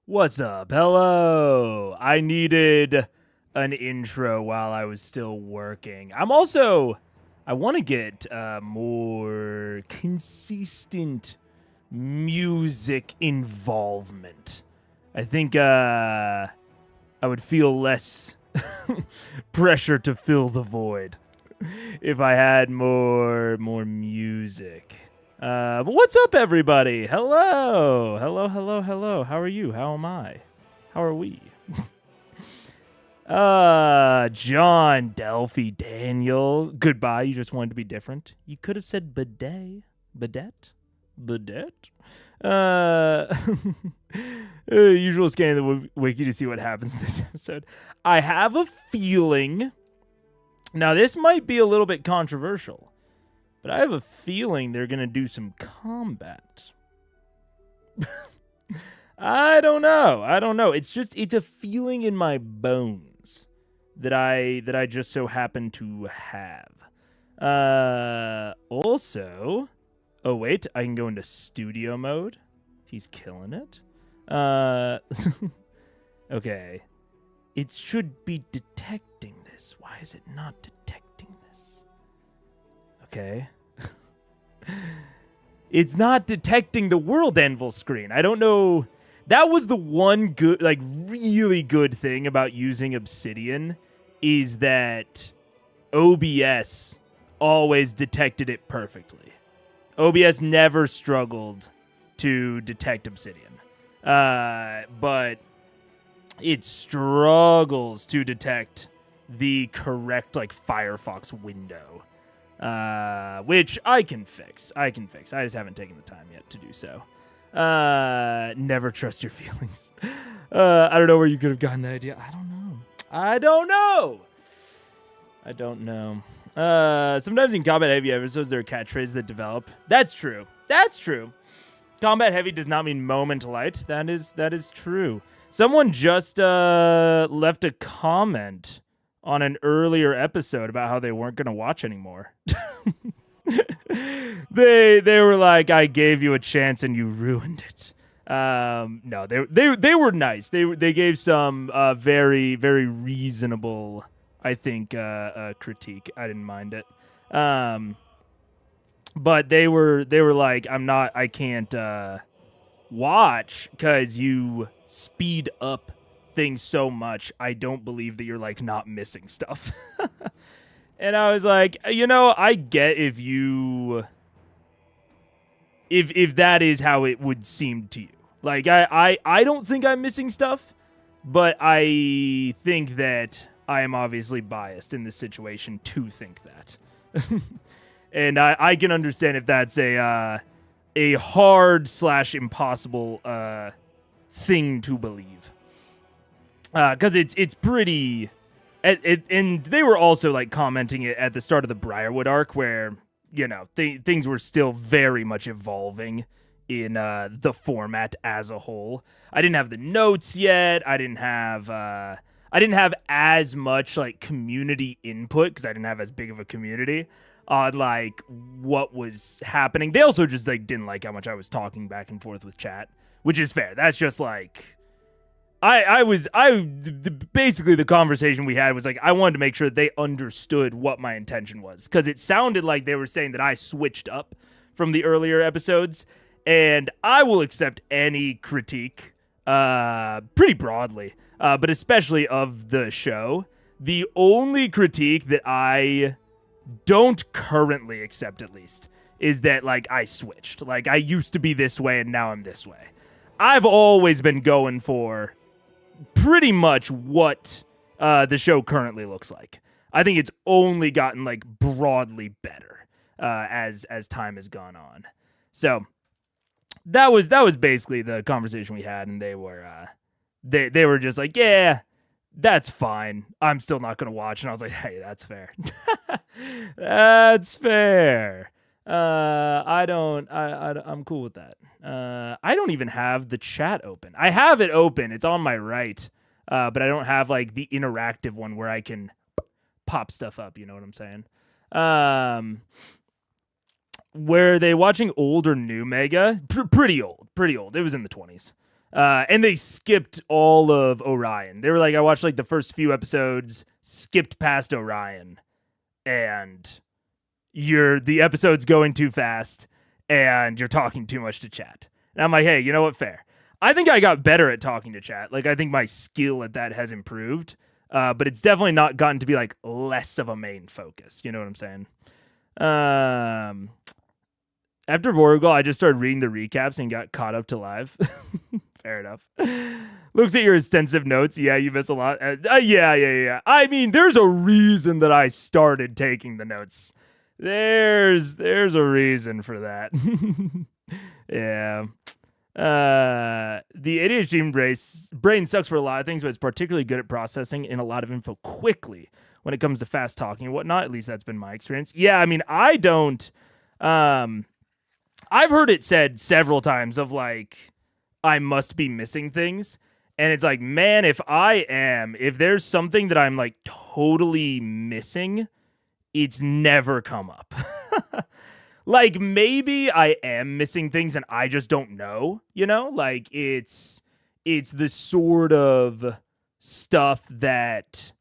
What's up? Hello. I needed an intro while I was still working. I want to get more consistent music involvement. I think I would feel less pressure to fill the void if I had more music. But what's up, everybody? Hello. How are you? How am I? How are we? John, Delphi, Daniel. Goodbye. You just wanted to be different. You could have said bidet. Usual scan of the wiki to see what happens in this episode. I have a feeling. Now, this might be a little bit controversial, but I have a feeling they're going to do some combat. I don't know. It's a feeling in my bones that I just so happen to have. Also, oh wait, I can go into studio mode. He's killing it. Okay. It should be detecting this. Why is it not detecting this? Okay. It's not detecting the world anvil screen. I don't know. That was the one good, like, really good thing about using Obsidian is that OBS always detected it perfectly. OBS never struggled to detect Obsidian. But it struggles to detect the correct, like, Firefox window. Which I can fix. I just haven't taken the time yet to do so. Never trust your feelings. I don't know where you could have gotten that idea. I don't know. Sometimes in combat heavy episodes, there are catchphrases that develop. That's true. Combat heavy does not mean moment light. That is true. Someone just left a comment on an earlier episode about how they weren't going to watch anymore. They were like, I gave you a chance and you ruined it. No, they were nice. They gave some very, very reasonable, I think, critique. I didn't mind it. But they were like, I can't watch because you speed up things so much. I don't believe that you're like not missing stuff. And I was like, I get if that is how it would seem to you. Like, I don't think I'm missing stuff, but I think that I am obviously biased in this situation to think that. And I can understand if that's a hard / impossible thing to believe. Because it's pretty... and they were also like commenting it at the start of the Briarwood arc where, things were still very much evolving in the format as a whole. I didn't have the notes yet. I didn't have as much like community input because I didn't have as big of a community on like what was happening. They also just like didn't like how much I was talking back and forth with chat, which is fair. That's just like basically the conversation we had was like, I wanted to make sure they understood what my intention was because it sounded like they were saying that I switched up from the earlier episodes, and I will accept any critique pretty broadly, but especially of the show. The only critique that I don't currently accept, at least, is that like I switched. Like I used to be this way and now I'm this way. I've always been going for pretty much what the show currently looks like. I think it's only gotten like broadly better as time has gone on. So that was basically the conversation we had, and they were just like, yeah, that's fine. I'm still not gonna watch, and I was like, hey, that's fair. That's fair. I'm cool with that. I don't even have the chat open. I have it open. It's on my right. But I don't have like the interactive one where I can pop stuff up. You know what I'm saying? Were they watching old or new Mega? Pretty old. It was in the 20s. And they skipped all of Orion. They were like, I watched like the first few episodes, skipped past Orion, and the episode's going too fast, and you're talking too much to chat. And I'm like, hey, you know what? Fair. I think I got better at talking to chat. Like, I think my skill at that has improved, but it's definitely not gotten to be like less of a main focus. You know what I'm saying? After Vorgal, I just started reading the recaps and got caught up to live. Fair enough. Looks at your extensive notes. Yeah, you miss a lot. Yeah. I mean, there's a reason that I started taking the notes. There's a reason for that. Yeah. The ADHD brain sucks for a lot of things, but it's particularly good at processing in a lot of info quickly when it comes to fast talking and whatnot. At least that's been my experience. Yeah, I mean, I don't. I've heard it said several times of like, I must be missing things. And it's like, man, if there's something that I'm like totally missing, it's never come up. Like, maybe I am missing things and I just don't know, you know? Like, it's the sort of stuff that,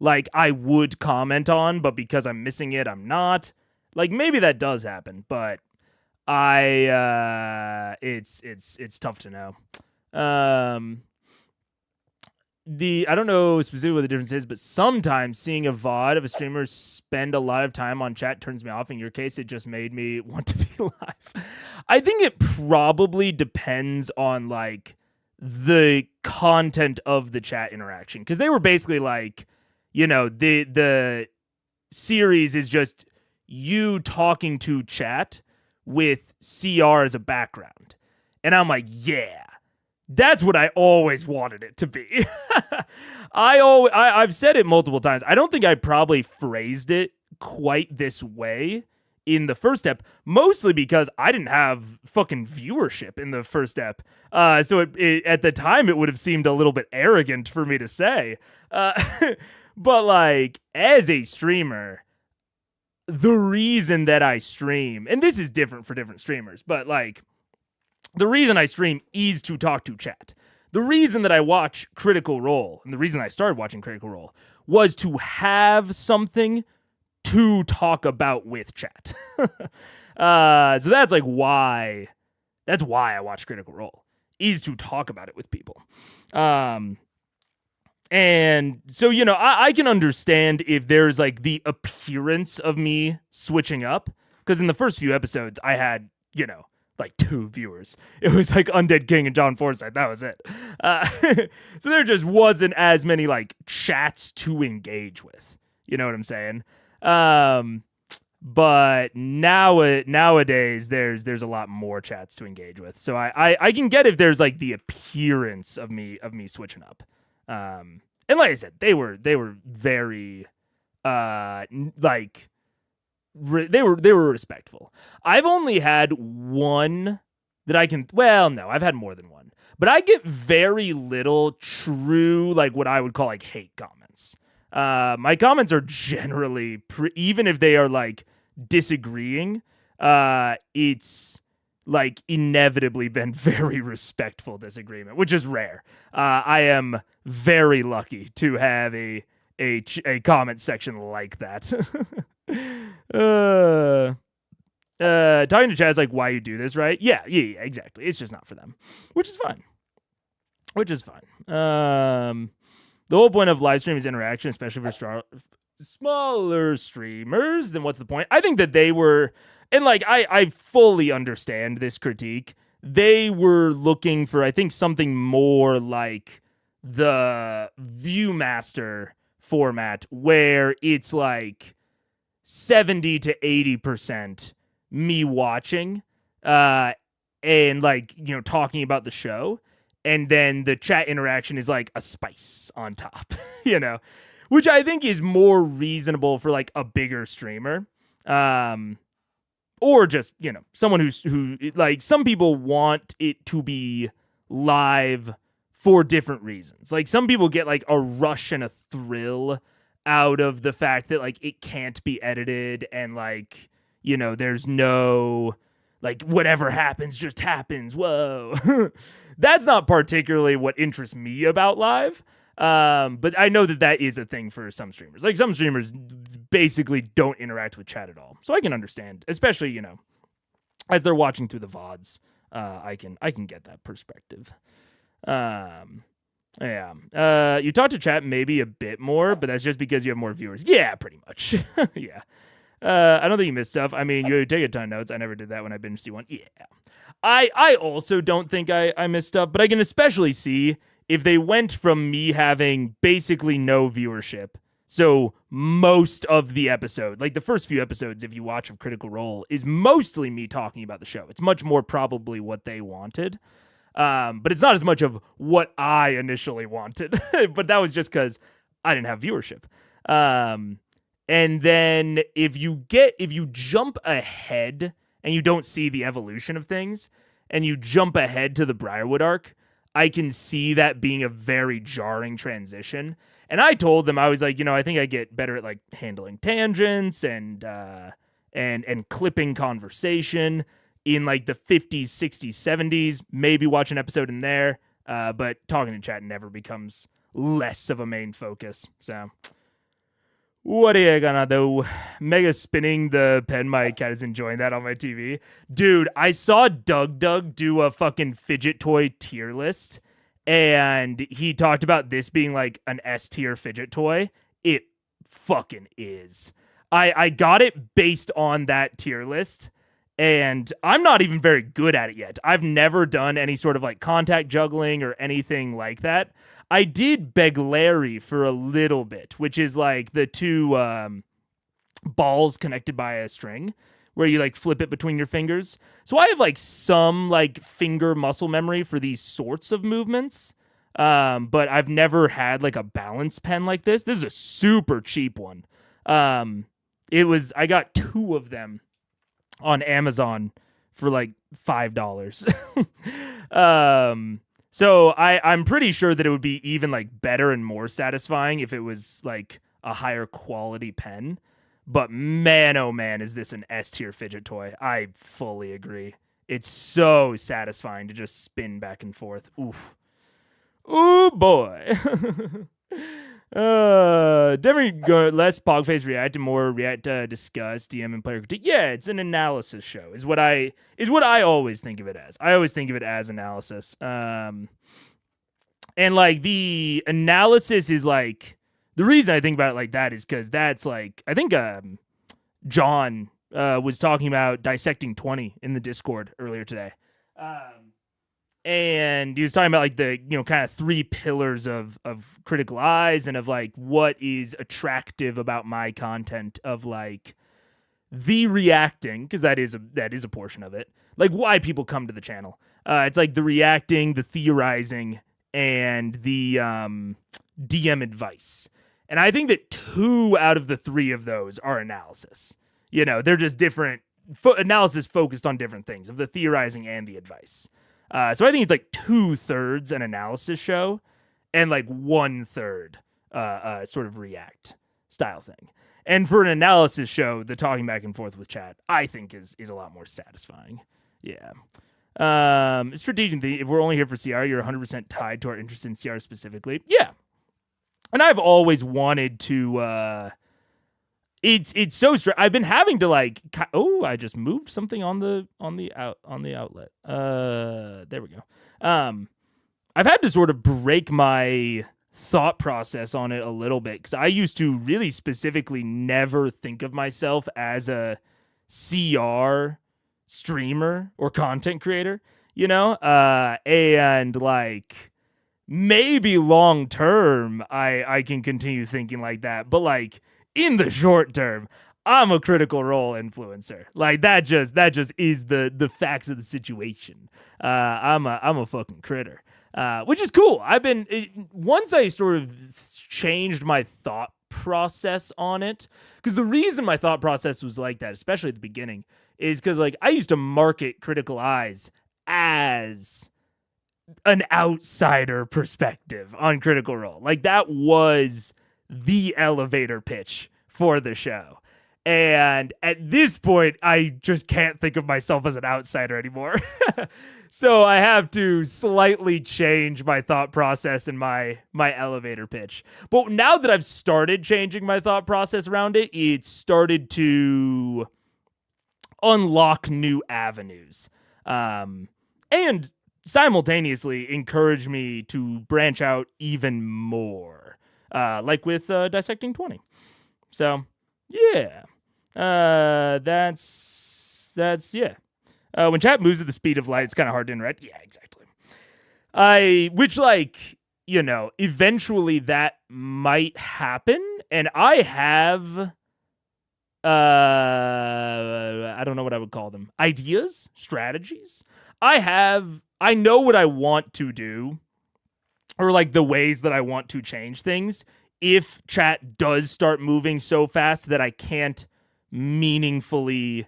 like, I would comment on, but because I'm missing it, I'm not. Like, maybe that does happen, but it's tough to know. I don't know specifically what the difference is, but sometimes seeing a VOD of a streamer spend a lot of time on chat turns me off. In your case, it just made me want to be live. I think it probably depends on like the content of the chat interaction, because they were basically like, you know, the series is just you talking to chat with CR as a background. And I'm like, yeah, that's what I always wanted it to be. I've said it multiple times. I don't think I probably phrased it quite this way in the first step, mostly because I didn't have fucking viewership in the first step. So it at the time, it would have seemed a little bit arrogant for me to say. But like, as a streamer, the reason that I stream, and this is different for different streamers, but like, the reason I stream is to talk to chat. The reason that I watch Critical Role, and the reason I started watching Critical Role, was to have something to talk about with chat. So that's like why I watch Critical Role, is to talk about it with people. And so, you know, I can understand if there's like the appearance of me switching up, because in the first few episodes I had, you know, like 2 viewers. It was like Undead King and John Forsyth. That was it. So there just wasn't as many like chats to engage with. You know what I'm saying? But nowadays there's a lot more chats to engage with. So I can get if there's like the appearance of me switching up. And like I said, they were very like they were respectful. I've only had one that I can. Well, no, I've had more than one, but I get very little true like what I would call like hate comments. My comments are generally even if they are like disagreeing, it's like inevitably been very respectful disagreement, which is rare. I am very lucky to have a comment section like that. Talking to chat is like why you do this, right? Yeah, exactly. It's just not for them, which is fine. The whole point of live stream is interaction, especially for smaller streamers. Then what's the point? I think that they were, and like I fully understand this critique. They were looking for, I think, something more like the Viewmaster format, where it's like 70 to 80% me watching, and like, you know, talking about the show, and then the chat interaction is like a spice on top, you know, which I think is more reasonable for like a bigger streamer. Or just, you know, someone who like, some people want it to be live for different reasons. Like some people get like a rush and a thrill out of the fact that like it can't be edited, and like, you know, there's no like whatever happens just happens. Whoa. that's not particularly what interests me about live. But I know that is a thing for some streamers. Like some streamers basically don't interact with chat at all. So I can understand, especially, you know, as they're watching through the VODs, I can get that perspective. Yeah. You talk to chat maybe a bit more, but that's just because you have more viewers. Yeah, pretty much. Yeah. I don't think you missed stuff. I mean, you take a ton of notes. I never did that when I binged C1. Yeah. I also don't think I missed stuff, but I can especially see if they went from me having basically no viewership. So most of the episode, like the first few episodes, if you watch of Critical Role, is mostly me talking about the show. It's much more probably what they wanted. But it's not as much of what I initially wanted. But that was just because I didn't have viewership. And then if you jump ahead and you don't see the evolution of things, and you jump ahead to the Briarwood arc, I can see that being a very jarring transition. And I told them, I was like, you know, I think I get better at like handling tangents and clipping conversation in like the 50s, 60s, 70s, maybe watch an episode in there. But talking to chat never becomes less of a main focus. So what are you gonna do? Mega spinning the pen. My cat is enjoying that on my TV. Dude, I saw Doug do a fucking fidget toy tier list, and he talked about this being like an S tier fidget toy. It fucking is. I got it based on that tier list, and I'm not even very good at it yet. I've never done any sort of like contact juggling or anything like that. I did Beglary for a little bit, which is like the two balls connected by a string where you like flip it between your fingers. So I have like some like finger muscle memory for these sorts of movements. But I've never had like a balance pen like this. This is a super cheap one. I got 2 of them on Amazon for like $5. So I'm pretty sure that it would be even like better and more satisfying if it was like a higher quality pen. But man, oh man, is this an S tier fidget toy? I fully agree. It's so satisfying to just spin back and forth. Oof. Ooh boy. Definitely less Pogface react and more react discuss DM and player critique. Yeah, it's an analysis show is what I always think of it as. I always think of it as analysis. And like the analysis is like the reason I think about it like that is because that's like I think John was talking about dissecting 20 in the Discord earlier today. And he was talking about like the, you know, kind of 3 pillars of critical eyes and of like what is attractive about my content of like the reacting, because that is a portion of it, like why people come to the channel. It's like the reacting, the theorizing, and the DM advice. And I think that 2 out of the 3 of those are analysis. You know, they're just different analysis focused on different things of the theorizing and the advice. So I think it's like 2/3 an analysis show and like 1/3 sort of react style thing. And for an analysis show, the talking back and forth with chat, I think is a lot more satisfying. Yeah. Strategic thing, if we're only here for CR, you're 100% tied to our interest in CR specifically. Yeah. And I've always wanted to it's so I've been having to like I just moved something on the outlet. There we go. I've had to sort of break my thought process on it a little bit because I used to really specifically never think of myself as a CR streamer or content creator, you know? And like maybe long term I can continue thinking like that, but like in the short term, I'm a Critical Role influencer. Like that just is the facts of the situation. I'm a fucking critter, which is cool. Once I sort of changed my thought process on it, because the reason my thought process was like that, especially at the beginning, is because like I used to market Critical Eyes as an outsider perspective on Critical Role. Like that was the elevator pitch for the show. And at this point, I just can't think of myself as an outsider anymore. So I have to slightly change my thought process and my elevator pitch. But now that I've started changing my thought process around it, it's started to unlock new avenues. And simultaneously encourage me to branch out even more. Like with Dissecting 20. So, yeah. That's yeah. When chat moves at the speed of light, it's kind of hard to interact. Yeah, exactly. Eventually that might happen, and I have I don't know what I would call them. Ideas, strategies. I know what I want to do, or like the ways that I want to change things if chat does start moving so fast that I can't meaningfully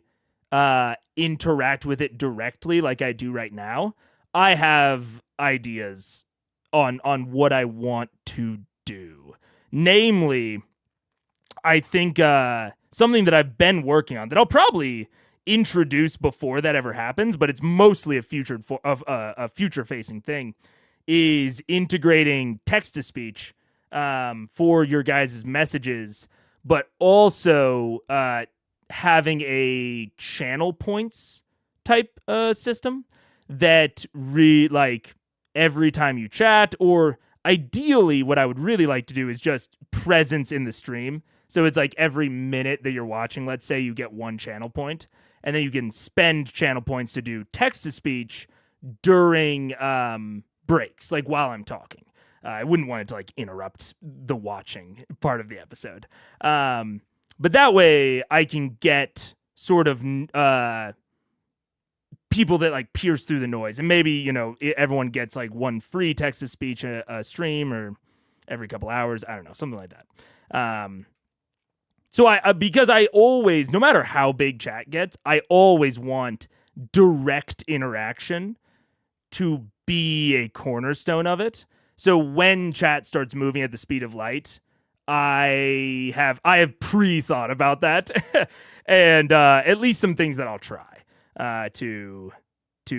interact with it directly like I do right now. I have ideas on what I want to do. Namely, I think something that I've been working on that I'll probably introduce before that ever happens, but it's mostly a future-facing thing, is integrating text-to-speech for your guys' messages, but also having a channel points type system that every time you chat, or ideally what I would really like to do is just presence in the stream. So it's like every minute that you're watching, let's say, you get one channel point, and then you can spend channel points to do text-to-speech during breaks, like while I'm talking. I wouldn't want it to interrupt the watching part of the episode. But that way I can get sort of people that pierce through the noise. And maybe, everyone gets one free text-to-speech a stream, or every couple hours. I don't know, something like that. So because I always, no matter how big chat gets, I always want direct interaction to be a cornerstone of it. So when chat starts moving at the speed of light, I have pre-thought about that, and at least some things that I'll try to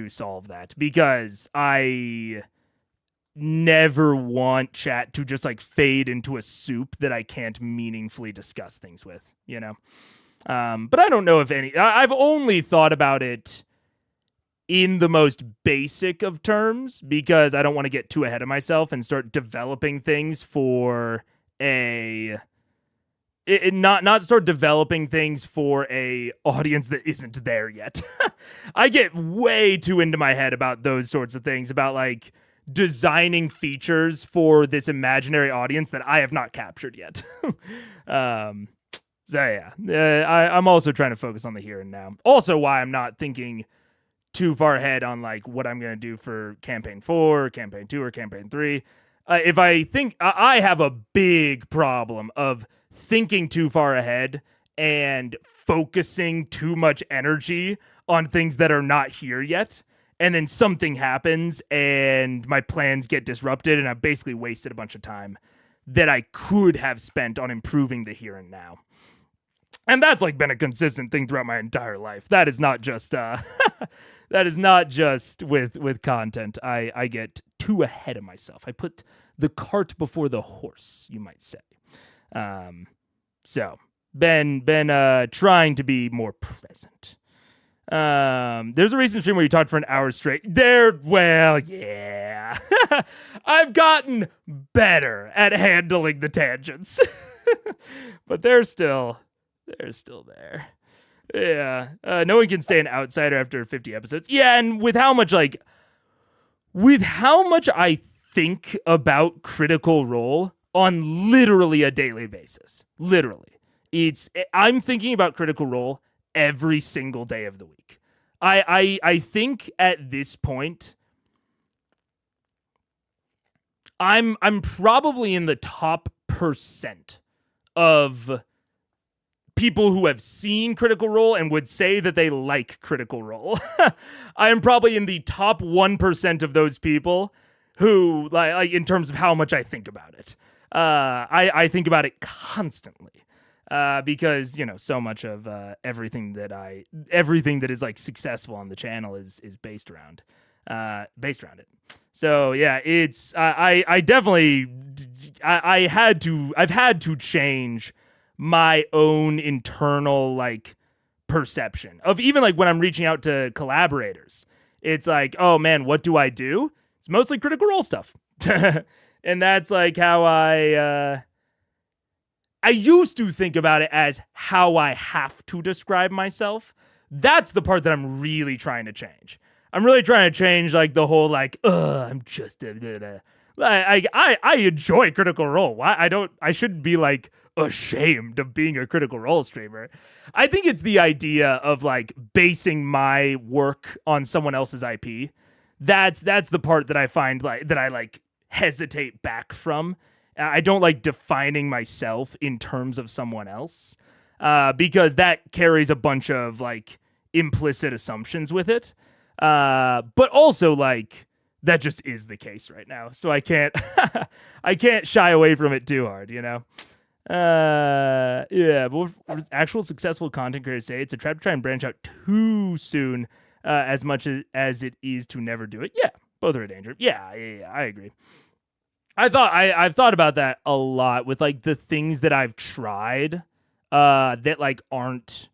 solve that, because I never want chat to just fade into a soup that I can't meaningfully discuss things with, But I don't know if I've only thought about it in the most basic of terms, because I don't want to get too ahead of myself and start developing things for not start developing things for a audience that isn't there yet. I get way too into my head about those sorts of things, about designing features for this imaginary audience that I have not captured yet. So yeah, I'm also trying to focus on the here and now. Also, why I'm not thinking too far ahead on what I'm going to do for campaign 4, or campaign 2, or campaign 3. If I think I have a big problem of thinking too far ahead and focusing too much energy on things that are not here yet, and then something happens and my plans get disrupted and I've basically wasted a bunch of time that I could have spent on improving the here and now. And that's been a consistent thing throughout my entire life. That is not just with content. I get too ahead of myself. I put the cart before the horse, you might say. So been trying to be more present. There's a recent stream where you talked for an hour straight. Yeah. I've gotten better at handling the tangents. But they're still there. Yeah. No one can stay an outsider after 50 episodes. Yeah, and with how much I think about Critical Role on literally a daily basis. Literally. I'm thinking about Critical Role every single day of the week. I think at this point I'm probably in the top % of people who have seen Critical Role and would say that they like Critical Role. I am probably in the top 1% of those people who, in terms of how much I think about it. I think about it constantly. because so much of everything that is like successful on the channel is based around it. So yeah, it's I definitely I've had to change my own internal like perception of even like when I'm reaching out to collaborators. It's like, oh man, what do I do? It's mostly Critical Role stuff. And that's like how I used to think about it as how I have to describe myself. That's the part that I'm really trying to change. I'm really trying to change like the whole like, I'm just a blah, blah. I enjoy Critical Role. Why I shouldn't be like ashamed of being a Critical Role streamer. I think it's the idea of like basing my work on someone else's IP. That's the part that I find like that I like hesitate back from. I don't like defining myself in terms of someone else because that carries a bunch of like implicit assumptions with it. But also like that just is the case right now. So I can't I can't shy away from it too hard, Yeah, but with actual successful content creators say it's a trap to try and branch out too soon, as much as it is to never do it. Yeah, both are a danger. Yeah, I agree. I've thought about that a lot with like the things that I've tried, that like aren't,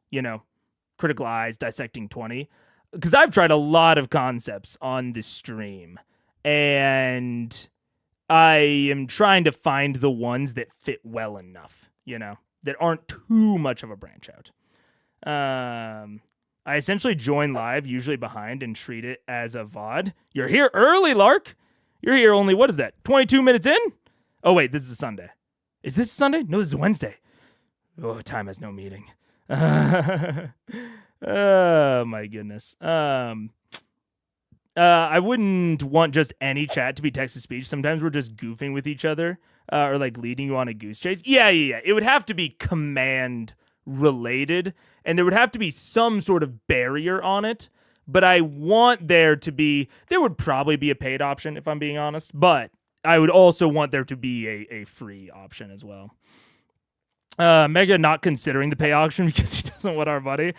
Critical Eyes, Dissecting 20, because I've tried a lot of concepts on the stream, and I am trying to find the ones that fit well enough, that aren't too much of a branch out. I essentially join live, usually behind, and treat it as a VOD. You're here early, Lark. You're here only, what is that, 22 minutes in? Oh, wait, this is a Sunday. Is this Sunday? No, this is Wednesday. Oh, time has no meaning. Oh, my goodness. I wouldn't want just any chat to be text-to-speech. Sometimes we're just goofing with each other or like leading you on a goose chase. Yeah. It would have to be command-related, and there would have to be some sort of barrier on it. But I want there would probably be a paid option if I'm being honest, but I would also want there to be a free option as well. Mega not considering the pay option because he doesn't want our money.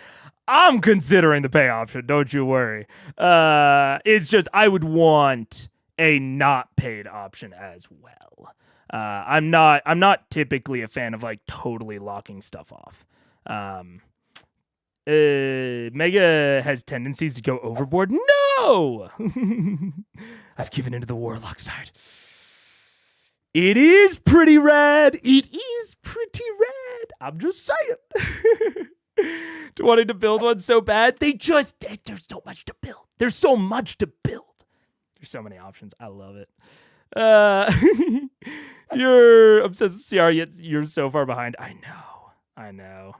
I'm considering the pay option, don't you worry. It's just I would want a not paid option as well. I'm not typically a fan of like totally locking stuff off. Mega has tendencies to go overboard. No! I've given into the warlock side. It is pretty rad. It is pretty rad. I'm just saying. To wanting to build one so bad. There's so much to build. There's so much to build. There's so many options. I love it. You're obsessed with CR, yet you're so far behind. I know.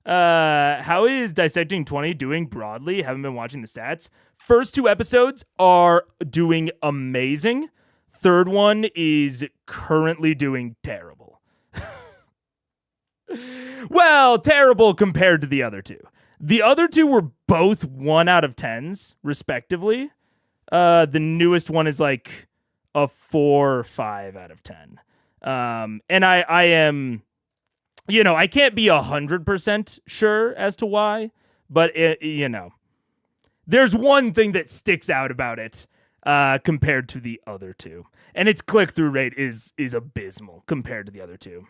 How is Dissecting 20 doing broadly? Haven't been watching the stats. First 2 episodes are doing amazing. Third one is currently doing terrible. Well, terrible compared to the other 2. The other 2 were both 1 out of 10s, respectively. The newest one is like a 4 or 5 out of 10. And I am... I can't be 100% sure as to why, but there's one thing that sticks out about it compared to the other 2, and its click-through rate is abysmal compared to the other 2.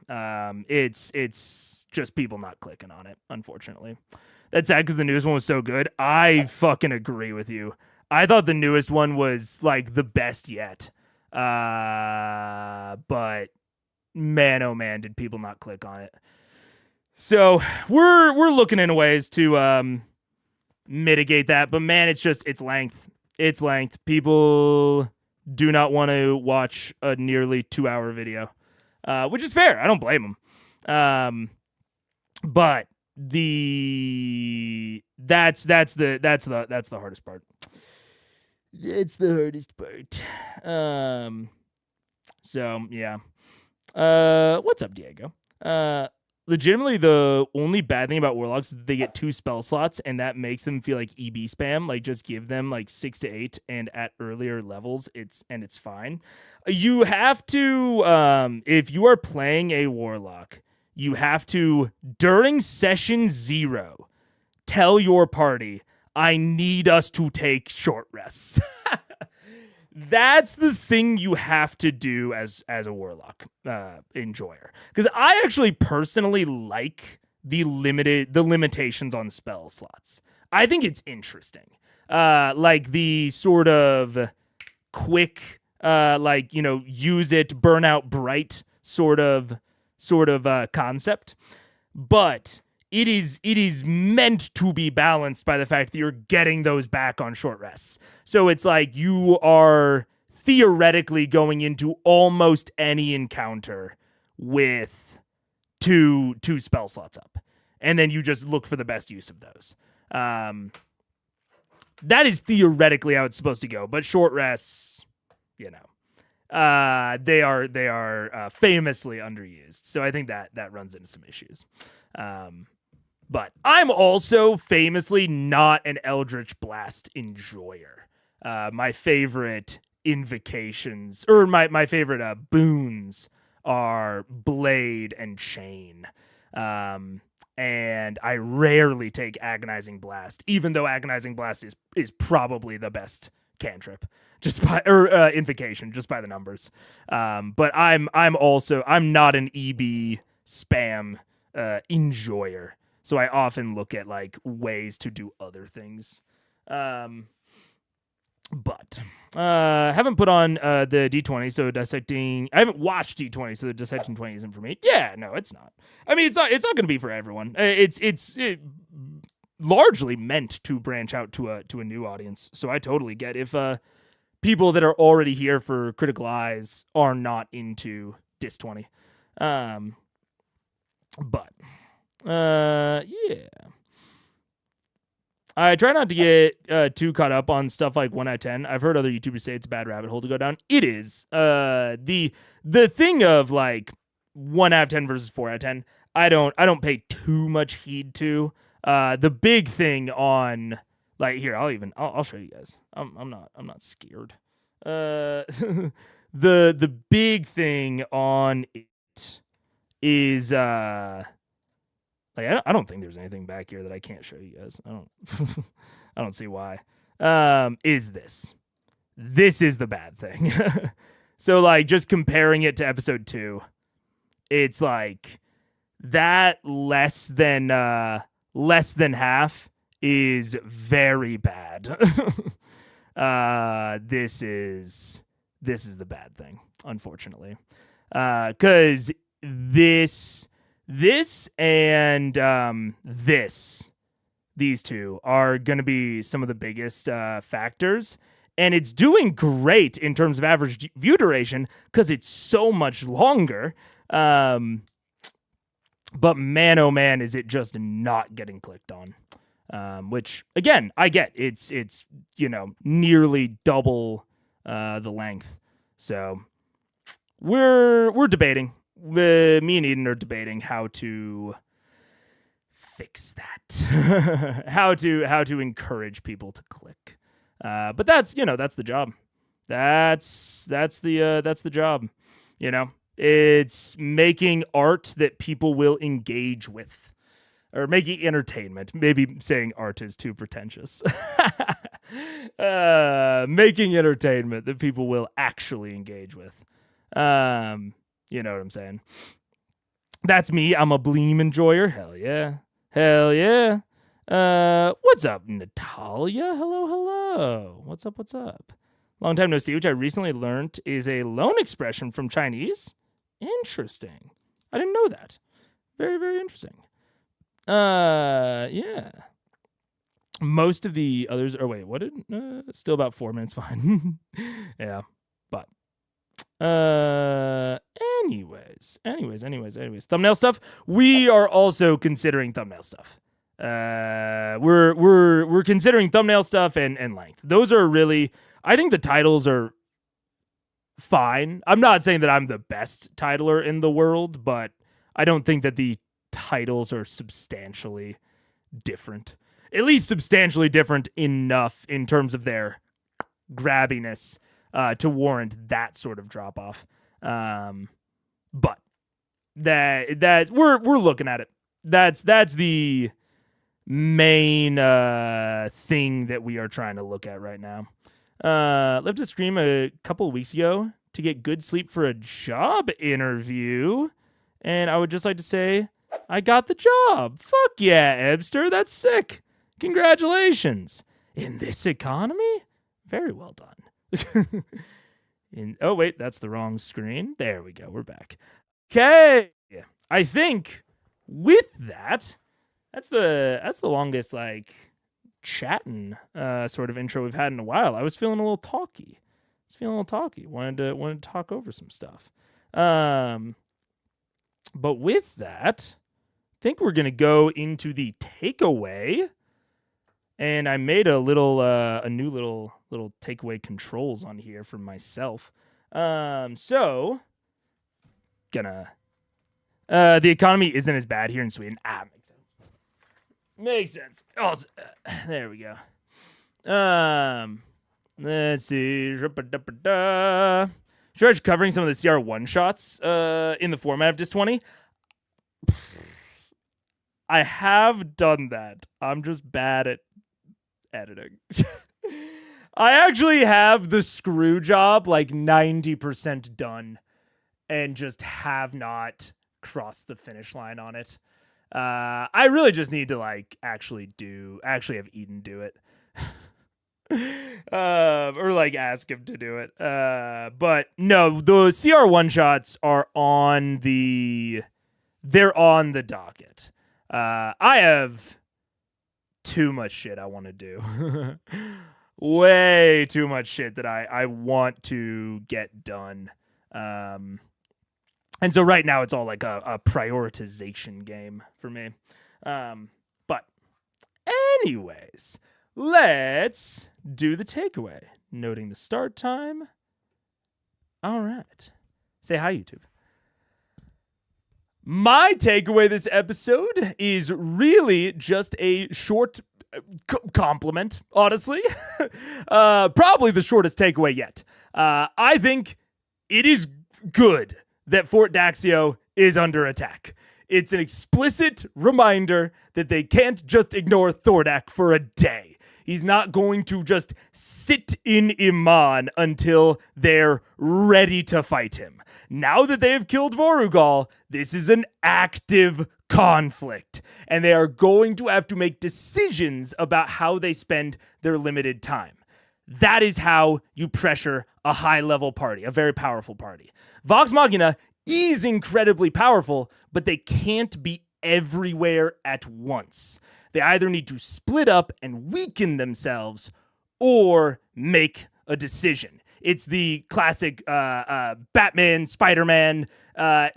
It's just people not clicking on it, unfortunately. That's sad because the newest one was so good. I fucking agree with you. I thought the newest one was like the best yet, but man, oh man, did people not click on it. So we're looking into ways to mitigate that, but man, it's length. It's length. People do not want to watch a nearly 2-hour video, which is fair. I don't blame them. But that's the hardest part. It's the hardest part. So yeah. What's up, Diego? Legitimately, the only bad thing about warlocks is they get 2 spell slots, and that makes them feel like EB spam. Like, just give them like 6 to 8, and at earlier levels, it's fine. You have to, if you are playing a warlock, you have to, during session 0, tell your party, I need us to take short rests. That's the thing you have to do as a warlock enjoyer. Because I actually personally like the limitations on spell slots. I think it's interesting. Like the sort of quick, use it, burn out bright sort of concept. But it is meant to be balanced by the fact that you're getting those back on short rests. So it's like you are theoretically going into almost any encounter with two spell slots up. And then you just look for the best use of those. That is theoretically how it's supposed to go. But short rests, they are famously underused. So I think that runs into some issues. But I'm also famously not an Eldritch Blast enjoyer. My favorite invocations, or my favorite boons are Blade and Chain. And I rarely take Agonizing Blast, even though Agonizing Blast is probably the best cantrip, invocation, just by the numbers. But I'm not an EB spam enjoyer. So I often look at like ways to do other things. But haven't put on the D20, so dissecting. I haven't watched D20, so the dissecting 20 isn't for me. Yeah, no, it's not. I mean, it's not going to be for everyone. It's largely meant to branch out to a new audience. So I totally get if people that are already here for Critical Eyes are not into Dis 20. But yeah. I try not to get too caught up on stuff like 1 out of 10. I've heard other YouTubers say it's a bad rabbit hole to go down. It is. The thing of like 1 out of 10 versus 4 out of 10, I don't pay too much heed to. The big thing on like here, I'll show you guys. I'm not scared. The big thing on it is I don't think there's anything back here that I can't show you guys. I don't see why. Is this? This is the bad thing. So like just comparing it to episode 2, it's like that less than half is very bad. This is the bad thing, unfortunately. 'Cause this and these two are going to be some of the biggest factors. And it's doing great in terms of average view duration because it's so much longer. But man, oh man, is it just not getting clicked on. Which, again, I get. It's nearly double the length. So we're debating. Me and Eden are debating how to fix that. how to encourage people to click. But that's the job. That's the job. It's making art that people will engage with, or making entertainment. Maybe saying art is too pretentious. Making entertainment that people will actually engage with. You know what I'm saying? That's me. I'm a Bleem enjoyer. Hell yeah. Hell yeah. What's up, Natalia? Hello. What's up? Long time no see, which I recently learned is a loan expression from Chinese. Interesting. I didn't know that. Very, very interesting. Yeah. Most of the others are, wait, what did, still about 4 minutes behind. Yeah. But anyways, thumbnail stuff. We are also considering thumbnail stuff. We're considering thumbnail stuff and length. Those are really, I think the titles are fine. I'm not saying that I'm the best titler in the world, but I don't think that the titles are substantially different. At least substantially different enough in terms of their grabbiness to warrant that sort of drop off. But that we're looking at it. That's the main thing that we are trying to look at right now. Left a stream a couple weeks ago to get good sleep for a job interview, and I would just like to say I got the job. Fuck yeah, Ebster, that's sick. Congratulations. In this economy? Very well done. Oh wait, that's the wrong screen. There we go. We're back. Okay. I think with that, that's the longest like chatting sort of intro we've had in a while. I was feeling a little talky. Wanted to talk over some stuff. But with that, I think we're gonna go into the takeaway. And I made a new little takeaway controls on here for myself. So gonna the economy isn't as bad here in Sweden. Makes sense. Oh, there we go. Let's see. George covering some of the CR one shots in the format of Dis 20. I have done that. I'm just bad at editing. I actually have the screw job like 90% done and just have not crossed the finish line on it. I really just need to like actually have Eden do it. Or like ask him to do it. But no, the CR one shots are on the docket. I have too much shit I want to do. Way too much shit that I want to get done. And so right now it's all like a prioritization game for me. But anyways, let's do the takeaway. Noting the start time. All right. Say hi, YouTube. My takeaway this episode is really just a short compliment, honestly. Probably the shortest takeaway yet. I think it is good that Fort Daxio is under attack. It's an explicit reminder that they can't just ignore Thordak for a day. He's not going to just sit in Iman until they're ready to fight him. Now that they have killed Vorugal, this is an active conflict, and they are going to have to make decisions about how they spend their limited time. That is how you pressure a high-level party, a very powerful party. Vox Machina is incredibly powerful, but they can't be everywhere at once. They either need to split up and weaken themselves or make a decision. It's the classic Batman, Spider-Man, a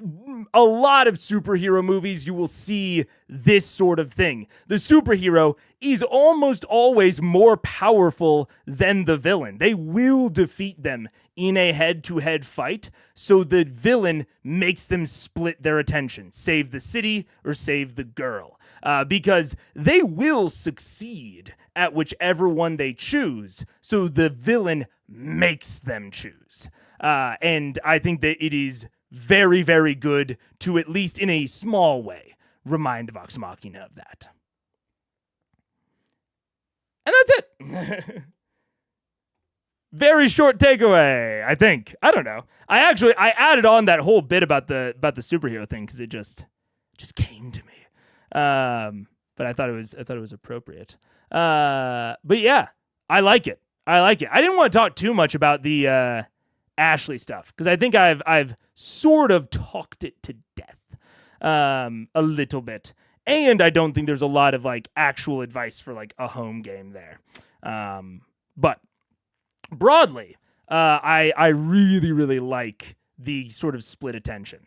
lot of superhero movies, you will see this sort of thing. The superhero is almost always more powerful than the villain. They will defeat them in a head-to-head fight, so the villain makes them split their attention, save the city or save the girl, because they will succeed at whichever one they choose, so the villain makes them choose. And I think that it is very, very good to, at least in a small way, remind Vox Machina of that. And that's it. Very short takeaway, I think. I don't know. I added on that whole bit about the superhero thing because it just came to me. But I thought it was appropriate. But yeah, I like it. I didn't want to talk too much about the Ashley stuff because I think I've sort of talked it to death a little bit, and I don't think there's a lot of like actual advice for like a home game there. But broadly, I really, really like the sort of split attention.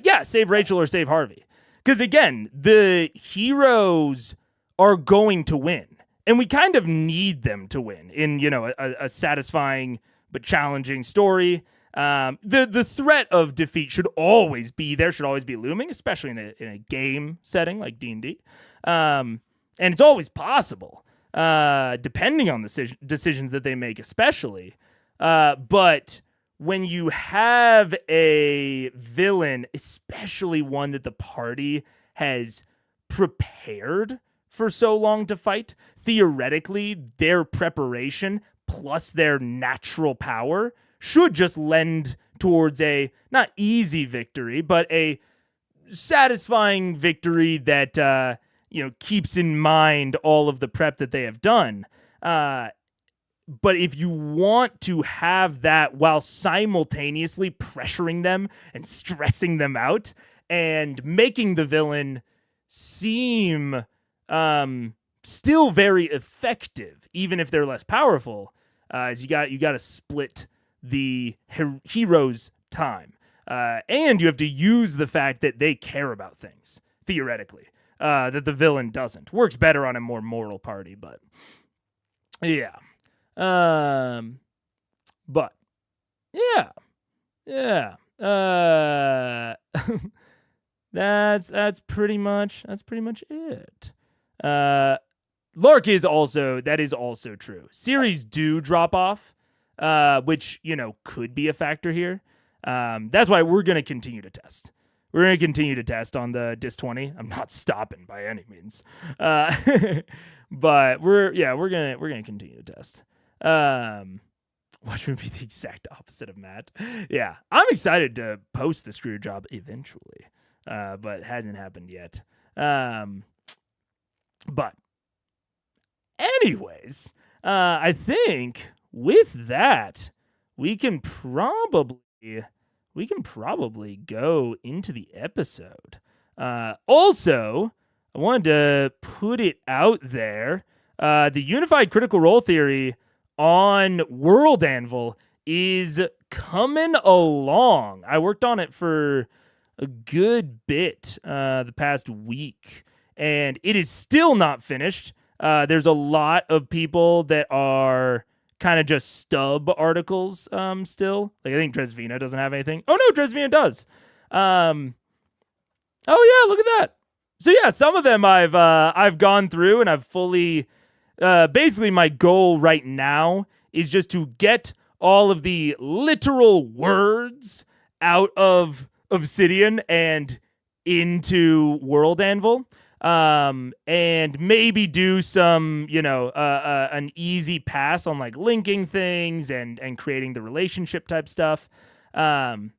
Yeah, save Rachel or save Harvey. Because again, the heroes are going to win. And we kind of need them to win in, a satisfying but challenging story. The threat of defeat should always be there, should always be looming, especially in a game setting like D&D. And it's always possible, depending on the decisions that they make especially. But when you have a villain, especially one that the party has prepared for so long to fight, theoretically, their preparation plus their natural power should just lend towards a not easy victory, but a satisfying victory that keeps in mind all of the prep that they have done. But if you want to have that while simultaneously pressuring them and stressing them out and making the villain seem still very effective, even if they're less powerful, is you got to split the hero's time. And you have to use the fact that they care about things, theoretically, that the villain doesn't. Works better on a more moral party, but yeah. But yeah. That's pretty much it. Lark is also true. Series do drop off, which could be a factor here. That's why we're gonna continue to test. We're gonna continue to test on the Dis 20. I'm not stopping by any means, but we're gonna continue to test. Which would be the exact opposite of Matt. Yeah, I'm excited to post the screw job eventually, but hasn't happened yet. But anyways, I think with that we can probably go into the episode. Also, I wanted to put it out there. The unified critical role theory on World Anvil is coming along. I worked on it for a good bit the past week, and it is still not finished. There's a lot of people that are kind of just stub articles still. Like, I think Dresvina doesn't have anything. Oh, no, Dresvina does. Oh, yeah, look at that. So, yeah, some of them I've gone through and I've fully... basically, my goal right now is just to get all of the literal words out of Obsidian and into World Anvil, and maybe do some, an easy pass on like linking things and creating the relationship type stuff, and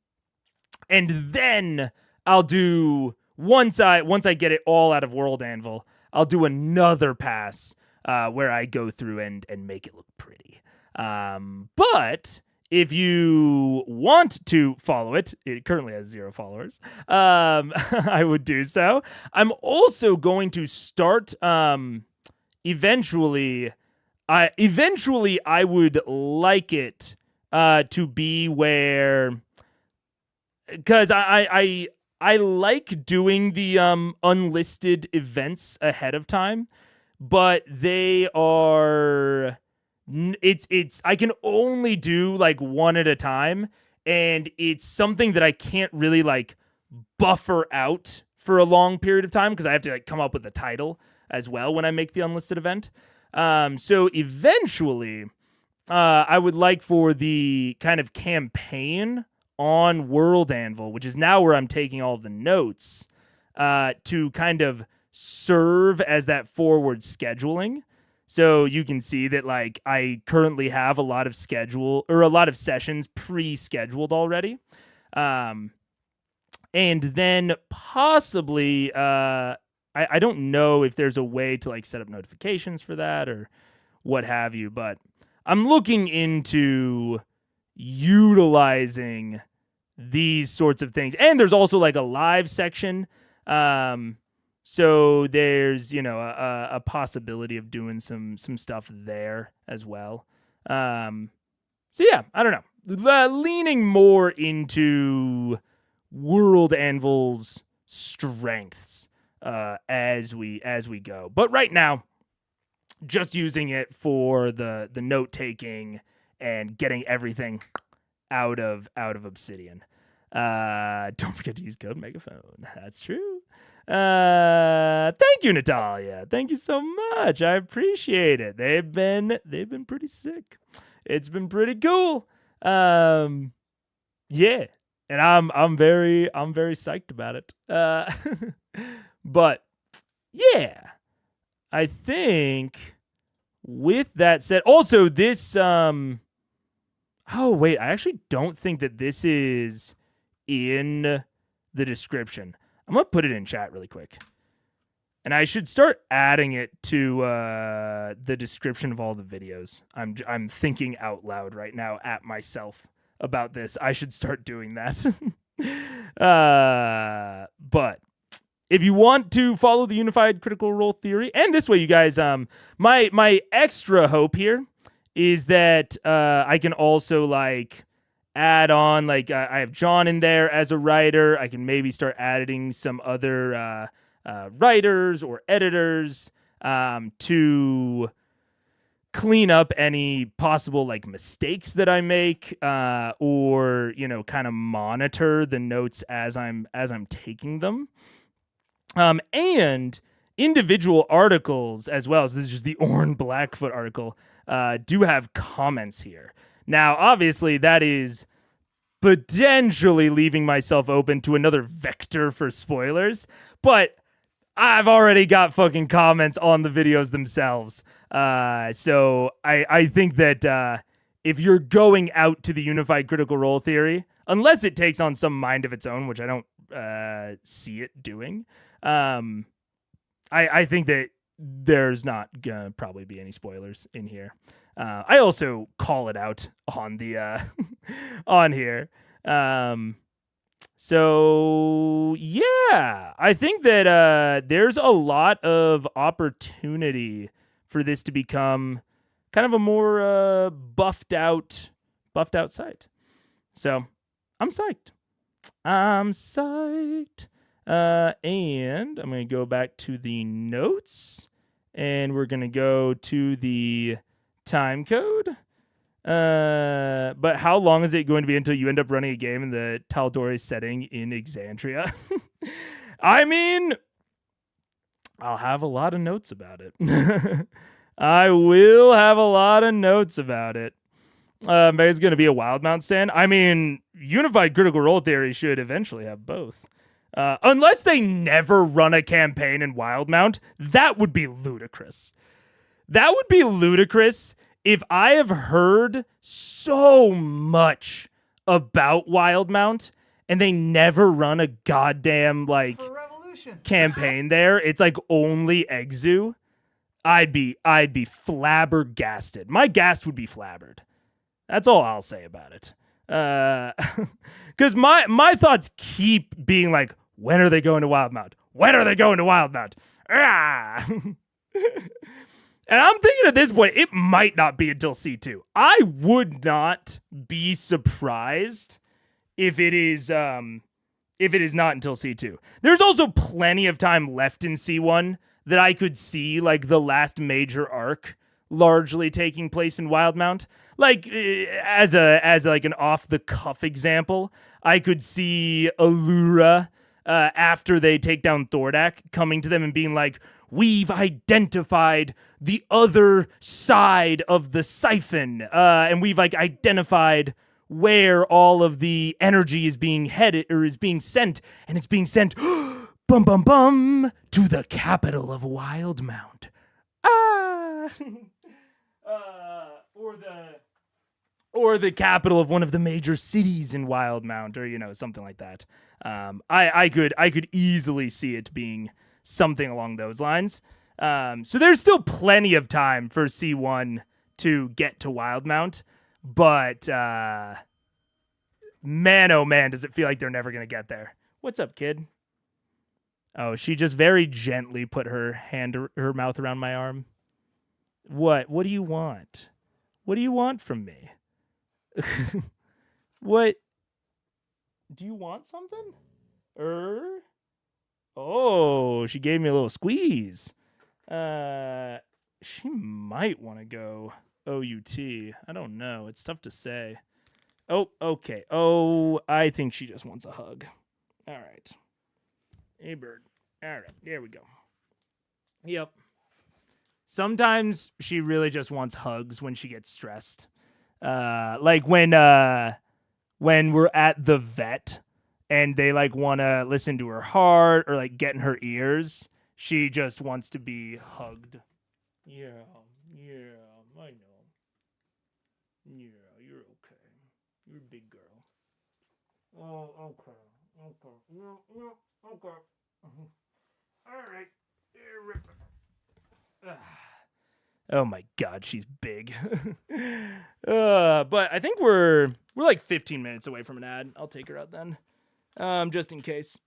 then I'll do once I get it all out of World Anvil, I'll do another pass. Where I go through and make it look pretty. But if you want to follow it currently has 0 followers, I would do so. I'm also going to start, eventually I would like it to be where, because I like doing the unlisted events ahead of time, but they are, I can only do like one at a time, and it's something that I can't really like buffer out for a long period of time because I have to like come up with the title as well when I make the unlisted event. So eventually, I would like for the kind of campaign on World Anvil, which is now where I'm taking all of the notes, to kind of serve as that forward scheduling. So you can see that like I currently have a lot of sessions pre-scheduled already. And then possibly, I don't know if there's a way to like set up notifications for that or what have you, but I'm looking into utilizing these sorts of things. And there's also like a live section. So there's, a possibility of doing some stuff there as well. So yeah, I don't know. Leaning more into World Anvil's strengths as we go. But right now, just using it for the note taking and getting everything out of Obsidian. Don't forget to use code Megaphone. That's true. Thank you, Natalia. Thank you so much. I appreciate it. They've been pretty sick. It's been pretty cool. Yeah, and I'm very psyched about it. But yeah, I think with that said, also this oh wait, I actually don't think that this is in the description. I'm gonna put it in chat really quick. And I should start adding it to the description of all the videos. I'm thinking out loud right now at myself about this. I should start doing that. But if you want to follow the unified critical role theory, and this way, you guys, my extra hope here is that I can also like add on, like I have John in there as a writer. I can maybe start adding some other writers or editors to clean up any possible like mistakes that I make, or kind of monitor the notes as I'm taking them, and individual articles as well. So this is just the Orn Blackfoot article. Do have comments here. Now, obviously, that is potentially leaving myself open to another vector for spoilers, but I've already got fucking comments on the videos themselves. So I think that if you're going out to the unified critical role theory, unless it takes on some mind of its own, which I don't see it doing, I think that there's not gonna probably be any spoilers in here. I also call it out on the on here. So yeah, I think that there's a lot of opportunity for this to become kind of a more buffed out site. So I'm psyched. And I'm going to go back to the notes, and we're going to go to the time code. But how long is it going to be until you end up running a game in the Tal'Dorei setting in Exandria? I mean, I'll have a lot of notes about it. I will have a lot of notes about it. It's going to be a Wildmount stand. I mean, Unified Critical Role Theory should eventually have both. Unless they never run a campaign in Wildmount, that would be ludicrous. That would be ludicrous if I have heard so much about Wildmount and they never run a goddamn like campaign there. It's like only Exu. I'd be flabbergasted. My ghast would be flabbered. That's all I'll say about it. Because my thoughts keep being like, when are they going to Wildmount? When are they going to Wildmount? Ah! And I'm thinking at this point, it might not be until C2. I would not be surprised if it is not until C2. There's also plenty of time left in C1 that I could see like the last major arc largely taking place in Wildmount. Like as like an off the cuff example, I could see Allura after they take down Thordak coming to them and being like, we've identified the other side of the siphon, and we've like identified where all of the energy is being headed or is being sent, and it's being sent bum bum bum to the capital of Wildmount. Or the capital of one of the major cities in Wildmount, or something like that. I could easily see it being something along those lines. So there's still plenty of time for C1 to get to Wildmount, but man, oh man, does it feel like they're never gonna get there. What's up, kid? Oh, she just very gently put her mouth around my arm. What do you want? What do you want from me? What? Do you want something? Oh, she gave me a little squeeze. She might want to go OUT. I don't know. It's tough to say. Oh, okay. Oh, I think she just wants a hug. All right. Hey, bird. All right. There we go. Yep. Sometimes she really just wants hugs when she gets stressed. Like when when we're at the vet and they like want to listen to her heart or like get in her ears. She just wants to be hugged. Yeah, I know. Yeah, you're okay. You're a big girl. Oh, okay. No, okay. All right. Oh my God, she's big. But I think we're like 15 minutes away from an ad. I'll take her out then, just in case.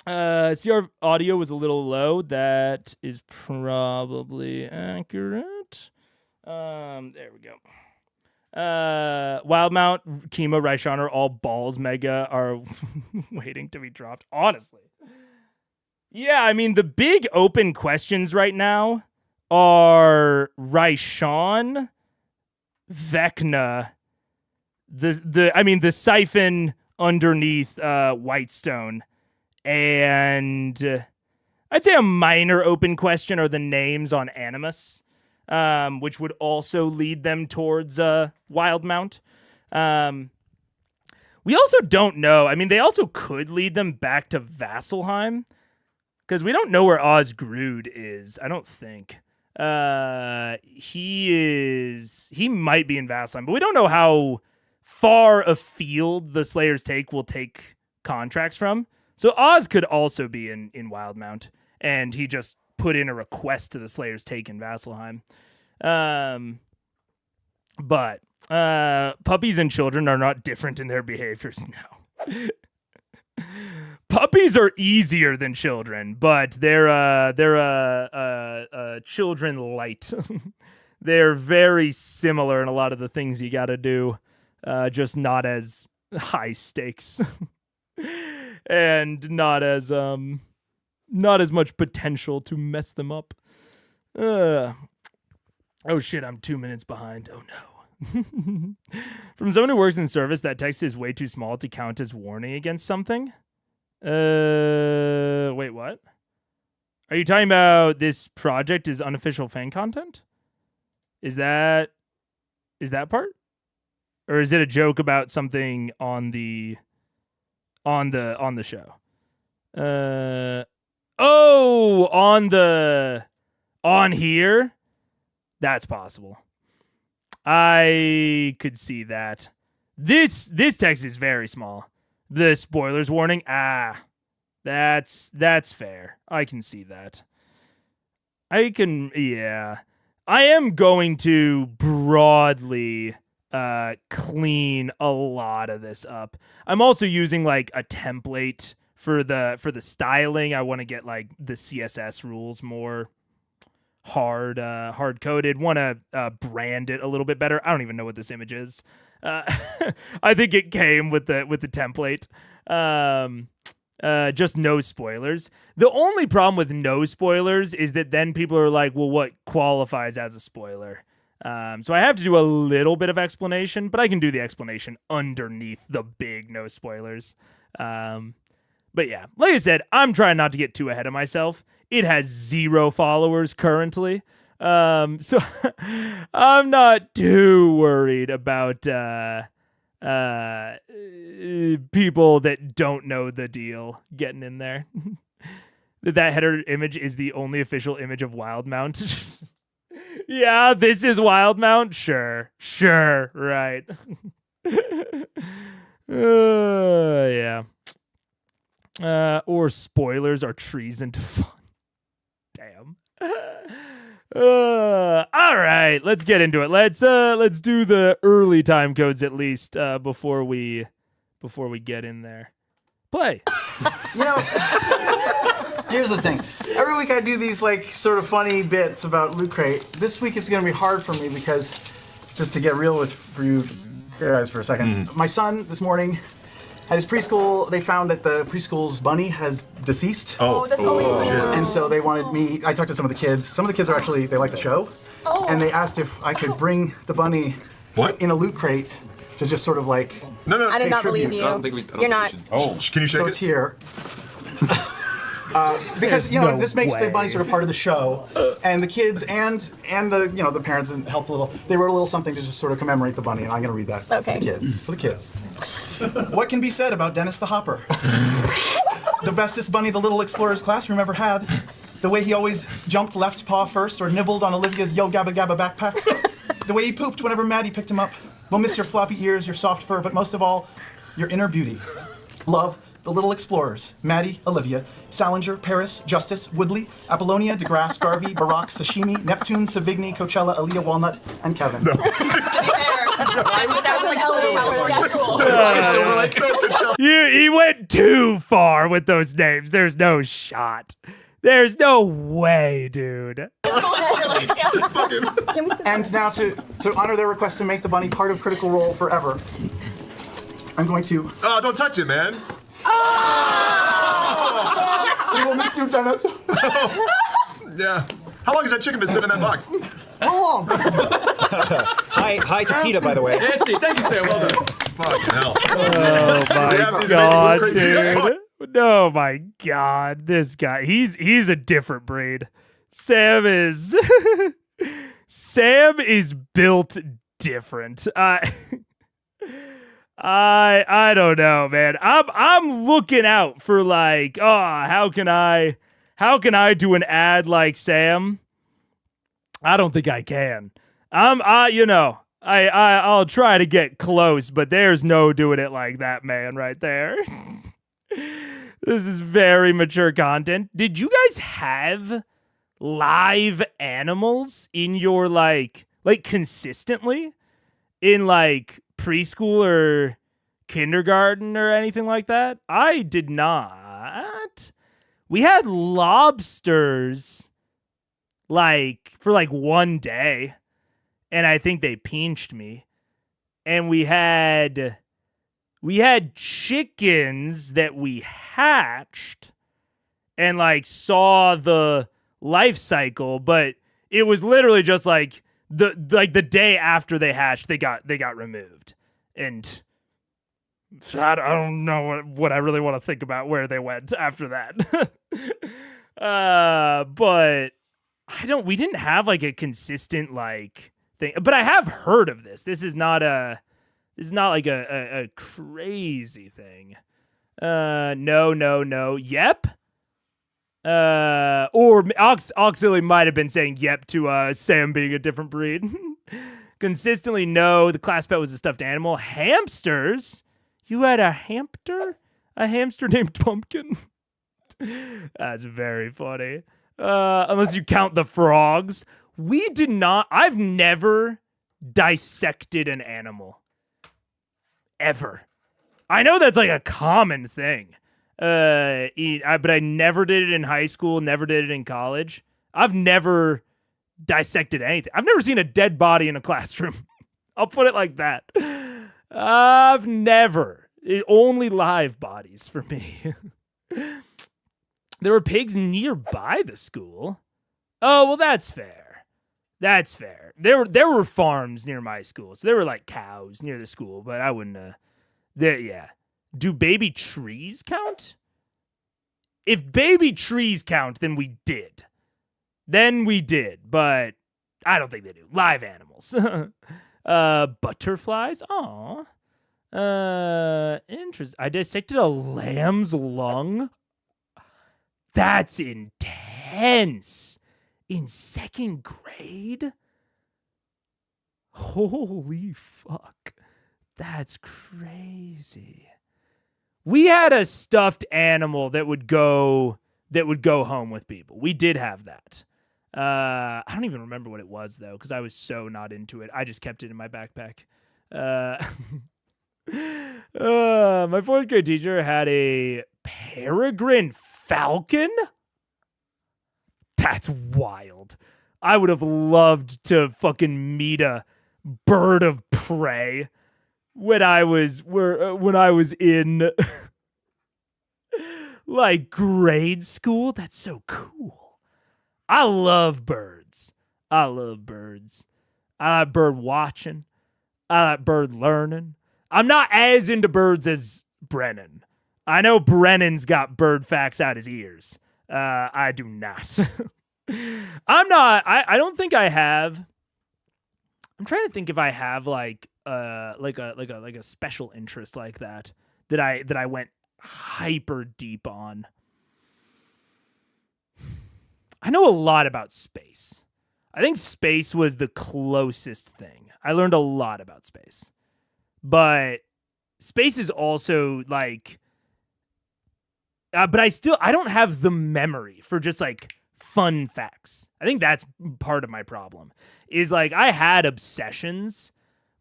See, our audio was a little low. That is probably accurate. There we go. Wildmount, Kima, Raishan are all balls. Mega are waiting to be dropped. Honestly. Yeah, I mean, the big open questions right now are Raishan, Vecna, the siphon underneath Whitestone, and I'd say a minor open question are the names on Animus, which would also lead them towards Wildmount. We also don't know. I mean, they also could lead them back to Vasselheim, because we don't know where Osgrood is. I don't think. He might be in Vasselheim, but we don't know how far afield the Slayer's Take will take contracts from. So Oz could also be in Wildmount, and he just put in a request to the Slayer's Take in Vasselheim. But puppies and children are not different in their behaviors now. Puppies are easier than children, but they're children light. They're very similar in a lot of the things you got to do, just not as high stakes, and not as much potential to mess them up. Oh shit, I'm 2 minutes behind. Oh no. From someone who works in service, that text is way too small to count as warning against something. Wait, what? Are you talking about this project is unofficial fan content? Is that part? Or is it a joke about something on the show? On here? That's possible. I could see that. This text is very small. The spoilers warning, that's fair. I can see that. I am going to broadly clean a lot of this up. I'm also using like a template for the styling. I want to get like the CSS rules more hard coded. Want to brand it a little bit better. I don't even know what this image is. I think it came with the template. Just no spoilers. The only problem with no spoilers is that then people are like, well, what qualifies as a spoiler? So I have to do a little bit of explanation, but I can do the explanation underneath the big no spoilers. But yeah, like I said, I'm trying not to get too ahead of myself. It has 0 followers currently. So I'm not too worried about people that don't know the deal getting in there. That header image is the only official image of Wildmount. Yeah, this is Wildmount? Sure, right. Yeah. Or spoilers are treason to fun. Damn. All right, let's get into it. Let's do the early time codes at least before we get in there. Play. You know, here's the thing. Every week I do these like sort of funny bits about Loot Crate. This week it's gonna be hard for me because, just to get real for you guys for a second, my son this morning at his preschool, they found that the preschool's bunny has deceased. Oh, that's always the worst. And so they wanted me, I talked to some of the kids. Some of the kids are actually, they like the show. Oh. And they asked if I could bring the bunny in a Loot Crate to just sort of like... No. I did not tribute. believe you. I don't think we You're not. Oh, can you shake So it? it's here. Because this makes the bunny sort of part of the show, and the kids and the the parents helped a little. They wrote a little something to just sort of commemorate the bunny, and I'm going to read that for the kids. What can be said about Dennis the Hopper? The bestest bunny the little explorer's classroom ever had. The way he always jumped left paw first or nibbled on Olivia's Yo Gabba Gabba backpack. The way he pooped whenever Maddie picked him up. We'll miss your floppy ears, your soft fur, but most of all, your inner beauty. Love, the little explorers. Maddie, Olivia, Salinger, Paris, Justice, Woodley, Apollonia, DeGrasse, Garvey, Barack, Sashimi, Neptune, Savigny, Coachella, Aaliyah, Walnut, and Kevin. No. He went too far with those names. There's no shot. There's no way, dude. And now to honor their request to make the bunny part of Critical Role forever, I'm going to... Oh, don't touch it, man. We will miss you, Dennis. Yeah. How long has that chicken been sitting in that box? How long? Hi to PETA, by the way. Nancy, thank you, Sam. Well done. Fucking hell. Oh my god, dude. Oh my god, this guy. He's a different breed. Sam is built different. I don't know, man. I'm looking out for like, how can I do an ad like Sam? I don't think I can. I'll try to get close, but there's no doing it like that man right there. This is very mature content. Did you guys have live animals in your like consistently in like preschool or kindergarten or anything like that? I did not. We had lobsters like for like one day, and I think they pinched me. And we had chickens that we hatched and like saw the life cycle, but it was literally just like the day after they hatched, they got removed. And I don't know what I really want to think about where they went after that. But we didn't have like a consistent like thing, but I have heard of this. This is not like a crazy thing. No. Yep. Or Auxiliary might have been saying yep to Sam being a different breed. Consistently, no. The class pet was a stuffed animal. Hamsters? You had a hamster? A hamster named Pumpkin? That's very funny. Unless you count the frogs. We did not. I've never dissected an animal. Ever. I know that's like a common thing. But I never did it in high school, never did it in college. I've never dissected anything. I've never seen a dead body in a classroom. I'll put it like that. I've never. Only live bodies for me. There were pigs nearby the school. Oh, well, that's fair. That's fair. There were farms near my school, so there were like cows near the school, but I wouldn't. Yeah. Do baby trees count? If baby trees count, then we did. But I don't think they do. Live animals. Butterflies? Aw. Interesting. I dissected a lamb's lung? That's intense. In second grade? Holy fuck. That's crazy. We had a stuffed animal that would go home with people. We did have that. I don't even remember what it was though, because I was so not into it. I just kept it in my backpack. My fourth grade teacher had a peregrine falcon. That's wild. I would have loved to fucking meet a bird of prey when I was in like grade school. That's so cool. I love birds. I like bird watching. I like bird learning. I'm not as into birds as Brennan. I know Brennan's got bird facts out his ears. I do not. I don't think I have. I'm trying to think if I have like a special interest like that I went hyper deep on. I know a lot about space. I think space was the closest thing. I learned a lot about space. But space is also like but I don't have the memory for just like fun facts. I think that's part of my problem. Is like I had obsessions,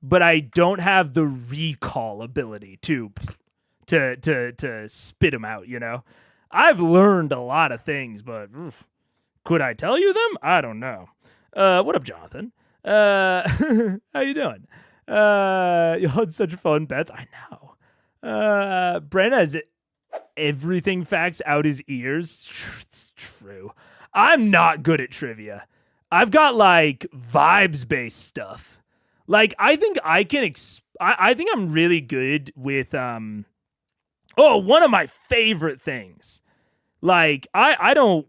but I don't have the recall ability to spit them out, you know? I've learned a lot of things, but could I tell you them? I don't know. What up, Jonathan? How you doing? You had such fun bets. I know. Brent has everything facts out his ears. It's true. I'm not good at trivia. I've got like vibes-based stuff. Like I think I can. I think I'm really good with. One of my favorite things. Like I don't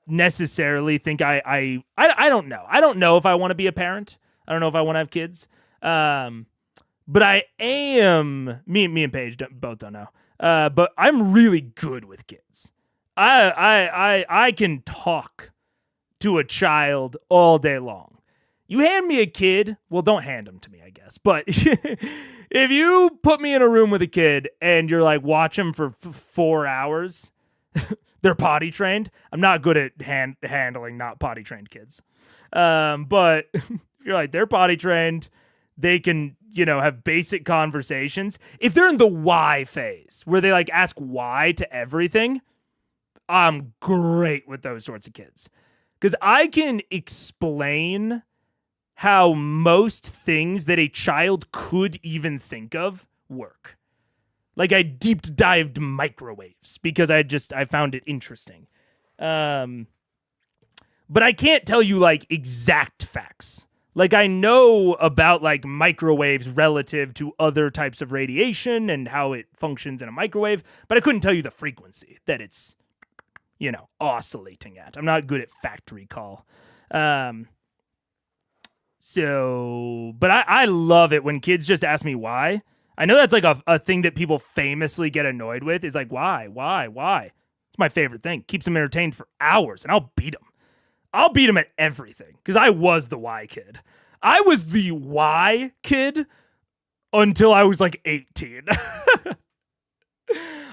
necessarily think I don't know. I don't know if I want to be a parent. I don't know if I want to have kids. But I am. Me and Paige both don't know. But I'm really good with kids. I can talk to a child all day long. You hand me a kid, well, don't hand them to me, I guess. But if you put me in a room with a kid and you're like, watch them for 4 hours, they're potty trained. I'm not good at handling not potty trained kids. But if you're like, they're potty trained, they can, have basic conversations. If they're in the why phase, where they like ask why to everything, I'm great with those sorts of kids. Because I can explain how most things that a child could even think of work. Like I deep dived microwaves because I found it interesting. But I can't tell you like exact facts. Like I know about like microwaves relative to other types of radiation and how it functions in a microwave, but I couldn't tell you the frequency that it's, oscillating at. I'm not good at fact recall. But I love it when kids just ask me why. I know that's like a thing that people famously get annoyed with is like, why? It's my favorite thing. Keeps them entertained for hours and I'll beat them. I'll beat them at everything because I was the why kid. I was the why kid until I was like 18.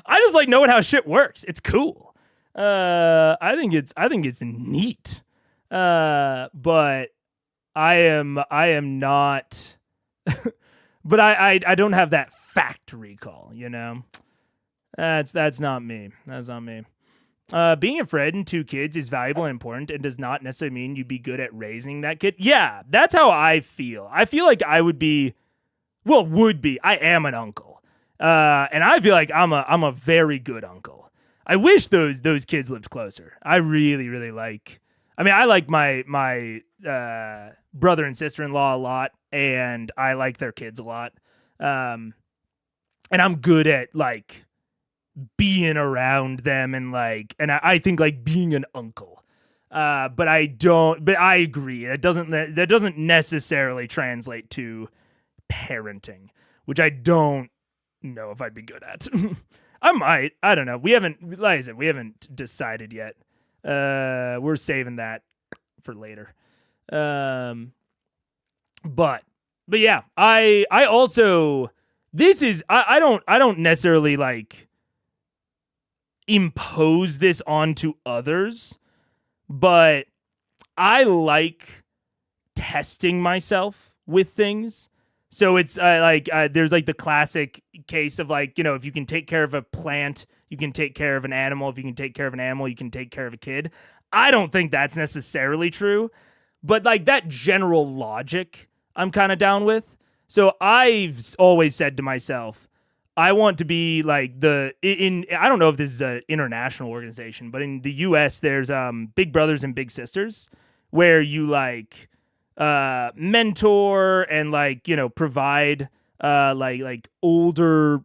I just like knowing how shit works. It's cool. I think it's neat. But I am not, but I don't have that fact recall, That's not me. That's not me. Being a friend to kids is valuable and important and does not necessarily mean you'd be good at raising that kid. Yeah, that's how I feel. I feel like I would be. I am an uncle. And I feel like I'm a very good uncle. I wish those kids lived closer. I really, really like. I like my brother and sister-in-law a lot, and I like their kids a lot. And I'm good at like being around them and I think like being an uncle. But I agree. That doesn't necessarily translate to parenting, which I don't know if I'd be good at. I might. I don't know. We haven't, like I said, we haven't decided yet. We're saving that for later. But yeah, I also, I don't necessarily like impose this onto others, but I like testing myself with things. So it's there's like the classic case of like, if you can take care of a plant, you can take care of an animal. If you can take care of an animal, you can take care of a kid. I don't think that's necessarily true, but like that general logic I'm kind of down with. So I've always said to myself, I want to be like I don't know if this is an international organization, but in the US there's Big Brothers and Big Sisters where you like mentor and provide like older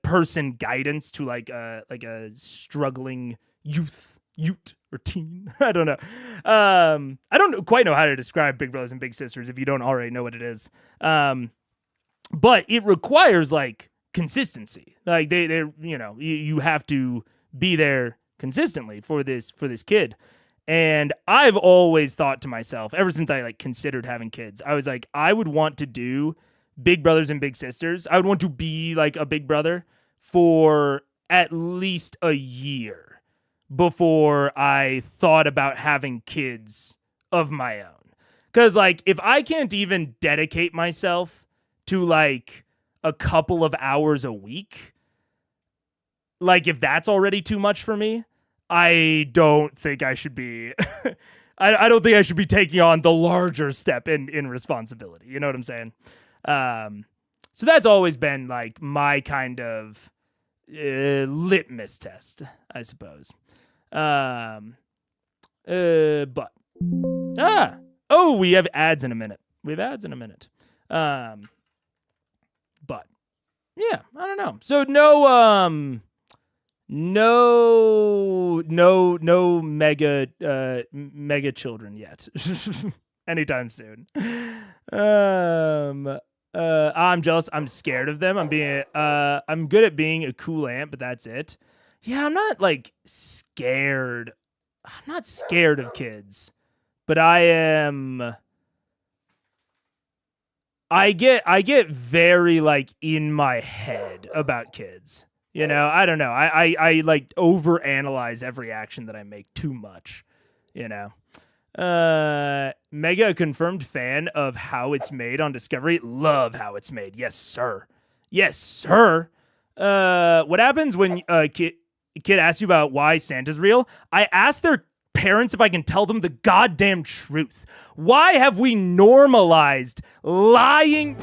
person guidance to like a struggling youth or teen. I don't know. I don't quite know how to describe Big Brothers and Big Sisters if you don't already know what it is. but it requires like consistency. Like they you have to be there consistently for this kid. And I've always thought to myself, ever since I like considered having kids, I was like, I would want to do big brothers and big sisters. I would want to be like a big brother for at least a year before I thought about having kids of my own. Because like if I can't even dedicate myself to like a couple of hours a week, like if that's already too much for me, I don't think I should be I don't think I should be taking on the larger step in responsibility. You know what I'm saying? So that's always been like my kind of litmus test, I suppose. But we have ads in a minute. But yeah, I don't know. So no mega children yet. Anytime soon. I'm jealous. I'm scared of them. I'm good at being a cool aunt, but that's it. Yeah, I'm not like scared. I'm not scared of kids, but I get very like in my head about kids. You know, I don't know. I like overanalyze every action that I make too much, you know. Mega, a confirmed fan of How It's Made on Discovery. Love How It's Made. Yes, sir. Yes, sir. What happens when a kid asks you about why Santa's real? I ask their parents if I can tell them the goddamn truth. Why have we normalized lying?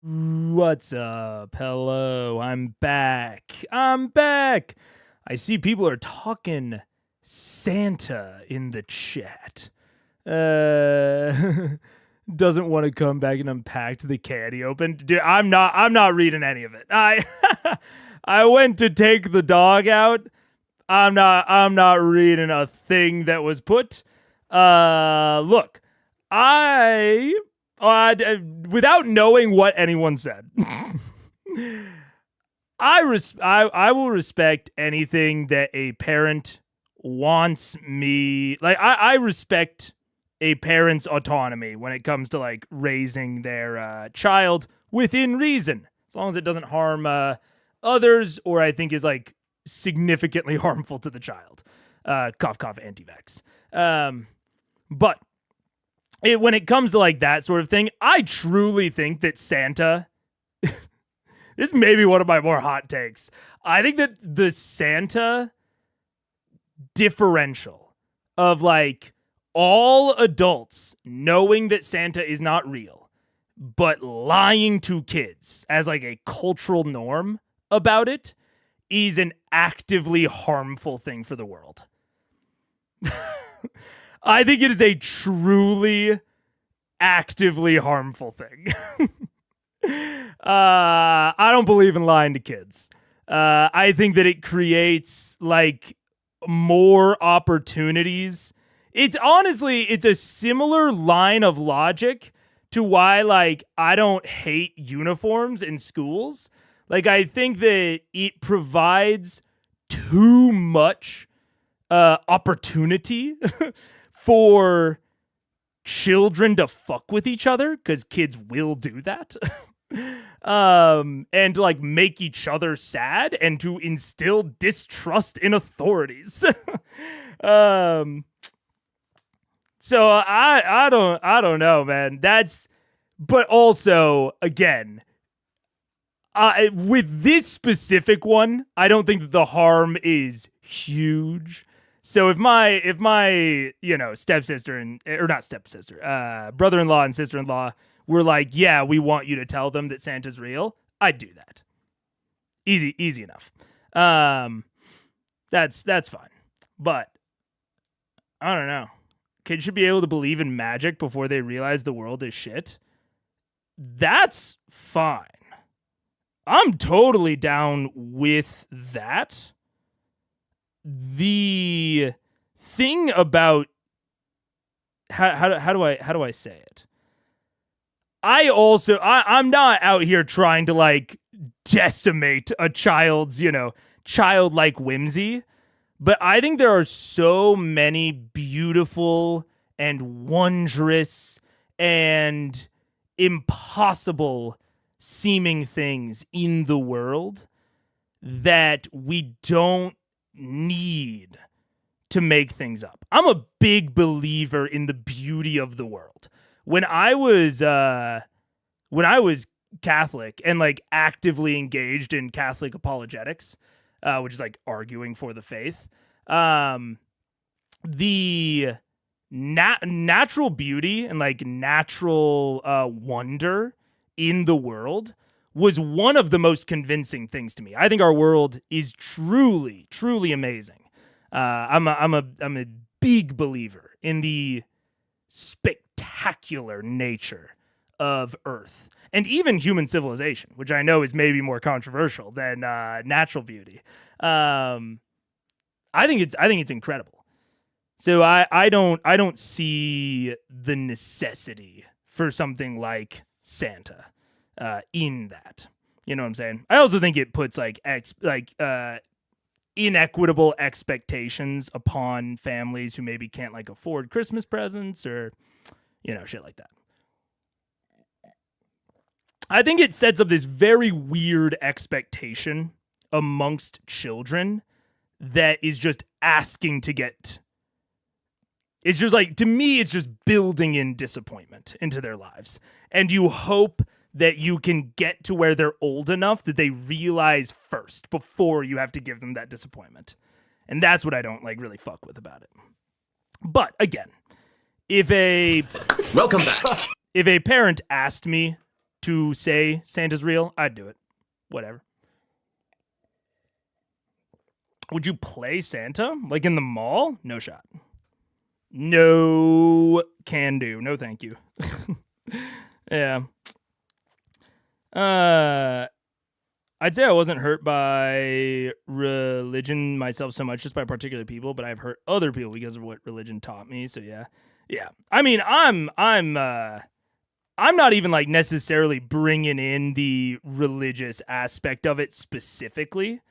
What's up? Hello, I'm back. I see people are talking Santa in the chat. Doesn't want to come back and unpack the can he opened. Dude, I'm not reading any of it. I went to take the dog out. I'm not reading a thing that was put. Look, without knowing what anyone said, I will respect anything that a parent wants me. Like, I respect a parent's autonomy when it comes to like raising their child within reason, as long as it doesn't harm others, or I think is like significantly harmful to the child. Cough, cough, anti-vax. But when it comes to like that sort of thing, I truly think that Santa, this may be one of my more hot takes. I think that the Santa differential of like all adults knowing that Santa is not real, but lying to kids as like a cultural norm about it is an actively harmful thing for the world. I think it is a truly actively harmful thing. I don't believe in lying to kids. I think that it creates like more opportunities. It's a similar line of logic to why like I don't hate uniforms in schools. Like, I think that it provides too much opportunity for children to fuck with each other, because kids will do that. And to like make each other sad and to instill distrust in authorities. So I don't know, man. But also, again, with this specific one, I don't think that the harm is huge. So if my stepsister brother-in-law and sister-in-law were like, yeah, we want you to tell them that Santa's real, I'd do that. Easy enough. That's fine. But I don't know. Kids should be able to believe in magic before they realize the world is shit. That's fine. I'm totally down with that. The thing about how do I say it? I'm not out here trying to like decimate a child's, childlike whimsy, but I think there are so many beautiful and wondrous and impossible seeming things in the world that we don't need to make things up. I'm a big believer in the beauty of the world. When I was Catholic and like actively engaged in Catholic apologetics, which is like arguing for the faith, the natural beauty and like natural wonder in the world was one of the most convincing things to me. I think our world is truly, truly amazing. I'm a big believer in the spectacular nature of Earth and even human civilization, which I know is maybe more controversial than natural beauty. I think it's incredible. So I don't see the necessity for something like Santa in that. You know what I'm saying? I also think it puts inequitable expectations upon families who maybe can't like afford Christmas presents or shit like that. I think it sets up this very weird expectation amongst children that is just asking to get. It's just like, to me, it's just building in disappointment into their lives. And you hope that you can get to where they're old enough that they realize first before you have to give them that disappointment. And that's what I don't like really fuck with about it. But again, if a Welcome back. if a parent asked me to say Santa's real, I'd do it. Whatever. Would you play Santa? Like in the mall? No shot. No can do. No thank you. Yeah. I'd say I wasn't hurt by religion myself so much, just by particular people, but I've hurt other people because of what religion taught me. So yeah. I mean, I'm not even like necessarily bringing in the religious aspect of it specifically.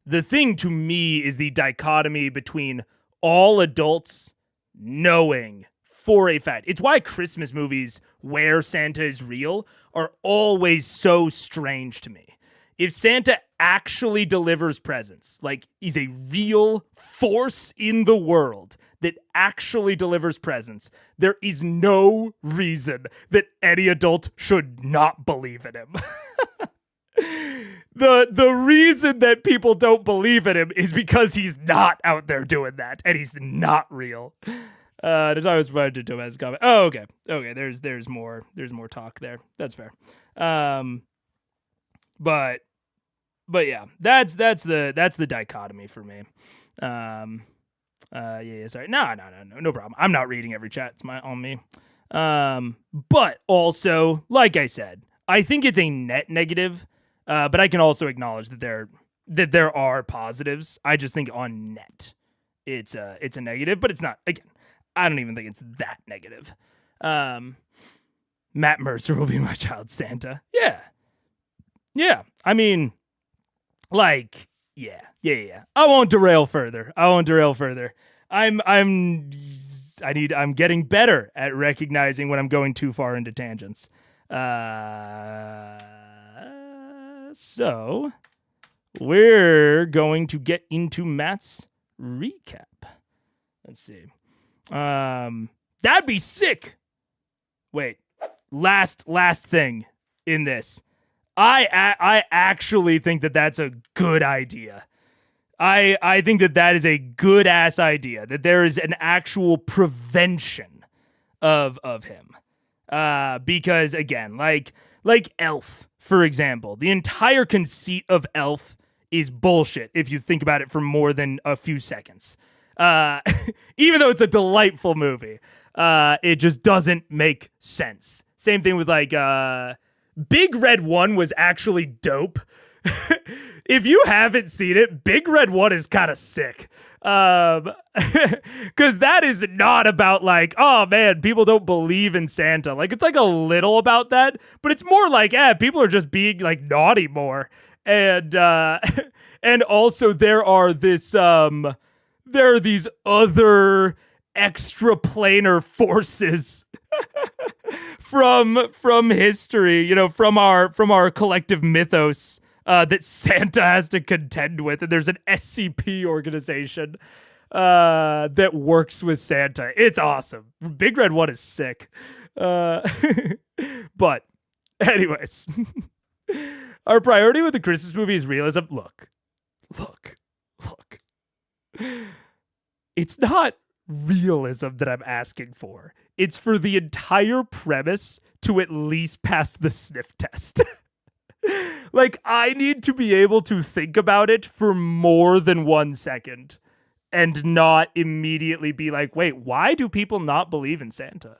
The thing to me is the dichotomy between all adults knowing for a fact. It's why Christmas movies where Santa is real are always so strange to me. If Santa actually delivers presents, like he's a real force in the world that actually delivers presents, there is no reason that any adult should not believe in him. The reason that people don't believe in him is because he's not out there doing that, and he's not real. Did I respond to Tom's comment? Oh, okay. There's more talk there. That's fair. But yeah, that's the dichotomy for me. Yeah, sorry. No problem. I'm not reading every chat. It's on me. But also, like I said, I think it's a net negative. But I can also acknowledge that there are positives. I just think on net, it's a negative, but it's not. Again, I don't even think it's that negative. Matt Mercer will be my child Santa. Yeah. I mean, like, yeah. I won't derail further. I'm getting better at recognizing when I'm going too far into tangents. So we're going to get into Matt's recap. Let's see. That'd be sick. Wait, last thing in this. I actually think that that's a good idea. I think that is a good ass idea, that there is an actual prevention of him. Because again, like Elf, for example, the entire conceit of Elf is bullshit if you think about it for more than a few seconds. Even though it's a delightful movie, it just doesn't make sense. Same thing with like Big Red 1 was actually dope. If you haven't seen it, Big Red 1 is kind of sick. Because that is not about like, oh man, people don't believe in Santa. Like, it's like a little about that, but it's more like, people are just being like naughty more. And and also there are these other extraplanar forces from history, from our collective mythos, that Santa has to contend with. And there's an SCP organization that works with Santa. It's awesome. Big Red 1 is sick. But anyways, our priority with the Christmas movie is realism. Look. It's not realism that I'm asking for. It's for the entire premise to at least pass the sniff test. Like, I need to be able to think about it for more than 1 second and not immediately be like, wait, why do people not believe in Santa?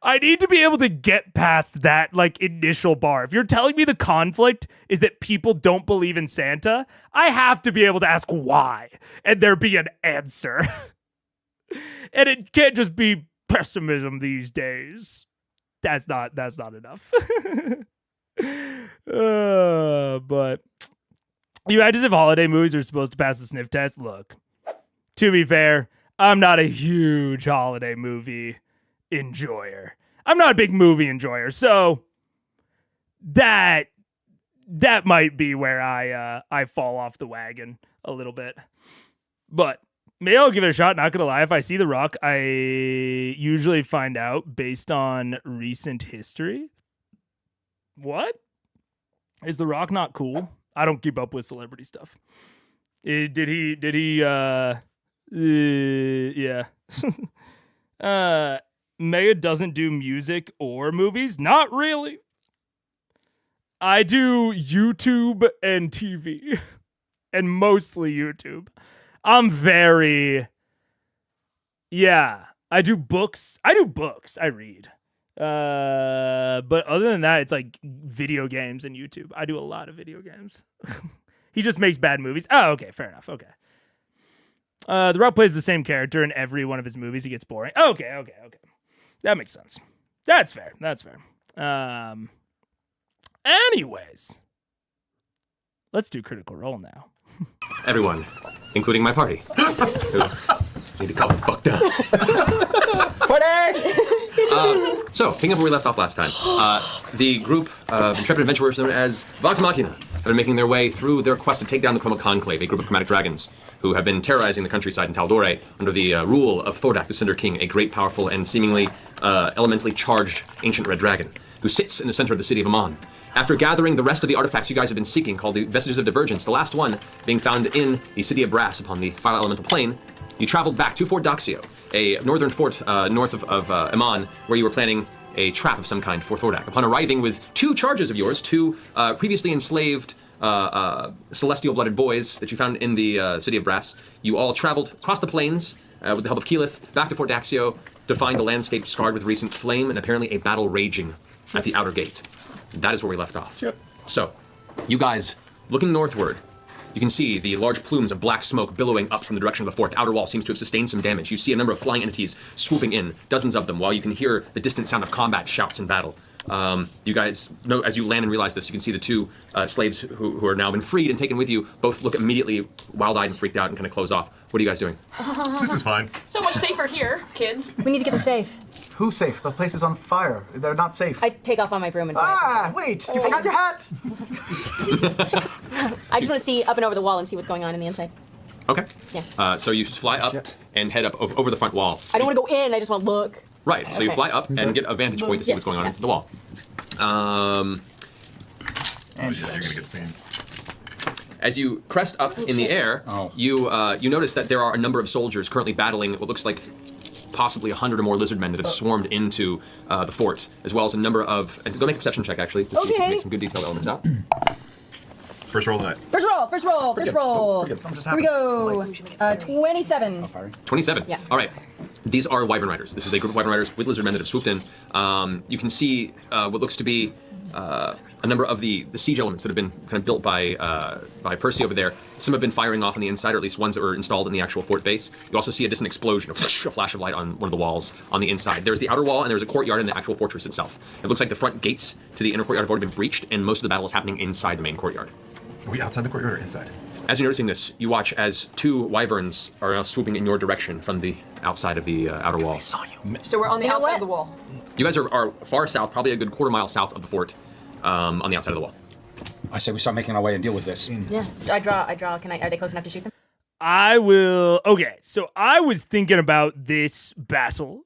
I need to be able to get past that, like, initial bar. If you're telling me the conflict is that people don't believe in Santa, I have to be able to ask why, and there be an answer. And it can't just be pessimism these days. That's not enough. But you imagine if holiday movies are supposed to pass the sniff test? Look, to be fair, I'm not a huge holiday movie enjoyer. I'm not a big movie enjoyer, so that might be where I fall off the wagon a little bit. But maybe I'll give it a shot. Not gonna lie, if I see The Rock, I usually find out based on recent history. What? Is The Rock not cool? I don't keep up with celebrity stuff. Did he yeah. Maya doesn't do music or movies? Not really. I do YouTube and TV. And mostly YouTube. I do books. I read. But other than that, it's like video games and YouTube. I do a lot of video games. He just makes bad movies. Oh, okay, fair enough. Okay. The Rock plays the same character in every one of his movies. He gets boring. Okay. That makes sense. That's fair. Anyways, let's do Critical Role now. Everyone, including my party. Need to calm the fuck down. So, picking up where we left off last time, the group of intrepid adventurers known as Vox Machina have been making their way through their quest to take down the Chroma Conclave, a group of chromatic dragons who have been terrorizing the countryside in Taldore under the rule of Thordak, the Cinder King, a great, powerful, and seemingly elementally charged ancient red dragon who sits in the center of the city of Amon. After gathering the rest of the artifacts you guys have been seeking, called the Vestiges of Divergence, the last one being found in the city of Brass upon the Fire Elemental Plain, you traveled back to Fort Doxio, a northern fort north of Amon, where you were planning a trap of some kind for Thordak. Upon arriving with two charges of yours, two previously enslaved celestial-blooded boys that you found in the city of Brass, you all traveled across the plains with the help of Keyleth back to Fort Doxio to find the landscape scarred with recent flame and apparently a battle raging at the outer gate. That is where we left off. Yep. So, you guys, looking northward, you can see the large plumes of black smoke billowing up from the direction of the fort. The outer wall seems to have sustained some damage. You see a number of flying entities swooping in, dozens of them, while you can hear the distant sound of combat shouts in battle. You guys know, as you land and realize this, you can see the two slaves who are now been freed and taken with you both look immediately wild-eyed and freaked out and kind of close off. What are you guys doing? This is fine. So much safer here, kids. We need to get them safe. Who's safe? The place is on fire. They're not safe. I take off on my broom and fly. Ah, wait! You forgot your hat! I just want to see up and over the wall and see what's going on the inside. Okay. Yeah. So you fly up and head up over the front wall. I don't want to go in, I just want to look. Right, so you Okay. fly up and get a vantage point to see what's going on in the wall. And Yeah, you're gonna get seen. As you crest up in the air, you notice that there are a number of soldiers currently battling what looks like possibly 100 or more lizard men that have swarmed into the fort, as well as a number of... And go make a perception check, actually, just so you can Okay. make some good detailed elements out. First roll tonight. First roll. I'm just Here we go. 27. 27. Yeah. All right. These are Wyvern Riders. This is a group of Wyvern Riders with lizard men that have swooped in. You can see what looks to be a number of the siege elements that have been kind of built by Percy over there. Some have been firing off on the inside, or at least ones that were installed in the actual fort base. You also see a distant explosion, a flash of light on one of the walls on the inside. There's the outer wall, and there's a courtyard in the actual fortress itself. It looks like the front gates to the inner courtyard have already been breached, and most of the battle is happening inside the main courtyard. Are we outside the courtyard or inside? As you're noticing this, you watch as two wyverns are now swooping in your direction from the outside of the outer wall. They saw you. So we're on the You know outside what? of the wall. You guys are far south, probably a good quarter-mile south of the fort, on the outside of the wall. I say we start making our way and deal with this. Yeah. I draw. Are they close enough to shoot them? I will. Okay, so I was thinking about this battle,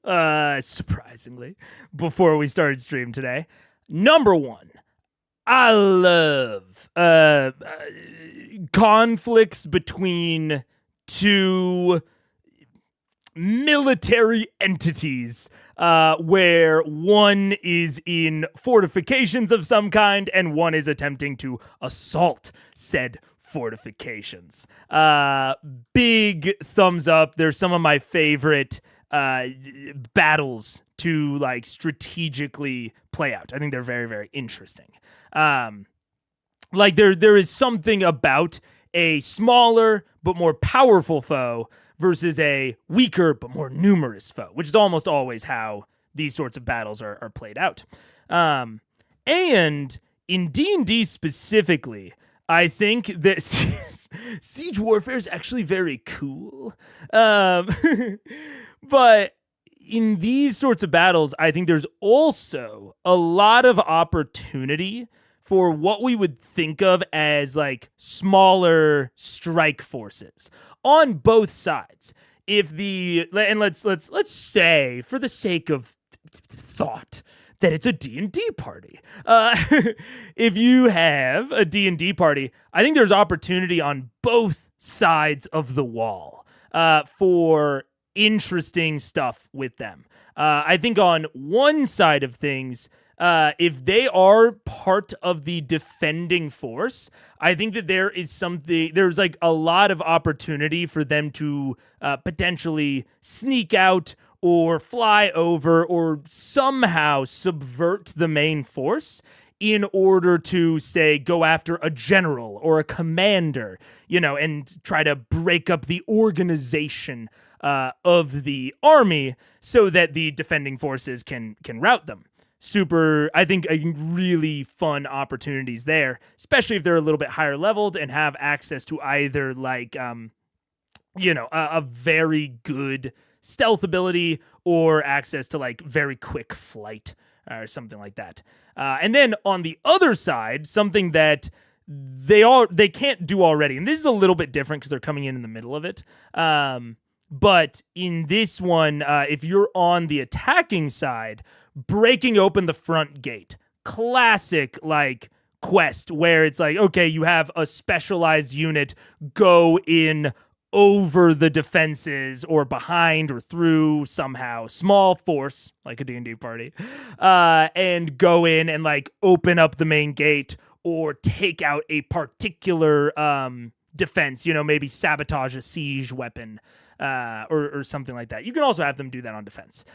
surprisingly, before we started stream today. Number one, I love conflicts between two military entities, where one is in fortifications of some kind and one is attempting to assault said fortifications. Big thumbs up. There's some of my favorite battles to like strategically play out. I think they're very, very interesting. Like there is something about a smaller but more powerful foe versus a weaker but more numerous foe, which is almost always how these sorts of battles are played out. And in D&D specifically, I think that siege warfare is actually very cool. But in these sorts of battles, I think there's also a lot of opportunity for what we would think of as like smaller strike forces on both sides. Let's say, for the sake of thought, that it's a D&D party. If you have a D&D party, I think there's opportunity on both sides of the wall for interesting stuff with them. I think on one side of things, if they are part of the defending force, I think that there's like a lot of opportunity for them to potentially sneak out or fly over or somehow subvert the main force in order to, say, go after a general or a commander, and try to break up the organization of the army so that the defending forces can rout them. I think, really fun opportunities there, especially if they're a little bit higher leveled and have access to either like, a very good stealth ability or access to like very quick flight or something like that. And then on the other side, something that they can't do already, and this is a little bit different because they're coming in the middle of it. But in this one, if you're on the attacking side, breaking open the front gate, classic like quest where it's like, okay, you have a specialized unit go in over the defenses or behind or through somehow, small force like a D&D party, and go in and like open up the main gate or take out a particular defense, maybe sabotage a siege weapon or something like that. You can also have them do that on defense,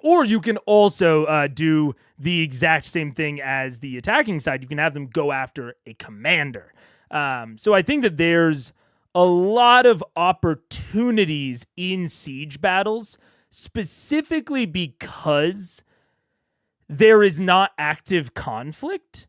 or you can also do the exact same thing as the attacking side. You can have them go after a commander. So I think that there's a lot of opportunities in siege battles, specifically because there is not active conflict,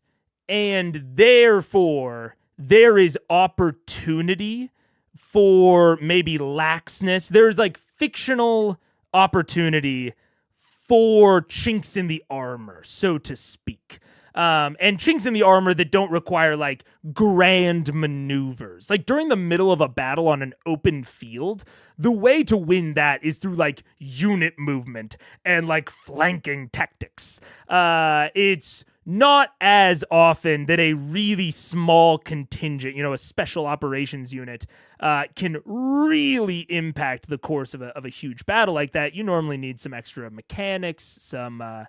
and therefore there is opportunity for maybe laxness. There's like fictional opportunity for chinks in the armor, so to speak. And chinks in the armor that don't require like grand maneuvers. Like during the middle of a battle on an open field, the way to win that is through like unit movement and like flanking tactics. It's not as often that a really small contingent, a special operations unit, can really impact the course of a huge battle like that. You normally need some extra mechanics, some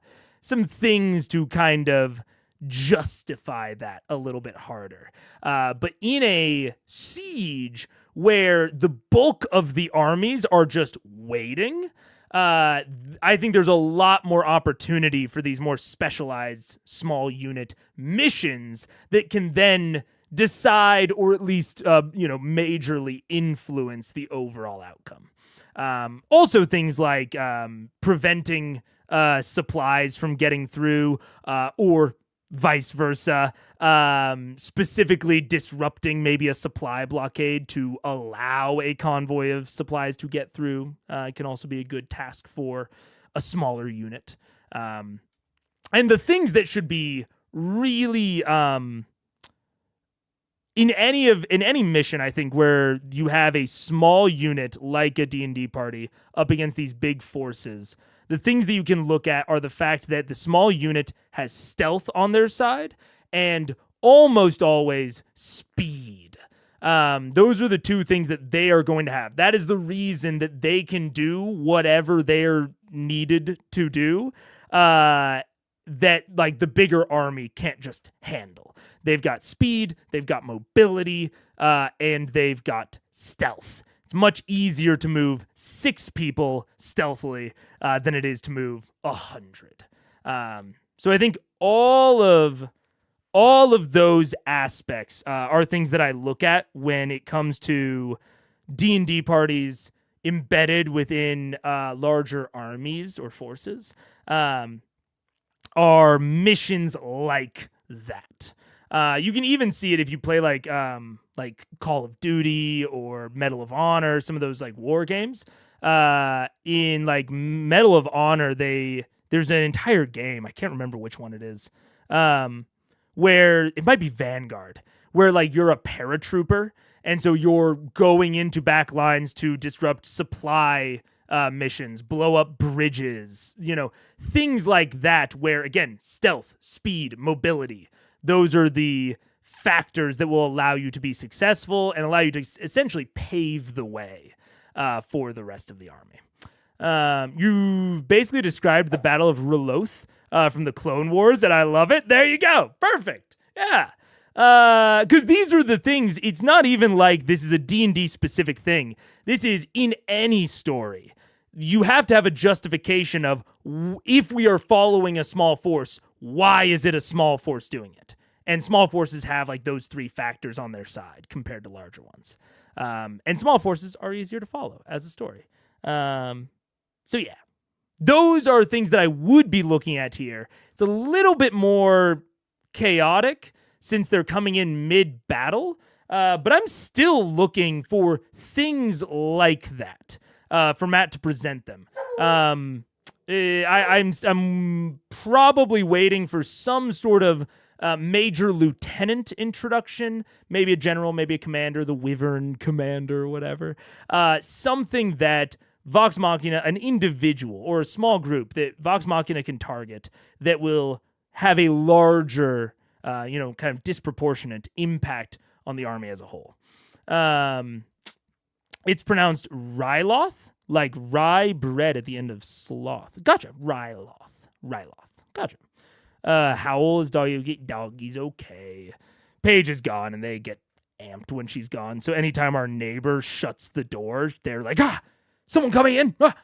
things to kind of justify that a little bit harder. But in a siege where the bulk of the armies are just waiting, I think there's a lot more opportunity for these more specialized small unit missions that can then decide or at least, majorly influence the overall outcome. Also things like preventing supplies from getting through, or vice versa, specifically disrupting maybe a supply blockade to allow a convoy of supplies to get through, can also be a good task for a smaller unit. And the things that should be really in any mission, I think, where you have a small unit like a D&D party up against these big forces, the things that you can look at are the fact that the small unit has stealth on their side and almost always speed. Those are the two things that they are going to have. That is the reason that they can do whatever they're needed to do, that like the bigger army can't just handle. They've got speed, they've got mobility, and they've got stealth. It's much easier to move 6 people stealthily than it is to move 100. So I think all of those aspects are things that I look at when it comes to D&D parties embedded within larger armies or forces, are missions like that. You can even see it if you play like Call of Duty or Medal of Honor, some of those like war games. In like Medal of Honor, there's an entire game, I can't remember which one it is, where it might be Vanguard, where like you're a paratrooper, and so you're going into back lines to disrupt supply missions, blow up bridges, things like that, where again, stealth, speed, mobility, those are the factors that will allow you to be successful and allow you to essentially pave the way. for the rest of the army. You basically described the Battle of Reloth from the Clone Wars, and I love it. There you go. Perfect. Yeah. Because these are the things, it's not even like this is a D&D specific thing. This is in any story. You have to have a justification of if we are following a small force, why is it a small force doing it? And small forces have like those 3 factors on their side compared to larger ones. And small forces are easier to follow as a story. So yeah, those are things that I would be looking at here. It's a little bit more chaotic since they're coming in mid-battle, but I'm still looking for things like that for Matt to present them. I'm probably waiting for some sort of major lieutenant introduction, maybe a general, maybe a commander, the Wyvern commander, whatever. Something that Vox Machina, an individual or a small group that Vox Machina can target that will have a larger, kind of disproportionate impact on the army as a whole. It's pronounced Ryloth, like rye bread at the end of sloth. Gotcha. Ryloth. Gotcha. Howl is doggy. Doggy's okay. Paige is gone, and they get amped when she's gone. So anytime our neighbor shuts the door, they're like, someone coming in. But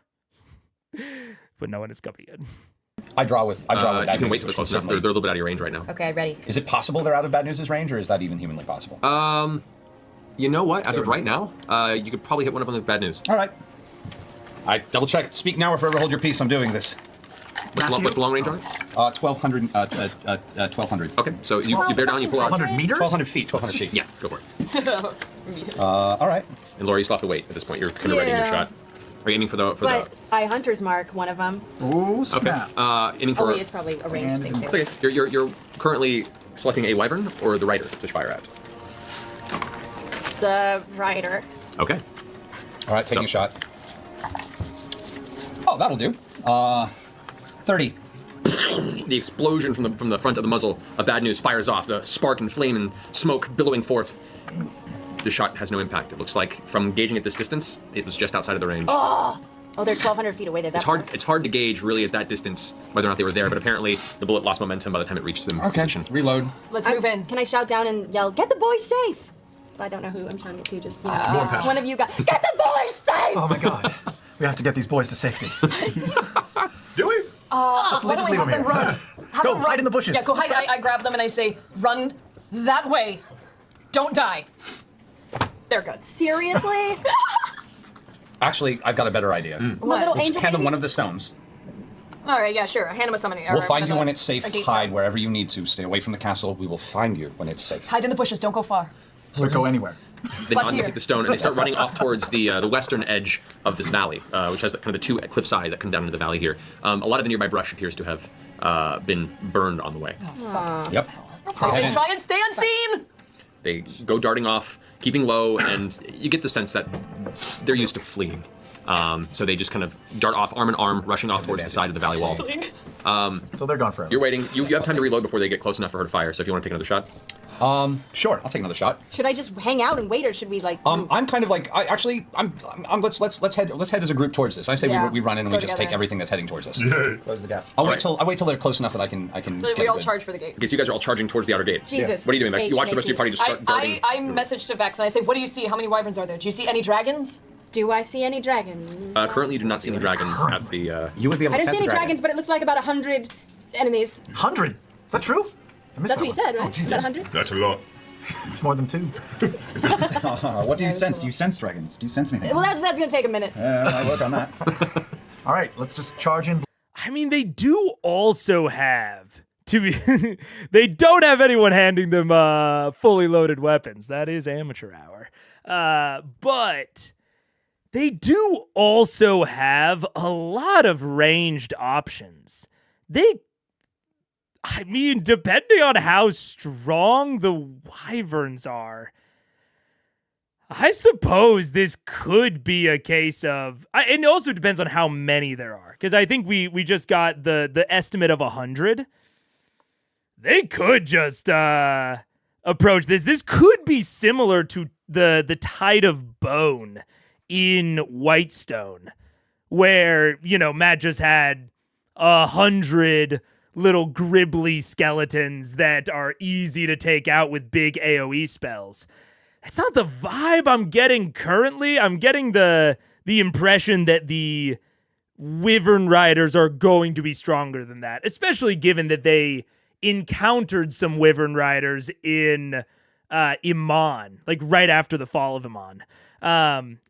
no one is coming in. I draw with You bad can news, wait till they're which close can enough. They're a little bit out of your range right now. Okay, ready. Is it possible they're out of bad news' range, or is that even humanly possible? You know what? As of right now, you could probably hit one of them with bad news. All right. I double check. Speak now or forever hold your peace. I'm doing this. What's the long range on it? 1,200. 1,200. Okay, so you bear down, you pull out. 100 meters? 1,200 feet. 1,200 feet. Yeah, go for it. All right. And Laura, you still have to wait at this point. You're kind of readying your Yeah. shot. Are you aiming for the? But I hunter's mark one of them. Ooh, snap. Aiming Oh for. wait, it's probably a ranged And- thing too. It's okay. You're currently selecting a wyvern or the rider to fire at. The rider. Okay. All right. Taking a So- shot. Oh, that'll do. 30. The explosion from the front of the muzzle of bad news fires off. The spark and flame and smoke billowing forth. The shot has no impact. It looks like from gauging at this distance, it was just outside of the range. Oh, they're 1,200 feet away. They're that It's hard to gauge really at that distance whether or not they were there, but apparently the bullet lost momentum by the time it reached them position. Reload. Let's move in. Can I shout down and yell, "Get the boys safe"? I don't know who I'm shouting it to. Just passion. one of you guys, "Get the boys safe!" Oh my god. We have to get these boys to safety. Do we? Why just don't leave we them have them here. run? Have Go, them hide run. in the bushes. Yeah, go hide. I grab them and I say, run that way. Don't die. They're good. Seriously? Actually, I've got a better idea. The little Just angel hand them babies? one of the stones. All right, yeah, sure. Hand him a summoning arrow. We'll find you and when a- it's safe. a gate Hide stone. wherever you need to. Stay away from the castle. We will find you when it's safe. Hide in the bushes. Don't go far. Would go anywhere. They But nod and here. take the stone and they start running off towards the western edge of this valley, which has kind of the two cliff sides that come down into the valley here. A lot of the nearby brush appears to have been burned on the way. Yep. They say, try and stay unseen. They go darting off, keeping low, and you get the sense that they're used to fleeing. So they just kind of dart off arm in arm, rushing off towards the side of the valley wall. So they're gone forever. You're waiting. You have time to reload before they get close enough for her to fire. So if you want to take another shot, Sure. I'll take another shot. Should I just hang out and wait, or should we like? move? I'm kind of like let's head as a group towards this. I say Yeah, we run in and let's we go just take together. everything that's heading towards us. Close the gap. I'll Alright. wait till they're close enough that I can. We get all good. charge for the gate. okay, so you guys are all charging towards the outer gate. Jesus. What are you doing, Vex? You watch the rest of your party just start darting. I message to Vex and I say, what do you see? How many wyverns are there? Do you see any dragons? Do I see any dragons? Currently, you do not see any dragons at the. You would be able I to don't see sense any a dragon. dragons, but it looks like about 100 enemies. 100? Is that true? I missed That's what you that said, one. right? Oh, Is that Jesus. 100? That's a lot. It's more than 2. What do you Yeah, sense? that's Do you sense dragons? Do you sense anything? Well, that's gonna take a minute. I work on that. All right, let's just charge in. I mean, they do also have to be. They don't have anyone handing them fully loaded weapons. That is amateur hour. But they do also have a lot of ranged options. I mean, depending on how strong the wyverns are, I suppose this could be a case of. It also depends on how many there are, because I think we just got the estimate of 100. They could just approach this. This could be similar to the Tide of Bone in Whitestone, where, you know, Matt just had 100 little gribbly skeletons that are easy to take out with big AoE spells. That's not the vibe I'm getting currently. I'm getting the impression that the Wyvern Riders are going to be stronger than that, especially given that they encountered some Wyvern Riders in Iman, like right after the fall of Iman.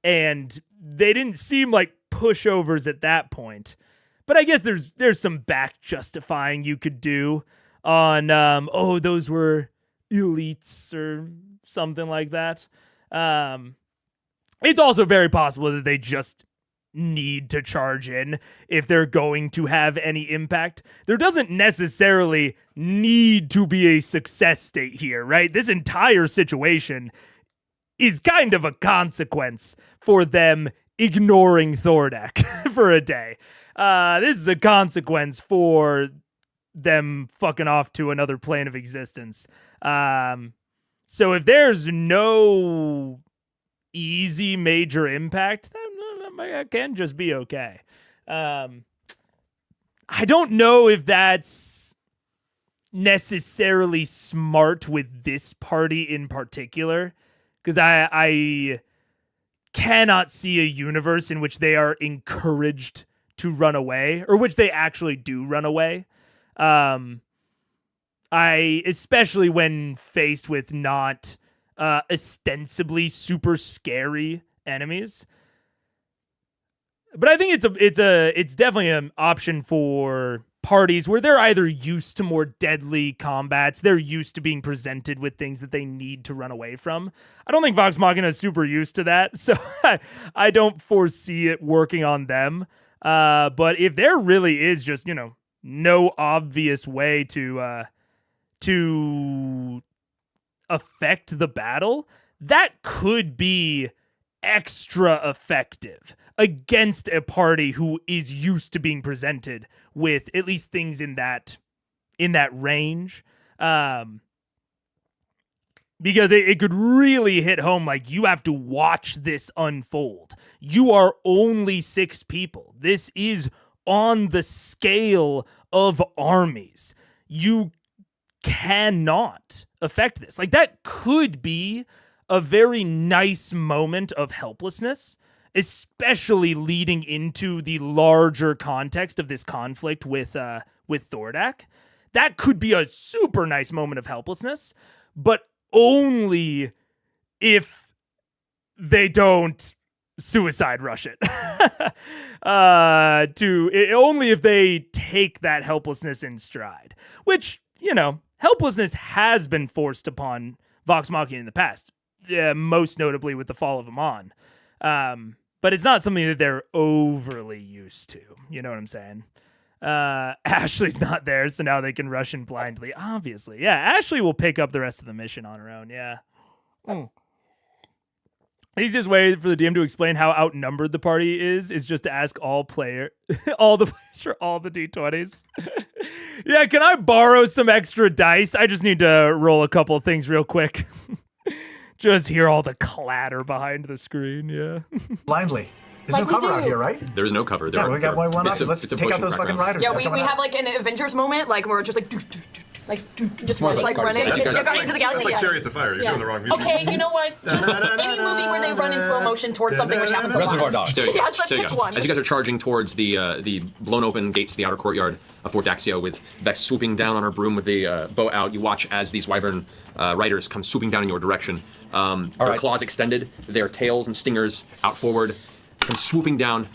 And they didn't seem like pushovers at that point. But I guess there's some back justifying you could do on, those were elites or something like that. It's also very possible that they just need to charge in if they're going to have any impact. There doesn't necessarily need to be a success state here, right? This entire situation is kind of a consequence for them ignoring Thordak for a day. This is a consequence for them fucking off to another plane of existence. So if there's no easy major impact, then it can just be okay. I don't know if that's necessarily smart with this party in particular, because I cannot see a universe in which they are encouraged to run away, or which they actually do run away. Especially when faced with not ostensibly super scary enemies. But I think it's definitely an option for parties where they're either used to more deadly combats, they're used to being presented with things that they need to run away from. I don't think Vox Machina is super used to that, so I don't foresee it working on them. But if there really is just, you know, no obvious way to affect the battle, that could be extra effective against a party who is used to being presented with at least things in that range. Because it could really hit home, like, you have to watch this unfold. You are only 6 people. This is on the scale of armies. You cannot affect this. Like, that could be a very nice moment of helplessness, especially leading into the larger context of this conflict with Thordak. That could be a super nice moment of helplessness, but only if they don't suicide rush it. Only if they take that helplessness in stride, which, you know, helplessness has been forced upon Vox Machina in the past, most notably with the fall of Amon. But it's not something that they're overly used to. You know what I'm saying? Ashley's not there, so now they can rush in blindly. Obviously. Yeah, Ashley will pick up the rest of the mission on her own. Yeah. The easiest way for the DM to explain how outnumbered the party is just to ask all the players for all the D20s. Yeah, can I borrow some extra dice? I just need to roll a couple of things real quick. Just hear all the clatter behind the screen, yeah. Blindly. There's Like no we cover out do. here, right? There is no cover. Yeah, we got one option. Let's it's a take out motion those fucking background. riders. Yeah, They're we coming have out. like an Avengers moment, like where we're just like, like just more of a like running. Guardians Yeah, of the Guardians of the Galaxy. It's like Yeah. Chariots of Fire. You're Yeah. doing the wrong music. Okay, you know what? Just any movie where they run in slow motion towards something, which happens a Reservoir lot. Dogs. There you go. Yeah, just There you pick go. one. As you guys are charging towards the blown open gates to the outer courtyard of Fort Daxio, with Vex swooping down on her broom with the bow out, you watch as these wyvern riders come swooping down in your direction. Their right. claws extended, their tails and stingers out forward, come swooping down.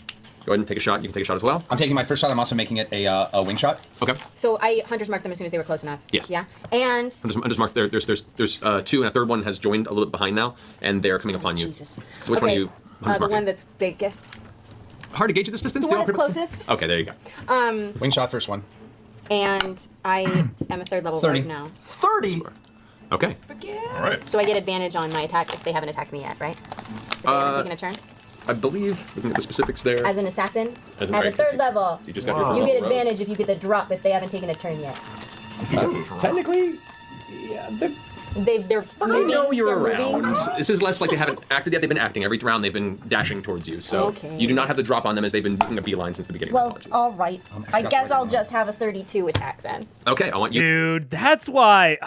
Go ahead and take a shot. You can take a shot as well. I'm taking my first shot. I'm also making it a wing shot. Okay. So I Hunter's marked them as soon as they were close enough. Yes. Yeah. And I'm just mark there. There's 2, and a third one has joined a little bit behind now, and they're coming upon you. Jesus. So which one are you? The marking? one that's biggest. Hard to gauge at this distance. The They one all that's pretty- closest. Okay, there you go. Wing shot, first one. And I am a 3rd level 30. rogue now. 30? Okay. All right. So I get advantage on my attack if they haven't attacked me yet, right? If they haven't taken a turn. I believe looking at the specifics there. As an assassin, As an- at a right. 3rd level, So you just got Wow. your you get rogue. advantage if you get the drop if they haven't taken a turn yet. Technically, yeah. They're They moving. know you're They're around. moving. This is less like they haven't acted yet. They've been acting. Every round they've been dashing towards you. So Okay. you do not have the drop on them as they've been making a beeline since the beginning of Well, the apologies. all right. I guess I'll just have a 32 attack then. Okay, I want you. Dude, that's why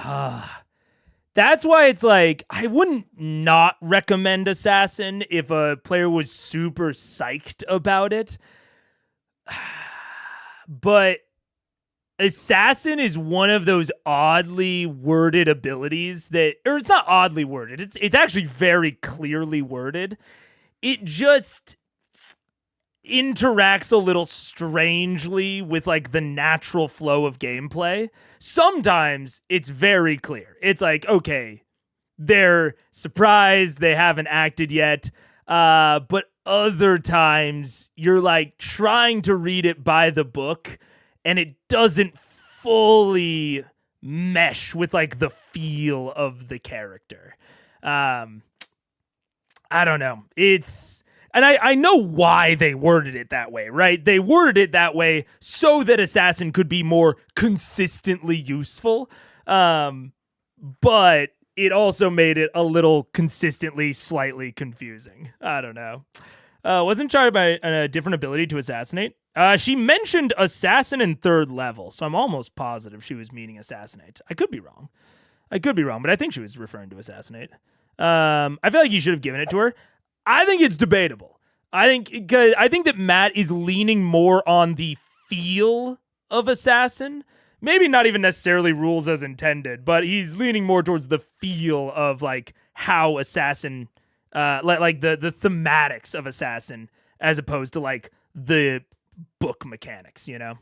it's like I wouldn't not recommend Assassin if a player was super psyched about it. But Assassin is one of those oddly worded abilities that, or it's not oddly worded, it's actually very clearly worded. It just interacts a little strangely with like the natural flow of gameplay. Sometimes it's very clear. It's like, okay, they're surprised they haven't acted yet. But other times you're like trying to read it by the book and it doesn't fully mesh with like the feel of the character. I don't know. And I know why they worded it that way, right? They worded it that way so that Assassin could be more consistently useful. But it also made it a little consistently slightly confusing. I don't know. Wasn't charged by a different ability to assassinate. She mentioned assassin in 3rd level, so I'm almost positive she was meaning assassinate. I could be wrong, but I think she was referring to assassinate. I feel like you should have given it to her. I think it's debatable. I think that Matt is leaning more on the feel of assassin. Maybe not even necessarily rules as intended, but he's leaning more towards the feel of like how assassin, like the thematics of assassin, as opposed to like the book mechanics. You know,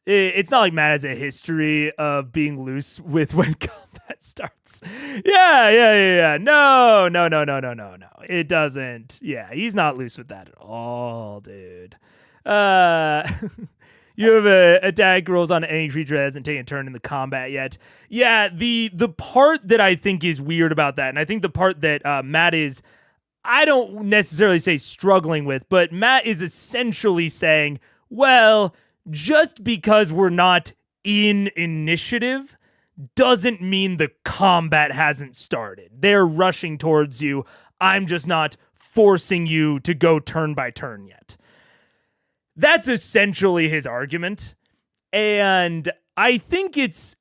it's not like Matt has a history of being loose with when combat starts. Yeah. No. It doesn't. Yeah, he's not loose with that at all, dude. You have a attack rolls on any creature that hasn't taken a turn in the combat yet. Yeah, the part that I think is weird about that, and I think the part that Matt is, I don't necessarily say struggling with, but Matt is essentially saying, well, just because we're not in initiative doesn't mean the combat hasn't started. They're rushing towards you. I'm just not forcing you to go turn by turn yet. That's essentially his argument. And I think it's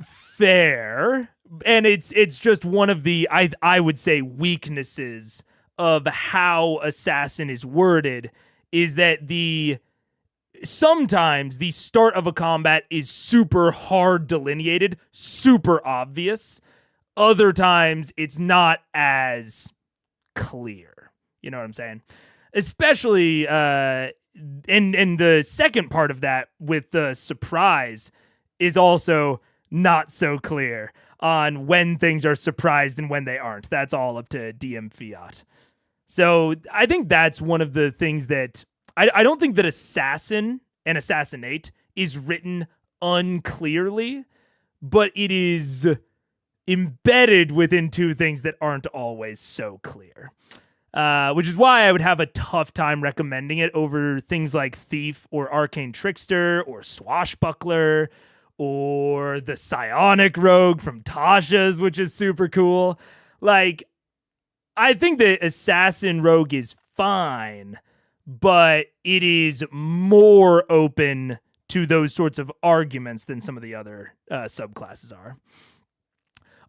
fair. And it's just one of the, I would say, weaknesses of how Assassin is worded is that sometimes the start of a combat is super hard delineated, super obvious. Other times it's not as clear. You know what I'm saying? Especially, and the second part of that with the surprise is also not so clear on when things are surprised and when they aren't. That's all up to DM Fiat. So I think that's one of the things that I don't think that assassin and assassinate is written unclearly, but it is embedded within two things that aren't always so clear. Which is why I would have a tough time recommending it over things like Thief or Arcane Trickster or Swashbuckler or the Psionic Rogue from Tasha's, which is super cool. Like, I think the Assassin Rogue is fine, but it is more open to those sorts of arguments than some of the other subclasses are.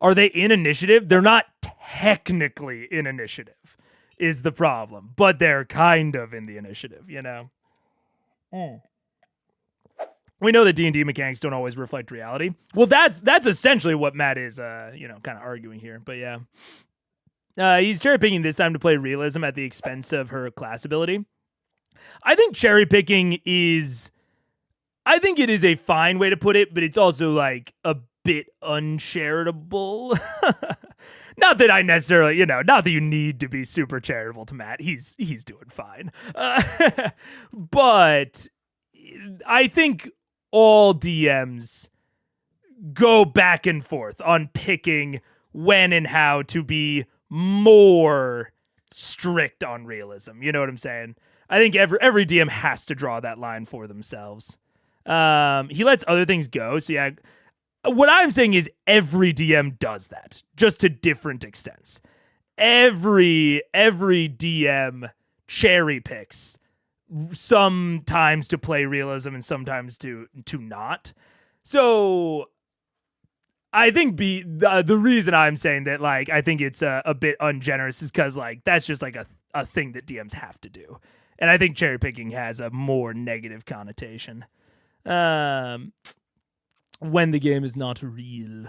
Are they in initiative? They're not technically in initiative. Is the problem, but they're kind of in the initiative, you know? We know that D&D mechanics don't always reflect reality. Well, that's essentially what Matt is, kind of arguing here, but yeah. He's cherry-picking this time to play realism at the expense of her class ability. I think cherry-picking is a fine way to put it, but it's also like a bit uncharitable. Not that I necessarily, not that you need to be super charitable to Matt. He's doing fine. But I think all DMs go back and forth on picking when and how to be more strict on realism. You know what I'm saying? I think every DM has to draw that line for themselves. He lets other things go. So yeah, what I'm saying is every DM does that, just to different extents. Every DM cherry picks, sometimes to play realism and sometimes to not. So I think the reason I'm saying that, like, I think it's a bit ungenerous is because, like, that's just like a thing that DMs have to do. And I think cherry picking has a more negative connotation. When the game is not real.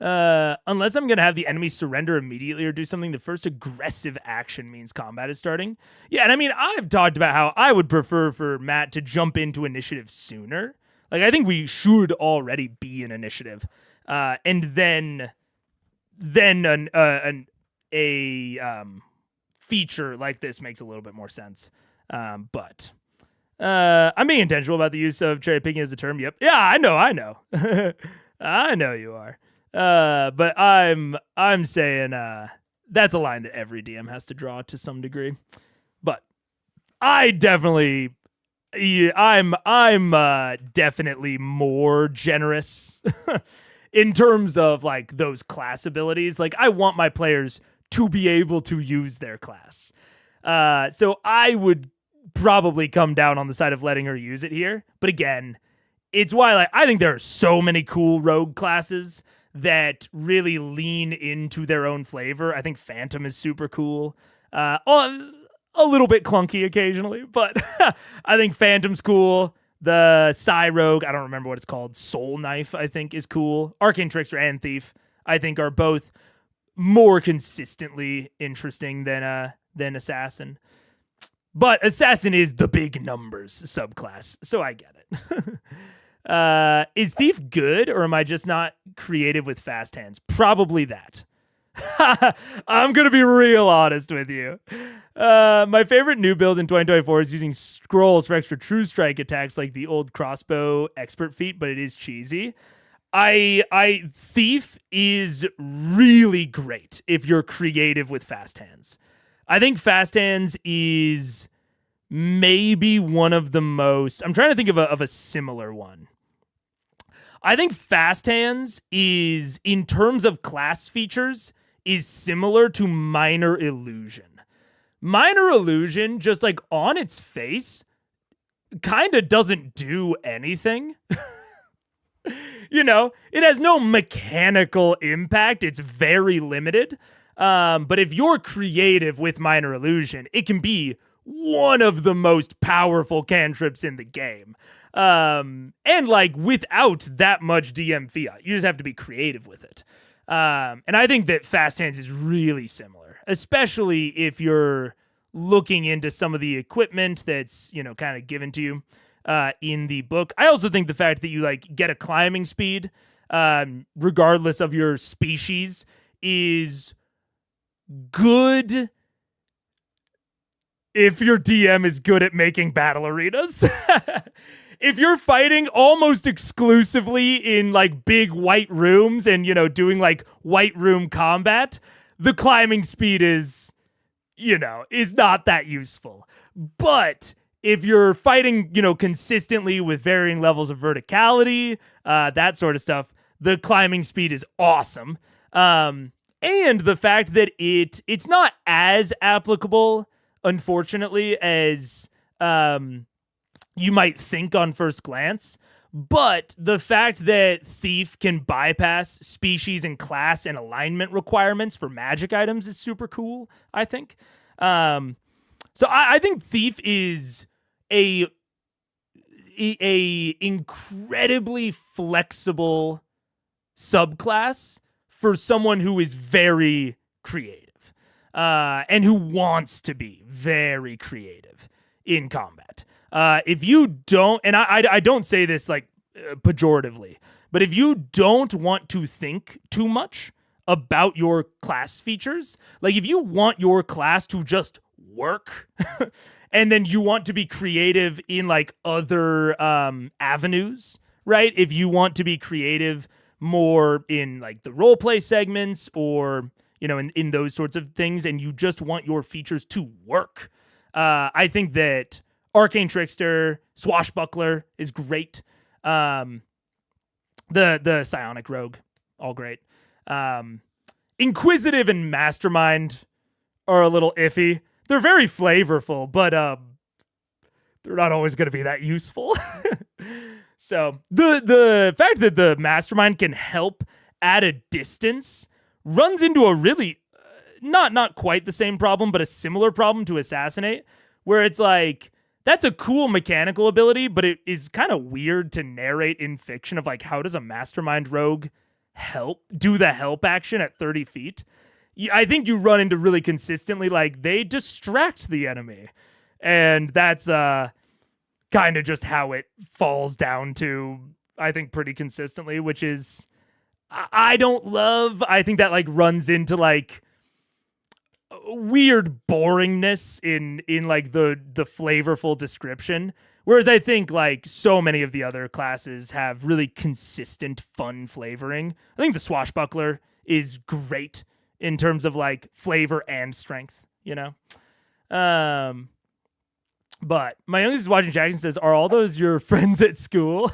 Unless I'm going to have the enemy surrender immediately or do something, the first aggressive action means combat is starting. Yeah, and I mean, I've talked about how I would prefer for Matt to jump into initiative sooner. Like, I think we should already be in initiative. And then a feature like this makes a little bit more sense. But I'm being intentional about the use of cherry picking as a term. Yep. Yeah, I know. I know you are. But I'm saying that's a line that every DM has to draw to some degree. But I'm definitely more generous in terms of like those class abilities. Like, I want my players to be able to use their class. So I would probably come down on the side of letting her use it here. But again, it's why, like, I think there are so many cool rogue classes that really lean into their own flavor. I think Phantom is super cool. A little bit clunky occasionally, but I think Phantom's cool. The Psy Rogue, I don't remember what it's called, Soul Knife, I think is cool. Arcane Trickster and Thief, I think, are both more consistently interesting than Assassin. But Assassin is the big numbers subclass, so I get it. Is Thief good, or am I just not creative with fast hands? Probably that. I'm going to be real honest with you. My favorite new build in 2024 is using scrolls for extra true strike attacks like the old crossbow expert feat, but it is cheesy. Thief is really great if you're creative with fast hands. I think fast hands is maybe one of the most... I'm trying to think of a similar one. I think fast hands is, in terms of class features, is similar to minor illusion. Minor illusion, just like on its face, kind of doesn't do anything. You know, it has no mechanical impact. It's very limited. But if you're creative with minor illusion, it can be one of the most powerful cantrips in the game. And like without that much DM fiat, you just have to be creative with it. And I think that fast hands is really similar, especially if you're looking into some of the equipment that's, you know, kind of given to you in the book. I also think the fact that you like get a climbing speed, regardless of your species, is good if your DM is good at making battle arenas. If you're fighting almost exclusively in like big white rooms and, you know, doing like white room combat, the climbing speed is, you know, is not that useful. But if you're fighting, you know, consistently with varying levels of verticality, that sort of stuff, the climbing speed is awesome. And the fact that it's not as applicable, unfortunately, as you might think on first glance, but the fact that Thief can bypass species and class and alignment requirements for magic items is super cool, I think. So I think Thief is a incredibly flexible subclass for someone who is very creative and who wants to be very creative in combat. If you don't, and I don't say this like pejoratively, but if you don't want to think too much about your class features, like if you want your class to just work and then you want to be creative in like other avenues, right? If you want to be creative more in like the roleplay segments or, you know, in those sorts of things, and you just want your features to work, I think that Arcane Trickster, Swashbuckler is great. The psionic rogue, all great. Inquisitive and mastermind are a little iffy. They're very flavorful, but they're not always going to be that useful. So the fact that the mastermind can help at a distance runs into a really not quite the same problem, but a similar problem to assassinate, where it's like that's a cool mechanical ability, but it is kind of weird to narrate in fiction of like how does a mastermind rogue do the help action at 30 feet? I think you run into really consistently like they distract the enemy, and that's kind of just how it falls down to, I think, pretty consistently, which is I don't love. I think that like runs into like weird boringness in like the flavorful description, whereas I think like so many of the other classes have really consistent fun flavoring. I think the swashbuckler is great in terms of like flavor and strength, you know. But my youngest is watching Jackson says, "Are all those your friends at school?"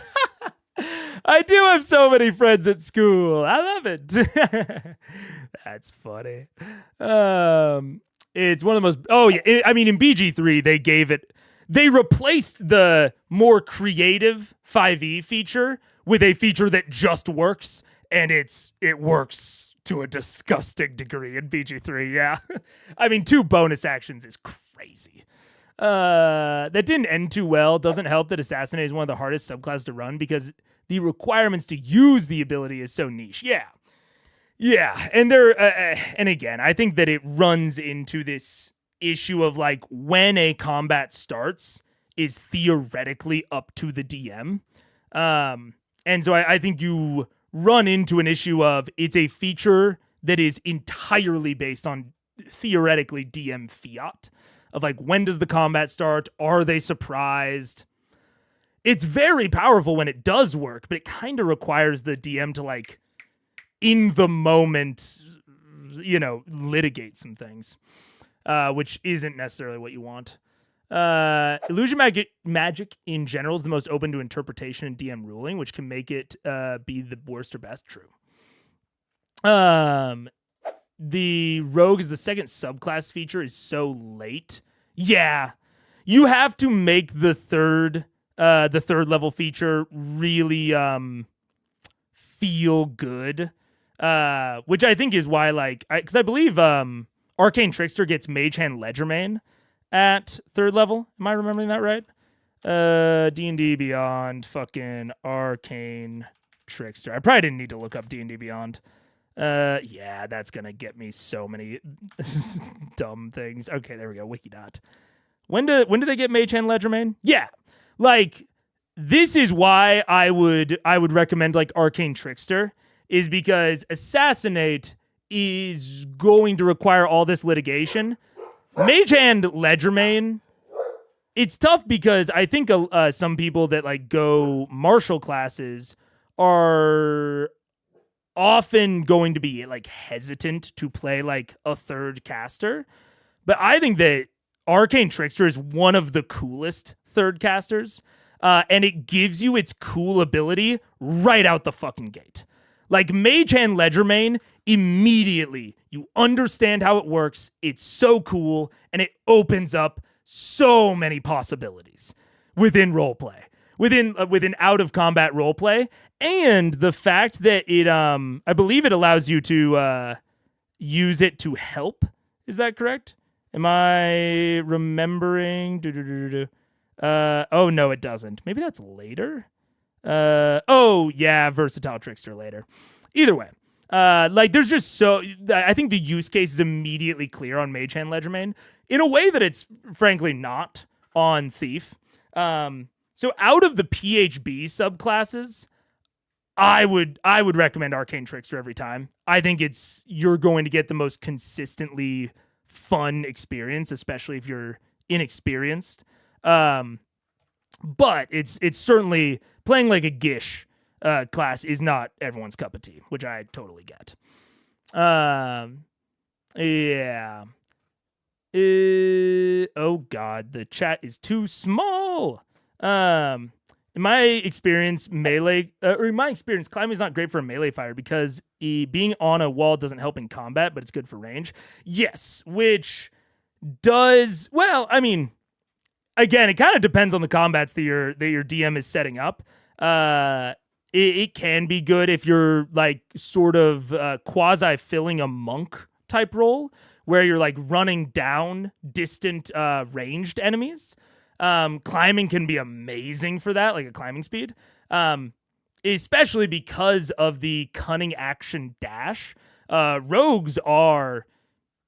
I do have so many friends at school. I love it. That's funny. It's one of the most. Oh yeah, I mean in BG3 they replaced the more creative 5e feature with a feature that just works, and it works to a disgusting degree in BG3. Yeah, I mean 2 bonus actions is crazy. That didn't end too well. Doesn't help that Assassinate is one of the hardest subclasses to run because the requirements to use the ability is so niche. Yeah, and and again, I think that it runs into this issue of like when a combat starts is theoretically up to the DM, and so I think you run into an issue of it's a feature that is entirely based on theoretically DM fiat. Of like, when does the combat start? Are they surprised? It's very powerful when it does work, but it kind of requires the DM to like, in the moment, you know, litigate some things, which isn't necessarily what you want. Illusion magic in general is the most open to interpretation and DM ruling, which can make it be the worst or best. True. The rogue is the second subclass feature is so late. Yeah, you have to make the third level feature really feel good, which I think is why because I believe Arcane Trickster gets Mage Hand Ledgermane at 3rd level. Am I remembering that right? D&D Beyond, fucking Arcane Trickster. I probably didn't need to look up D&D Beyond. Yeah, that's gonna get me so many dumb things. Okay, there we go. Wikidot. When do they get Mage Hand Ledgermane? Yeah, like this is why I would recommend like Arcane Trickster is because Assassinate is going to require all this litigation. Mage Hand Ledgermane, it's tough because I think some people that like go martial classes are often going to be like hesitant to play like a 3rd caster, but I think that Arcane Trickster is one of the coolest 3rd casters, and it gives you its cool ability right out the fucking gate. Like Mage Hand Ledgermane, immediately you understand how it works. It's so cool, and it opens up so many possibilities within roleplay. Within out of combat roleplay, and the fact that it I believe it allows you to use it to help. Is that correct? Am I remembering? Oh no, it doesn't. Maybe that's later. Oh yeah, Versatile Trickster later. Either way, like there's just so I think the use case is immediately clear on Mage Hand Ledgermane in a way that it's frankly not on Thief. So out of the PHB subclasses, I would recommend Arcane Trickster every time. I think you're going to get the most consistently fun experience, especially if you're inexperienced. But it's certainly playing like a Gish class is not everyone's cup of tea, which I totally get. Yeah. Oh God, the chat is too small. And In my experience, climbing is not great for a melee fighter because being on a wall doesn't help in combat, but it's good for range. Yes, which does well. I mean, again, it kind of depends on the combats that your DM is setting up. It can be good if you're like sort of quasi filling a monk type role where you're like running down distant ranged enemies. Climbing can be amazing for that, like a climbing speed. Especially because of the cunning action dash. Rogues are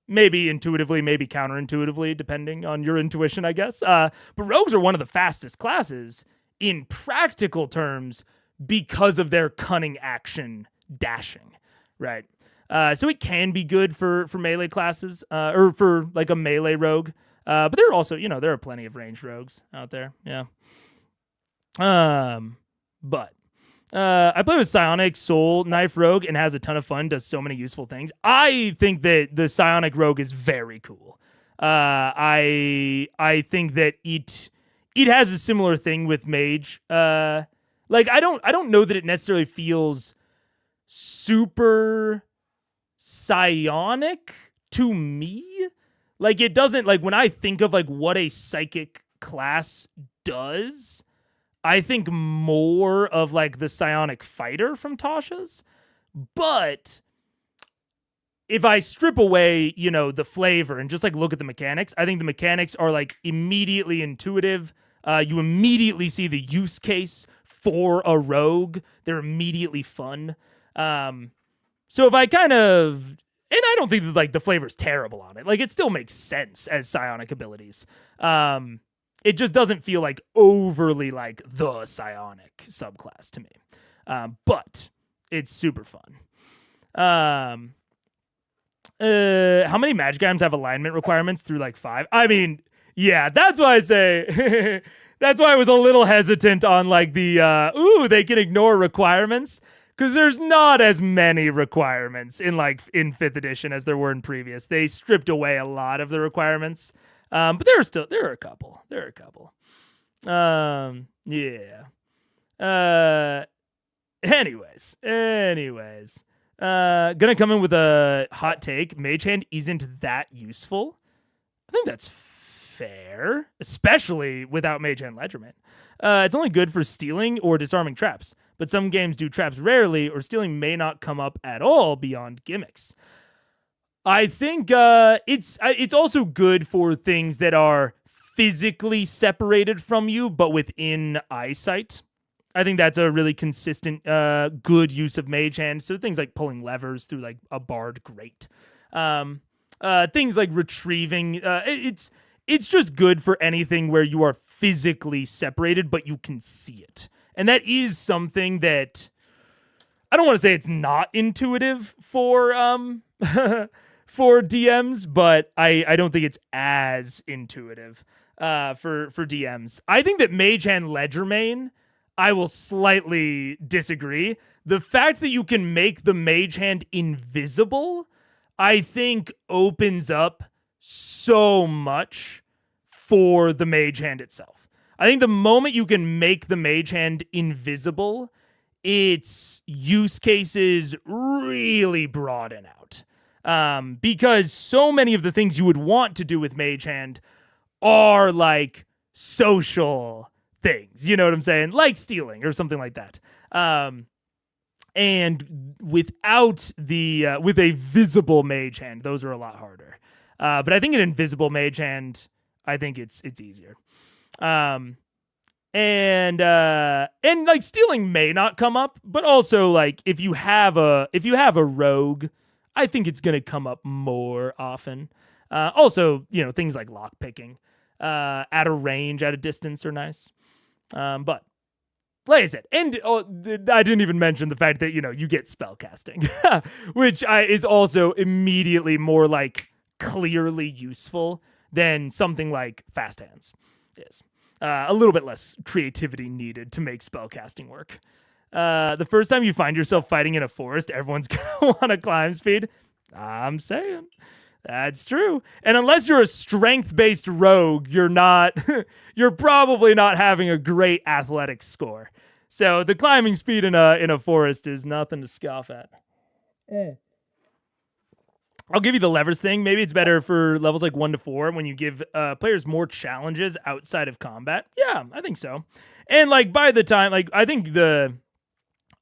maybe intuitively, maybe counterintuitively, depending on your intuition, I guess. But rogues are one of the fastest classes in practical terms because of their cunning action dashing, right? So it can be good for melee classes, or for like a melee rogue. But there are also, there are plenty of ranged rogues out there. Yeah. But I play with Psionic Soul Knife Rogue and has a ton of fun, does so many useful things. I think that the Psionic Rogue is very cool. I think that it has a similar thing with Mage. I don't know that it necessarily feels super psionic to me. Like, it doesn't, like, when I think of, like, what a psychic class does, I think more of, like, the psionic fighter from Tasha's. But if I strip away, the flavor and just, like, look at the mechanics, I think the mechanics are, like, immediately intuitive. You immediately see the use case for a rogue. They're immediately fun. So if I kind of... And I don't think that, like, the flavor's terrible on it. Like, it still makes sense as psionic abilities. It just doesn't feel, like, overly, like, the psionic subclass to me. But it's super fun. How many magic items have alignment requirements through, like, 5? I mean, yeah, that's why I say... that's why I was a little hesitant on, like, the, they can ignore requirements. Because there's not as many requirements in 5th edition as there were in previous. They stripped away a lot of the requirements. But there are a couple. Yeah. Anyways. Gonna come in with a hot take. Mage Hand isn't that useful. I think that's fair, especially without Mage Hand Ledgerman. It's only good for stealing or disarming traps, but some games do traps rarely, or stealing may not come up at all beyond gimmicks. I think it's also good for things that are physically separated from you, but within eyesight. I think that's a really consistent, good use of Mage Hand. So things like pulling levers through like a barred grate, things like retrieving. It's just good for anything where you are physically separated, but you can see it. And that is something that I don't want to say it's not intuitive for for DMs, but I don't think it's as intuitive for DMs. I think that Mage Hand Ledgermain, I will slightly disagree. The fact that you can make the Mage Hand invisible, I think opens up so much for the Mage Hand itself. I think the moment you can make the Mage Hand invisible, its use cases really broaden out. Because so many of the things you would want to do with Mage Hand are like social things, you know what I'm saying? Like stealing or something like that. And without with a visible Mage Hand, those are a lot harder. But I think an invisible Mage Hand, I think it's easier. And like stealing may not come up, but also like if you have a rogue, I think it's gonna come up more often. Also, things like lockpicking, at a range, at a distance are nice. But like I said, and I didn't even mention the fact that you get spellcasting, which is also immediately more like clearly useful than something like fast hands is. A little bit less creativity needed to make spellcasting work. The first time you find yourself fighting in a forest, everyone's gonna want to climb speed. I'm saying. That's true. And unless you're a strength-based rogue, you're not you're probably not having a great athletics score. So the climbing speed in a forest is nothing to scoff at. I'll give you the levers thing. Maybe it's better for levels like 1 to 4 when you give players more challenges outside of combat. Yeah, I think so. And like by the time, like I think the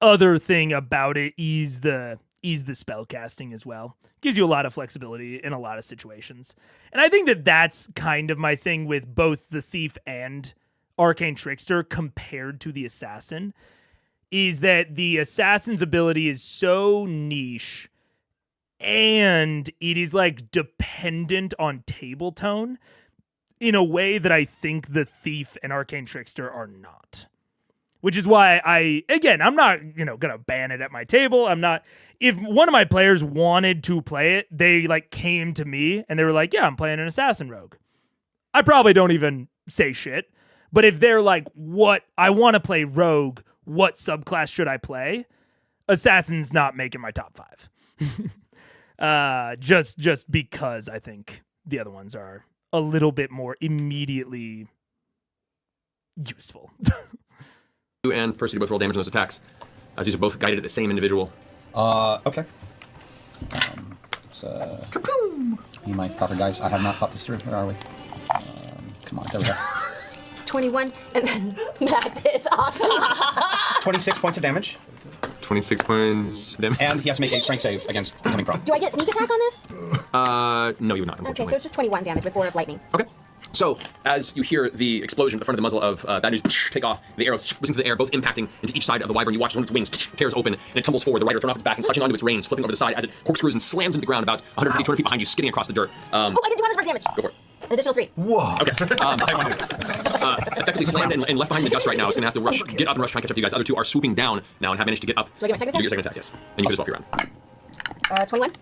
other thing about it is the spell casting as well. Gives you a lot of flexibility in a lot of situations. And I think that that's kind of my thing with both the thief and arcane trickster compared to the assassin, is that the assassin's ability is so niche and it is like dependent on table tone in a way that I think the thief and arcane trickster are not. Which is why I'm not, gonna ban it at my table. If one of my players wanted to play it, they like came to me and they were like, yeah, I'm playing an assassin rogue. I probably don't even say shit. But if they're like, what, I want to play rogue, what subclass should I play? Assassin's not making my top 5. Just because I think the other ones are a little bit more immediately useful. You and Percy both roll damage on those attacks, as these are both guided at the same individual. Okay. Be my proper guys. I have not thought this through. Where are we? Come on, there we go. 21, and then that is awesome. 26 points of damage. 26 points of damage. And he has to make a strength save against becoming prone. Do I get sneak attack on this? No, you would not. Okay, so it's just 21 damage with 4 of lightning. Okay. So, as you hear the explosion at the front of the muzzle of bad news take off, the arrow whizzing through the air, both impacting into each side of the wyvern. You watch one of its wings tears open, and it tumbles forward. The rider thrown off its back and clutching onto its reins, flipping over the side as it corkscrews and slams into the ground about 150, 200 feet behind you, skidding across the dirt. I did 200 damage. Go for it. An additional 3. Whoa. Okay. Effectively slammed and left behind in the dust right now. It's going to have to get up and rush, try and catch up to you guys. The other two are swooping down now and have managed to get up. Do I get my second You attack? get your second attack, yes. And you can as well for your round. 21.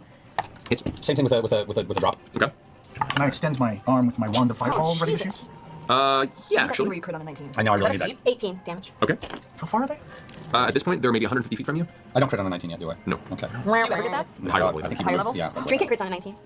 Hits. Same thing with a drop. Okay. Can I extend my arm with my wand of fireball ready to shoot? Jesus. Yeah, actually. You crit on a 19. I know I Is really that need a that. 18 damage. Okay. How far are they? At this point, they're maybe 150 feet from you. I don't crit on a 19 yet, do I? No. Okay. Do you ever get that? Higher level. I think High you level? would. Yeah. Trinket crits on a 19.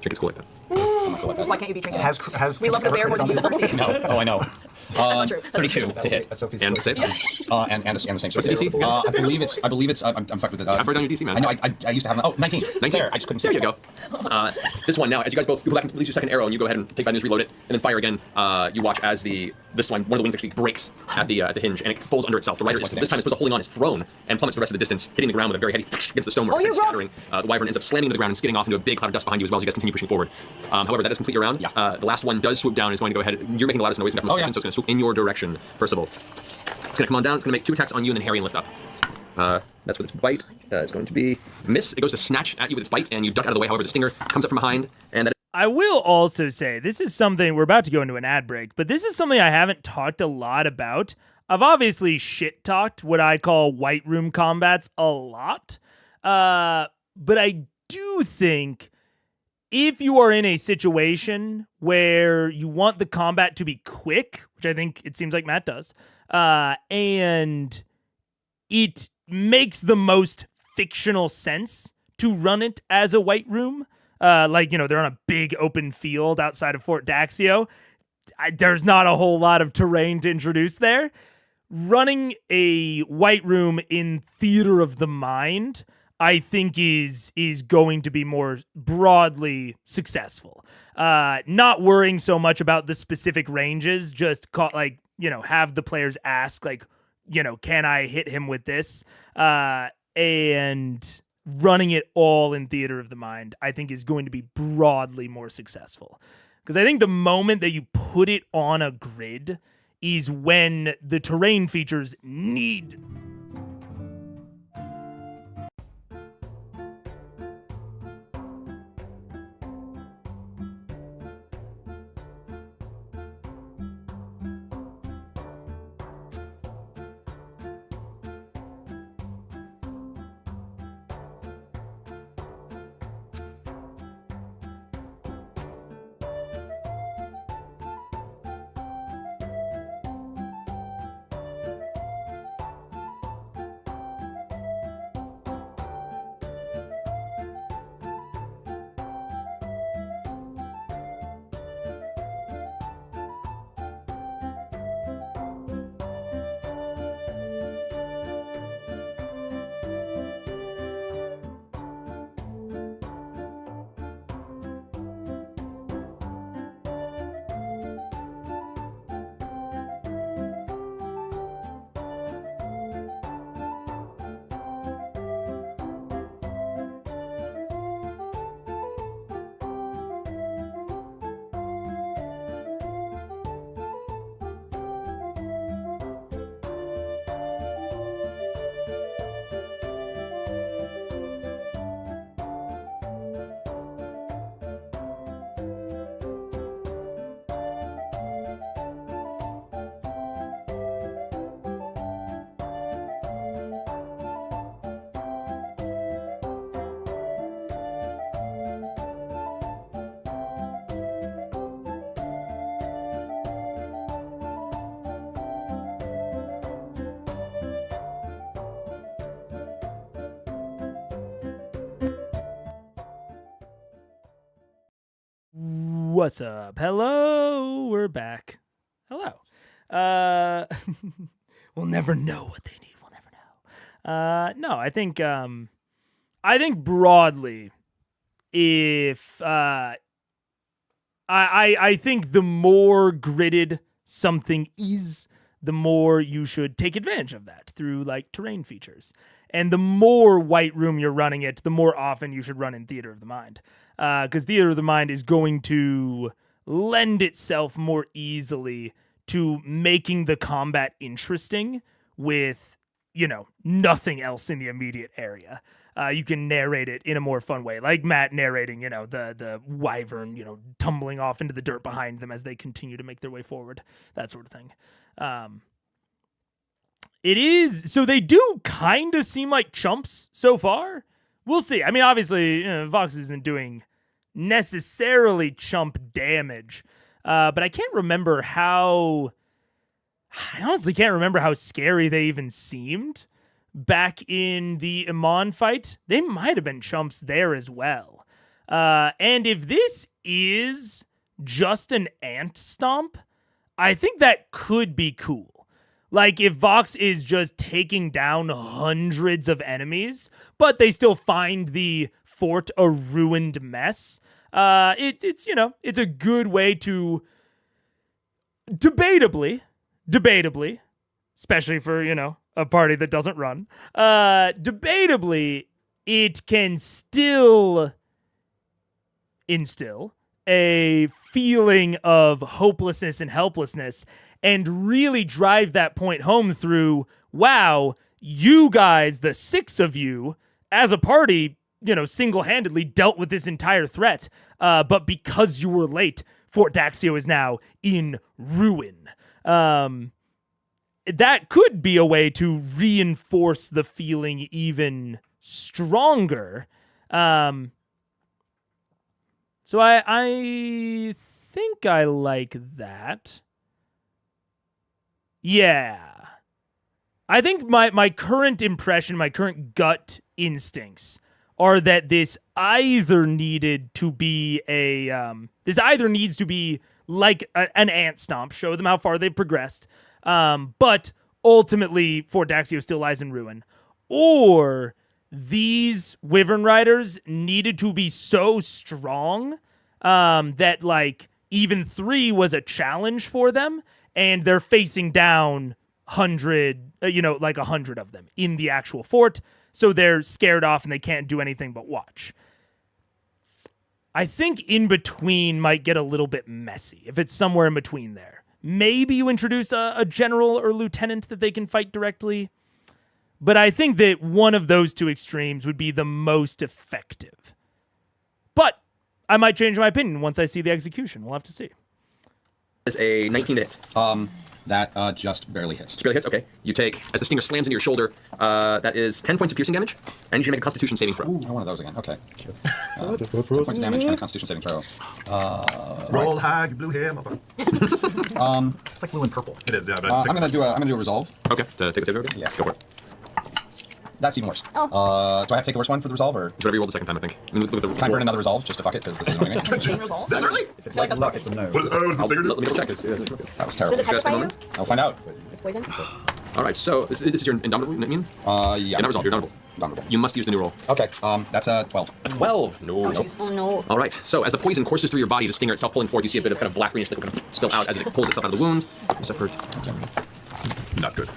Trinket's cool like that. I'm not cool with that. Why can't you be trinket? Has We love the bear more than you, Percy. No. Oh, I know. That's not true. That's 32 not true. to hit. And save. And the same sort What's the DC? I believe it's. I'm fucked with it. I've written down your DC, man. I know. I used to have. 19. 19. There. I just couldn't see. There you go. This one now, as you guys both go back and release your second arrow, and you go ahead and take bad news, reload it, and then fire again. You watch as this one of the wings actually breaks at the hinge, and it folds under itself. The rider is this time is supposed to holding on, is thrown and plummets the rest of the distance, hitting the ground with a very heavy against the stonework, and scattering. The wyvern ends up slamming into the ground and skidding off into a big cloud of dust behind you as well as you guys continue pushing forward. However, that does complete your round. Yeah. The last one does swoop down. Is going to go ahead. You're making the loudest noise in that position, so it's going to swoop in your direction. First of all, it's going to come on down. It's going to make 2 attacks on you and then Harry and lift up. That's with its bite. It's going to be miss. It goes to snatch at you with its bite, and you duck out of the way. However, the stinger comes up from behind, and that I will also say this is something we're about to go into an ad break, but this is something I haven't talked a lot about. I've obviously shit talked what I call white room combats a lot, but I do think if you are in a situation where you want the combat to be quick, which I think it seems like Matt does, and it makes the most fictional sense to run it as a white room, like, they're on a big open field outside of Fort Daxio. There's not a whole lot of terrain to introduce there. Running a white room in Theater of the Mind, I think is going to be more broadly successful. Not worrying so much about the specific ranges, just have the players ask, can I hit him with this? And running it all in Theater of the Mind, I think is going to be broadly more successful. Because I think the moment that you put it on a grid is when the terrain features need... What's up? Hello, we're back. Hello. We'll never know what they need. We'll never know. No, I think broadly, if I think the more gridded something is, the more you should take advantage of that through like terrain features. And the more White Room you're running it, the more often you should run in Theater of the Mind. Because Theater of the Mind is going to lend itself more easily to making the combat interesting with, nothing else in the immediate area. You can narrate it in a more fun way, like Matt narrating, the wyvern, tumbling off into the dirt behind them as they continue to make their way forward, that sort of thing. It is, so they do kind of seem like chumps so far. We'll see. I mean, obviously, Vox isn't doing necessarily chump damage, but I honestly can't remember how scary they even seemed back in the Iman fight. They might have been chumps there as well. And if this is just an ant stomp, I think that could be cool. Like, if Vox is just taking down hundreds of enemies, but they still find the fort a ruined mess, it's a good way to debatably, especially for, a party that doesn't run, debatably, it can still instill a feeling of hopelessness and helplessness and really drive that point home through, wow, you guys, the 6 of you, as a party, single-handedly dealt with this entire threat. But because you were late, Fort Daxio is now in ruin. That could be a way to reinforce the feeling even stronger. So I think I like that. Yeah. I think my current impression, my current gut instincts are that this either needs to be like an ant stomp, show them how far they've progressed, but ultimately Fort Daxio still lies in ruin, or these Wyvern Riders needed to be so strong that like even 3 was a challenge for them, and they're facing down 100 of them in the actual fort, so they're scared off and they can't do anything but watch. I think in between might get a little bit messy if it's somewhere in between there. Maybe you introduce a general or lieutenant that they can fight directly, but I think that one of those two extremes would be the most effective. But I might change my opinion once I see the execution. We'll have to see. Is a 19 to hit. That just barely hits. Just barely hits, okay. You take, as the stinger slams into your shoulder, that is 10 points of piercing damage, and you should make a Constitution saving throw. Ooh, one of those again. Okay. 10 points of damage and a Constitution saving throw. Roll high, you blew hair, motherfucker. It's like blue and purple. It is, yeah. But I'm gonna do a resolve. Okay, to take a saving throw? Yeah. Go for it. That's even worse. Oh. Do I have to take the worst one for the resolve, or It's whatever you rolled the second time, I think. I mean, look at the can I burn another resolve just to fuck it because this isn't doing anything? Chain resolves? Is that really? If it's like luck, it's a no. What is the stinger do? Let me double check this. That was terrible. Does it petrify you? I'll find out. It's poison. All right, so this is your indomitable, you mean? Yeah. You're not resolved, you're indomitable. Indomitable. You must use the new roll. Okay. That's a 12. A 12. No. Oh, jeez. Oh, no. All right, so as the poison courses through your body, the stinger itself pulling forth, you see a bit of kind of black greenish liquid kind of spill out as it pulls itself out of the wound. Except for Not good.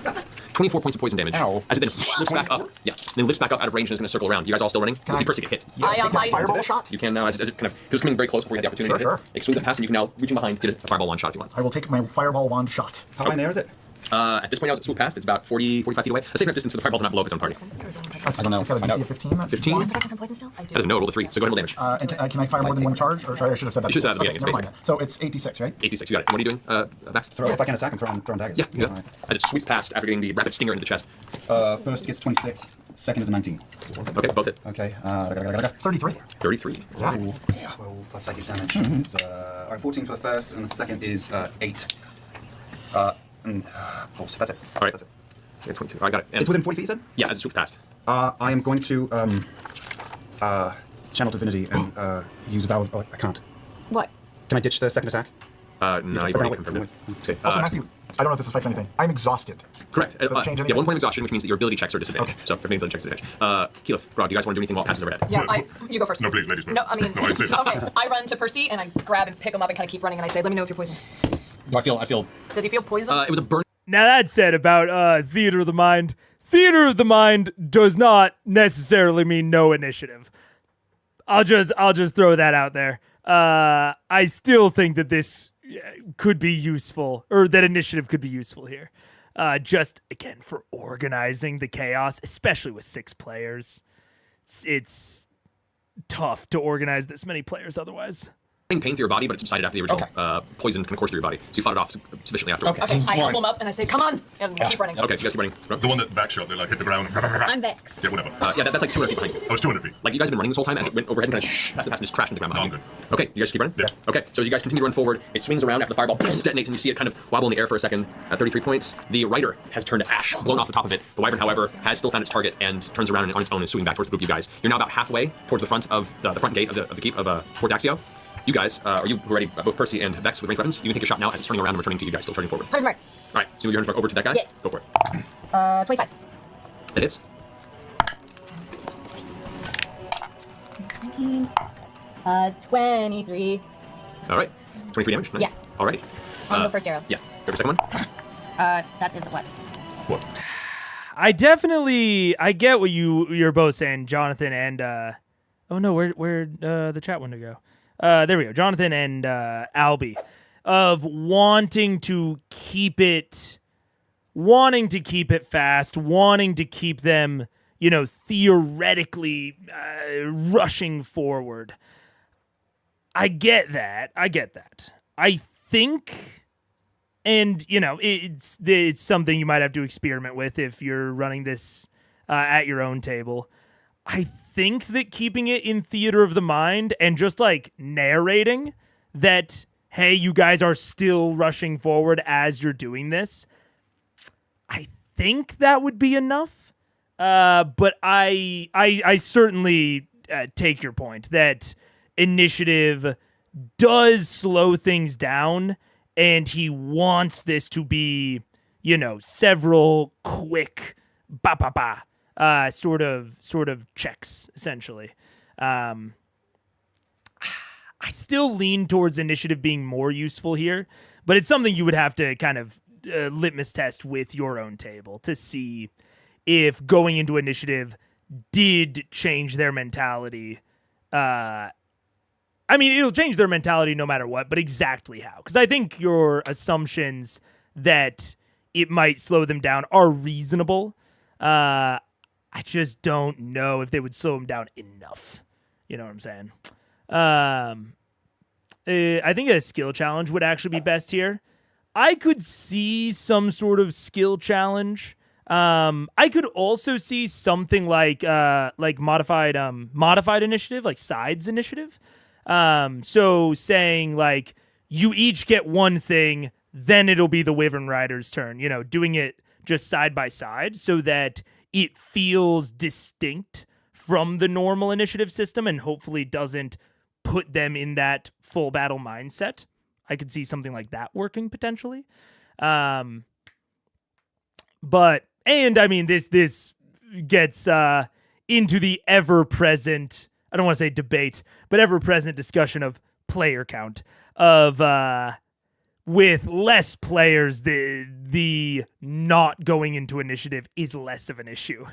24 points of poison damage. Ow. As it then lifts back up. Yeah, then lifts back up out of range and is going to circle around. You guys all still running? You'll see Percy get hit. I Take a fireball shot. You can now, as it kind of, because it's coming very close before you had the opportunity Sure, to hit. It swings it past, and you can now, reaching behind, get a fireball one shot if you want. I will take my fireball wand shot. How far in there is it? At this point, now it's swooped past. It's about 45 feet away. A safe enough distance for the fireball to not blow up its own party. That's, I don't know. It's got a Find DC out. of 15. 15? Wand. From poison still? That is a no, roll a 3, so go ahead and roll damage. And can I fire more than one charge? Or sorry, I should have said that. You should have said that at the Okay, beginning, never mind. So it's 86, right? 86, you got it. And what are you doing, Max? Throw. If I can attack, I'm throwing daggers. Yeah, you do that. As it sweeps past after getting the rapid stinger into the chest. First gets 26. Second is 19. Okay, both hit. Okay. 33. 33. Yeah. 12 plus psychic damage is 14 for the first, and the second is 8. Pulse. That's it. All right. That's it. Yeah, 22. I got it. And It's within 40 feet, you said? yeah, as it swoops past. I am going to channel divinity and use a vow of... I can't. What? Can I ditch the second attack? No, you've already confirmed it. Okay. Also, Matthew, I don't know if this affects anything. I'm exhausted. Correct. Does it change anything? 1 point of exhaustion, which means that your ability checks are disadvantaged. Okay. So every ability checks is disadvantaged. Keyleth, Grog, do you guys want to do anything while it passes overhead? Yeah, you go first. No, please, ladies. No, I mean, No, I'd say- okay. I run to Percy and I grab and pick him up and kind of keep running and I say, "Let me know if you're poisoned." No, I feel. Does he feel poisoned? It was a burn. Now that said about theater of the mind, theater of the mind does not necessarily mean no initiative. I'll just throw that out there. I still think that this could be useful, or that initiative could be useful here. Just again for organizing the chaos, especially with 6 players. It's tough to organize this many players otherwise. Pain through your body, but it subsided after the original poison kind of coursed through your body. So you fought it off sufficiently after. Okay, I help him up and I say, "Come on," and keep running. Okay, so you guys keep running. The one that backshot, they like hit the ground. I'm vexed. Yeah, whatever. Yeah, that's like 200 feet behind you. I was 200 feet. Like you guys have been running this whole time as it went overhead and kind of passed and just crashed into the ground behind No, you. I'm Okay, you guys keep running? Yeah. Okay, so as you guys continue to run forward, it swings around after the fireball detonates and you see it kind of wobble in the air for a second at 33 points. The rider has turned to ash, blown off the top of it. The wyvern, however, has still found its target and turns around and on its own and swinging back towards the group of you guys. You're now about halfway towards the front of the front gate of the keep of Port Daxio. You guys, are you ready? Both Percy and Vex with ranged weapons. You can take a shot now as it's turning around and returning to you guys, still charging forward. Hunter's mark. All right, so you're turning over to that guy? Yeah. Go for it. 25. It hits. 23. All right. 23 damage. Nice. Yeah. Alrighty. On the first arrow. Yeah. Go for the second one. That is what? What? I get what you're both saying, Jonathan and oh no, where'd the chat window go? There we go. Jonathan and Albie, of wanting to keep it fast, wanting to keep them, theoretically rushing forward. I get that. I think, and it's something you might have to experiment with if you're running this at your own table. I think that keeping it in theater of the mind and just like narrating that, hey, you guys are still rushing forward as you're doing this, I think that would be enough. But I certainly take your point that initiative does slow things down, and he wants this to be, several quick sort of checks, essentially. I still lean towards initiative being more useful here, but it's something you would have to kind of litmus test with your own table to see if going into initiative did change their mentality. It'll change their mentality no matter what, but exactly how? Because I think your assumptions that it might slow them down are reasonable. I just don't know if they would slow them down enough. You know what I'm saying? I think a skill challenge would actually be best here. I could see some sort of skill challenge. I could also see something like modified initiative, like sides initiative. So saying like you each get one thing, then it'll be the Wyvern Rider's turn. Doing it just side by side so that it feels distinct from the normal initiative system and hopefully doesn't put them in that full battle mindset. I could see something like that working potentially. This gets into the ever-present, I don't want to say debate, but ever-present discussion of player count of with less players, the not going into initiative is less of an issue.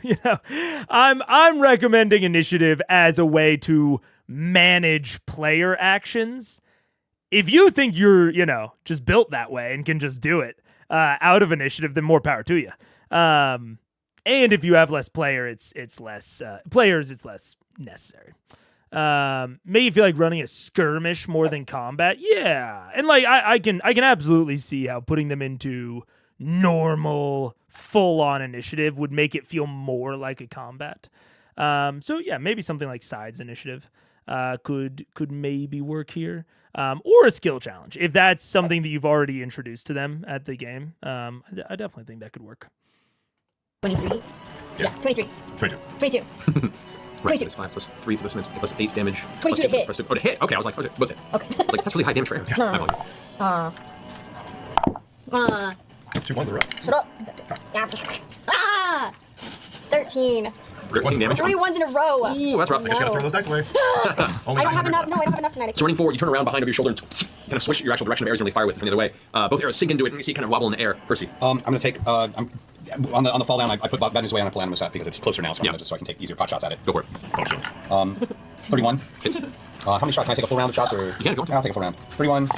I'm recommending initiative as a way to manage player actions. If you think you're, just built that way and can just do it out of initiative, then more power to you. And if you have less players, it's less necessary. Maybe you feel like running a skirmish more than combat. Yeah. And I can absolutely see how putting them into normal full-on initiative would make it feel more like a combat. So yeah, maybe something like sides initiative could maybe work here. Or a skill challenge. If that's something that you've already introduced to them at the game, I definitely think that could work. 23? Yeah, 23. 22. 22. Right, 22. minus 5 plus 3 for this, minus plus 8 damage. 22 to hit. Plus 2. Oh, to hit. Okay, I was like, both hit. Okay. I was like, that's really high damage for air. My apologies. 2 ones are up. Shut up. Ah! 13. 13 damage. 3 ones in a row. Ooh, that's rough. I guess you gotta throw those dice away. I don't have enough. No, I don't have enough tonight. So running forward, you turn around behind over your shoulder and kind of switch your actual direction of arrows you normally fire with from the other way. Both arrows sink into it, and you see it kind of wobble in the air. Percy. I'm gonna take. I'm on the fall down. I put Bad News Way on a plan on the set because it's closer now, so I'm Yeah. gonna just so I can take easier pot shots at it. Go for it. Oh, shit. 31. Hits. How many shots? Can I take a full round of shots or? You can if you want to. I'll take a full round. 31.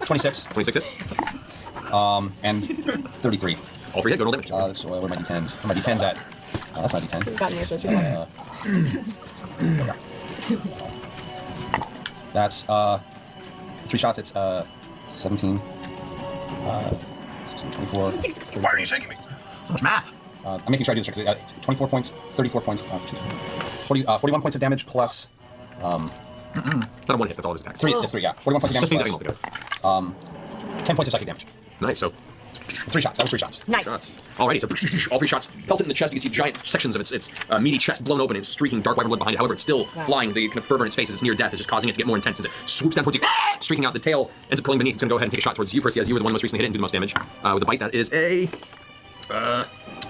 26. 26 hits. And 33. All 3 hit. Go roll damage. That's where are my d10s? Where are my d10s at? That's not d10. Got near, so she's That's 3 shots. It's 17. 16, 24. Why are you shaking me? So much math. I'm making sure I do this correctly. 24 points, 34 points, 41 points of damage plus It's not a 1 hit. That's all his attacks. 3. It's 3. Yeah, 41 points of damage plus 10 points of psychic damage. Nice. So 3 shots. That was 3 shots. nice. shots. Alrighty, so all 3 shots pelted in the chest. You can see giant sections of its meaty chest blown open and streaking dark white blood behind it. However, it's still flying. The kind of fervor in its face as it's near death is just causing it to get more intense as it swoops down towards you, streaking out. The tail ends up pulling beneath. It's going to go ahead and take a shot towards you, Percy, as you were the one most recently hit and do the most damage. With a bite, that is a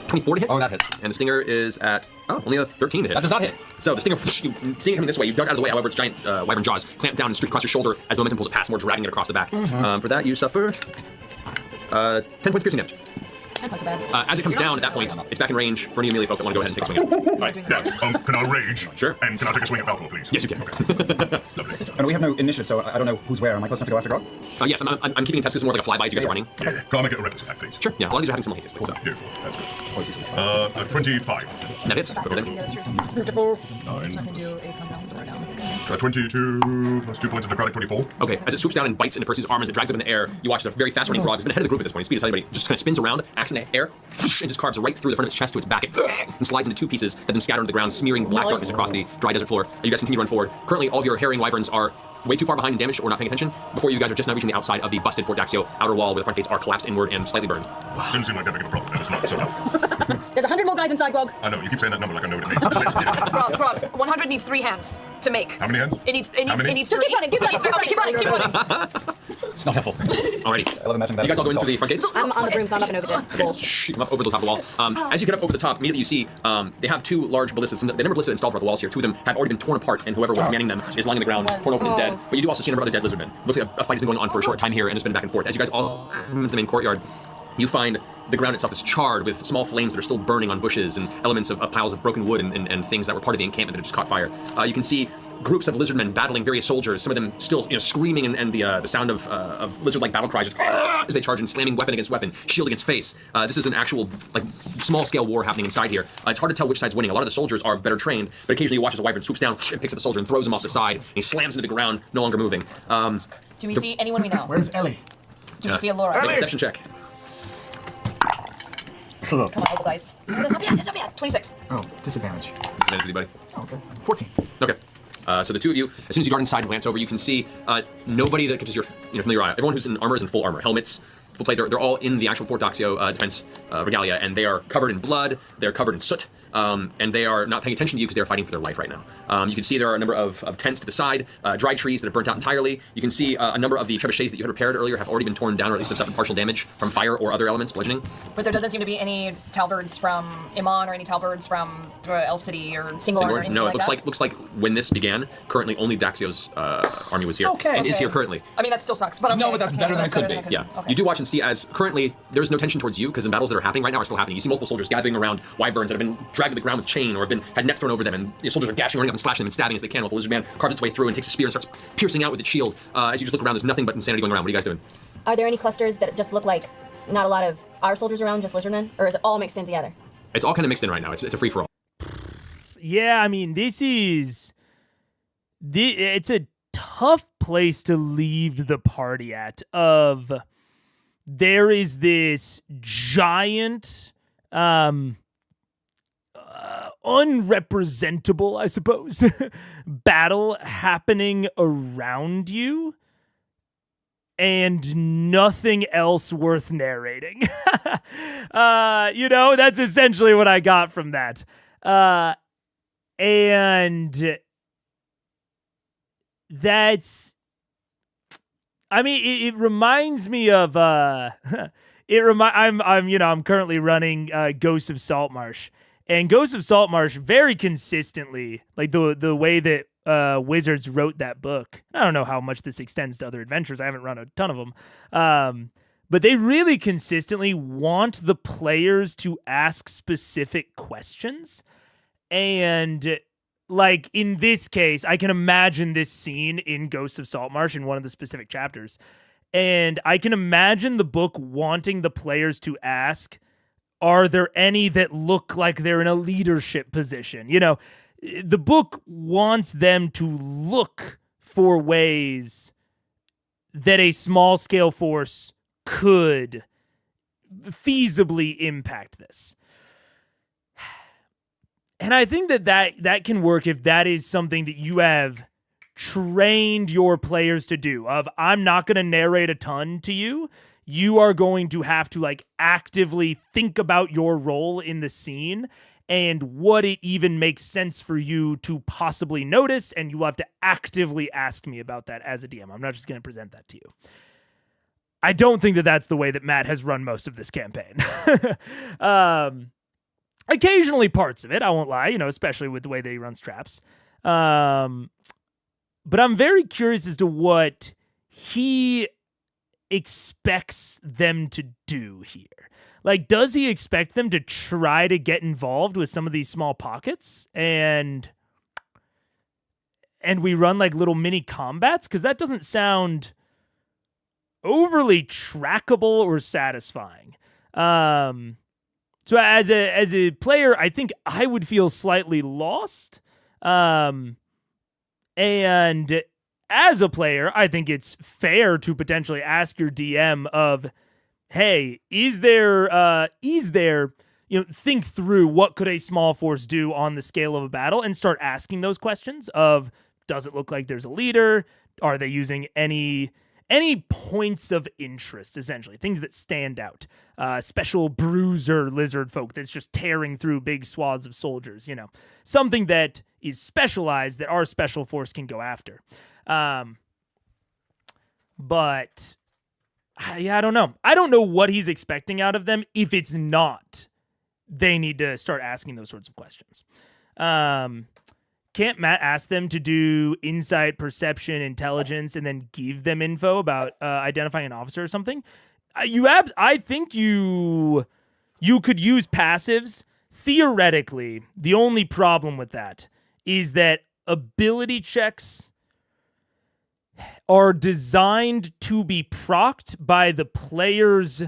24 to hit. Oh, that hit. And the stinger is at only a 13 to hit. That does not hit. So the stinger, you seeing it coming this way, you duck out of the way. However, its giant wyvern jaws clamp down and streak across your shoulder as momentum pulls it past, more dragging it across the back. For that, you suffer 10 points piercing damage. That's not too bad. As it comes down at that point, it's back in range for any melee folk that want to go ahead and take a swing at it. All right. Yeah, can I rage? Sure. And can I take a swing at Falcor, please? Yes, you can. Lovely. And we have no initiative, so I don't know who's where. Am I close enough to go after Grog? Yes, I'm keeping in touch. This is more like a flyby as you guys are running. Can I make it a reckless attack, please? Sure. Yeah, a lot of these are having some hit this thing, so. Beautiful. That's good. 25. That hits. Go damage. That's true. 9. I can do a compound or down. 22 plus 2 points of necrotic, 24. Okay, as it swoops down and bites into Percy's arm as it drags up in the air, you watch as a very fast running Grog who's been ahead of the group at this point. Speed is anybody. Just kind of spins around, acts in the air, and just carves right through the front of its chest to its back and slides into 2 pieces that have been scattered on the ground, smearing black darkness across the dry desert floor. You guys continue to run forward. Currently, all of your harrying wyverns are way too far behind and damaged or not paying attention. Before you guys are just now reaching the outside of the busted Fort Daxio outer wall where the front gates are collapsed inward and slightly burned. Didn't seem like that big of a problem. It's not so tough. There's 100 more guys inside, Grog. I know, you keep saying that number like I know what it means. Grog, 100 needs 3 hands to make. How many hands? It needs How many? just keep running, keep running, keep running. It's not helpful. Alrighty. I love imagining that. You guys all go in through the front gates? I'm on the broom, so I'm up and over the wall. You come up over the top of the wall. As you get up over the top, immediately you see they have 2 large ballistas. The number of ballistas installed throughout the walls here, 2 of them have already been torn apart, and whoever was manning them is lying on the ground, torn open and dead. But you do also see a number of other dead lizardmen. Looks like a fight has been going on for a short time here, and it's been back and forth. As you guys all into the main courtyard, you find the ground itself is charred with small flames that are still burning on bushes and elements of piles of broken wood and things that were part of the encampment that had just caught fire. You can see groups of lizardmen battling various soldiers, some of them still screaming and the sound of lizard-like battle cries just as they charge and slamming weapon against weapon, shield against face. This is an actual small-scale war happening inside here. It's hard to tell which side's winning. A lot of the soldiers are better trained, but occasionally you watch as a wyvern swoops down and picks up the soldier and throws him off the side, and he slams into the ground, no longer moving. Do we see anyone we know? Where's Ellie? Do we see Allura? Make a perception check. Come on, roll the dice. That's not bad, that's not bad. 26. Oh, disadvantage. Disadvantage, anybody? Oh, okay. 14. Okay. So the 2 of you, as soon as you dart inside and glance over, you can see nobody that catches your familiar eye. Everyone who's in armor is in full armor, helmets, full plate. They're all in the actual Fort Daxio defense regalia, and they are covered in blood. They're covered in soot, and they are not paying attention to you because they're fighting for their life right now. You can see there are a number of tents to the side, dried trees that have burnt out entirely. You can see a number of the trebuchets that you had repaired earlier have already been torn down, or at least have suffered partial damage from fire or other elements, bludgeoning. But there doesn't seem to be any Talbirds from Iman or any Talbirds from Elf City or Single or Singor? anything No, like it that. looks like when this began, currently only Daxio's army was here, and is here currently. I mean, that still sucks, but okay. No, but that's better than it could be. Yeah, Okay. you do watch and see as currently there's no tension towards you because the battles that are happening right now are still happening. You see multiple soldiers gathering around wyverns that have been dragged to the ground with chain or had nets thrown over them, and the soldiers are gashing, running up and slashing them and stabbing as they can while the lizard man carves its way through and takes a spear and starts piercing out with its shield. As you just look around, there's nothing but insanity going around. What are you guys doing? Are there any clusters that just look like not a lot of our soldiers around, just lizardmen? Or is it all mixed in together? It's all kind of mixed in right now. It's a free-for-all. Yeah, I mean, it's a tough place to leave the party at. There is this giant, unrepresentable, I suppose, battle happening around you, and nothing else worth narrating. That's essentially what I got from that. And that's, I mean, it reminds me of I'm currently running Ghosts of Saltmarsh, and Ghosts of Saltmarsh very consistently, like the way that Wizards wrote that book. I don't know how much this extends to other adventures. I haven't run a ton of them, but they really consistently want the players to ask specific questions. And like in this case, I can imagine this scene in Ghosts of Saltmarsh in one of the specific chapters. And I can imagine the book wanting the players to ask, are there any that look like they're in a leadership position? You know, the book wants them to look for ways that a small scale force could feasibly impact this. And I think that can work if that is something that you have trained your players to do. Of, I'm not going to narrate a ton to you. You are going to have to like actively think about your role in the scene and what it even makes sense for you to possibly notice, and you will have to actively ask me about that as a DM. I'm not just going to present that to you. I don't think that that's the way that Matt has run most of this campaign. Occasionally parts of it, I won't lie, you know, especially with the way that he runs traps. But I'm very curious as to what he expects them to do here. Like, does he expect them to try to get involved with some of these small pockets and we run like little mini combats? Because that doesn't sound overly trackable or satisfying. So as a player, I think I would feel slightly lost. And as a player, I think it's fair to potentially ask your DM of, hey, is there, think through what could a small force do on the scale of a battle, and start asking those questions of, does it look like there's a leader? Are they using any points of interest, essentially, things that stand out, special bruiser lizard folk that's just tearing through big swaths of soldiers, you know, something that is specialized that our special force can go after. But yeah, I don't know. I don't know what he's expecting out of them. If it's not, they need to start asking those sorts of questions. Can't Matt ask them to do insight, perception, intelligence, and then give them info about identifying an officer or something? I think you could use passives. Theoretically, the only problem with that is that ability checks are designed to be procced by the players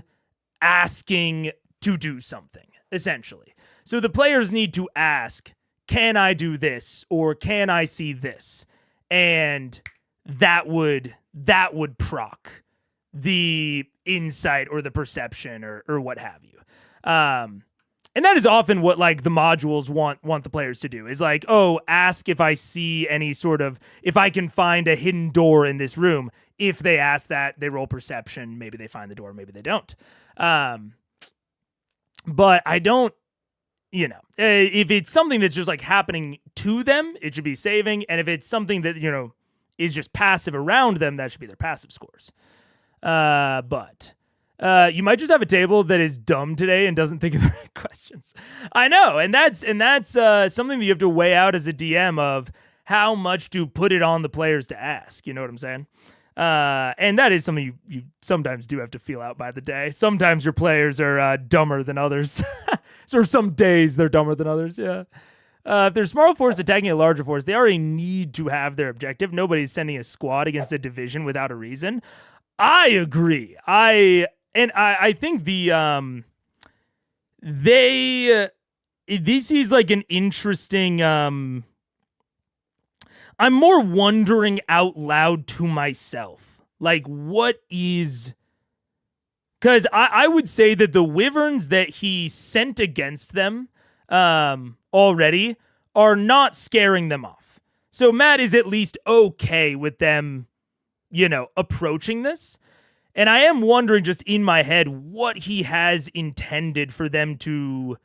asking to do something, essentially. So the players need to ask, can I do this, or can I see this? And that would proc the insight or the perception or what have you. And that is often what like the modules want the players to do, is like, oh, ask if I see any sort of, if I can find a hidden door in this room. If they ask that, they roll perception. Maybe they find the door, maybe they don't. But I don't, you know, if it's something that's just like happening to them, it should be saving. And if it's something that, you know, is just passive around them, that should be their passive scores. But you might just have a table that is dumb today and doesn't think of the right questions. I know, and that's something that you have to weigh out as a DM of how much to put it on the players to ask. You know what I'm saying? And that is something you sometimes do have to feel out by the day. Sometimes your players are dumber than others. So some days they're dumber than others. Yeah. If there's a small force attacking a larger force, they already need to have their objective. Nobody's sending a squad against a division without a reason. I agree. I think this is like an interesting, I'm more wondering out loud to myself, like what is, because I would say that the wyverns that he sent against them already are not scaring them off. So Matt is at least okay with them, you know, approaching this. And I am wondering just in my head what he has intended for them to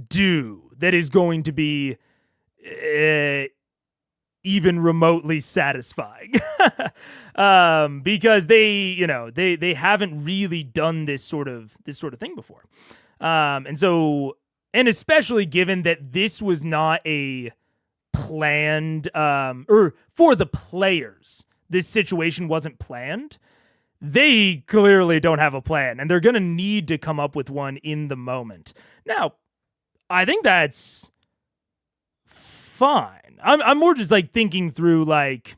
do that is going to be even remotely satisfying. Because they haven't really done this sort of thing before. And especially given that this was not a planned, or for the players, this situation wasn't planned. They clearly don't have a plan, and they're going to need to come up with one in the moment. Now, I think that's fine. I'm more just like thinking through, like,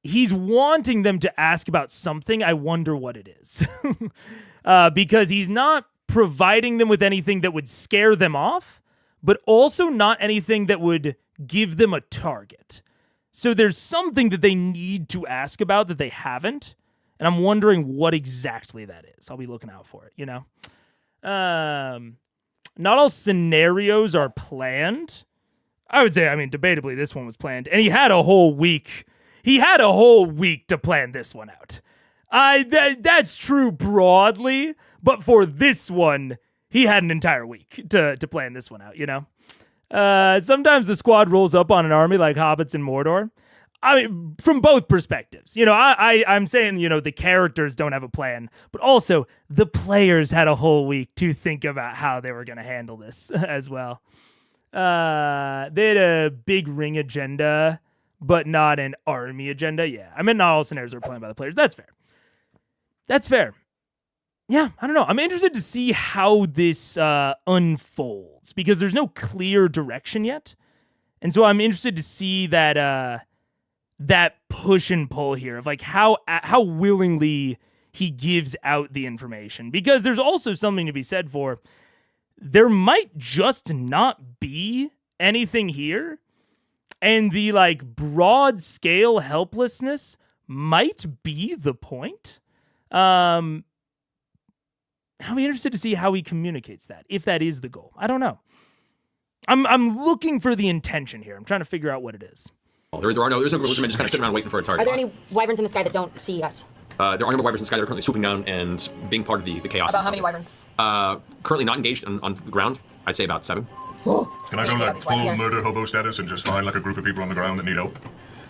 he's wanting them to ask about something. I wonder what it is. Because he's not providing them with anything that would scare them off, but also not anything that would give them a target. So there's something that they need to ask about that they haven't, and I'm wondering what exactly that is. I'll be looking out for it, Not all scenarios are planned. I would say, debatably, this one was planned, and he had a whole week. He had a whole week to plan this one out. That's true broadly, but for this one, he had an entire week to plan this one out, Sometimes the squad rolls up on an army like hobbits in Mordor. From both perspectives. I'm saying, the characters don't have a plan, but also the players had a whole week to think about how they were going to handle this as well. They had a big ring agenda, but not an army agenda. Yeah, not all scenarios are planned by the players. That's fair. Yeah, I don't know. I'm interested to see how this unfolds, because there's no clear direction yet. And so I'm interested to see that push and pull here of like how willingly he gives out the information. Because there's also something to be said for, there might just not be anything here, and the like broad scale helplessness might be the point. I'll be interested to see how he communicates that, if that is the goal. I don't know. I'm looking for the intention here. I'm trying to figure out what it is. There's no group of lizardmen just kind of sitting around waiting for a target. Are there any wyverns in the sky that don't see us? There are no wyverns in the sky that are currently swooping down and being part of the chaos. About how many wyverns? Currently not engaged on the ground. I'd say about 7. Can I go like full murder hobo status and just find like a group of people on the ground that need help?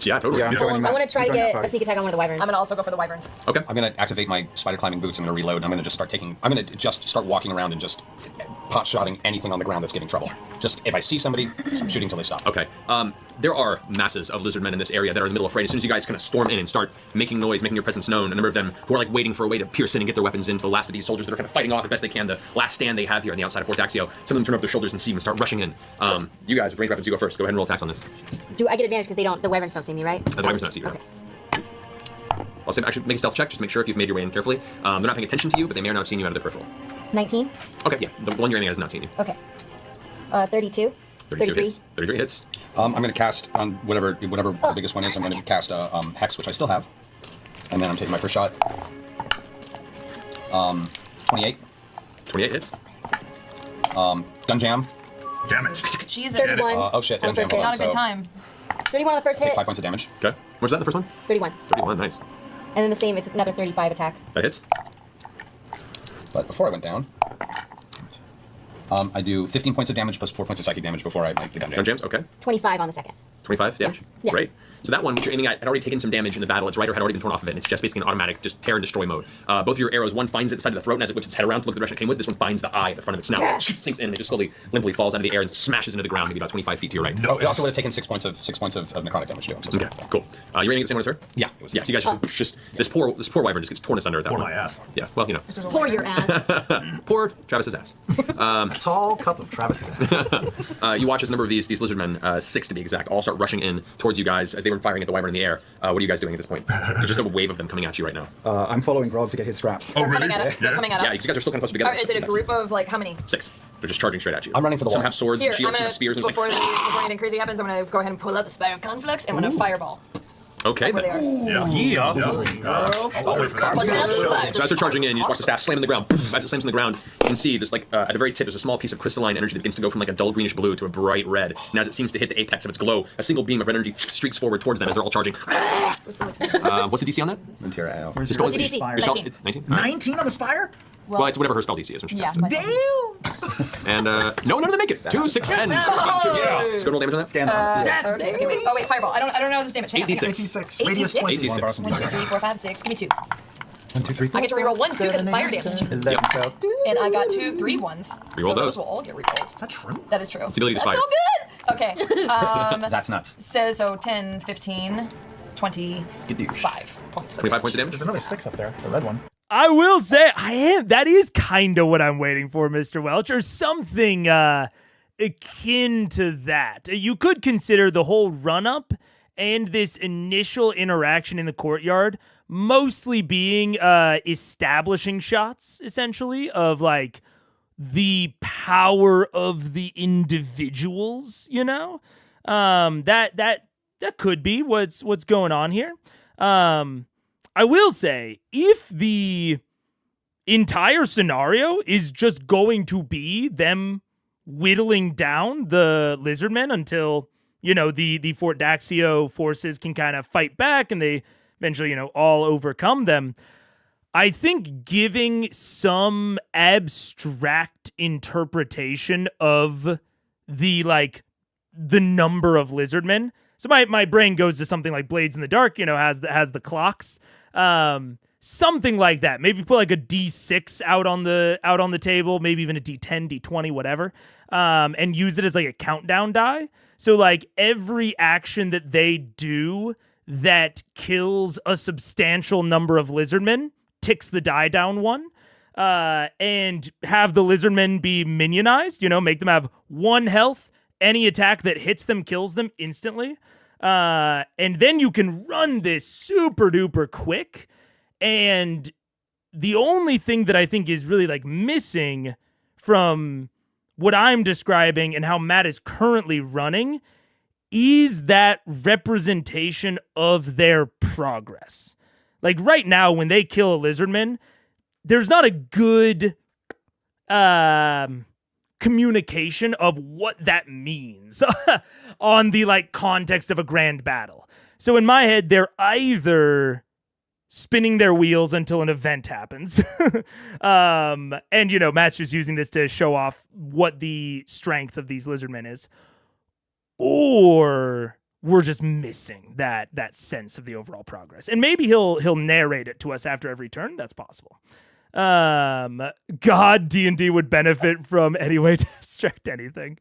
Yeah, totally. Yeah, I'm joining I that. want to try to get a sneak attack on one of the wyverns. I'm gonna also go for the wyverns. Okay. I'm going to activate my spider climbing boots. I'm going to reload. And I'm going to just start walking around and just pot shotting anything on the ground that's giving trouble. Just if I see somebody, shooting till they stop. Okay. There are masses of lizard men in this area that are in the middle of a fray. As soon as you guys kind of storm in and start making noise, making your presence known, a number of them who are like waiting for a way to pierce in and get their weapons into the last of these soldiers that are kind of fighting off the best they can, the last stand they have here on the outside of Fort Axio. Some of them turn up their shoulders and see them and start rushing in. You guys with ranged weapons, you go first. Go ahead and roll attacks on this. Do I get advantage because the wyverns don't see me, right? The wyverns don't see you. Okay. I'll say actually make a stealth check. Just make sure if you've made your way in carefully. They're not paying attention to you, but they may or not have seen you out of the peripheral. 19. Okay, yeah. The one you're aiming at has not seen you. Okay. 32. 33 hits. 33 hits. I'm going to cast on whatever the biggest one is. I'm going to cast Hex, which I still have. And then I'm taking my first shot. 28. 28 hits. Gun jam. Damn it. Jesus. 31. Oh shit. On Gun the first jam, hit. Not a good so time. 31 on the first hit. Take 5 points of damage. Okay. What's that in the first one? 31. 31, nice. And then the same, it's another 35 attack. That hits. But before I went down, I do 15 points of damage plus 4 points of psychic damage before I make the gun jam. Gun jams, okay. 25 on the second. 25 damage? Yeah. Great. So that one, which you're aiming at, had already taken some damage in the battle. Its rider had already been torn off of it, and it's just basically an automatic, just tear and destroy mode. Both of your arrows, one finds it at the side of the throat, and as it whips its head around to look at the direction it came with, this one finds the eye at the front of its snout, sinks in, and it just slowly, limply falls out of the air and smashes into the ground, maybe about 25 feet to your right. Oh, it also would have taken 6 points of necrotic damage too. So Okay, cool. You're aiming at the same one as her? Yeah, it was Yeah, you guys just this poor wyvern just gets torn asunder at that Or point. my ass. Yeah, well, you know. Pour your ass. Poor Travis's ass. Tall cup of Travis's ass. You watch as a number of these lizard men, 6 to be exact, all start rushing in towards you guys as they were firing at the wyvern in the air. What are you guys doing at this point? There's just a wave of them coming at you right now. I'm following Grog to get his scraps. Oh, They're really? coming at us. Yeah. They're coming at Yeah, us. you guys are still kind of close together. Is it a group of like how many? 6. They're just charging straight at you. I'm running for the Some wall. have swords Here, and I'm shields, some gonna have spears. And before anything crazy happens, I'm gonna go ahead and pull out the spider conflicts and I'm gonna fireball. okay. Where they are. Yeah. I'll wait for that. Plus another spider. So as they're charging in, you just watch the staff slam in the ground. Poof, as it slams in the ground, you can see this, like, at the very tip, there's a small piece of crystalline energy that begins to go from, like, a dull greenish blue to a bright red. And as it seems to hit the apex of its glow, a single beam of energy streaks forward towards them as they're all charging. What's the next one? What's the DC on that? Mentira AO. Where's Spell What's it. your DC? Spire? Spell 19. it. 19? 19 on the spire? Well, it's whatever her spell DC is when she Yeah. casts it. And no, none of them make it. 2, 6, 10. Yeah. Let's go roll damage on that. Scan that. Okay, wait. Oh, wait, fireball. I don't know this damage. Hang on. 86. 86. Radius 20. 86. 1, 2, 3, 4, 5, 6. Give me 2. 1, 2, 3. I get to reroll 1s too because it's fire damage. 11, 12. And I got 2 3 1s. Reroll so those. will all get rerolled. Is that true? That is true. It's the ability to That's fire. so good! Okay. That's nuts. So 10, 15, 25 points. 25 points of damage. There's another 6 up there. The red one. I will say that is kind of what I'm waiting for, Mr. Welch, or something akin to that. You could consider the whole run-up and this initial interaction in the courtyard mostly being establishing shots, essentially, of like the power of the individuals, you know? That could be what's going on here. I will say, if the entire scenario is just going to be them whittling down the lizardmen until, you know, the Fort Daxio forces can kind of fight back and they eventually, you know, all overcome them, I think giving some abstract interpretation of the, like, the number of lizardmen. So my brain goes to something like Blades in the Dark, you know, has the clocks. Something like that. Maybe put like a D6 out on the table, maybe even a D10, D20, whatever, and use it as like a countdown die. So like every action that they do that kills a substantial number of lizardmen ticks the die down one, and have the lizardmen be minionized. You know, make them have 1 health. Any attack that hits them kills them instantly. And then you can run this super duper quick. And the only thing that I think is really like missing from what I'm describing and how Matt is currently running is that representation of their progress. Like right now, when they kill a lizardman, there's not a good communication of what that means on the like context of a grand battle. So in my head, they're either spinning their wheels until an event happens. And, you know, Matt's just using this to show off what the strength of these lizardmen is. Or we're just missing that sense of the overall progress. And maybe he'll narrate it to us after every turn. That's possible. God, D&D would benefit from any way to abstract anything.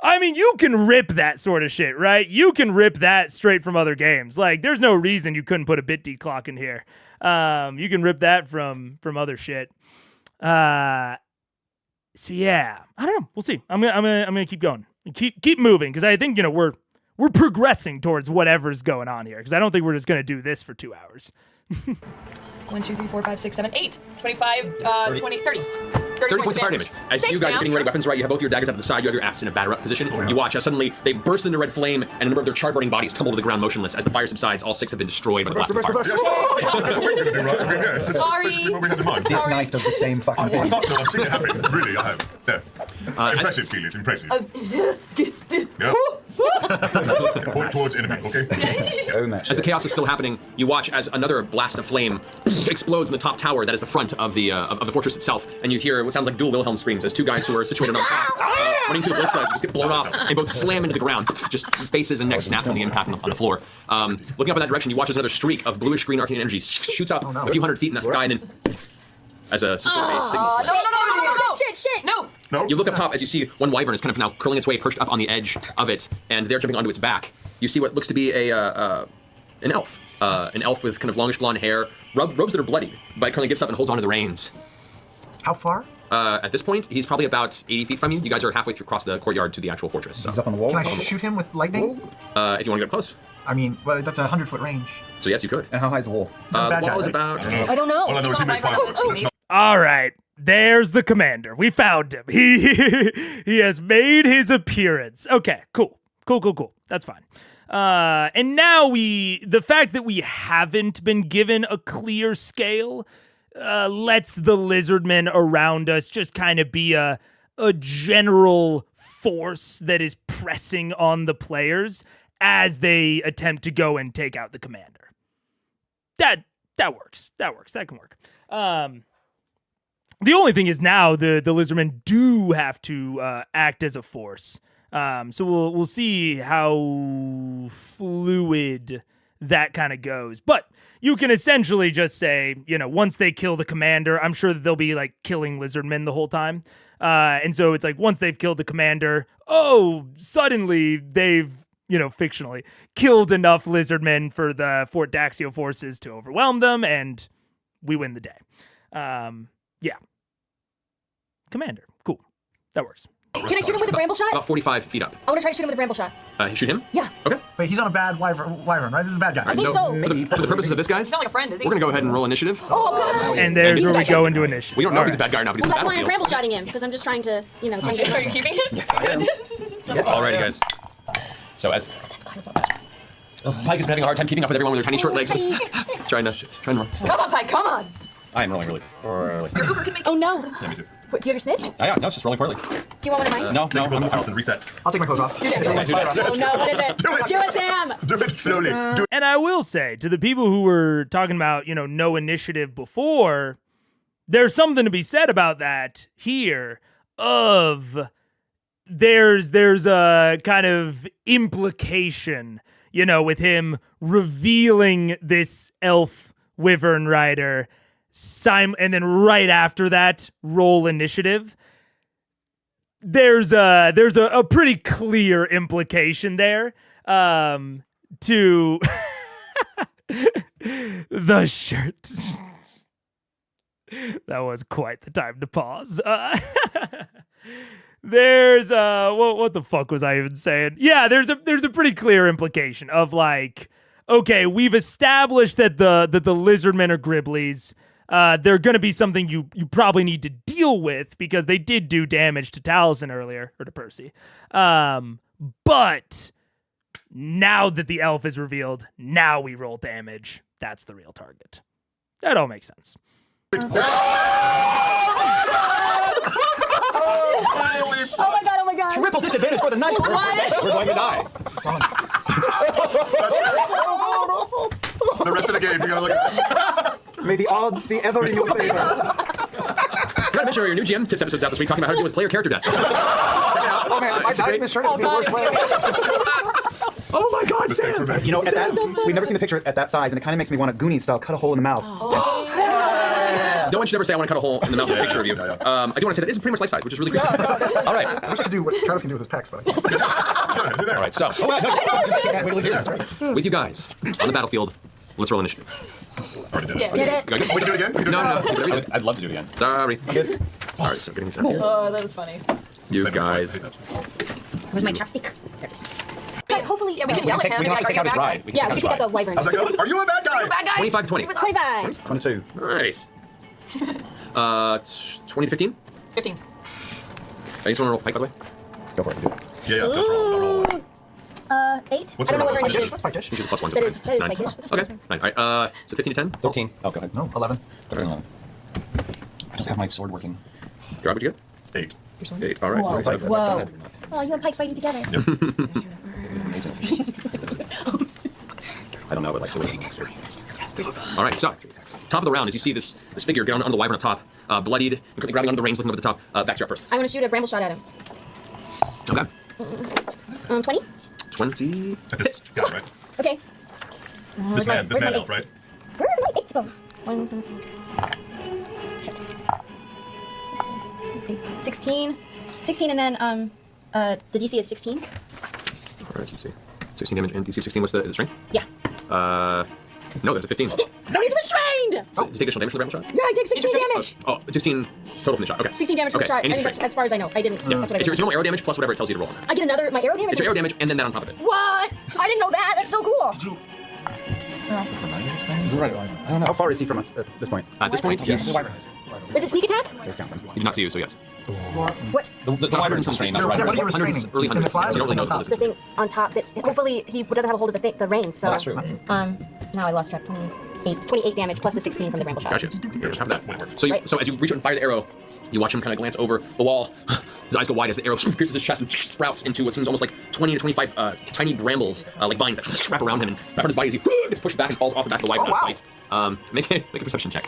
I mean, you can rip that sort of shit, right? You can rip that straight from other games. Like, there's no reason you couldn't put a bit D clock in here. You can rip that from other shit. So yeah, I don't know. We'll see. I'm gonna keep going. Keep moving, because I think, you know, we're progressing towards whatever's going on here, because I don't think we're just gonna do this for 2 hours. 1, 2, 3, 4, 5, 6, 7, 8, 25, 20, 30. 30 points of fire damage. As you guys are getting ready weapons right, you have both your daggers up to the side, you have your axe in a batter up position. You watch how suddenly they burst into red flame, and a number of their charred burning bodies tumble to the ground motionless. As the fire subsides, all 6 have been destroyed by the blast of fire. That's what we're going to do, right? I mean, yeah, that's Sorry. what we had in mind. This knife does the same fucking I thing. thought so. I've seen it happen. Really, I have. There. Impressive, Keely. It's impressive. Yeah. Point towards enemy, okay? Oh, Matt. As the chaos is still happening, you watch as another blast of flame explodes in the top tower that is the front of the fortress itself, and you hear what sounds like dual Wilhelm screams as 2 guys who are situated on the top, running to the blast just get blown off and both slam into the ground, just faces and necks snap from the impact on the floor. Looking up in that direction, you watch as another streak of bluish green arcane energy shoots out a few hundred feet in that sky, and then as a signal. Shit. No. You look up top as you see one wyvern is kind of now curling its way, perched up on the edge of it, and they're jumping onto its back. You see what looks to be an elf. An elf with kind of longish blonde hair, robes that are bloodied, but currently gives up and holds onto the reins. How far? At this point, he's probably about 80 feet from you. You guys are halfway through across the courtyard to the actual fortress. So. He's up on the wall. Can I shoot him with lightning? If you want to get up close. I mean, well, that's a 100-foot range. So yes, you could. And how high is the wall? He's a The bad wall guy, is right? about... I don't know. All I know is he made fireworks. So that's not All right. There's the commander. We found him. He has made his appearance. Okay, cool. That's fine. And now the fact that we haven't been given a clear scale lets the lizardmen around us just kind of be a general force that is pressing on the players as they attempt to go and take out the commander. That works. That can work. The only thing is now the lizardmen do have to act as a force. So we'll see how fluid that kind of goes. But you can essentially just say, once they kill the commander, I'm sure that they'll be like killing lizardmen the whole time. And so it's like once they've killed the commander, suddenly they've, fictionally killed enough lizardmen for the Fort Daxio forces to overwhelm them, and we win the day. Yeah. Commander. Cool. That works. Can I shoot him with a bramble shot? About 45 feet up. I want to try to shoot him with a bramble shot. Shoot him? Yeah. Okay. Wait, he's on a bad wyvern, right? This is a bad guy. I think so. For the purposes of this, guys, He's not like a friend, is he? we're going to go ahead and roll initiative. Oh, God. And there's where we go into initiative. We don't know if he's a bad guy or not, but he's Well, on the that's why I'm battlefield. bramble shotting him, because I'm just trying to, Are you keeping it? Yes, I am. Alrighty, guys. So as Pike has been having a hard time keeping up with everyone with their tiny short legs. trying to run. Come on, Pike, come on. I am rolling really poorly. Oh, no. Yeah, me too. Wait, do you have your snitch? Yeah, no, it's just rolling poorly. Do you want one of mine? No. Carlson, reset. I'll take my clothes off. Oh, no. What is it? Do it. Do it, Sam. Do it slowly. Do it. And I will say, to the people who were talking about, no initiative before, there's something to be said about that here of there's a kind of implication, with him revealing this elf wyvern rider, and then right after that, roll initiative. There's a pretty clear implication there to the shirt. That was quite the time to pause. There's what the fuck was I even saying? Yeah, there's a pretty clear implication of like, okay, we've established that the lizardmen are Gribblies. They're going to be something you probably need to deal with because they did do damage to Taliesin earlier, or to Percy. But now that the elf is revealed, now we roll damage. That's the real target. That all makes sense. Oh, my God. Triple disadvantage for the knight. We're going to die. The rest of the game, you're gonna look at. May the odds be ever in your favor. Gotta mention your new GM tips episodes out this week talking about how to deal with player character death. Check it out. Oh, man, I died in this shirt. It'd be the worst way. Oh my God, Sam! At that, we've never seen the picture at that size, and it kind of makes me want to Goonies style cut a hole in the mouth. No one should ever say I want to cut a hole in the mouth of a picture of you. I do want to say that this is pretty much life size, which is really great. All right. I wish I could do what Travis can do with his pecs, but I can't. All right. So, with you guys on the battlefield, let's roll initiative. Already did it. Yeah. Did it? Go again? We can do it again? We can do it again? I'd love to do it again. Sorry. All right. So getting this out. Oh, that was funny. You guys. Where's my chopstick? There it is. Hopefully, Yeah, we can yell at him. We can also take out his ride. Yeah, we should take out the wyvern. How's that go? Are you a bad guy? Bad guy. 25 to 20. 25. 22. Nice. 20 to 15. 15. I just want to roll Pike, by the way. Go for it. Do it. Yeah, just roll. 8. What's I don't know the what roll? initiative. That's Pike-ish. Which is plus 1. That is Nine. Pike-ish. That's Okay. fine. All right. So 15 to 10. 13. Oh, go ahead. No, 11. I don't have my sword working. Grab what you get. 8. 8. All right. Whoa. So Whoa. Oh, you and Pike fighting together. Amazing. I don't know, but like. All right. So top of the round, as you see this figure get on the wyvern up top, bloodied, and quickly grabbing onto the reins, looking over the top. Vax, you're up first. I want to shoot a bramble shot at him. Okay. 20? 20. At this guy, right? Okay. This man elf, right? Where did my 8s go? 1, 2, 3. 16. 16 and then the DC is 16. All right. Let's see. 16 damage and DC 16. What's the strength? Yeah. No, that's a 15. So No, he's restrained! you take additional damage from the bramble shot? Yeah, I take 16 damage. Oh, 16 total from the shot. Okay. 16 damage from the Okay, shot. I and mean, your that's as far as I know. I didn't. That's what I It's your did. normal arrow damage plus whatever it tells you to roll on that. I get another, my arrow damage? It's your arrow damage and then that on top of it. What? I didn't know that. That's so cool. How far is he from us at this point? At this point, he's. Is it sneak attack? This sounds like He did not see you, so yes. What? The wyvern is constrained, not the Yeah, rider. what are you Hundreds, restraining? early The thing that hundreds. flies You don't or really know the what thing it on is. The thing on top. That hopefully he doesn't have a hold of the reins. So. That's true. Now I lost track. 28 damage plus the 16 from the bramble shot. Gotcha. Here, just have that. So, Right. so as you reach out and fire the arrow, you watch him kind of glance over the wall. His eyes go wide as the arrow pierces his chest and sprouts into what seems almost like 20 to 25 tiny brambles, like vines that wrap around him and wrap around his body as he gets pushed back and falls off the back of the wyvern out of sight. Make a perception check.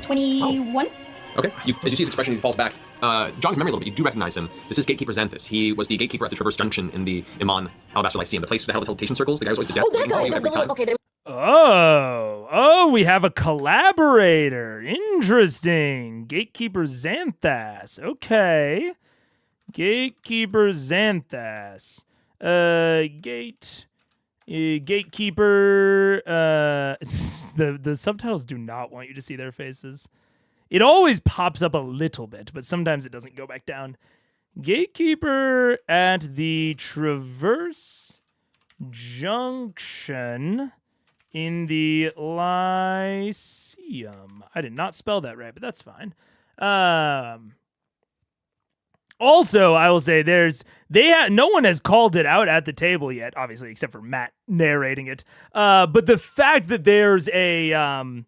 21. Okay. As you see his expression, he falls back. Jogging memory a little bit, you do recognize him. This is Gatekeeper Xanthus. He was the gatekeeper at the Traverse Junction in the Iman Alabaster Lyceum, the place that held the teleportation circles. The guy who's always the desk. Oh, that guy. every time. Okay. Oh, we have a collaborator. Interesting. Gatekeeper Xanthas. Okay. Gatekeeper Xanthas. Gatekeeper. The subtitles do not want you to see their faces. It always pops up a little bit, but sometimes it doesn't go back down. Gatekeeper at the Traverse Junction in the Lyceum. I did not spell that right, but that's fine. Also, I will say no one has called it out at the table yet, obviously, except for Matt narrating it. But the fact that there's the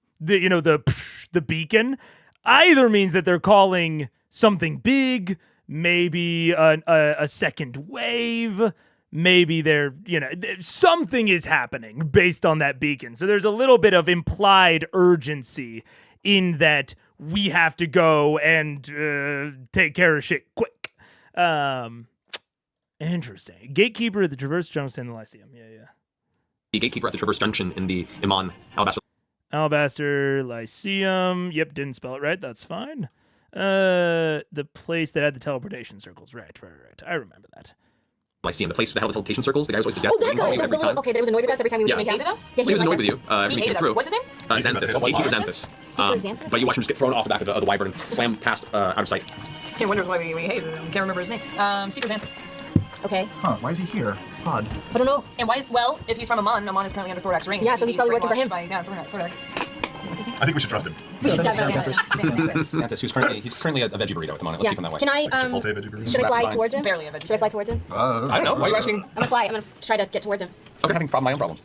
beacon either means that they're calling something big, maybe a second wave, maybe something is happening based on that beacon. So there's a little bit of implied urgency in that we have to go and take care of shit quick. Interesting. Gatekeeper at the Traverse Junction in the Lyceum. Yeah. The gatekeeper at the Traverse Junction in the Iman Alabaster Lyceum. Yep, didn't spell it right. That's fine. The place that had the teleportation circles. Right. I remember that. Lyceum, the place that held the teleportation circles. The guy who's always the desk. Oh, that guy. Every time. Okay, that was annoyed with us every time we would make Hated out. us? Yeah, He was annoyed liked with you when he came hated us. through. What's his name? Xanthus. Gatekeeper Xanthus. Xanthus? But you watch him just get thrown off the back of the wyvern and slam past out of sight. He wonders why we hated him. Can't remember his name. Seeker Xanthus. Okay. Huh, why is he here? Odd. I don't know. And why is, if he's from Amon is currently under Thordak's ring. Yeah, so he's probably working for him. By, Thordak. What's his name? I think we should trust him. Xanthus, he's currently a veggie burrito at the moment. Let's keep him that way. Can I, Chipotle veggie burrito. should I fly Vines. towards him? Barely a vegetarian. Should I fly towards him? I don't know. Why are you asking? I'm gonna try to get towards him. Okay, having my own problem.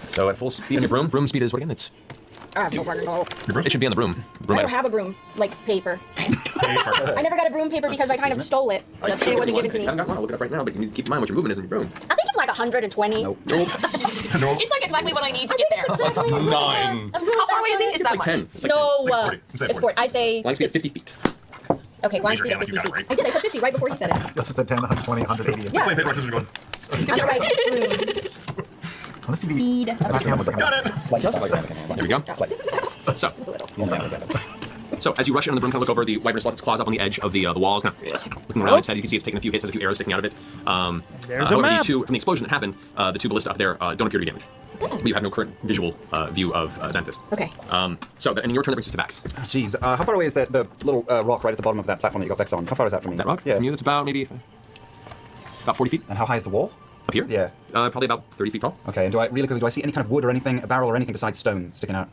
So at full speed on your broom. Broom speed is what again? It's I have no fucking clue. it should be on the broom. I don't have a broom, like paper. I never got a broom paper because I kind of stole it. It wasn't given to me. I haven't got one. I'll look it up right now, but you need to keep in mind what your movement is in your broom. I think it's like 120. Nope. No. It's like exactly what I need to get there. Exactly. 9. How far away is he? It's that Like much. 10. It's like No, Like 40. Say it's 40. 40. I say. Line speed of 50 feet. Okay, line speed of Like 50 you got feet. it right. I did. I said 50 right before he said it. Yes, it's at 10, 120, 180. Yeah. Play paper, scissors, going. I'm gonna write On this TV. speed of Can I see how much I Got got? it. There we go. So, just a little. so as you rush in on the broom, kind of look over, the wyvern lost its claws up on the edge of the wall, kind of looking around its head. You can see it's taken a few hits, has a few arrows sticking out of it. There's a however, map. from the explosion that happened, the two ballista up there don't appear to be damaged. But you have no current visual view of Xanthus. Okay. So, and in your turn, that brings us to Vax. Jeez, how far away is the little rock right at the bottom of that platform that you got Vex on? How far is that from me? That rock? Yeah. From you, it's about maybe about 40 feet And how high is the wall? up here. Yeah. Probably about 30 feet tall. Okay, and do I see any kind of wood or anything, a barrel or anything besides stone sticking out?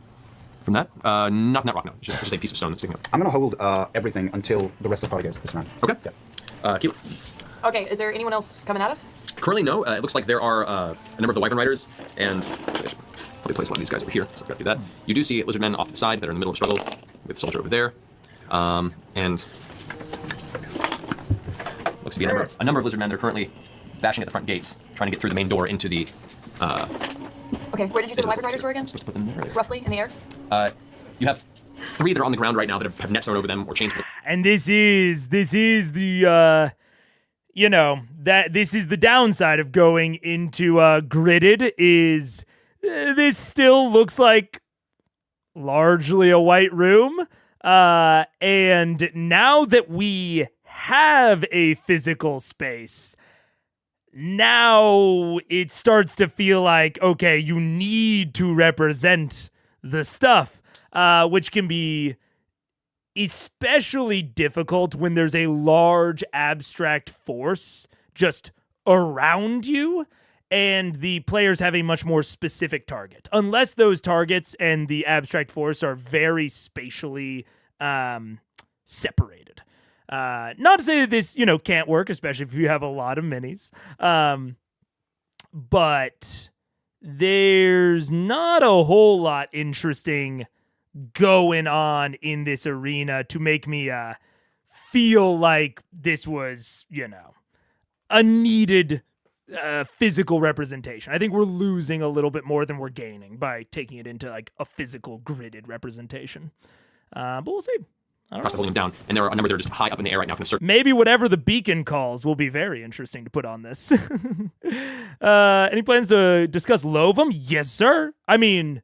From that, not from that rock, no. It's just a piece of stone that's sticking up. I'm gonna hold everything until the rest of the party goes this round. Okay. Yeah. Keyleth. Okay, is there anyone else coming at us? Currently, no. It looks like there are a number of the wyvern riders, and actually, I should probably place a lot of these guys over here, so I've got to do that. You do see lizard men off to the side that are in the middle of the struggle, with the soldier over there, and looks to be a number of lizard men that are currently bashing at the front gates, trying to get through the main door into the. Okay, where did you say the wyvern riders were again? Supposed to put them there. Roughly in the air? You have 3 that are on the ground right now that have nets thrown over them or chains. And this is the this is the downside of going into gridded is this still looks like largely a white room, and now that we have a physical space, now it starts to feel like, okay, you need to represent the stuff, which can be especially difficult when there's a large abstract force just around you and the players have a much more specific target. Unless those targets and the abstract force are very spatially separated. Not to say that this, can't work, especially if you have a lot of minis. But there's not a whole lot interesting going on in this arena to make me feel like this was, a needed physical representation. I think we're losing a little bit more than we're gaining by taking it into like a physical gridded representation. But we'll see. Across holding them down, and there are a number that are just high up in the air right now. Kind of circle. Maybe whatever the beacon calls will be very interesting to put on this. Any plans to discuss Lovum? Yes, sir. I mean,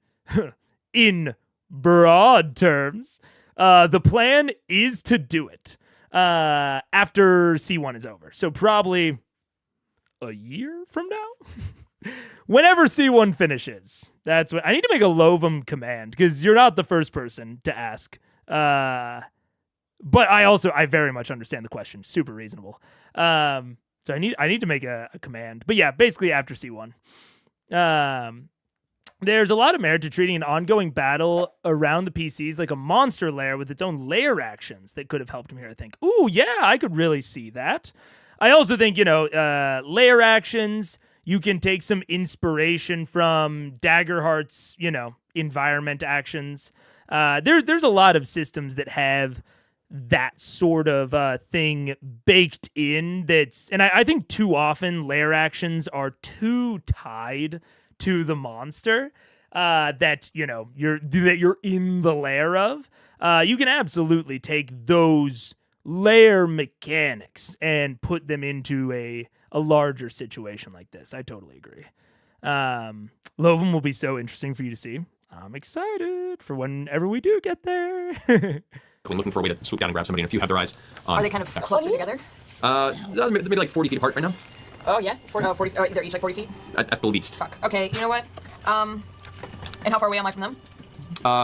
in broad terms, the plan is to do it after C1 is over. So probably a year from now? Whenever C1 finishes. That's what I need to make a Lovum command because you're not the first person to ask. But I very much understand the question. Super reasonable. So I need to make a command. But yeah, basically after C1. There's a lot of merit to treating an ongoing battle around the PCs like a monster lair with its own lair actions that could have helped him here, I think. Ooh, yeah, I could really see that. I also think, lair actions, you can take some inspiration from Daggerheart's, environment actions. There's a lot of systems that have that sort of thing baked in and I think too often lair actions are too tied to the monster that you're in the lair of. You can absolutely take those lair mechanics and put them into a larger situation like this. I totally agree. Lovum will be so interesting for you to see. I'm excited for whenever we do get there. Looking for a way to swoop down and grab somebody, and a few have their eyes on. Are they kind of closer together? They're maybe like 40 feet apart right now. Oh, yeah? 40, they're each like 40 feet? At the least. Fuck. Okay, you know what? And how far away am I from them?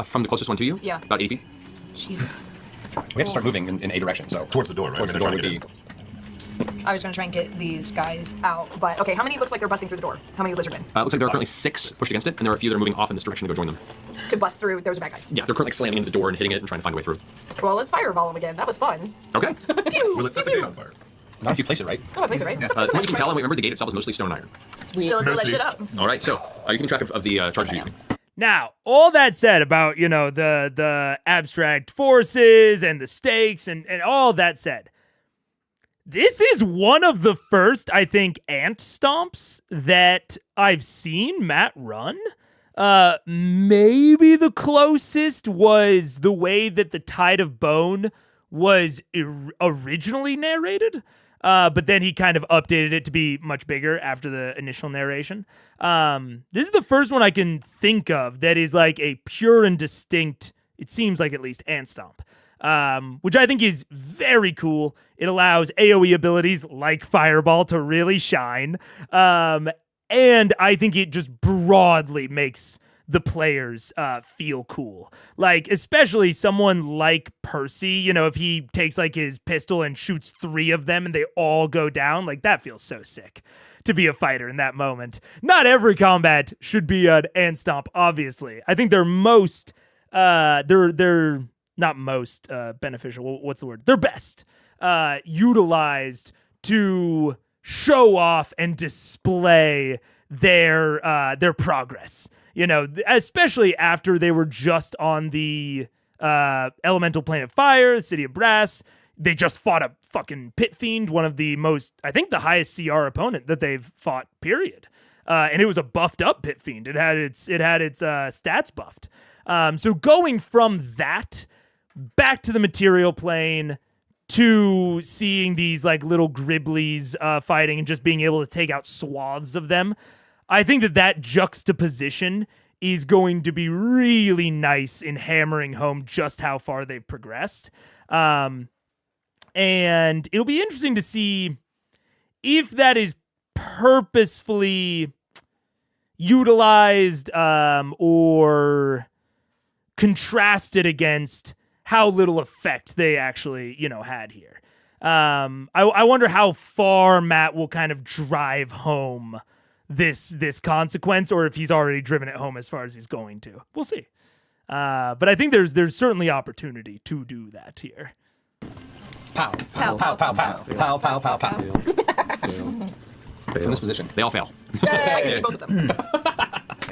From the closest one to you? Yeah. About 80 feet. Jesus. We have to start moving in a direction, so... Towards the door, right? Towards the door would be... I was going to try and get these guys out, but okay, how many looks like they're busting through the door? How many lizardmen? Looks like there are currently 6 pushed against it, and there are a few that are moving off in this direction to go join them. To bust through, those are bad guys. Yeah, they're currently slamming into the door and hitting it and trying to find a way through. Well, let's fireball them again. That was fun. Okay. Will it set the gate on fire? Not if you place it right. Oh, I place it right. From what you can tell, and remember the gate itself is mostly stone and iron. Sweet. So let's blow that shit up. All right, so are you keeping track of the charges you're using? Now, all that said about, the abstract forces and the stakes and all that said, this is one of the first, I think, ant stomps that I've seen Matt run. Maybe the closest was the way that the Tide of Bone was originally narrated, but then he kind of updated it to be much bigger after the initial narration. This is the first one I can think of that is like a pure and distinct, it seems like at least, ant stomp. Which I think is very cool. It allows AoE abilities like Fireball to really shine. And I think it just broadly makes the players feel cool. Like, especially someone like Percy, if he takes like his pistol and shoots 3 of them and they all go down, like that feels so sick to be a fighter in that moment. Not every combat should be an ant stomp, obviously. I think they're most, they're not most beneficial. What's the word? They're best utilized to show off and display their progress. Especially after they were just on the elemental plane of fire, the city of brass. They just fought a fucking pit fiend, one of the most, I think, the highest CR opponent that they've fought. Period. And it was a buffed up pit fiend. It had its stats buffed. So going from that back to the material plane to seeing these like little Griblies fighting and just being able to take out swaths of them, I think that juxtaposition is going to be really nice in hammering home just how far they've progressed. And it'll be interesting to see if that is purposefully utilized or contrasted against how little effect they actually, had here. I wonder how far Matt will kind of drive home this consequence, or if he's already driven it home as far as he's going to. We'll see. But I think there's certainly opportunity to do that here. Pow, pow, pow, pow, pow, pow, pow, pow, pow. From this position, They all fail. I can see both of them.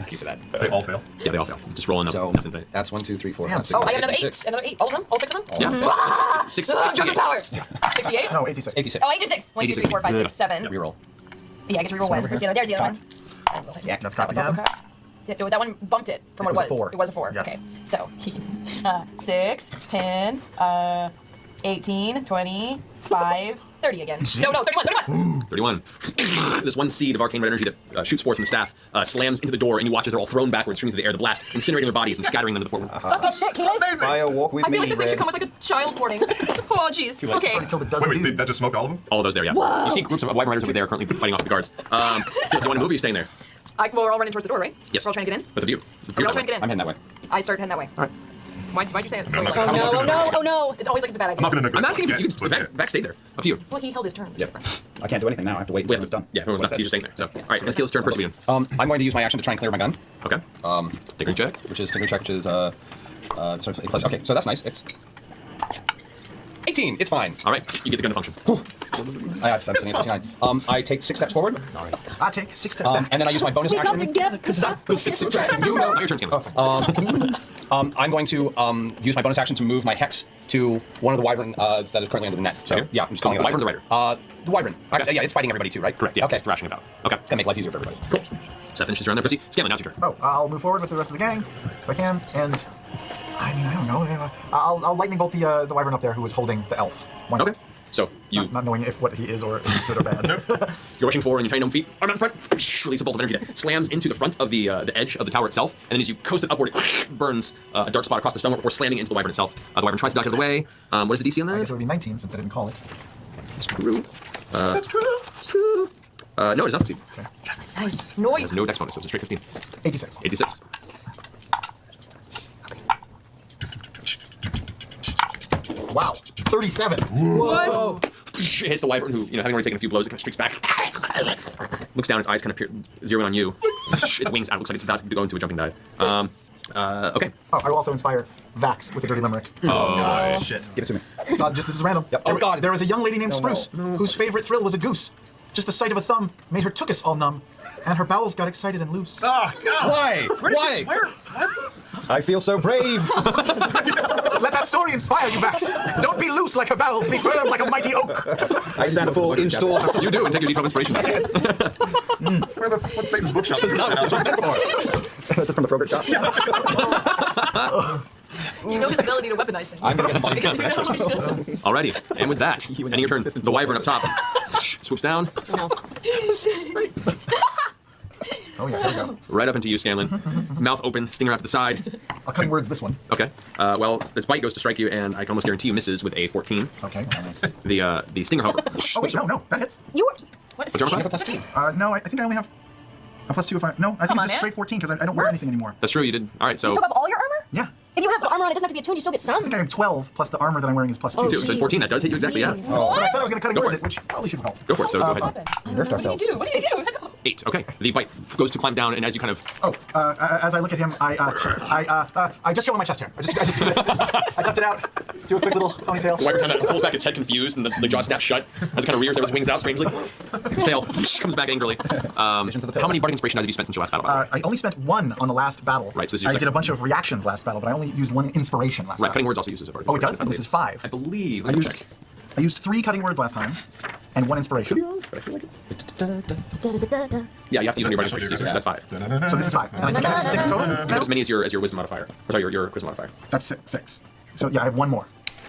Keep that. They all fail? Yeah, they all fail. Just rolling up. So Nothing. that's 1, 2, 3, 4, 5, 6. Oh, I have another 8. Another 8. All of them? All 6 of them? Yeah. Ah! 6, Joseph 68. Power. 68? No, 86. 86. Oh, 86. 1, 2, 3, 4, 5, 6, 7. Reroll. Yeah, I get to reroll one. There's the other one. And we'll hit Yeah, it. that's That one's cocked. also cocked. Yeah, that one bumped it from what It it was a was. 4. It was a 4. Yes. Okay. So he 6, 10, 18, 20, 5, 30 again. No, 31. 31. This one seed of arcane red energy that shoots forth from the staff slams into the door, and you watch as they're all thrown backwards, shooting through the air. The blast incinerating their bodies and scattering them to the floor. Fucking shit, Caleb. Fire walk with I me, feel like this thing Red. should come with like a child warning. Oh, jeez. Okay. Already killed a dozen Wait, dudes. that just smoked all of them? All of those there, yeah. Whoa. You see groups of wyvern riders over there currently fighting off the guards. Do you want to move or are you staying there? Well, we're all running towards the door, right? Yes. We're all trying to get in? That's a view. We're all trying to get in. I'm heading that way. I started heading that way. All right. Why'd you say it? So, I'm not- like, I'm not gonna- oh no. It's always like it's a bad idea. I'm not going to I'm asking if you but can back stay there. Up to you. Well, he held his turn. Yep. I can't do anything now. I have to wait We until have it's to, done. yeah, everyone's That's back. what I He's just staying there. So, Yeah. all right, let's Keyleth's turn. First begin. I'm going to use my action to try and clear my gun. Okay. Take a check. Which is plus. Okay, so that's nice. It's 18. It's fine. All right, you get the gun to function. I'm sitting at 69. I take 6 steps forward, I take 6 steps back. and then I use my bonus We action. got together because I was subtracting you. Now your turn, Keyleth. I'm going to use my bonus action to move my hex to one of the wyvern that is currently under the net. So Okay. yeah, I'm just calling it Wyvern or the rider? The wyvern. Okay. Yeah, it's fighting everybody too, right? Correct, yeah. Okay. It's thrashing about. Okay. It's gonna make life easier for everybody. Cool. Seth finishes around there, Prissy. Scanlan, now's your turn. Oh, I'll move forward with the rest of the gang if I can, and I mean I don't know. I'll lightning bolt the wyvern up there who was holding the elf. Why not? Okay. So you, Not knowing if what he is or if he's good or bad. you're rushing forward and your tiny gnome feet, arm out in front, release a bolt of energy that slams into the front of the edge of the tower itself, and then as you coast it upward, it burns a dark spot across the stonework before slamming into the wyvern itself. The wyvern tries to duck out of the way. What is the DC on I that? guess it would be 19 since I didn't call it. It's true. That's true. It's true. No, it does not succeed. Nice. Noise. There's no dex bonus, so it's a straight 15. 86. 86. Wow. 37. Whoa. It hits the wyvern who, having already taken a few blows, it kind of streaks back. Looks down, its eyes kind of zeroing on you. Its wings out, looks like it's about to go into a jumping dive. Okay. Oh, I will also inspire Vax with a dirty limerick. Oh, shit. Give it to me. This is random. Yep. Oh God, there was a young lady named Spruce whose favorite thrill was a goose. Just the sight of a thumb made her tookus all numb, and her bowels got excited and loose. Ah, God. Why? I feel so brave. Let that story inspire you, Vax. Don't be loose like her bowels, be firm like a mighty oak. I stand a full inch tall. you do, and take your D12 inspiration. What's Satan's bookshop? It's not what it's meant for. That's it from the progress shop. You know his ability to weaponize things. I'm gonna get a You know what he does. Alrighty, and with that, ending your turn, the wyvern up top swoops down, No. Oh yeah, here we go. right up into you, Scanlan. Mouth open, stinger out to the side. I'll cutting words this one. Okay. Well, its bite goes to strike you, and I can almost guarantee you misses with a 14. Okay. The stinger hover. Oh wait, no, that hits. You were. What is What's your he? armor Plus 2. No, I think I only have a +2 if I. No, I think Come it's on, just man. straight 14 because I don't wear What? anything anymore. That's true, you did. All right, so You took off all your armor? Yeah. If you have armor on, it doesn't have to be attuned. You still get I some. think I have 12 plus the armor that I'm wearing is +2. Oh, two. So 14, that does hit you exactly, yeah. Jeez. But I said I was going to cutting Go words for it, which probably should help. Go for it, so go ahead. Stop it. We nerfed What do ourselves. you do? What do you do? 8, okay. The bite goes to climb down, and as you kind of... Oh, as I look at him, I just show him my chest hair. I just do this. I tucked it out. Do a quick little ponytail. The wyvern kind of pulls back its head confused, and the jaw snaps shut as it kind of rears its wings out strangely. Its tail comes back angrily. How many bardic inspiration have you spent since your last battle? By the way? I only spent 1 on the last battle. Right, so this is I your did a second. bunch of reactions last battle, but I only used 1 inspiration last Right, battle. cutting words also uses a bardic Oh, it does? inspiration, And this is 5. I believe. I Let me used check. I used 3 cutting words last time, and 1 inspiration. But I feel like it. Da-da-da-da. Yeah, you have to use on your bardic inspiration, so that's 5. So this is 5. And I think I have 6 total. You have as many as your wisdom modifier. Or sorry, your charisma modifier. That's 6. So yeah, I have 1 more.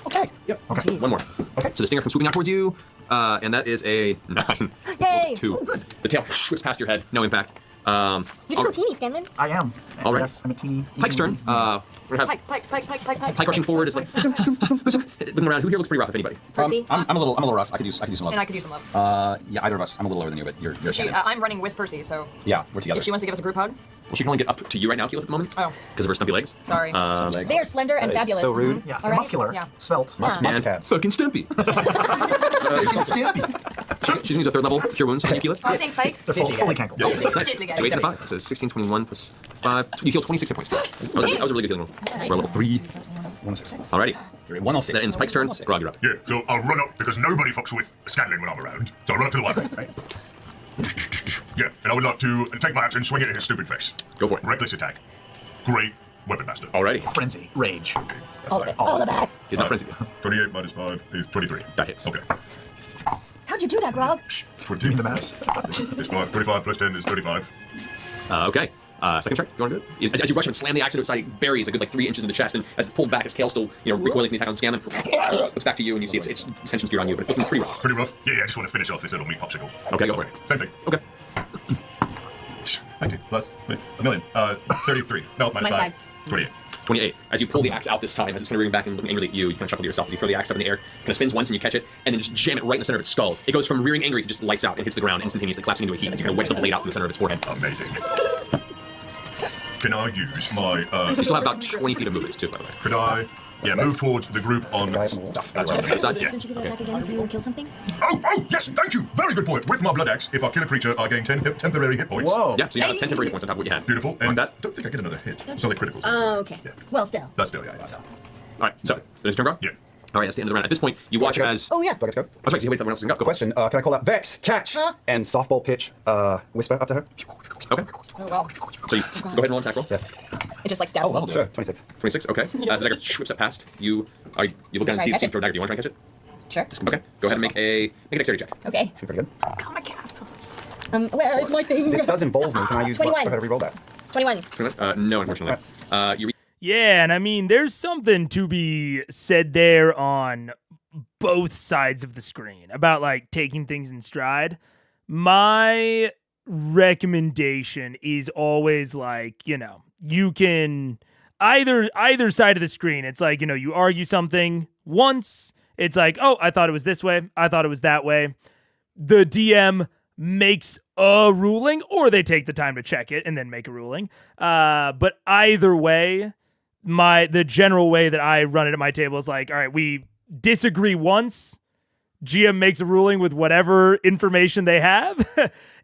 Okay. Yep. Okay. Jeez. One more. Okay. So the stinger comes swooping out towards you, and that is a 9. Yay. 2. The tail whips past your head, no impact. You're just so teeny, Scanlan. I am. All right. Yes, I'm a teeny. Pike's turn. We're gonna have Pike. Pike rushing forward is like looking around. Who here looks pretty rough, if anybody? Percy. I'm a little rough. I could use some love. And I could use some love. Yeah, either of us. I'm a little lower than you, but you're She, second. I'm running with Percy, so Yeah, we're together. if she wants to give us a group hug, Well, she can only get up to you right now, Keyleth, at the moment. Oh. Because of her stumpy legs. sorry. They are slender and That is fabulous. so rude. Yeah, All they're right. muscular, Yeah. svelte. Yeah. Monster And cats. fucking Stimpy. Stampy. She's gonna use a 3rd level Cure Wounds. Thank you, Keyleth. Oh, thanks, Pike. They're fully cankled. Yeah. Seriously, guys. So 8 and a 5. So 16, 21 plus 5. You heal 26 hit points. That was a really good healing roll. Nice. For a level 3. 106. Alrighty. You're at 106. That ends Pike's turn. 106. Grog, you're up. Yeah, so I'll run up because nobody fucks with Scanlan when I'm around. So I'll run up to the wyvern. Right. Yeah, and I would like to take my axe and swing it in his stupid face. Go for it. Reckless attack. Great weapon master. Alrighty. Frenzy. Rage. All the back. He's not frenzied. 28 minus 5 is 23. That hits. Okay. How'd How'd you do that, Grog? We're doing the math. It's 25 plus 10 is 35. Okay. Second check. You want to do it? As you rush him and slam the axe into its side, it buries a good 3 inches in the chest, and as it's pulled back, its tail still, recoiling from the attack on Scanlan, looks back to you, and you see its tension spear on you, but it's looking pretty rough. Pretty rough? Yeah, I just want to finish off this little meat popsicle. Okay, go for it. Same thing. Okay. 19 plus a million. 33. No, minus 5. 28. 28. As you pull the axe out this time, as it's kind of rearing back and looking angrily at you, you kind of chuckle to yourself as you throw the axe up in the air, kind of spins once and you catch it, and then just jam it right in the center of its skull. It goes from rearing angry to just lights out and hits the ground instantaneously, collapsing into a heap as you kind of wedge the blade out from the center of its forehead. Amazing. Can I use my... You still have about 20 feet of movement, too, by the way. Could I... Yeah, move towards the group on stuff. That's right. Yeah. Don't you get to attack again if you killed something? Oh, yes, thank you. Very good point. With my blood axe, if I kill a creature, I gain 10 temporary hit points. Whoa. Yeah, so you have 10 temporary hit points on top of what you had. Beautiful. Want And that? don't think I get another hit. It's only criticals. Oh, okay. Yeah. Well, still. That's still, yeah. Alright, so, then it's turn, Grog? Yeah. Alright, that's the end of the round. At this point, you watch as... Oh, yeah. Do I get to go? That's right, so you wait till everyone else can go. Go. Question, can I call out Vex, catch, and softball pitch, whisper up to her? Okay. Oh, wow. So you go ahead and roll an attack roll. Yeah. It just, stabs me. Sure, 26. 26, okay. As the dagger whips up past, you look down and Try see to the catch throw a dagger. Do you want to try and catch it? Sure. Okay. Go ahead and make a dexterity check. Okay. Should be pretty good. Oh, my God. Where is my thing? This does involve me. Can I use 21. go ahead and re-roll that? 21. No, unfortunately. You Yeah, and I mean, there's something to be said there on both sides of the screen about taking things in stride. My recommendation is always you can either side of the screen. It's you argue something once. It's oh, I thought it was this way. I thought it was that way. The DM makes a ruling, or they take the time to check it and then make a ruling. But either way, the general way that I run it at my table is all right, we disagree once. GM makes a ruling with whatever information they have.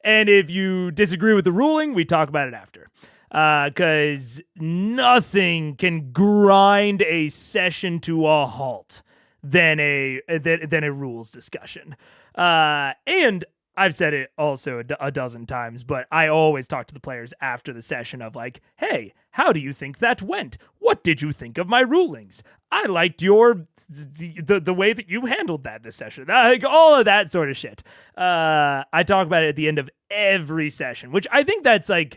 And if you disagree with the ruling, we talk about it after. Because nothing can grind a session to a halt than a rules discussion. And I've said it also a dozen times, but I always talk to the players after the session of hey, how do you think that went? What did you think of my rulings? I liked the way that you handled that this session. All of that sort of shit. I talk about it at the end of every session, which I think that's a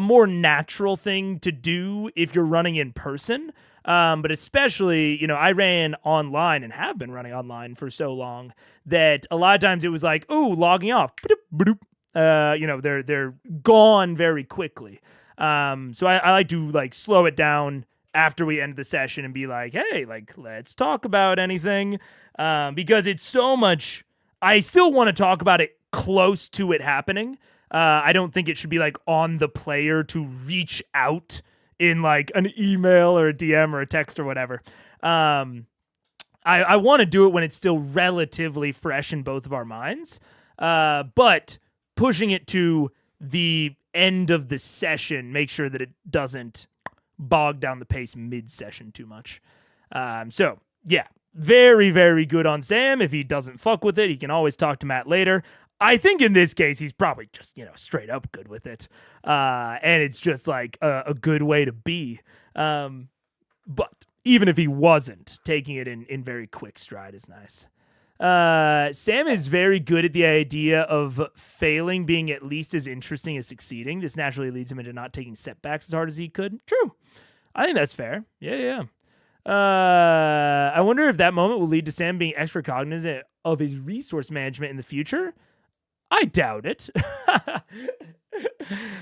more natural thing to do if you're running in person. But especially, I ran online and have been running online for so long that a lot of times it was logging off. They're gone very quickly. So I like to slow it down after we end the session and be hey, let's talk about anything. Because it's so much, I still want to talk about it close to it happening. I don't think it should be on the player to reach out in an email or a DM or a text or whatever. I want to do it when it's still relatively fresh in both of our minds. But pushing it to the end of the session, make sure that it doesn't bog down the pace mid-session too much. So, yeah, very, very good on Sam. If he doesn't fuck with it, he can always talk to Matt later. I think in this case, he's probably just, straight up good with it. And it's just a good way to be. But even if he wasn't, taking it in very quick stride is nice. Sam is very good at the idea of failing being at least as interesting as succeeding. This naturally leads him into not taking setbacks as hard as he could. True. I think that's fair. Yeah. I wonder if that moment will lead to Sam being extra cognizant of his resource management in the future. I doubt it.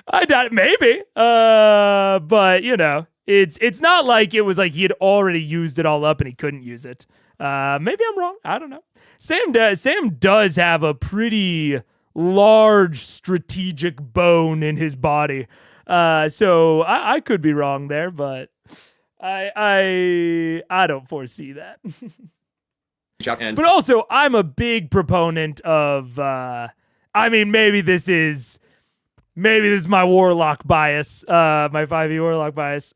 I doubt it. Maybe. But it's not like it was he had already used it all up and he couldn't use it. Maybe I'm wrong. I don't know. Sam does have a pretty large strategic bone in his body. So I could be wrong there, but I don't foresee that. But also, I'm a big proponent of. Maybe this is my warlock bias, my 5e warlock bias.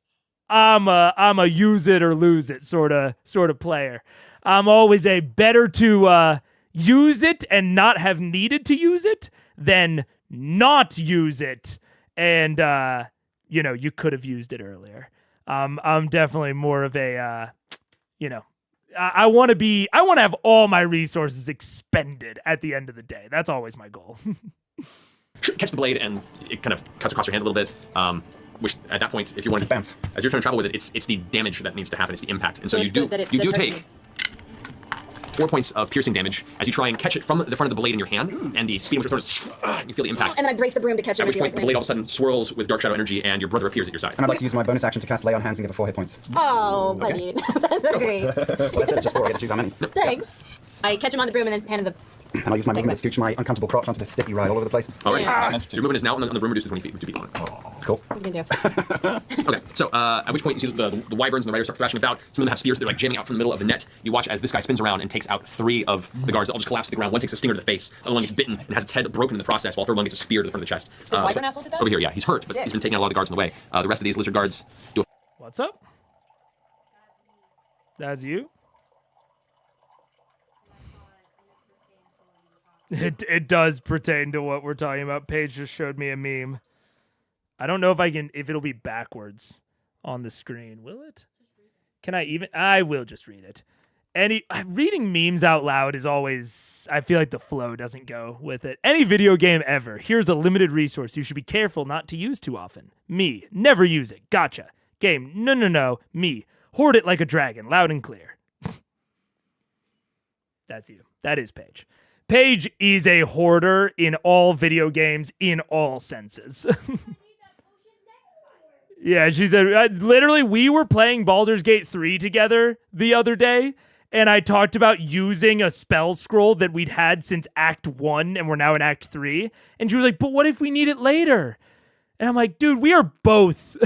I'm a use it or lose it sort of player. I'm always a better to use it and not have needed to use it than not use it and you could have used it earlier. I'm definitely more of a I want to have all my resources expended at the end of the day. That's always my goal. Catch the blade, and it kind of cuts across your hand a little bit. Which at that point, if you want to, as you're trying to travel with it, it's the damage that needs to happen. It's the impact, and so you do take 4 points of piercing damage as you try and catch it from the front of the blade in your hand, and the speed with which you're throwing, you feel the impact. And then I brace the broom to catch it. At which point, the blade all of a sudden swirls with dark shadow energy, and your brother appears at your side. And I'd like to use my bonus action to cast Lay on Hands and give it 4 hit points. Oh, buddy. That's great. Well, that's it. It's just 4. I get to choose how many. Thanks. I catch him on the broom and then hand him the... And I'll use my movement to scooch my uncomfortable crotch onto the sticky ride all over the place. Alright. Yeah. Your movement is now on the room reduced to 20 feet with 2 people on it. Cool. What are you gonna do? Okay, so at which point you see the wyverns and the riders start thrashing about. Some of them have spears. They're like jamming out from the middle of the net. You watch as this guy spins around and takes out 3 of the guards that all just collapse to the ground. One takes a stinger to the face. The other one gets bitten and has its head broken in the process, while the third one gets a spear to the front of the chest. This wyvern asshole did that? Over here, yeah. He's hurt, but he's been taking out a lot of the guards in the way. The rest of these lizard guards do a... What's up? That's you? It does pertain to what we're talking about. Paige just showed me a meme. I don't know if it'll be backwards on the screen. Will it? I will just read it. Reading memes out loud is always, I feel like the flow doesn't go with it. Any video game ever. Here's a limited resource you should be careful not to use too often. Me. Never use it. Gotcha. Game. No. Me. Hoard it like a dragon. Loud and clear. That's you. That is Paige. Paige is a hoarder in all video games, in all senses. Yeah, she said, literally, we were playing Baldur's Gate 3 together the other day, and I talked about using a spell scroll that we'd had since Act 1, and we're now in Act 3. And she was like, but what if we need it later? And I'm like, dude, we are both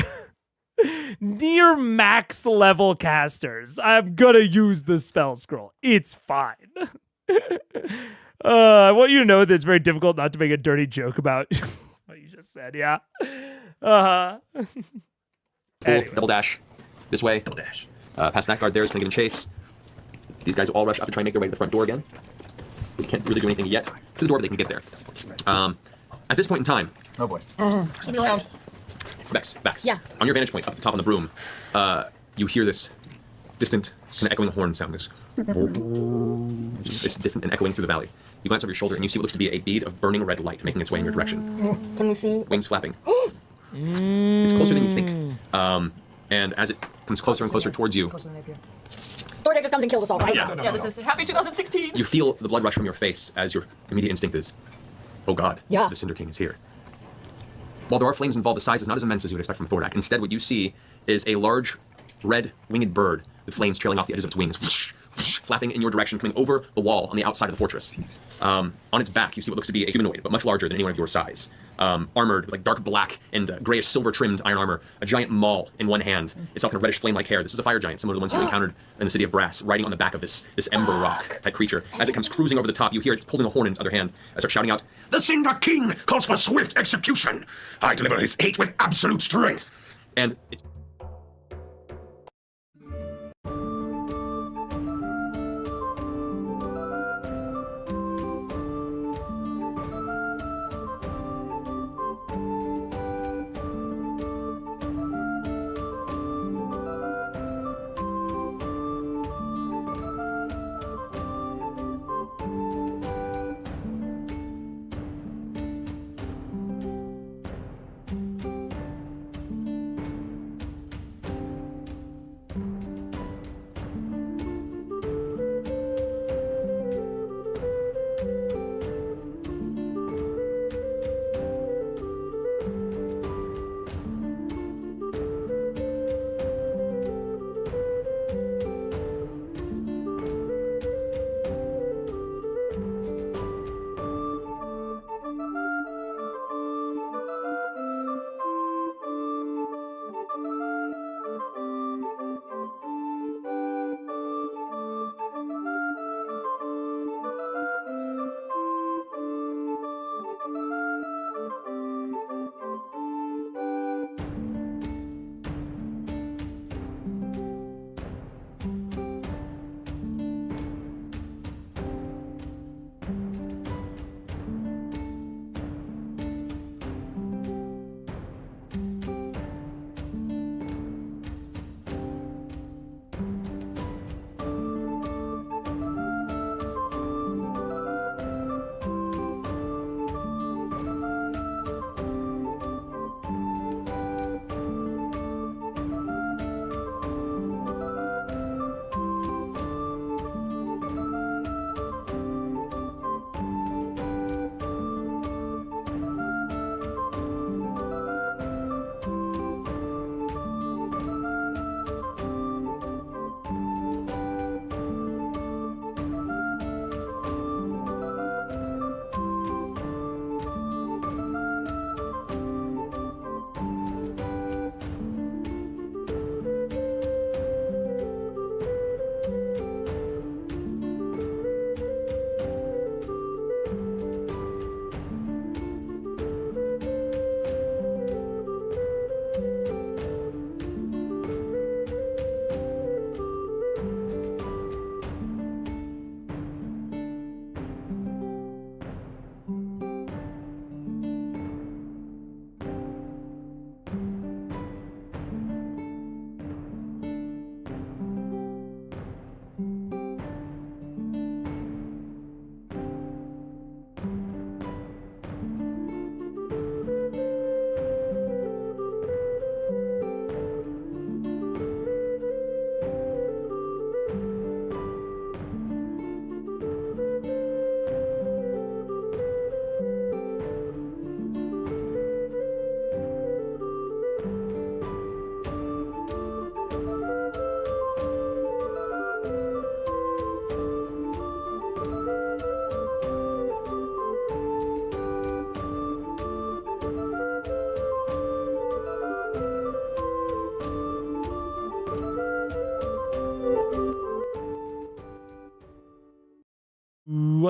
near max level casters. I'm gonna use the spell scroll. It's fine. I want you to know that it's very difficult not to make a dirty joke about what you just said, yeah. Full double dash this way. Double dash. Past that guard there is going to give him chase. These guys will all rush up and try and make their way to the front door again. They can't really do anything yet to the door, but they can get there. At this point in time... Oh boy. Keep me around. Vex. Yeah. On your vantage point, up the top on the broom, you hear this distant, kind of echoing horn sound. It's different and echoing through the valley. You glance over your shoulder and you see what looks to be a bead of burning red light making its way in your direction. Can we see? Wings flapping. It's closer than you think. And as it comes closer and closer towards you, Thordak just comes and kills us all, right? Yeah, this is happy 2016. you feel the blood rush from your face as your immediate instinct is, oh God, Yeah. the Cinder King is here. While there are flames involved, the size is not as immense as you would expect from Thordak. Instead, what you see is a large, red, winged bird with flames trailing off the edges of its wings, flapping in your direction, coming over the wall on the outside of the fortress. On its back, you see what looks to be a humanoid, but much larger than anyone of your size. Armored with like dark black and grayish silver trimmed iron armor, a giant maul in one hand, itself in a reddish flame-like hair. This is a fire giant, similar to the ones you encountered in the city of Brass, riding on the back of this ember rock type creature. As it comes cruising over the top, you hear it holding a horn in its other hand, as it starts shouting out, The Cinder King calls for swift execution. I deliver his hate with absolute strength. and it's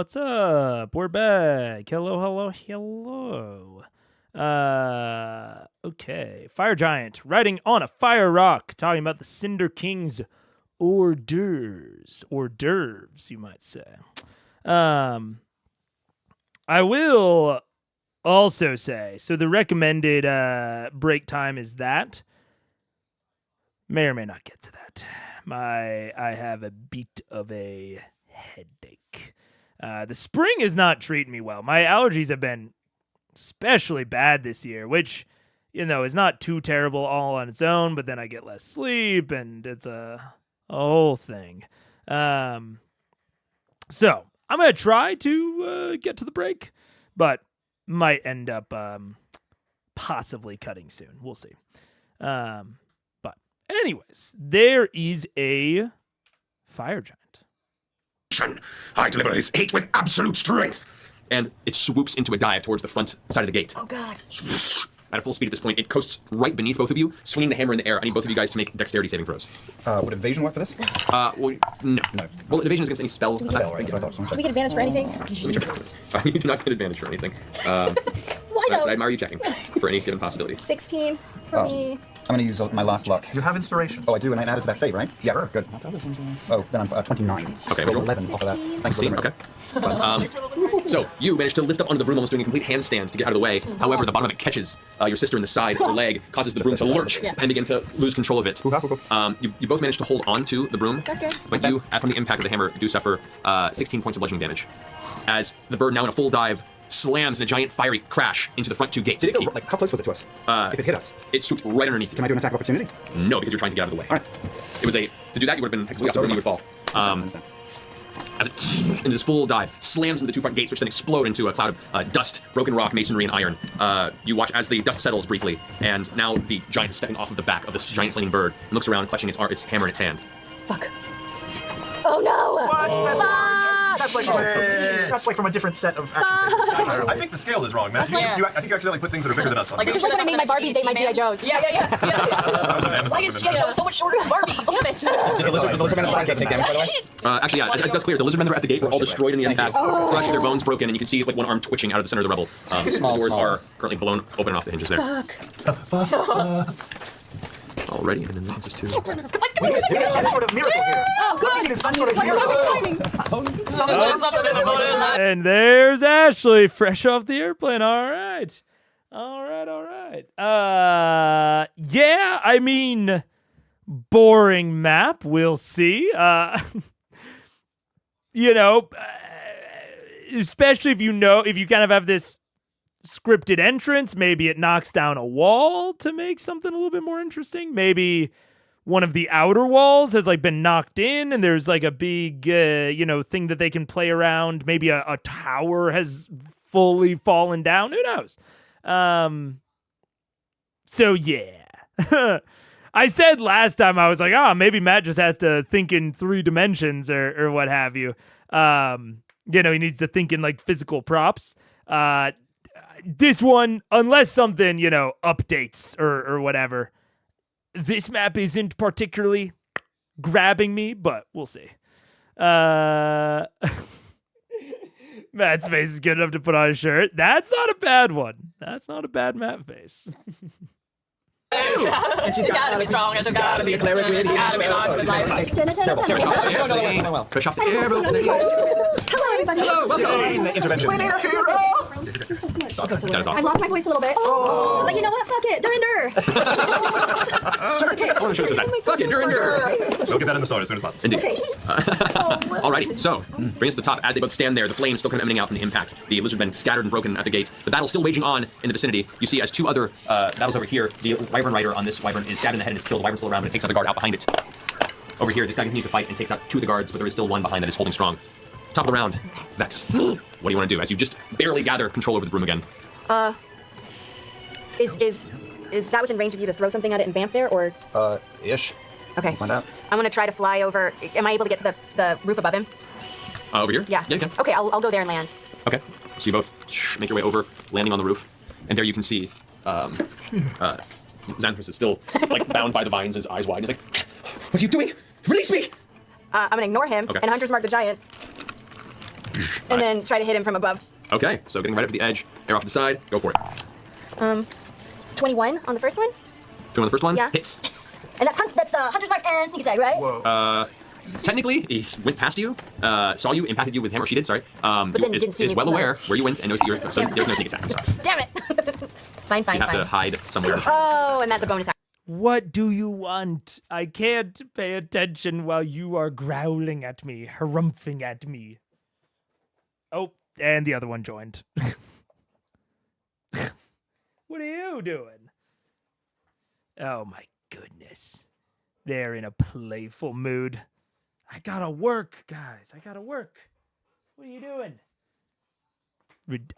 what's up? We're back. Hello. Okay. Fire Giant riding on a fire rock, talking about the Cinder King's hors d'oeuvres, you might say. I will also say, so the recommended break time is that. May or may not get to that. I have a bit of a headache. The spring is not treating me well. My allergies have been especially bad this year, which, is not too terrible all on its own, but then I get less sleep, and it's a whole thing. So, I'm going to try to get to the break, but might end up possibly cutting soon. We'll see. But anyways, there is a fire giant. I deliver his hate with absolute strength. And it swoops into a dive towards the front side of the gate. Oh, God. At a full speed at this point, it coasts right beneath both of you, swinging the hammer in the air. I need both of you guys to make dexterity saving throws. Would evasion work for this? Well, no. Well, evasion is against any spell. Spell, right? That's what I thought. Do we get advantage for anything? You do not get advantage for anything. Why not? I admire you checking for any given possibility. 16 for me. I'm going to use my last luck. You have inspiration. Oh, I do, and I added to that save, right? Yeah, sure. Good. Oh, then I'm 29. Okay, Roll roll. 11 off of that. Thanks, 16, okay. So you manage to lift up onto the broom, almost doing a complete handstand to get out of the way. However, the bottom of it catches your sister in the side. Her leg causes the broom to lurch and begin to lose control of it. You both manage to hold on to the broom. That's good. But you, from the impact of the hammer, do suffer 16 points of bludgeoning damage. As the bird, now in a full dive, slams in a giant fiery crash into the front two gates. Did it go, how close was it to us? If it hit us? It swooped right underneath you. Can I do an attack of opportunity? No, because you're trying to get out of the way. All right. It was to do that, you would have been completely off the room, you would fall. As it, in this full dive, slams into the two front gates, which then explode into a cloud of dust, broken rock, masonry, and iron. You watch as the dust settles briefly, and now the giant is stepping off of the back of this giant flaming bird and looks around, clutching its hammer in its hand. Fuck. Oh, no. What? That's like from a different set of action figures. I think the scale is wrong, man. I think you accidentally put things that are bigger than us on This is like when I made my Barbies date my G.I. Joes. Yeah. That was an Amazon Why is women. G.I. Joe so much shorter than Barbie? Damn it. Did the lizard men take damage, by the way? Actually, yeah, as that's clear, the lizard men that were at the gate were all destroyed in the impact, crushed, their bones broken, and you can see like one arm twitching out of the center of the rubble. The doors are currently blown open and off the hinges there. Alrighty, and then this is two. There's some sort of miracle here. Oh, good. There's some sort of miracle. And there's Ashley, fresh off the airplane. All right. Yeah, I mean, boring map. We'll see. Especially if you kind of have this scripted entrance, maybe it knocks down a wall to make something a little bit more interesting. Maybe one of the outer walls has like been knocked in and there's like a big thing that they can play around. Maybe a tower has fully fallen down. Who knows? So yeah. I said last time, I was like, maybe Matt just has to think in 3 dimensions or what have you. He needs to think in like physical props. This one, unless something, updates or whatever, this map isn't particularly grabbing me, but we'll see. Matt's face is good enough to put on a shirt. That's not a bad one. That's not a bad Matt face. And she's gotta be strong as a god. gotta be a cleric with Gotta be locked with life. Fresh off the Hello, everybody. welcome. Intervention. We need a hero! That is I've awesome. lost my voice a little bit. But you know what? Fuck it. Durender. I want to show you that. Fuck it, Durender. We'll get that in the story as soon as possible. Indeed. Alrighty, so bring us to the top. As they both stand there, the flames still kind of emanating out from the impact. The lizard men scattered and broken at the gate. The battle still waging on in the vicinity. You see as 2 other battles over here. The wyvern rider on this wyvern is stabbed in the head and is killed. The wyvern's still around, but it takes out the guard out behind it. Over here, this guy continues to fight and takes out 2 of the guards, but there is still one behind that is holding strong. Top of the round, Vex. What do you want to do as you just barely gather control over the broom again? Is that within range of you to throw something at it and bamf there, or? Ish. Okay. Find out. I'm gonna try to fly over. Am I able to get to the roof above him? Over here? Yeah. Yeah, you can. Okay, I'll go there and land. Okay. So you both make your way over, landing on the roof, and there you can see Xanthus is still like bound by the vines, his eyes wide. He's like, "What are you doing? Release me!" I'm gonna ignore him, Okay. and Hunter's Mark the Giant. and then try to hit him from above. Okay, so getting right up to the edge, air off to the side, go for it. 21 on the first one. Doing the first one, Yeah. hits. Yes. And that's Hunter's Mark and Sneak Attack, right? Whoa. Technically, he went past you, saw you, impacted you with him, or she did, sorry. then didn't see is me well before. aware where you went and knows that you're, so there's no sneak attack. I'm sorry. Damn it. Fine. You have to hide somewhere. Oh, and that's a bonus action. What do you want? I can't pay attention while you are growling at me, harumphing at me. Oh, and the other one joined. What are you doing? Oh my goodness. They're in a playful mood. I gotta work, guys. I gotta work. What are you doing?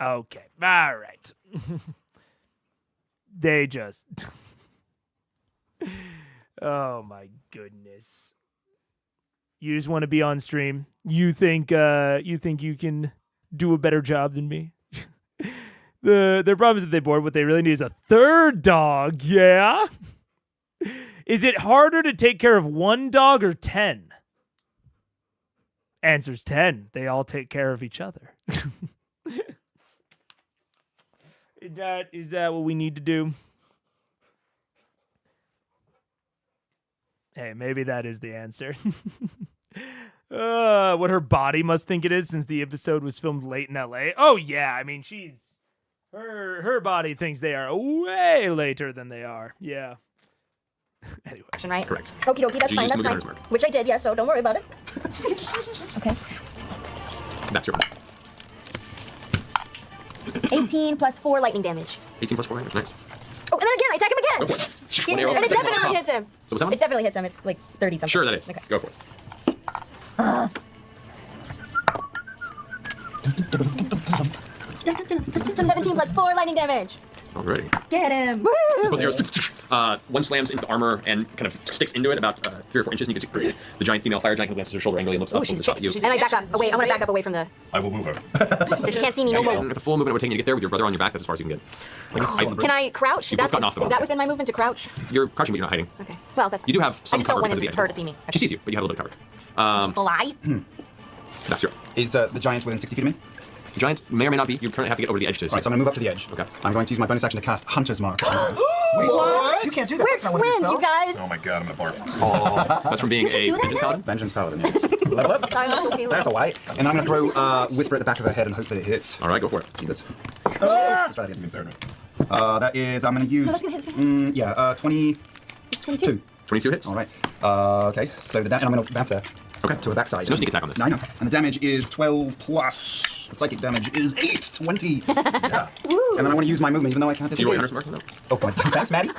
Okay, all right. They just... Oh my goodness. You just want to be on stream. You think you can do a better job than me? Their problem is that they bored. What they really need is a third dog, yeah? Is it harder to take care of one dog or 10? Answer's 10. They all take care of each other. Is that what we need to do? Hey, maybe that is the answer. What her body must think it is, since the episode was filmed late in LA. Oh yeah, I mean her body thinks they are way later than they are. Yeah. Anyways. Action, right? Correct. Okie dokie, that's You fine, used to that's move fine. your hunter's mark. Which I did, yeah, so don't worry about it. Okay. That's your one. 18 plus 4 lightning damage. 18 plus 4 damage, nice. Oh, and then again, I attack him Go again! for it. One arrow. And it definitely hits him. So what's that one? It definitely hits him. It's like 30 something. Sure, that is. Okay. Go for it. 17 plus 4 lightning damage. Alrighty. Get him! Both arrows. One slams into the armor and kind of sticks into it about 3 or 4 inches, and you can see the giant female fire giant who glances her shoulder angrily and looks up, she's looks at you. And I back up away. I'm gonna back up away from the. I will move her. So she can't see me no more. With the full movement it would take you to get there with your brother on your back, that's as far as you can get. Can I crouch? You've both gotten off the Is that boat. within my movement to crouch? You're crouching, but you're not hiding. Okay. Well, that's. You do have some I just don't cover want because of the her edge. to see me. She sees you, but you have a little bit of cover. Fly? That's your. Is the giant within 60 feet of me? The giant may or may not be. You currently have to get over to the edge to see. Right, so I'm gonna move up to the edge. Okay. I'm going to use my bonus action to cast Hunter's Mark. What? You can't do that. We're That's not one of your twins, you spells. guys! Oh my god, I'm gonna barf. That's from being can a do that vengeance now? paladin. Vengeance Paladin, yes. Level up. Sorry, that's okay. That's a white. And I'm gonna throw Whisper at the back of her head and hope that it hits. All right, go for it. Jesus. Let's try that again. Concerned. That is, I'm gonna use. No, that's gonna hit, it's gonna 22. It's 22. 22 hits. All right. Okay. So and I'm gonna bamf there. Okay. To the backside. So no sneak attack on this. No, I know. And the damage is 12 plus. The psychic damage is 8. 20. Yeah. And then I want to use my movement, even though I can't Do you roll your disengage. hunter's mark? No. Oh, God. Thanks, Maddie.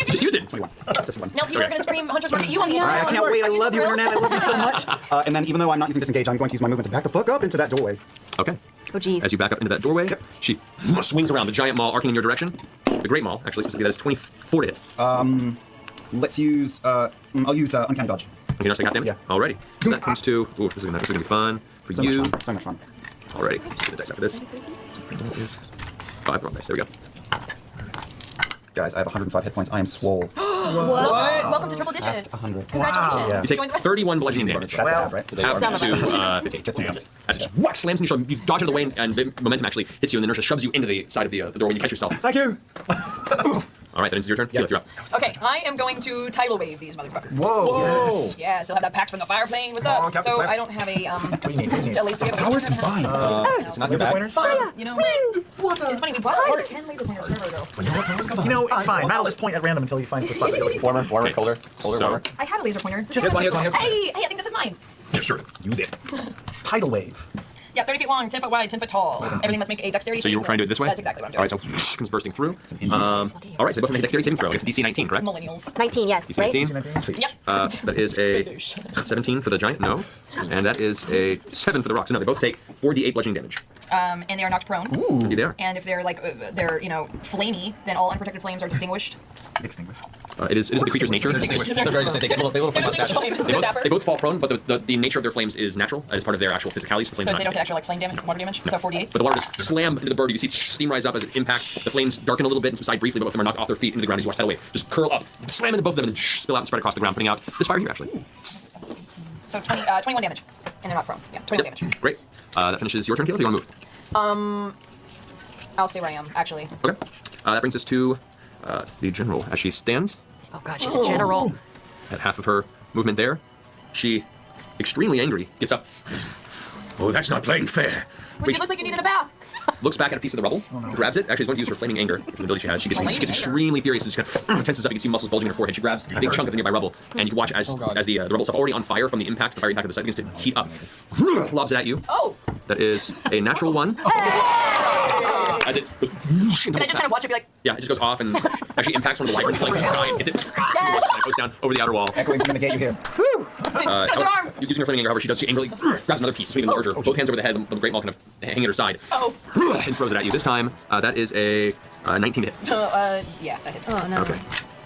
Just use it. 21. Just one. No, if you were gonna scream Hunter's Mark at you on the I internet. can't wait. I Are love you, so thrilled? Internet. I love you so much. And then, even though I'm not using disengage, I'm going to use my movement to back the fuck up into that doorway. Okay. Oh, jeez. As you back up into that doorway, she swings around the giant maul arcing in your direction. The great maul, actually, specifically, that is 24 to hit. Let's use. I'll use Uncanny Dodge. Okay, you're half damage? Yeah. Alrighty. So that comes to. Ooh, this is gonna be fun for So you. much fun. So much fun. Alrighty. Let's get the dice after this. That is 5 wrong dice. There we go. Guys, I have 105 hit points. I am swole. Welcome to triple digits. Past 100. Congratulations. Yeah. You Join take the rest 31 bludgeoning damage. That's half, right? Half Some of to 15. 15 damage. As it just whack slams in your shoulder, you dodge out of the way, and the momentum actually hits you, and the inertia shoves you into the side of the door when you catch yourself. Thank you. All right, that ends your turn. Feel it, you're up. Okay, I am going to tidal wave these motherfuckers. Whoa. Yes. Yeah, still have that pact from the fire plane. What's up? Captain So Planet. I don't have a What do you need? What do you need? at least we have a Powers combined. It's not your Laser bag. pointers? You know, Wind. Water. it's funny we bought 10 laser pointers forever ago. You know, it's fine. Matt will just point at random until he finds the spot that you're looking for. Warmer, Okay. colder, So- warmer. I had a laser pointer. Here's one, here's one, here's one. Hey, I think this is mine. Yeah, sure. Use it. Tidal wave. Yeah, 30 feet long, 10 foot wide, 10 foot tall. Everything must make a dexterity. So you're trying to do it this way? That's exactly what I'm doing. All right, so comes bursting through. All right, so both make a dexterity saving throw. It's a DC 19, correct? Millennials. 19, yes, DC right? 19. Yep. That is a 17 for the giant, no. And that is a 7 for the rock. So no, they both take 4d8 bludgeoning damage. And they are knocked prone. You there? And if they're like they're flamey, then all unprotected flames are distinguished. Extinguished. It is the creature's nature. They're very good. They get little They're mustaches. distinguished flames. They They're both, dapper. they both fall prone, but the nature of their flames is natural. As part of their actual physicality. So the flames So are they not don't get actual like flame damage, water damage. So 48. But the water just slam into the bird. You see steam rise up as it impacts. The flames darken a little bit and subside briefly, but both of them are knocked off their feet into the ground as you watch that away. Just curl up, slam into both of them, and then spill out and spread across the ground, putting out this fire here, actually. So 21 damage. And they're not prone. Yeah, 21 damage. Great. That finishes your turn, Caleb. Do you want to move? I'll stay where I am, actually. Okay. That brings us to the general as she stands Oh god, she's a general. at half of her movement there. She, extremely angry, gets up, Oh, that's not playing fair. Well, you look like you needed a bath. looks back at a piece of the rubble, grabs it. Actually, she's going to use her flaming anger, which is an ability she has. She gets Flaming anger. extremely furious and just kind of tenses up. You can see muscles bulging in her forehead. She grabs a big chunk of the nearby rubble, and you can watch as the rubble stuff already on fire from the impact, the fire impact of the site begins to heat up. Lobs it at you. Oh! That is a natural one. As it goes, Can I just kind of watch it be like, yeah, it just goes off and actually impacts one of the wyverns like sky and hits it. And it goes down over the outer wall. Echoing from the gate, you hear. arm! Using her flaming anger, however, she angrily grabs another piece, something larger, both hands over the head, the great maul kind of hanging at her side, oh. and throws it at you. This time, that is a 19 to hit. Yeah, that hits. Oh no. Okay.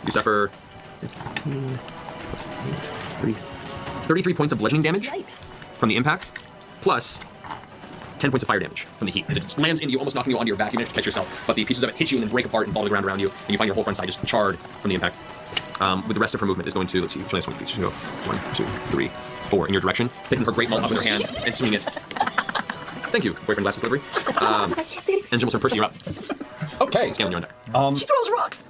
You suffer 15 plus 8, 33 points of bludgeoning damage Yikes. from the impact, plus 10 points of fire damage from the heat. Because it just lands into you, almost knocking you onto your back. You manage to catch yourself, but the pieces of it hit you and then break apart and fall to the ground around you, and you find your whole front side just charred from the impact. With the rest of her movement is going to, let's see, which one is one piece? She's going to go 1, 2, 3, 4 in your direction, picking her great maul up in her hand and swinging it. Thank you, boyfriend glasses delivery. And Jim's Percy, you're up. Okay. Scanlan, you're on deck. She throws rocks.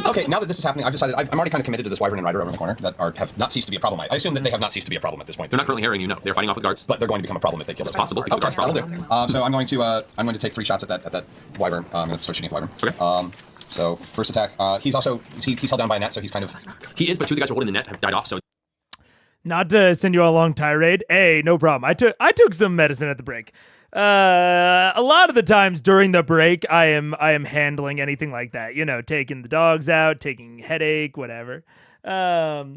Okay, now that this is happening, I've decided I'm already kind of committed to this wyvern and rider over in the corner that have not ceased to be a problem. I assume that they have not ceased to be a problem at this point. They're not currently harrying you, no. They're fighting off with guards. But they're going to become a problem if they kill us. It's possible. Okay, Guards that'll probably. do. So I'm going to take 3 shots at that wyvern. I'm going to start shooting at the wyvern. Okay. So first attack. He's held down by a net, so he's kind of. He is, but 2 of the guys who are holding the net have died off, so Not to send you all a long tirade. Hey, no problem. I took some medicine at the break. A lot of the times during the break, I am handling anything like that. You know, taking the dogs out, taking headache, whatever. So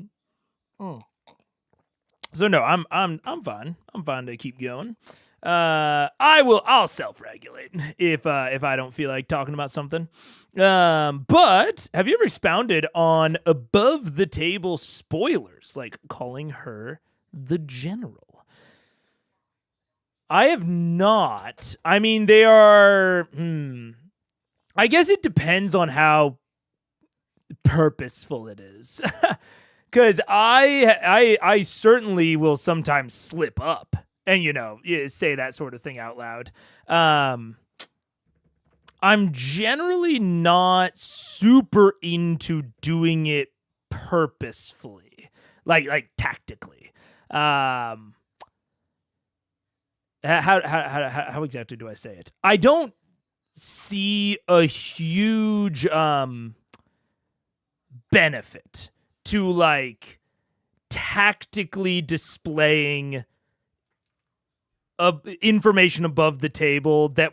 no, I'm fine. I'm fine to keep going. I'll self-regulate if I don't feel like talking about something. But have you ever expounded on above the table spoilers, like calling her the general? I have not. I mean, they are. I guess it depends on how purposeful it is. Because I certainly will sometimes slip up and, say that sort of thing out loud. I'm generally not super into doing it purposefully, like tactically. How exactly do I say it? I don't see a huge benefit to like tactically displaying information above the table that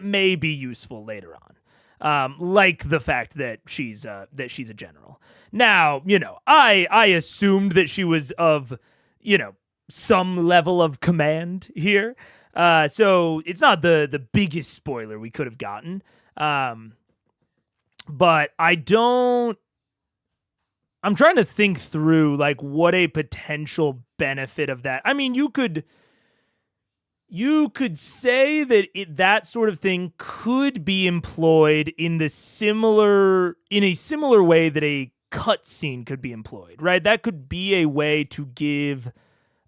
may be useful later on. Like the fact that she's a general. Now, I assumed that she was of, some level of command here. So it's not the biggest spoiler we could have gotten. But I'm trying to think through like what a potential benefit of that. I mean, you could say that that sort of thing could be employed in a similar way that a cutscene could be employed, right? That could be a way to give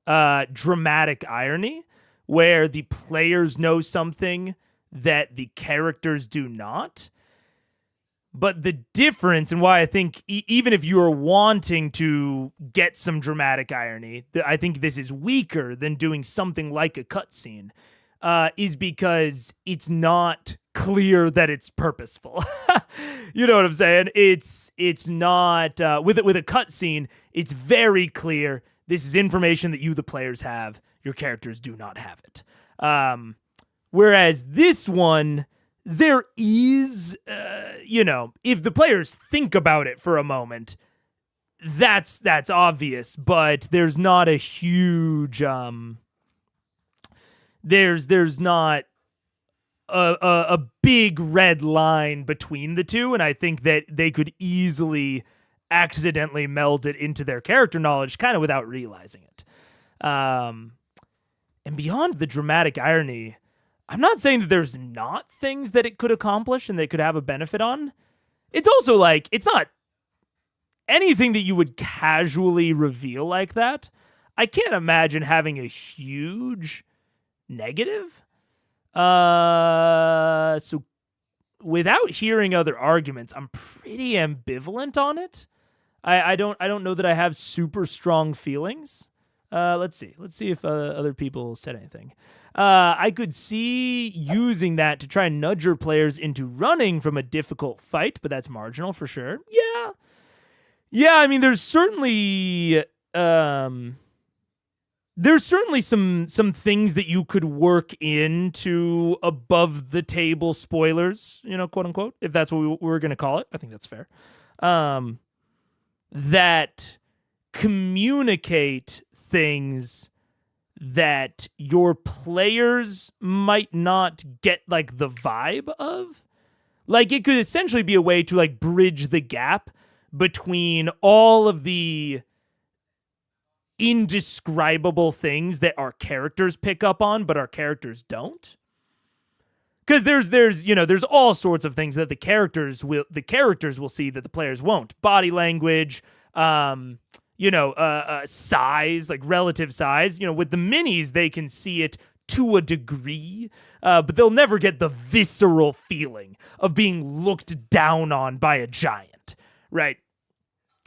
dramatic irony where the players know something that the characters do not. But the difference, and why I think even if you are wanting to get some dramatic irony, I think this is weaker than doing something like a cutscene, is because it's not clear that it's purposeful. You know what I'm saying? It's not with a cutscene. It's very clear. This is information that you, the players, have. Your characters do not have it. Whereas this one, there is, if the players think about it for a moment, that's obvious, but there's not a huge, there's not a big red line between the two, and I think that they could easily accidentally meld it into their character knowledge kind of without realizing it. And beyond the dramatic irony, I'm not saying that there's not things that it could accomplish and they could have a benefit on. It's also like, it's not anything that you would casually reveal like that. I can't imagine having a huge negative. So without hearing other arguments, I'm pretty ambivalent on it. I don't know that I have super strong feelings. Let's see if other people said anything. I could see using that to try and nudge your players into running from a difficult fight, but that's marginal for sure. Yeah. I mean, there's certainly some things that you could work into above the table spoilers, quote unquote, if that's what we're going to call it. I think that's fair. That communicate things that your players might not get like the vibe of. Like it could essentially be a way to like bridge the gap between all of the indescribable things that our characters pick up on but our characters don't. Because there's all sorts of things that the characters will see that the players won't. Body language, size, like relative size. With the minis, they can see it to a degree, but they'll never get the visceral feeling of being looked down on by a giant, right?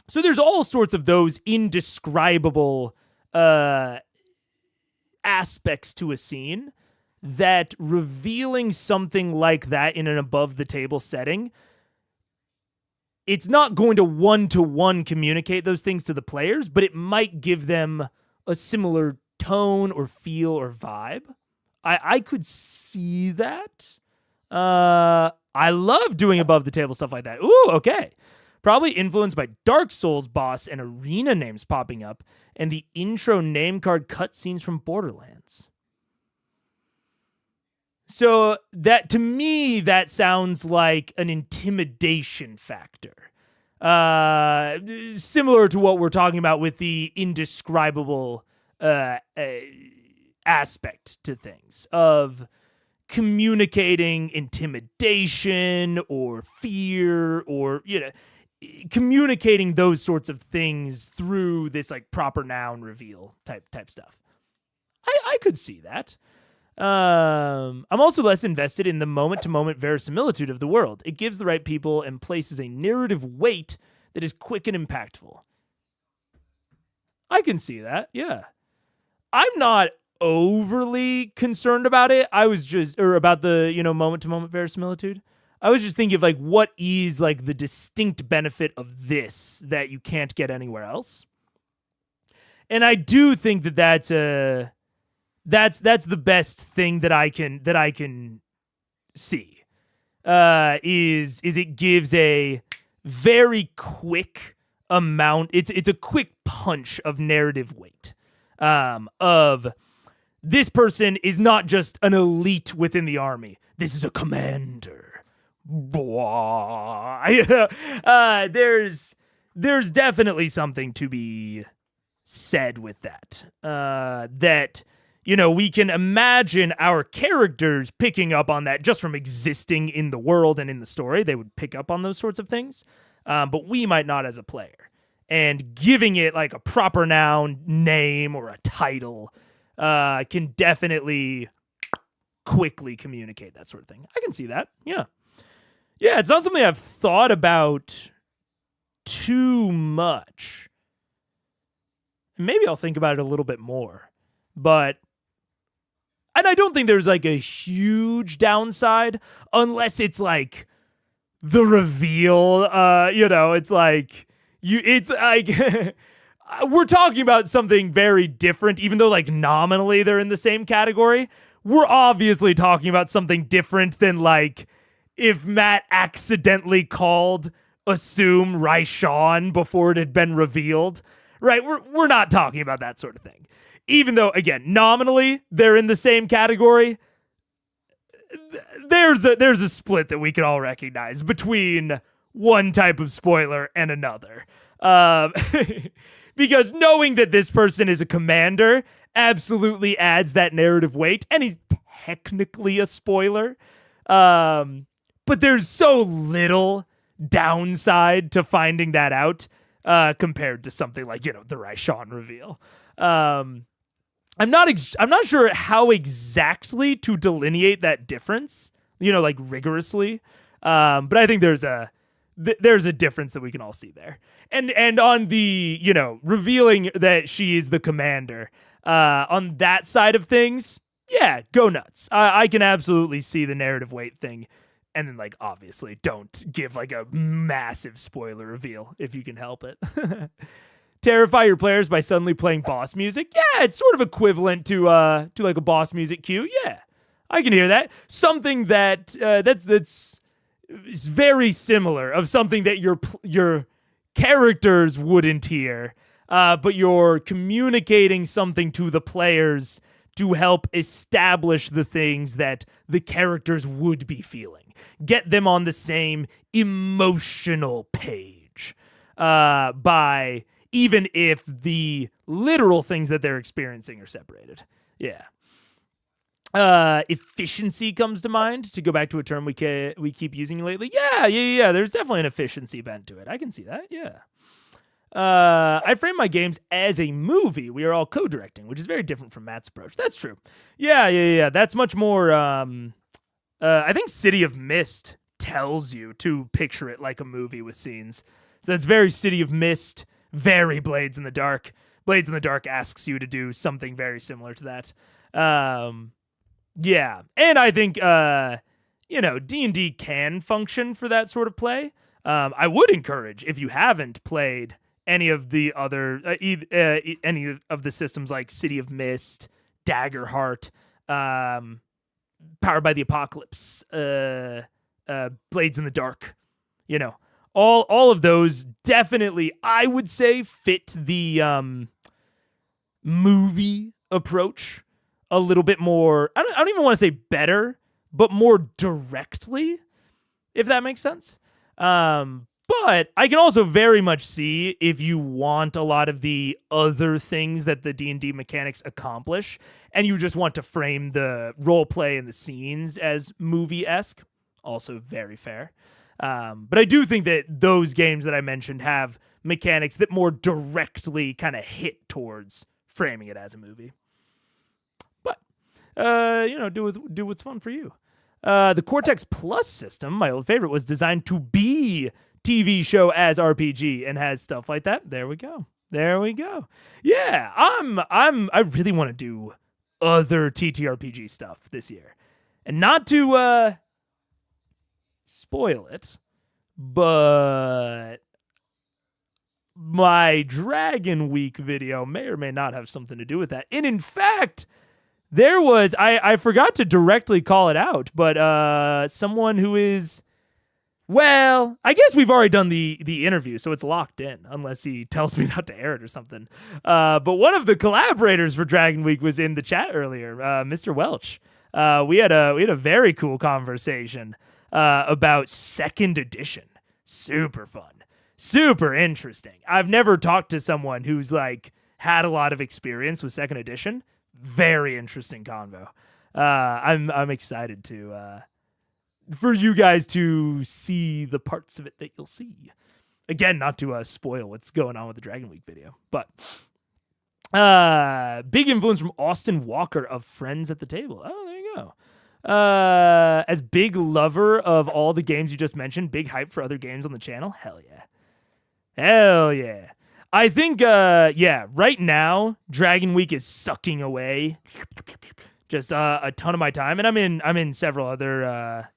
So there's all sorts of those indescribable aspects to a scene that revealing something like that in an above-the-table setting, it's not going to one-to-one communicate those things to the players, but it might give them a similar tone or feel or vibe. I could see that. I love doing above-the-table stuff like that. Ooh, okay. Probably influenced by Dark Souls boss and arena names popping up and the intro name card cutscenes from Borderlands. So that, to me, that sounds like an intimidation factor. Similar to what we're talking about with the indescribable aspect to things of communicating intimidation or fear or, communicating those sorts of things through this like proper noun reveal type stuff. I could see that. I'm also less invested in the moment-to-moment verisimilitude of the world. It gives the right people and places a narrative weight that is quick and impactful. I can see that, yeah. I'm not overly concerned about it. About the, moment-to-moment verisimilitude. I was just thinking of like what is like the distinct benefit of this that you can't get anywhere else. And I do think that that's the best thing that I can see. Is it gives a very quick amount. It's a quick punch of narrative weight. Of this person is not just an elite within the army. This is a commander. There's definitely something to be said with that. That we can imagine our characters picking up on that just from existing in the world and in the story. They would pick up on those sorts of things, but we might not as a player. And giving it like a proper noun, name, or a title can definitely quickly communicate that sort of thing. I can see that, yeah. Yeah, it's not something I've thought about too much. Maybe I'll think about it a little bit more. And I don't think there's like a huge downside unless it's like the reveal. It's like we're talking about something very different, even though like nominally they're in the same category. We're obviously talking about something different than like if Matt accidentally called Assume Raishan before it had been revealed. Right? We're not talking about that sort of thing. Even though, again, nominally they're in the same category, there's a split that we can all recognize between one type of spoiler and another. Because knowing that this person is a commander absolutely adds that narrative weight, and he's technically a spoiler. But there's so little downside to finding that out compared to something like, the Raishan reveal. I'm not sure how exactly to delineate that difference, like rigorously. But I think there's a difference that we can all see there. And on the, revealing that she is the commander, on that side of things, yeah, go nuts. I can absolutely see the narrative weight thing. And then, obviously, don't give, a massive spoiler reveal if you can help it. Terrify your players by suddenly playing boss music. Yeah, it's sort of equivalent to a boss music cue. Yeah, I can hear that. Something that's very similar of something that your characters wouldn't hear, but you're communicating something to the players to help establish the things that the characters would be feeling. Get them on the same emotional page by... even if the literal things that they're experiencing are separated. Yeah. Efficiency comes to mind, to go back to a term we keep using lately. Yeah. There's definitely an efficiency bent to it. I can see that, yeah. I frame my games as a movie. We are all co-directing, which is very different from Matt's approach. That's true. Yeah. That's much more... I think City of Mist tells you to picture it like a movie with scenes. So that's very City of Mist... very Blades in the Dark. Blades in the Dark asks you to do something very similar to that. Yeah. And I think, D&D can function for that sort of play. I would encourage, if you haven't played any of the other, any of the systems like City of Mist, Daggerheart, Powered by the Apocalypse, Blades in the Dark, all of those definitely, I would say, fit the movie approach a little bit more. I don't even want to say better, but more directly, if that makes sense. But I can also very much see if you want a lot of the other things that the D&D mechanics accomplish, and you just want to frame the role play and the scenes as movie-esque. Also very fair. But I do think that those games that I mentioned have mechanics that more directly kind of hit towards framing it as a movie. But, do what's fun for you. The Cortex Plus system, my old favorite, was designed to be TV show as RPG and has stuff like that. There we go. Yeah, I really want to do other TTRPG stuff this year. And not to, spoil it, but my Dragon Week video may or may not have something to do with that. And in fact, there was, I forgot to directly call it out, but someone who is, well, I guess we've already done the interview, so it's locked in, unless he tells me not to air it or something. But one of the collaborators for Dragon Week was in the chat earlier, Mr. Welch. We had a very cool conversation about 2nd edition. Super fun. Super interesting. I've never talked to someone who's had a lot of experience with 2nd edition. Very interesting convo. I'm excited to for you guys to see the parts of it that you'll see. Again, not to spoil what's going on with the Dragon Week video, but big influence from Austin Walker of Friends at the Table. Oh, there you go. As big lover of all the games you just mentioned, big hype for other games on the channel. Hell yeah. I think, right now, Dragon Week is sucking away just a ton of my time, and I'm in several other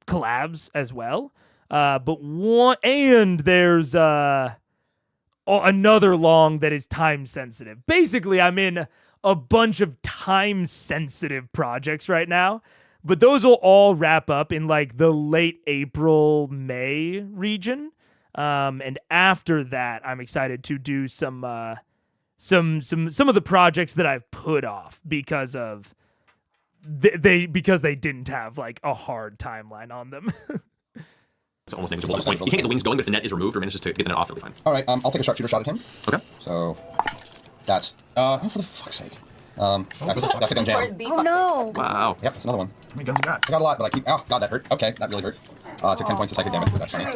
collabs as well. But one, and there's another long that is time sensitive. Basically, I'm in a bunch of time sensitive projects right now, but those will all wrap up in the late April, May region. And after that, I'm excited to do some of the projects that I've put off because of because they didn't have a hard timeline on them. It's almost negligible at this point. You can't get the wings going, but if the net is removed or manages to get the net off, it'll be fine. All right, I'll take a sharpshooter shot at him. Okay. So that's for the fuck's sake. That's a gun jam. Oh no! Wow. Yep, that's another one. How many guns you got? I got a lot, but I keep. Oh god, that hurt. Okay, that really hurt. Took 10 points of psychic damage, but that's funny.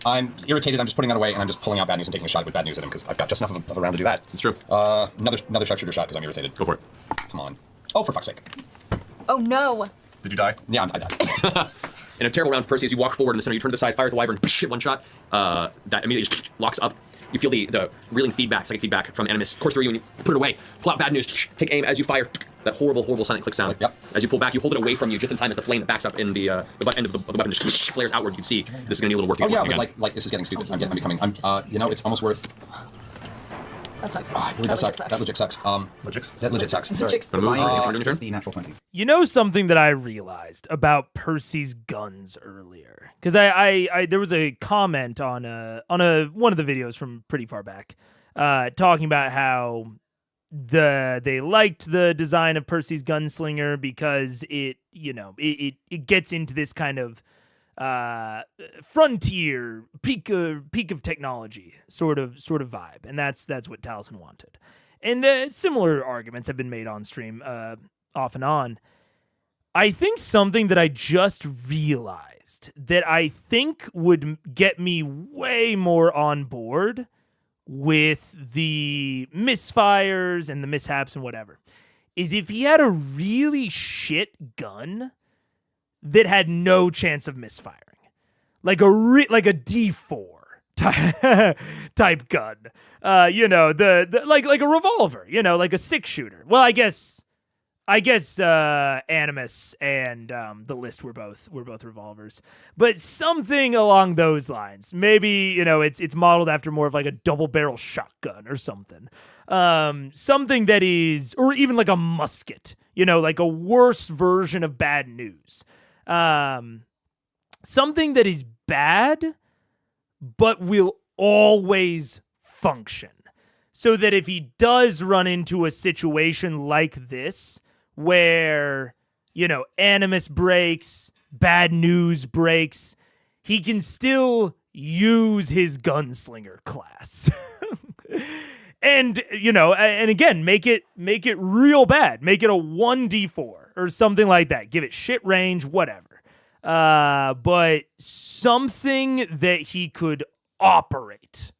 I'm irritated. I'm just putting that away, and I'm just pulling out bad news and taking a shot with bad news at him because I've got just enough of a round to do that. It's true. Another sharpshooter shot because I'm irritated. Go for it. Come on. Oh, for fuck's sake. Oh no. Did you die? Yeah, I died. In a terrible round for Percy, as you walk forward in the center, you turn to the side, fire at the wyvern, hit one shot. That immediately just locks up. You feel the reeling feedback, psychic feedback from Animus course through you, and you put it away. Pull out bad news, take aim as you fire. That horrible, horrible sonic click sound. Yep. As you pull back, you hold it away from you just in time as the flame that backs up in the butt end of the weapon just flares outward. You can see this is going to need a little work to Oh get yeah, working but again. like this is getting stupid. I'm becoming. It's almost worth. That sucks. Oh, it really does suck. That legit sucks. That legit sucks. Chicks. Gonna move, Mine turn your turn. the natural 20s. You know something that I realized about Percy's guns earlier, because I there was a comment on one of the videos from pretty far back, talking about how they liked the design of Percy's gunslinger because it gets into this kind of frontier peak of technology sort of vibe, and that's what Taliesin wanted. And similar arguments have been made on stream off and on. I think something that I just realized that I think would get me way more on board with the misfires and the mishaps and whatever is if he had a really shit gun that had no chance of misfiring. Like a D4 type gun. The like a revolver, like a 6-shooter. Well, I guess Animus and the List were both revolvers, but something along those lines. Maybe it's modeled after more of like a double barrel shotgun or something. Something that is, or even like a musket. Like a worse version of bad news. Something that is bad, but will always function. So that if he does run into a situation like this, where, Animus breaks, bad news breaks, he can still use his gunslinger class. And, and again, make it real bad. Make it a 1d4 or something like that. Give it shit range, whatever. But something that he could operate.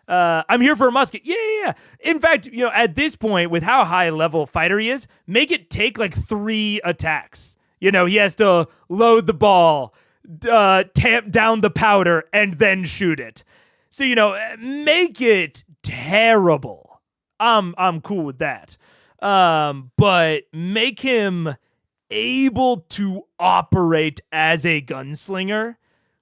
I'm here for a musket. Yeah. In fact, at this point, with how high level fighter he is, make it take like 3 attacks. He has to load the ball, tamp down the powder, and then shoot it. So, make it terrible. I'm cool with that. But make him able to operate as a gunslinger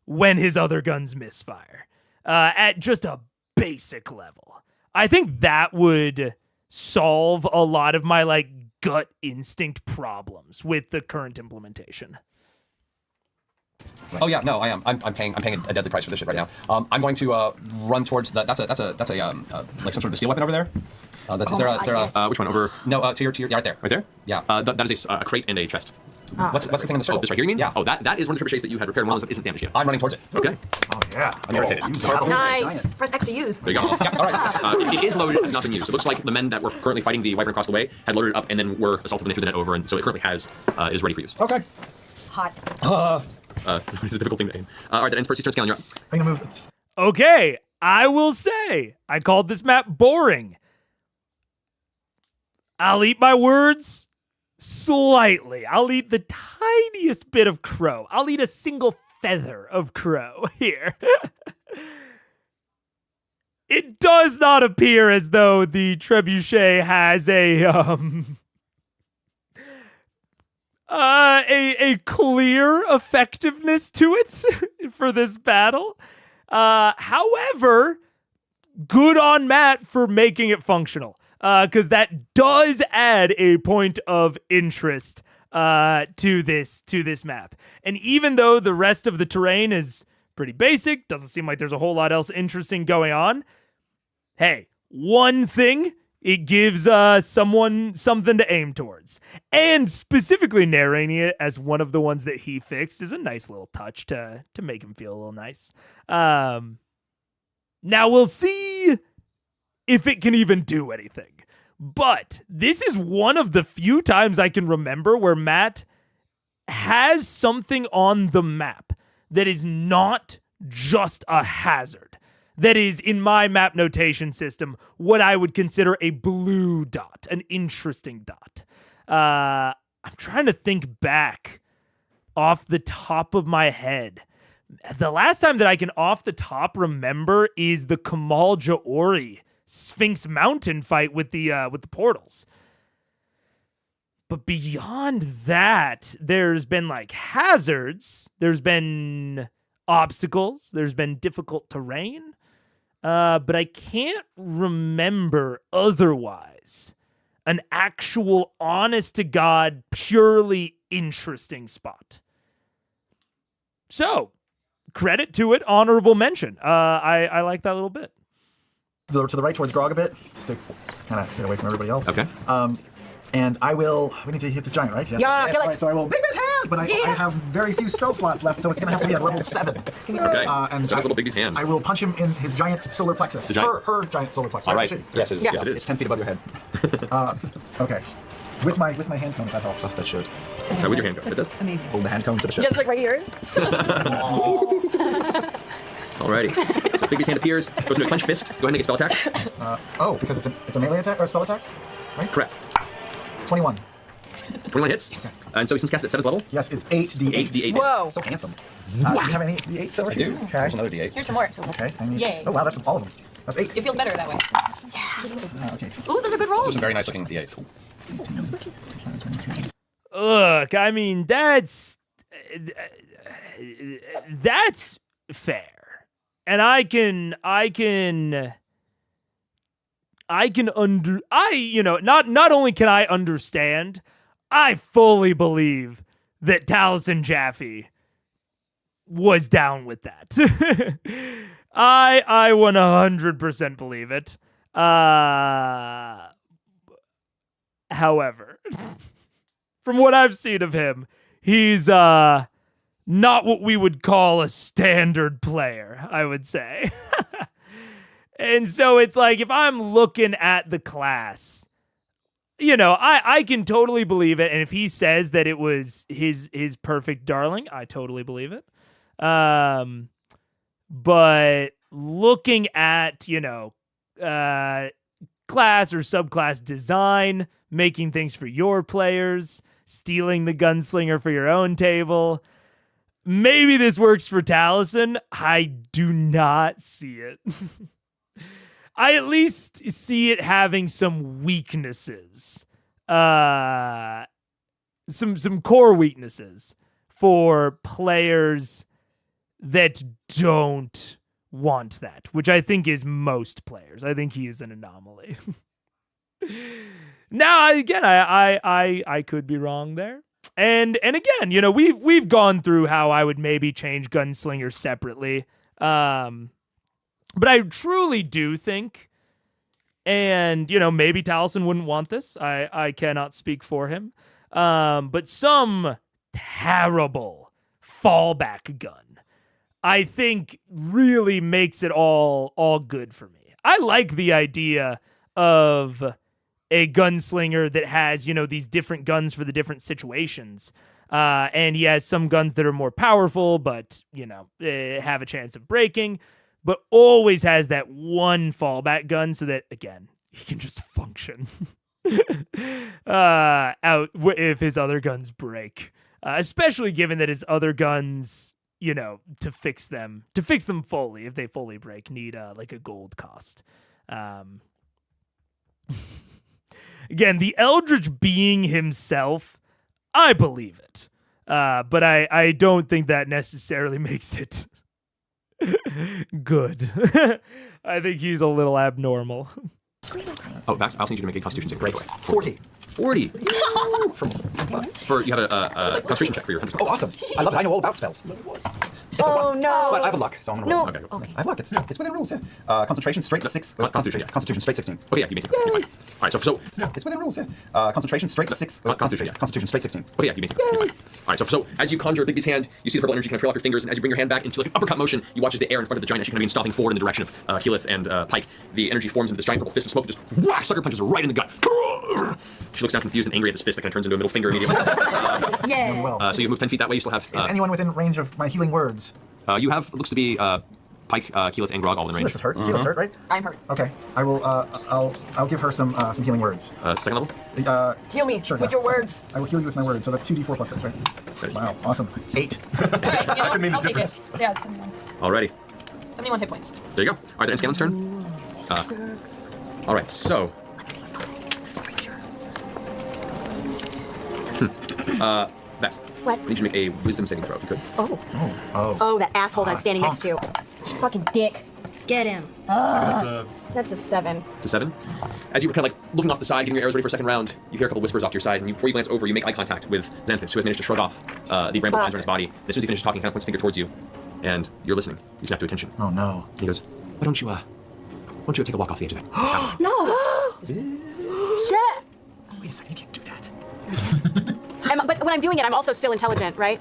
when his other guns misfire. At just a basic level. I think that would solve a lot of my gut instinct problems with the current implementation. Oh yeah, no, I am. I'm paying a deadly price for this shit right now. I'm going to run towards the. That's a like some sort of a steel weapon over there. Is there a Which one? Over? No, to your yeah, right there. Right there? Yeah. That is a crate and a chest. What's the thing in the circle? Oh, this right here, you mean? Yeah. Oh, that is one of the trebuchets that you had repaired. One of them isn't damaged yet. I'm running towards it. Okay. Oh yeah. I'm irritated. Nice. Press X to use. There you go. Yeah, all right. It is loaded. It has not been used. It looks like the men that were currently fighting the wyvern across the way had loaded it up and then were assaulted when they threw the net over, and so it currently is ready for use. Okay. Hot. It's a difficult thing to aim. All right, that ends Percy's turn. Scanlan, you're up. I'm gonna move. Okay, I will say, I called this map boring. I'll eat my words slightly. I'll eat the tiniest bit of crow. I'll eat a single feather of crow here. It does not appear as though the trebuchet has a clear effectiveness to it for this battle. However, good on Matt for making it functional. Because that does add a point of interest to this map. And even though the rest of the terrain is pretty basic, doesn't seem like there's a whole lot else interesting going on, hey, one thing, it gives someone something to aim towards. And specifically narrating it as one of the ones that he fixed is a nice little touch to make him feel a little nice. Now we'll see if it can even do anything. But this is one of the few times I can remember where Matt has something on the map that is not just a hazard. That is, in my map notation system, what I would consider a blue dot, an interesting dot. I'm trying to think back off the top of my head. The last time that I can off the top remember is the Kamal Jaori Sphinx Mountain fight with the portals. But beyond that, there's been like hazards, there's been obstacles, there's been difficult terrain. But I can't remember otherwise an actual, honest to God, purely interesting spot. So, credit to it, honorable mention. I like that little bit. To the right towards Grog a bit, just to kind of get away from everybody else. Okay. And I will. We need to hit this giant, right? Yes. Yeah, Yes, kill it. right, so I will big this hand, but I have very few spell slots left, so it's going to have to be at level 7. Okay. And So little Bigby's hand. I will punch him in his giant solar plexus. Her giant solar plexus. All right. She- Yes, it is. Yeah. Yes, it It's is. 10 feet above your head. Okay. With my hand cone, if that helps. That should. Okay, with your hand. It does. Amazing. Hold the hand cone to the ship. Just like right here. Alrighty. So Bigby's hand appears, goes into a clenched fist. Go ahead and make a spell attack. Oh, because it's a melee attack or a spell attack? Correct. 21. 21 hits. And so he's cast at 7th level. Yes, it's 8d8. 8d8. Whoa. So handsome. Do you have any d8s over here? Okay. There's another D8. Here's some more. Okay. I need, Yay. Oh wow, that's all of them. That's 8. It feels better that way. Okay. Ooh, those are good Those are rolls. some very nice looking D8s. Look, I mean, that's fair. And not only can I understand, I fully believe that Taliesin Jaffe was down with that. I 100% believe it. However, from what I've seen of him, he's not what we would call a standard player, I would say. And so it's like, if I'm looking at the class, I can totally believe it. And if he says that it was his perfect darling, I totally believe it. But looking at, class or subclass design, making things for your players, stealing the gunslinger for your own table, maybe this works for Taliesin. I do not see it. I at least see it having some weaknesses. Some core weaknesses for players that don't want that, which I think is most players. I think he is an anomaly. Now, again, I could be wrong there. And again, we've gone through how I would maybe change Gunslinger separately. But I truly do think, and, maybe Taliesin wouldn't want this. I cannot speak for him. But some terrible fallback gun, I think, really makes it all good for me. I like the idea of a gunslinger that has, these different guns for the different situations. And he has some guns that are more powerful, but, have a chance of breaking. But always has that one fallback gun so that, again, he can just function out if his other guns break. Especially given that his other guns, to fix them fully, if they fully break, need like a gold cost. Again, the Eldritch being himself, I believe it. But I don't think that necessarily makes it good. I think he's a little abnormal. Oh, Vax, I also need you to make a Constitution save. Great. 40. 40. You have a concentration check for your 100 Oh, awesome. I love it. I know all about spells. Oh no. But I have a luck, so I'm gonna roll. Okay. Okay. I have luck. It's within rules, yeah. Concentration, straight 6. Constitution, yeah. Constitution, straight 16. Okay, yeah, you make it. You're fine. All right, so It's within rules, yeah. Concentration, straight 6. Constitution, yeah. Constitution, straight 16. okay, yeah, you make it. You're fine. All right, so as you conjure Bigby's hand, you see the purple energy kind of trail off your fingers, and as you bring your hand back into like an uppercut motion, you watch as the air in front of the giant as she kind of begins stomping forward in the direction of Keyleth and Pike. The energy forms into this giant purple fist of smoke, just whack, sucker punches her right in the gut. She looks down confused and angry at this fist that kind of turns into a middle finger immediately. Yeah. Well, So you move 10 feet that way. You still have. is anyone within range of my healing words? You have what looks to be Pike, Keyleth, and Grog all in range. Keyleth is hurt. Keyleth's hurt, right? I'm hurt. Okay. I will. I'll give her some healing words. Second level? Heal me Sure. with your words. I will heal you with my words. So that's 2d4 plus 6, right? Wow. Awesome. 8. All right, you know, can mean the I'll take difference. it. Yeah, it's 71. Alrighty. 71 hit points. There you go. All right, then Scanlan's turn. All right, so. Vex. What? I need you to make a wisdom saving throw if you could. Oh, that asshole that I'm standing next to. Fucking dick. Get him. That's a 7. It's a 7. As you were kind of like looking off the side, getting your arrows ready for a second round, you hear a couple whispers off to your side, and before you glance over, you make eye contact with Xanthus, who has managed to shrug off the bramble vines on his body. As soon as he finishes talking, he kind of points a finger towards you, and you're listening. You snap to attention. Oh no. He goes, why don't you take a walk off the edge of that? No. Shit. Wait a second. You can't do that. But when I'm doing it, I'm also still intelligent, right?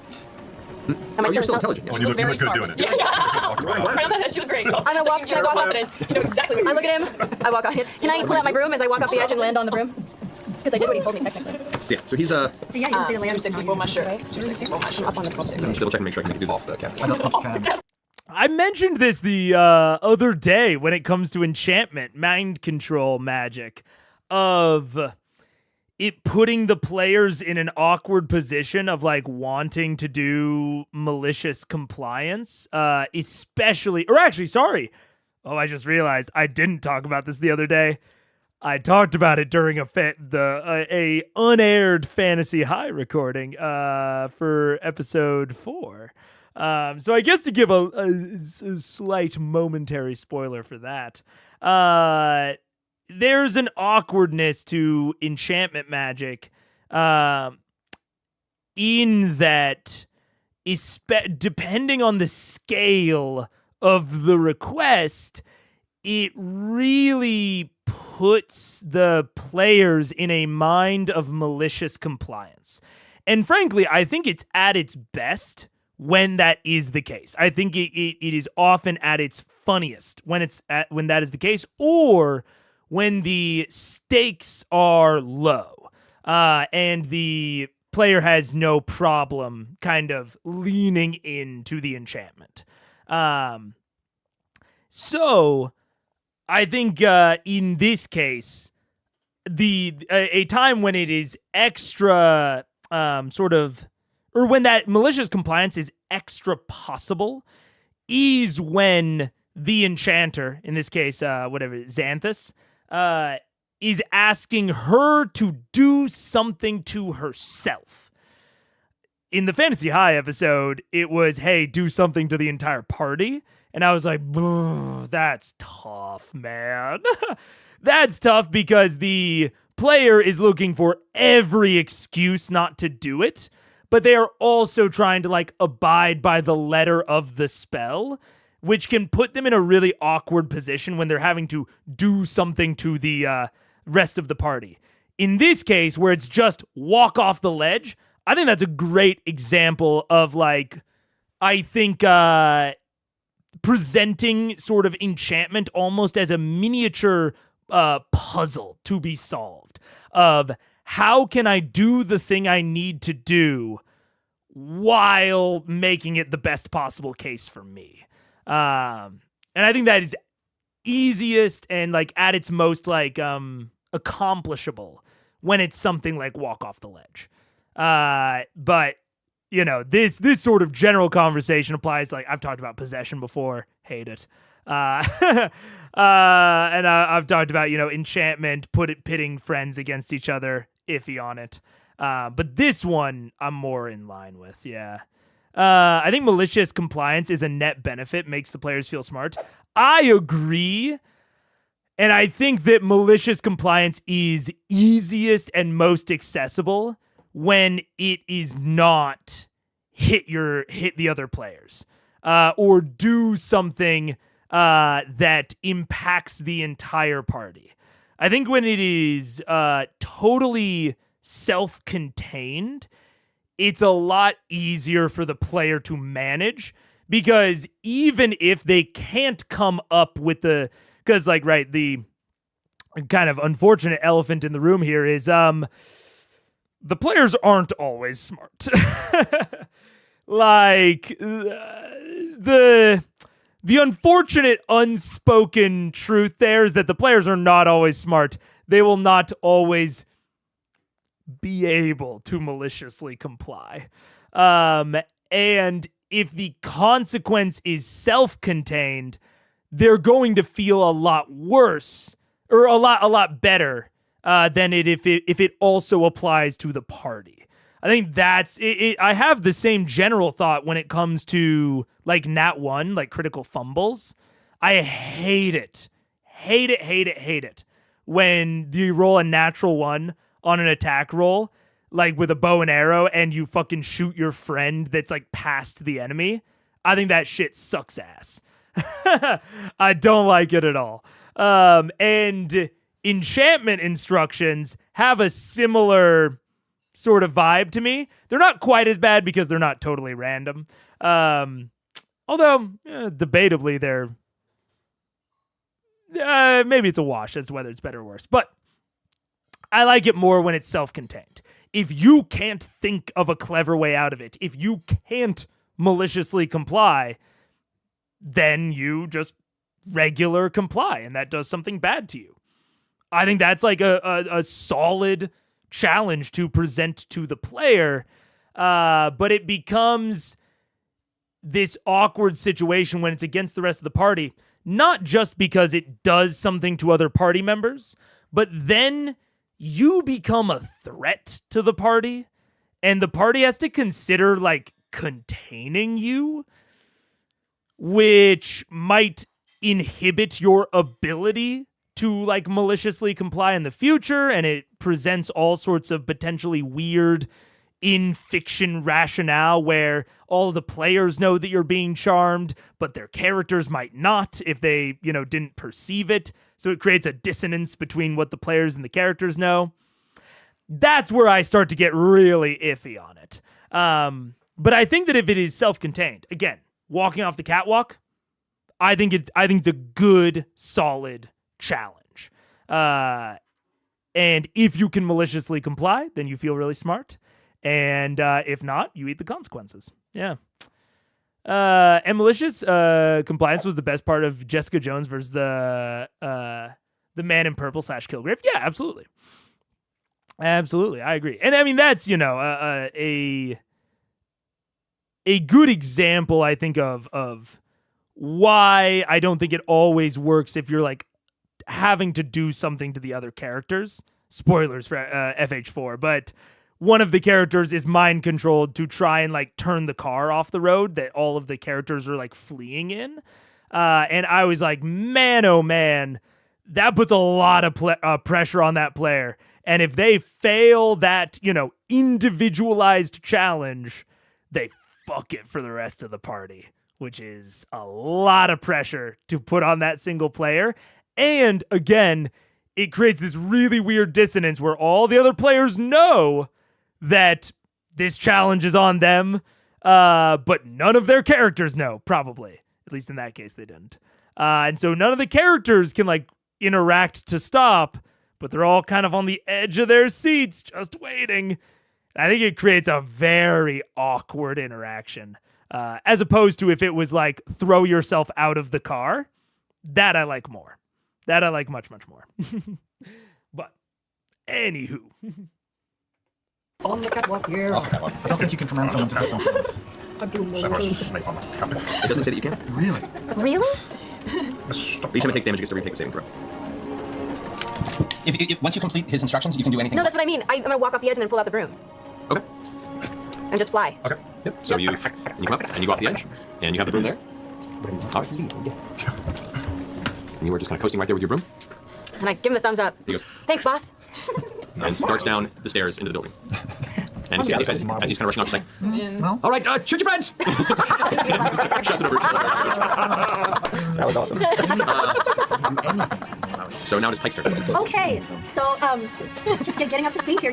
Am I You're still intelligent. Oh, Yeah. you look very good smart. doing it. Right on the head, you look great. I'm gonna walk. You're so confident. You know exactly what I you're look at him. I walk off. Can I pull out my broom as I walk off the edge and land on the broom? Because I did what he told me technically. So, yeah, so he's Yeah, you can see the land. 260 full mushroom. 260 full mushroom. Up on the top. I'm just double checking to make sure I can do off the cap. I don't think you can. I mentioned this the other day when it comes to enchantment, mind control magic, of it putting the players in an awkward position of like wanting to do malicious compliance, especially, or actually, sorry. Oh, I just realized I didn't talk about this the other day. I talked about it during a unaired Fantasy High recording for episode 4. So I guess to give a slight momentary spoiler for that, there's an awkwardness to enchantment magic in that, depending on the scale of the request, it really puts the players in a mind of malicious compliance. And frankly, I think it's at its best when that is the case. I think it is often at its funniest when that is the case, or when the stakes are low and the player has no problem kind of leaning into the enchantment. So I think in this case, a time when it is extra or when that malicious compliance is extra possible is when the enchanter, in this case, Xanthus, is asking her to do something to herself. In the Fantasy High episode, it was, hey, do something to the entire party. And I was like, that's tough, man. That's tough because the player is looking for every excuse not to do it, but they are also trying to like abide by the letter of the spell, which can put them in a really awkward position when they're having to do something to the rest of the party. In this case, where it's just walk off the ledge, I think that's a great example of like, I think presenting sort of enchantment almost as a miniature puzzle to be solved of how can I do the thing I need to do while making it the best possible case for me. And I think that is easiest and like at its most like accomplishable when it's something like walk off the ledge. But you know, this sort of general conversation applies. Like I've talked about possession before, hate it. And I've talked about, you know, enchantment, pitting friends against each other, iffy on it. But this one I'm more in line with, yeah. I think malicious compliance is a net benefit, makes the players feel smart. I agree. And I think that malicious compliance is easiest and most accessible when it is not hit the other players or do something that impacts the entire party. I think when it is totally self-contained, it's a lot easier for the player to manage, because even if they can't come up with the kind of unfortunate elephant in the room here is the players aren't always smart. Like the unfortunate unspoken truth there is that the players are not always smart. They will not always be able to maliciously comply. And if the consequence is self-contained, they're going to feel a lot worse or a lot better than if it also applies to the party. I think that's it. I have the same general thought when it comes to like Nat 1, like critical fumbles. I hate it. Hate it when you roll a natural 1 on an attack roll, like with a bow and arrow, and you fucking shoot your friend that's like past the enemy. I think that shit sucks ass. I don't like it at all. And enchantment instructions have a similar sort of vibe to me. They're not quite as bad because they're not totally random. Although, debatably, they're... maybe it's a wash as to whether it's better or worse. But I like it more when it's self-contained. If you can't think of a clever way out of it, if you can't maliciously comply, then you just regular comply, and that does something bad to you. I think that's like a solid challenge to present to the player, but it becomes this awkward situation when it's against the rest of the party, not just because it does something to other party members, but then you become a threat to the party, and the party has to consider like containing you, which might inhibit your ability to like maliciously comply in the future, and it presents all sorts of potentially weird in fiction rationale where all the players know that you're being charmed, but their characters might not if they, didn't perceive it. So it creates a dissonance between what the players and the characters know. That's where I start to get really iffy on it. But I think that if it is self-contained, again, walking off the catwalk, I think it's a good, solid challenge. And if you can maliciously comply, then you feel really smart. And if not, you eat the consequences. Yeah. And Malicious compliance was the best part of Jessica Jones versus the Man in Purple / Kilgrave. Yeah, absolutely. Absolutely, I agree. And I mean, that's, a good example, I think, of why I don't think it always works if you're like having to do something to the other characters. Spoilers for FH4, but one of the characters is mind controlled to try and like turn the car off the road that all of the characters are like fleeing in. And I was like, man, oh man, that puts a lot of pressure on that player. And if they fail that, individualized challenge, they fuck it for the rest of the party, which is a lot of pressure to put on that single player. And again, it creates this really weird dissonance where all the other players know that this challenge is on them, but none of their characters know, probably. At least in that case, they didn't. And so none of the characters can, like, interact to stop, but they're all kind of on the edge of their seats, just waiting. I think it creates a very awkward interaction, as opposed to if it was, like, throw yourself out of the car. That I like more. That I like much, much more. But, anywho. On the catwalk, yeah. Off the catwalk. I don't think you can command someone to hurt themselves. It doesn't say that you can. Really? Really? Each time it takes damage, it gets to retake a saving throw. If once you complete his instructions, you can do anything. No, that's what I mean. I'm gonna walk off the edge and then pull out the broom. Okay. And just fly. Okay. Yep. So you come up and you go off the edge, and you have the broom there. All right. Yes. And you were just kind of coasting right there with your broom. And I give him a thumbs up. He goes, Thanks, boss. and darts down the stairs into the building. And as he's kind of rushing off, he's like, Well, all right, shoot your friends! Shouts it over his shoulder. That was awesome. So now it is Pike's turn. Okay, so just getting up to speed here,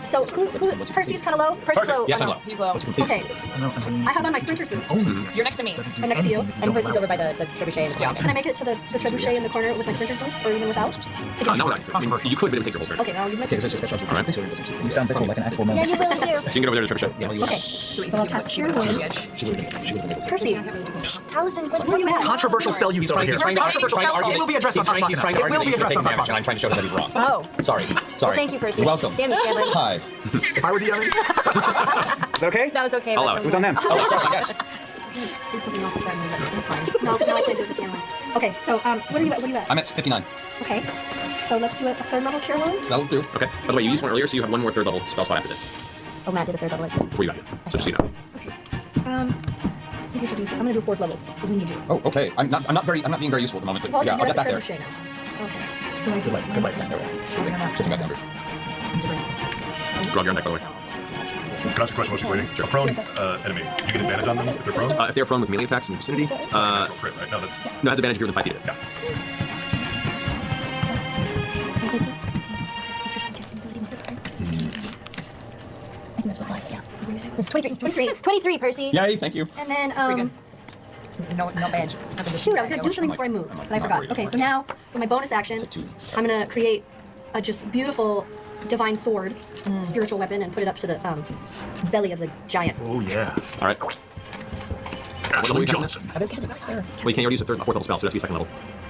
So Percy's kind of low. Percy's low. Yes, I'm low. He's low. Okay. I have on my sprinter's boots. You're next to me. I'm next to you, and Percy's over by the trebuchet in the corner. Can I make it to the trebuchet in the corner with my sprinter's boots, or even without? To get Not without. I mean, you could, but it would take your whole turn. Okay, I'll use my sprinter's boots. All right. You sound like an actual member. Yeah, you really do. So you can get over there to the trebuchet. Yeah. Okay, so I'll cast Cure Wounds. Percy, Taliesin, where are you at? Controversial spell use over here. Controversial spell. It will be addressed on Vox He's trying Machina. to It argue will be that addressed he's on taking Vox damage, and I'm trying to show him that he's wrong. Oh. Sorry. Well, thank you, Percy. You're welcome. Damn you, Scanlan. Hi. If I were DMing, is that okay? That was okay. I'll allow but it. It was on them. Oh, sorry. Yes. do something else before I move it. That's fine. No, because now I can't do it to Scanlan. Okay, so what are you at? What are you at? I'm at 59. Okay, so let's do a third level Cure Wounds. That'll do. Okay. By the way, you used one earlier, so you have one more third level spell slot after this. Oh, Matt did a third level. Before you got here. So just so you know. Maybe we should do. I'm gonna do fourth level because we need you. Oh, okay. I'm not being very useful at the moment, but Well, yeah, you're I'll at get the back there. trebuchet now. Okay. So I do Good life, man. Shifting back down here. Grog, you're on deck, by the way. Can I ask a question while she's waiting? A prone enemy, do you get advantage on them if they're prone? If they're prone with melee attacks in the vicinity, Crit, right? No, that's... no, it has advantage if you're within 5 feet of it. Yeah. It's 23, Percy. Yay, thank you. And then, No bad. shoot, I was gonna do something before I moved, but I forgot. Okay, so now, for my bonus action, I'm gonna create a just beautiful divine sword, spiritual weapon, and put it up to the belly of the giant. Oh, yeah. All right. Ashley Johnson. That is nice there. Well, you can't already use a fourth level spell, so it has to be second level.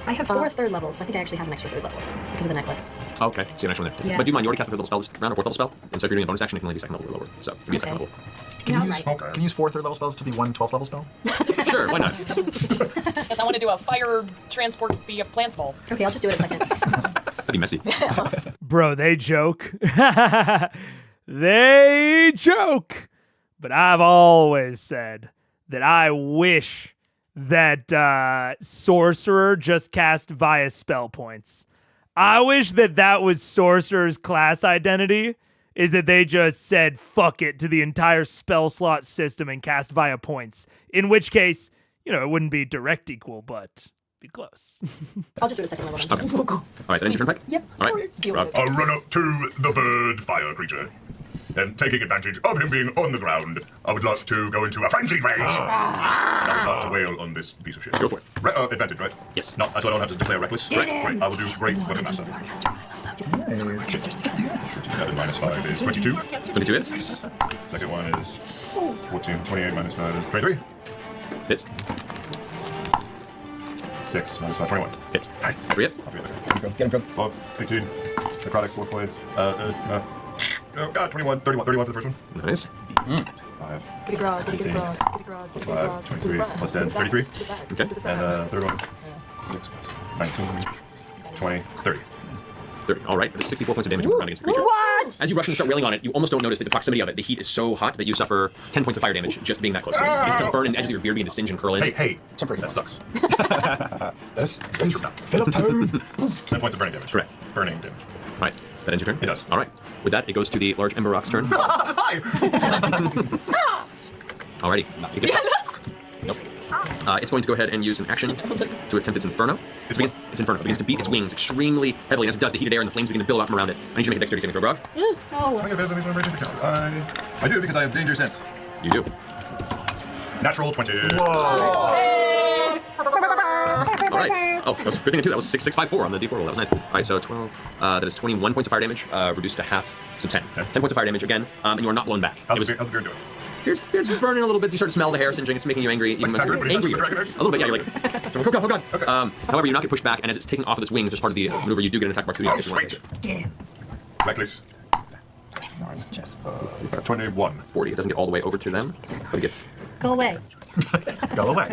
I have 4 third levels, so I think I actually have an extra third level because of the necklace. Oh, okay. So you have an extra one there. Yeah. But do you mind, you already cast a third level spell this round, or fourth level spell? And so if you're doing a bonus action, it can only be second level or lower. So it'll be a second Okay. level. Can you use Okay. can you use 4 third level spells to be 1 12th level spell? Sure, why not? Yes, I want to do a fire transport via plants ball. Okay, I'll just do it a second. That'd be messy. Bro, they joke. They joke. But I've always said that I wish that Sorcerer just cast via spell points. I wish that was Sorcerer's class identity, is that they just said fuck it to the entire spell slot system and cast via points. In which case, it wouldn't be direct equal, but be close. I'll just do it a second level then. Okay. All right, that ends your turn, Pike? Yep. All right. Deal Rob. with it. I'll run up to the bird fire creature. And taking advantage of him being on the ground, I would like to go into a frenzied rage. I would like to wail on this piece of shit. Go for it. Advantage, right? Yes. No, so I don't have to declare reckless? Get Right. him. Great. I will do great weapon master. That is -5 is 22. 22 hits. Second one is 14. 28 minus 5 is 23. Hits. 6 minus 5, 21. Hits. Nice. Every hit. I'll forget that. Get him, 12, 18. Necrotic, 4 points. Oh god, 21, 31 for the first one. Nice. 5. Get a grog, get a grog, get a grog, Plus get a 5, grog. 23, plus 10, 33. Okay. And third one, 6, 19, 20, 30. 30. All right. That is 64 points of damage on the ground against the creature. What? As you rush and start railing on it, you almost don't notice that the proximity of it, the heat is so hot that you suffer 10 points of fire damage just being that close to it. It begins to burn and the edges of your beard begin to singe and curl in. Hey, Temporary. that sucks. This That's your mouth. Philip Toad. 10 points of burning damage. Correct. Burning damage. All right. That ends your turn? It does. All right. With that, it goes to the large Ember Rock's turn. Hi! Alrighty. You get Nope. It's going to go ahead and use an action to attempt its Inferno. It's Inferno. It begins to beat its wings extremely heavily, and as it does, the heated air and the flames begin to build up from around it. I need you to make a dexterity saving throw, Grog. Oh. I do because I have danger sense. You do. Natural 20. All right. Oh, that was good thing too. That was 6,654 on the D4 roll. That was nice. All right, so 12. That is 21 points of fire damage, reduced to half, so 10. Okay. 10 points of fire damage again, and you are not blown back. How's the beard doing? Beard's burning a little bit. You start to smell the hair singeing. It's making you angry, even when you're everybody angry. does with the dragon A little bit, yeah. You're like, oh god, oh god. However, you're not get pushed back, and as it's taking off of its wings as part of the maneuver, you do get an attack of opportunity. Oh, if you want sweet. to. Get him. Reckless. 21. 40. It doesn't get all the way over to them, but it gets Go away. Go away.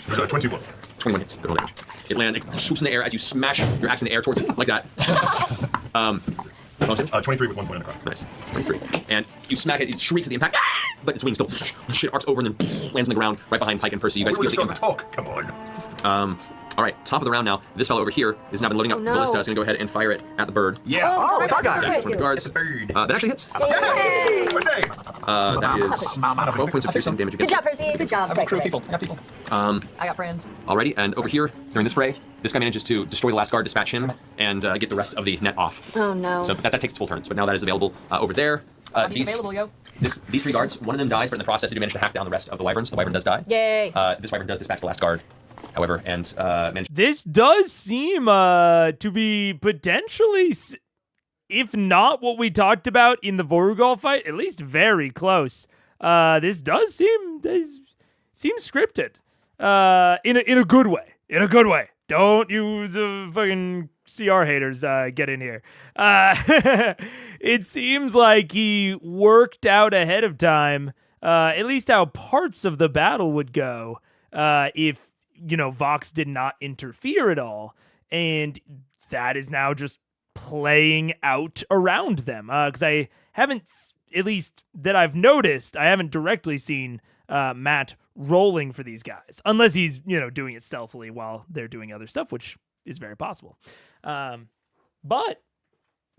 21. 21 hits. Good roll damage. It lands, it swoops in the air as you smash your axe in the air towards it, like that. Bonus damage? 23 with 1 point in the crock. Nice. 23. And you smack it, it shrieks at the impact, but its wings still shit arcs over and then lands on the ground right behind Pike and Percy. You guys We're feel the starting impact. to talk. Come on. All right, top of the round now. This fellow over here is now been loading up Oh, no. Ballista. Is going to go ahead and fire it at the bird. Yeah. Oh, it's our guy. Yeah, one of the guards. Bird. That actually hits. Yay! What's that? That is 12 points of piercing damage Good against job, Percy. Good job. I've got crew people. I got people. I got friends. Alrighty, and over here, during this fray, this guy manages to destroy the last guard, dispatch him, and get the rest of the net off. Oh, no. So that takes its full turns, but now that is available over there. He's These, available, yo. these 3 guards, one of them dies, but in the process, they do manage to hack down the rest of the wyverns. The wyvern does die. Yay. This wyvern does dispatch the last guard, however, and manage. This does seem to be potentially, if not what we talked about in the Vorugol fight, at least very close. This does seem scripted, in a good way. In a good way. Don't use fucking CR haters get in here. It seems like he worked out ahead of time, at least how parts of the battle would go, if Vox did not interfere at all, and that is now just playing out around them. Because I haven't, at least that I've noticed, I haven't directly seen Matt rolling for these guys, unless he's doing it stealthily while they're doing other stuff, which is very possible. But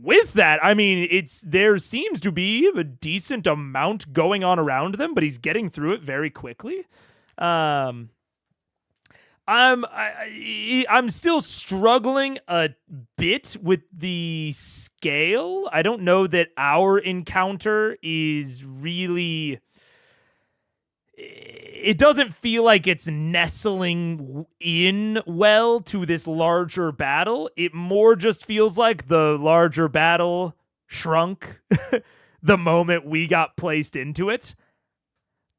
with that, I mean, there seems to be a decent amount going on around them, but he's getting through it very quickly. I'm still struggling a bit with the scale. I don't know that our encounter is really. It doesn't feel like it's nestling in well to this larger battle. It more just feels like the larger battle shrunk the moment we got placed into it.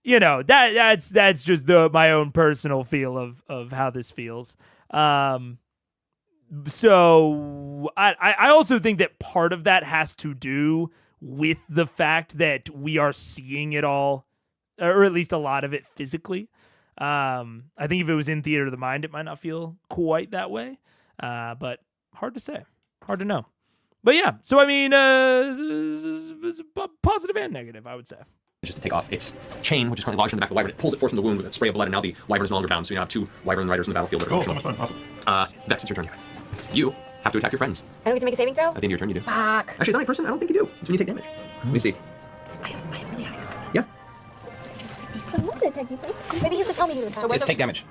That's just my own personal feel of how this feels. So I also think that part of that has to do with the fact that we are seeing it all, or at least a lot of it physically. I think if it was in Theater of the Mind, it might not feel quite that way. But hard to say. Hard to know. But yeah, so I mean, it's positive and negative, I would say. Just to take off its chain, which is currently lodged in the back of the wyvern. It pulls it forth from the wound with a spray of blood, and now the wyvern is no longer bound. So you now have 2 wyvern riders on the battlefield. Cool, so much fun. Awesome. Vex, it's your turn. You have to attack your friends. I don't get to make a saving throw? At the end of your turn, you do. Fuck. Actually, it's not in person. I don't think you do. It's when you take damage. Let me see. I have really high. Yeah. I love that technically. Maybe he has to tell me to attack. So It's take damage.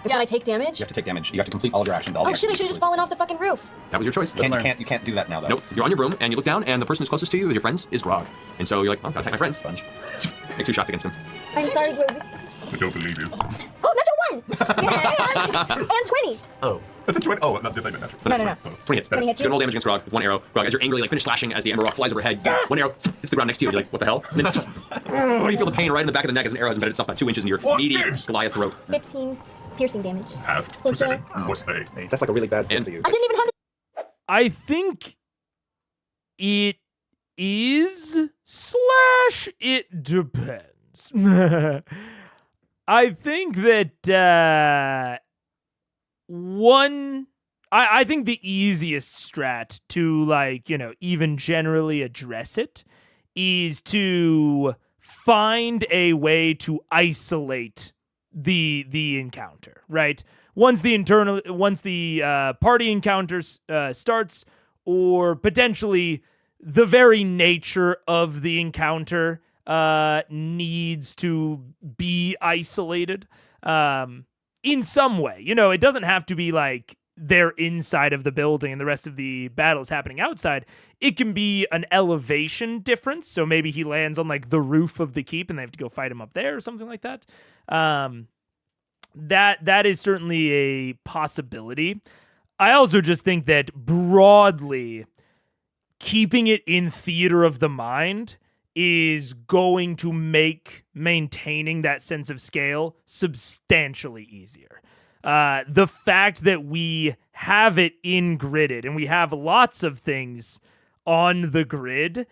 It's when I take damage? You have to take damage. You have to complete all of your actions. Oh shit, I should have just fallen off the fucking roof. That was your choice. You can't do that now, though. Nope. You're on your broom, and you look down, and the person who's closest to you with your friends is Grog. And so you're like, oh, gotta attack my friends. Sponge. Make 2 shots against him. I'm sorry. I don't believe you. Oh, natural 1! Yeah, and 20. Oh. That's a 20. Oh, that didn't even matter. No. 20 hits. 20 hits So you roll damage against Grog with 1 arrow. Grog, as you're angrily finish slashing as the Ember Rock flies overhead, 1 arrow hits the ground next to you. You're like, what the hell? And then, you feel the pain right in the back of the neck as an arrow has embedded itself about 2 inches in your meaty Goliath throat. 15 piercing damage. Half Okay. percent. What's the That's like a really bad save And- for you. I didn't even have to. I think it is / it depends. I think that I think the easiest strat to even generally address it is to find a way to isolate the encounter, right? Once the party encounter starts, or potentially the very nature of the encounter needs to be isolated in some way. It doesn't have to be like they're inside of the building and the rest of the battle is happening outside. It can be an elevation difference. So maybe he lands on like the roof of the keep and they have to go fight him up there or something like that. That is certainly a possibility. I also just think that broadly, keeping it in Theater of the Mind is going to make maintaining that sense of scale substantially easier. The fact that we have it in gridded and we have lots of things on the grid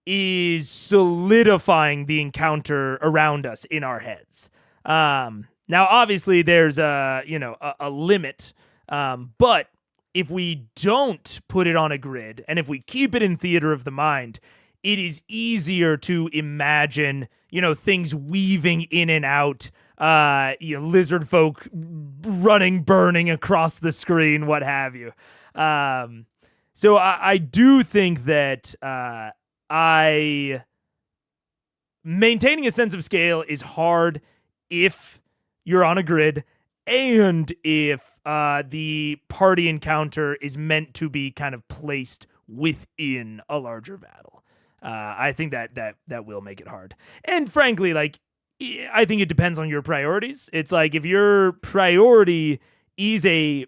is solidifying the encounter around us in our heads. Now, obviously, there's a limit, but if we don't put it on a grid and if we keep it in Theater of the Mind, it is easier to imagine, things weaving in and out, lizard folk running, burning across the screen, what have you. So I do think that maintaining a sense of scale is hard if you're on a grid and if the party encounter is meant to be kind of placed within a larger battle. I think that will make it hard. And frankly, like, I think it depends on your priorities. It's like if your priority is a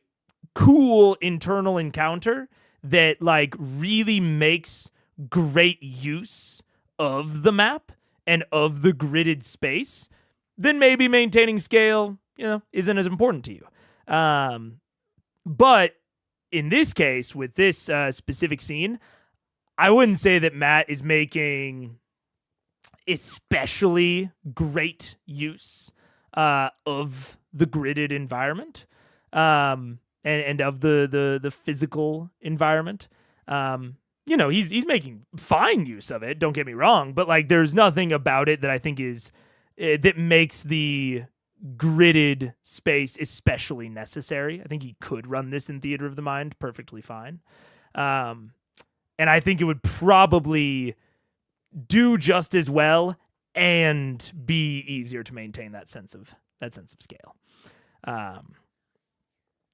cool internal encounter that like really makes great use of the map and of the gridded space, then maybe maintaining scale, isn't as important to you. But in this case, with this specific scene, I wouldn't say that Matt is making especially great use of the gridded environment and of the physical environment. He's making fine use of it, don't get me wrong, but like there's nothing about it that I think is that makes the gridded space especially necessary. I think he could run this in Theater of the Mind perfectly fine. And I think it would probably do just as well and be easier to maintain that sense of scale.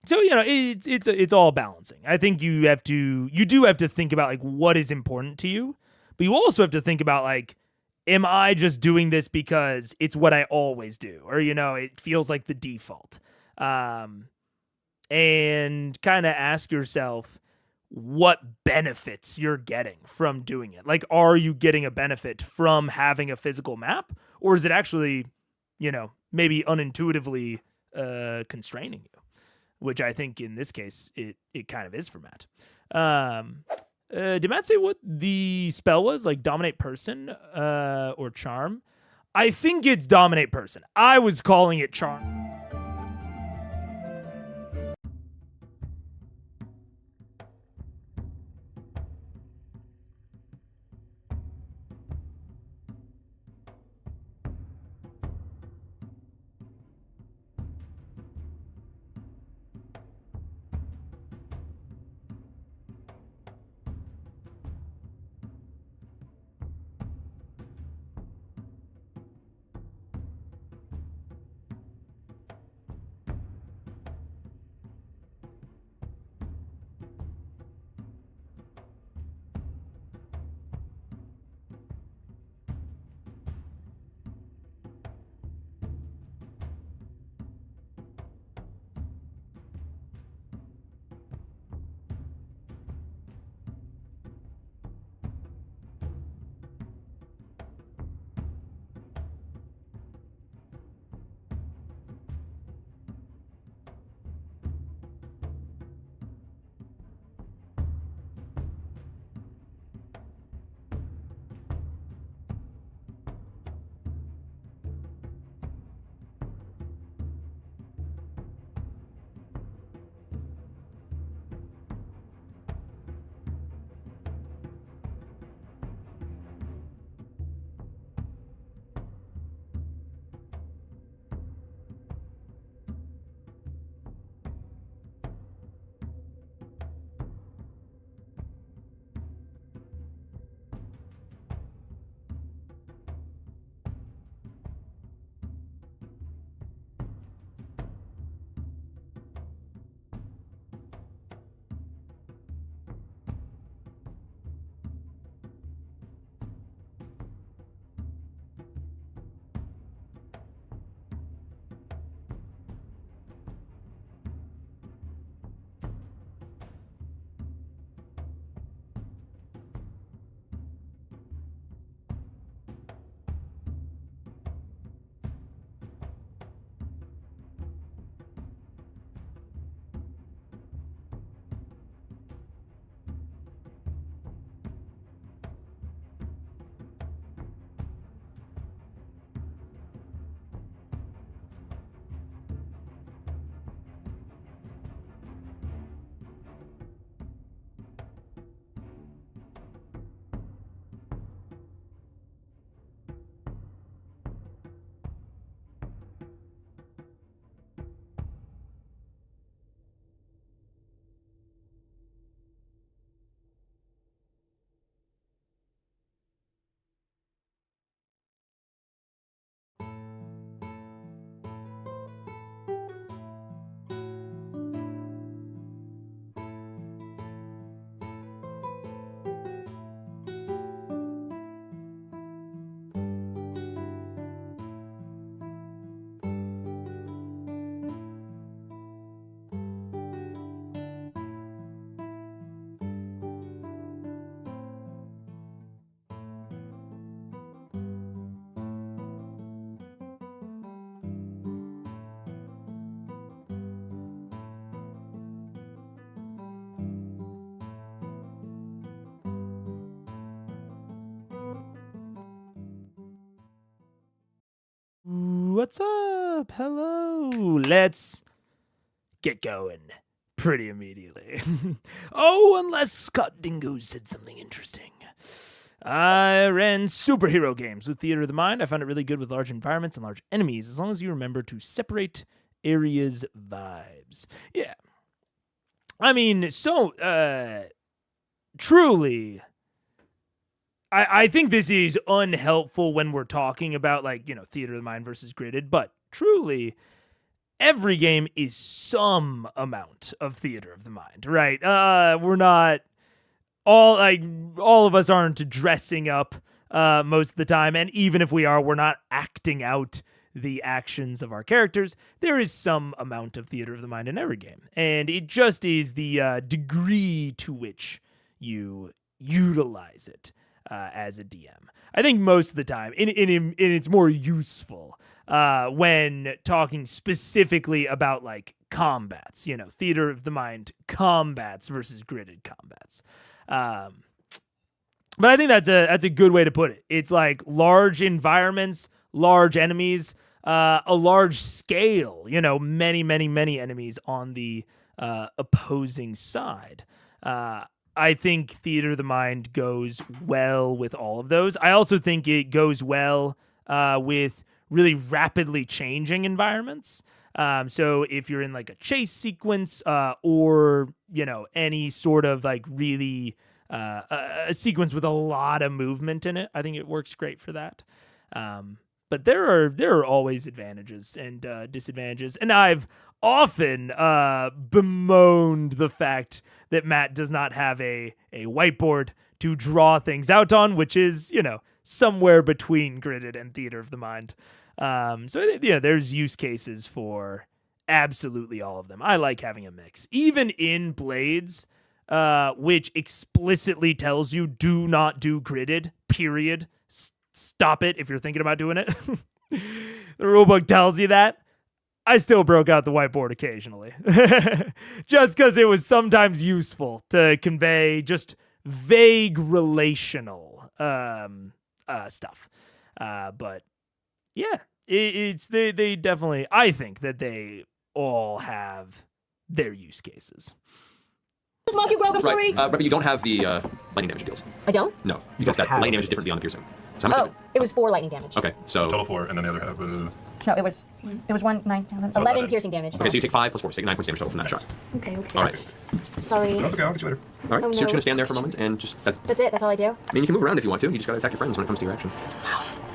So it's all balancing. I think you do have to think about like what is important to you, but you also have to think about like, am I just doing this because it's what I always do, or it feels like the default, and kind of ask yourself what benefits you're getting from doing it. Like, are you getting a benefit from having a physical map, or is it actually, maybe unintuitively constraining you? Which I think in this case, it kind of is for Matt. Did Matt say what the spell was? Like dominate person or charm? I think it's dominate person. I was calling it charm. What's up? Hello. Let's get going pretty immediately. Oh, unless Scott Dingo said something interesting. I ran superhero games with Theater of the Mind. I found it really good with large environments and large enemies, as long as you remember to separate areas' vibes. Yeah. I mean, so, truly, I think this is unhelpful when we're talking about, like, you know, Theater of the Mind versus Gridded, but truly, every game is some amount of Theater of the Mind, right? We're not all of us aren't dressing up most of the time, and even if we are, we're not acting out the actions of our characters. There is some amount of Theater of the Mind in every game, and it just is the degree to which you utilize it as a DM. I think most of the time, and it's more useful when talking specifically about like combats, you know, Theater of the Mind combats versus gridded combats. But I think that's a good way to put it. It's like large environments, large enemies, a large scale, you know, many enemies on the opposing side. I think Theater of the Mind goes well with all of those. I also think it goes well with really rapidly changing environments. So if you're in like a chase sequence or, you know, any sort of like really a sequence with a lot of movement in it, I think it works great for that. But there are always advantages and disadvantages. And I've often bemoaned the fact that Matt does not have a whiteboard to draw things out on, which is, you know, somewhere between Gridded and Theater of the Mind. So yeah, there's use cases for absolutely all of them. I like having a mix. Even in Blades, which explicitly tells you do not do gridded, period. Stop it if you're thinking about doing it. The rulebook tells you that. I still broke out the whiteboard occasionally. Just because it was sometimes useful to convey just vague relational stuff. But yeah, they definitely, I think that they all have their use cases. Monkey Grog, I'm sorry. But you don't have the lightning damage deals. I don't? No, because that lightning damage is different beyond the piercing. So how much Oh, it was 4 lightning damage. Okay, so Total 4, and then the other half. No, it was 1, 9, 10, 11. 11 piercing damage. okay, so you take 5 plus 4, so you take 9 points damage total from that shot. Okay. All right, Sorry. That's okay, I'll get you later. all right. Oh, So you're no. gonna stand there for a moment and just. That's it. That's all I do. I mean, you can move around if you want to. You just gotta attack your friends when it comes to your action.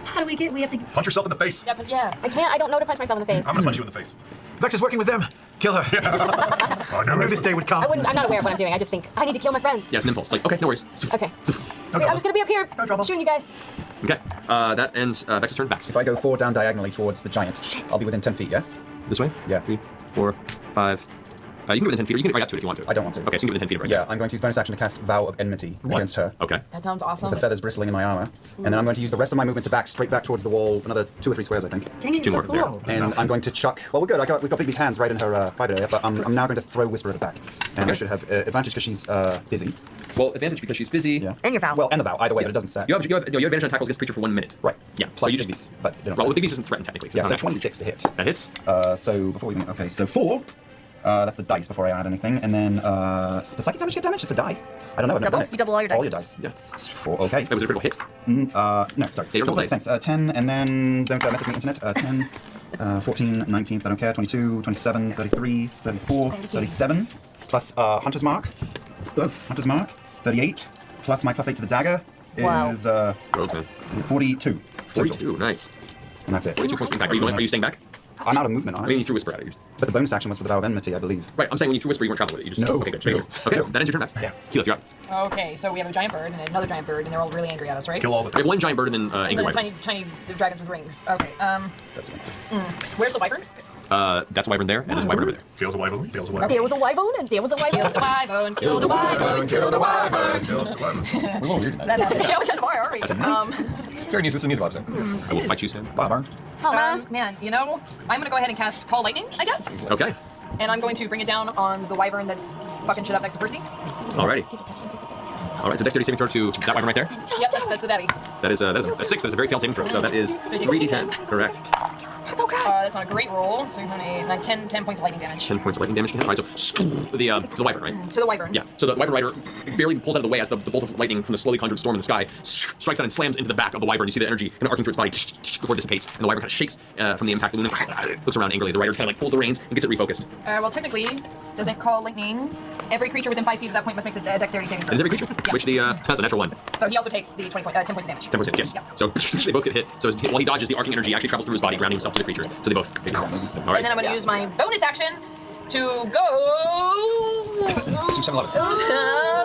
How do we have to? Punch yourself in the face. Yeah, but yeah. I can't. I don't know to punch myself in the face. I'm gonna punch you in the face. Vex is working with them. Kill her. Oh, no, I knew this day would come. I'm not aware of what I'm doing. I just think I need to kill my friends. Yeah, it's an impulse. Like, okay, no worries. Okay. Sweet. I'm just gonna be up here shooting you guys. Okay, that ends Vex's turn. Vex. If I go 4 down diagonally towards the giant, I'll be within 10 feet, yeah? This way? Yeah. 3, 4, 5. You can get within 10 feet, or you can get right up to it if you want to. I don't want to. Okay, so you can get within 10 feet of it. Yeah, I'm going to use bonus action to cast Vow of Enmity against her. Okay. That sounds awesome. The feathers bristling in my armor. And then I'm going to use the rest of my movement to back straight back towards the wall, another 2 or 3 squares, I think. Dang it, Two you're so more. cool. And I'm going to chuck. Well, we're good. We've got Bigby's hands right in her private area, but I'm now going to throw Whisper at her back. And Okay. I should have advantage because she's busy. Well, advantage because she's busy. Yeah. And your vow. Well, and the vow, either way, but it doesn't stack. You have advantage on tackles against creature for 1 minute. Right. Yeah. Plus so you Bigby's, just. but they don't Well, stack. Bigby's isn't threatened technically. Yeah, it's so not 26 to hit. That hits. So before we even. Okay, so 4. That's the dice before I add anything. And then, does psychic damage get damage? It's a die. I don't know. I've never Double? done it. You double all your dice. All your dice. Yeah. That's 4. Okay. That was a critical hit. No, sorry. Yeah, roll dice. Thanks. 10, and then don't mess with the internet. 10, 14, 19, so I don't care. 22, 27, 33, 34, 37, plus Hunter's Mark. Hunter's Mark. 38, plus my +8 to the dagger Wow. is Okay. 42. 42, nice. And that's it. 42 points impact. Are you staying back? I'm out of movement, I aren't mean, I? you threw Whisper at it. But the bonus action was for the Vow of Enmity, I believe. Right, I'm saying when you threw Whisper, you weren't traveling with it. You just. No. Okay, good. Okay, that ends your turn, Max. Yeah. Keyleth, you're up. Okay, so we have a giant bird and another giant bird, and they're all really angry at us, right? Kill all the We have 1 giant bird and then And angry then wyverns. tiny dragons with rings. Okay, That's it. where's the wyvern? That's a wyvern there, and there's a wyvern over there. Tails of wyvern, tails of wyvern. There was a wyvern, and there was a wyvern. Kill the wyvern, kill the wyvern, kill the wyvern. Tails of wyvern. We're a little weird in that. That happened. Yeah, we kind of are, aren't we? That's a knight. It's very news about it. I will fight you, Sam. Wyvern. Oh man. Man, you know, I'm gonna go ahead and cast Call Lightning, I guess. Okay. And I'm going to bring it down on the wyvern that's fucking shit up next to Percy. Alrighty. Alright, so dexterity saving throw to that wyvern right there. Yep, that's the daddy. That is a 6. That's a very failed saving throw. So that is So you take 3d10. Correct. That's okay. That's not a great roll. So 10 points of lightning damage. 10 points of lightning damage. All right, so the wyvern, right? To the wyvern. Yeah. So the wyvern rider barely pulls out of the way as the bolt of lightning from the slowly conjured storm in the sky strikes out and slams into the back of the wyvern. You see the energy kind of arcing through its body before it dissipates, and the wyvern kind of shakes from the impact balloon and looks around angrily. The rider kind of like pulls the reins and gets it refocused. Well, technically, doesn't call lightning. Every creature within 5 feet of that point must make a dexterity saving throw. Is every creature? Yeah. Which the has a natural 1. So he also takes the 10 points of damage. 10%, yes. Yeah. So they both get hit. So while he dodges, the arcing energy actually travels through his body, grounding himself to the creature. So they both. All right. And then I'm going to use my bonus action to go.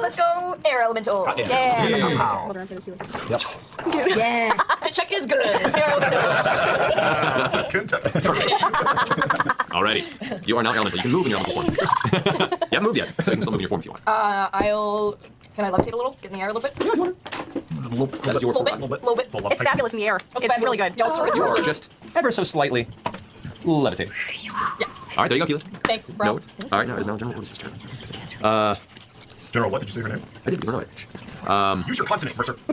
Let's go air elemental. Yeah. Hold on for the healer. Yeah. Check is good. Air elemental. Alrighty. You are now elemental. You can move in your elemental form. You haven't moved yet, so you can still move in your form if you want. Can I levitate a little? Get in the air a little bit? Yeah, if you want. That's your A little bit. It's fabulous in the air. It's really good. No, it's really Or good. just ever so slightly levitate. Yeah. All right, there you go, Keelan. Thanks, bro. No. All right, now it's now General Order's turn. General, what did you say her name? I didn't even know it. Use your consonants, Mercer. I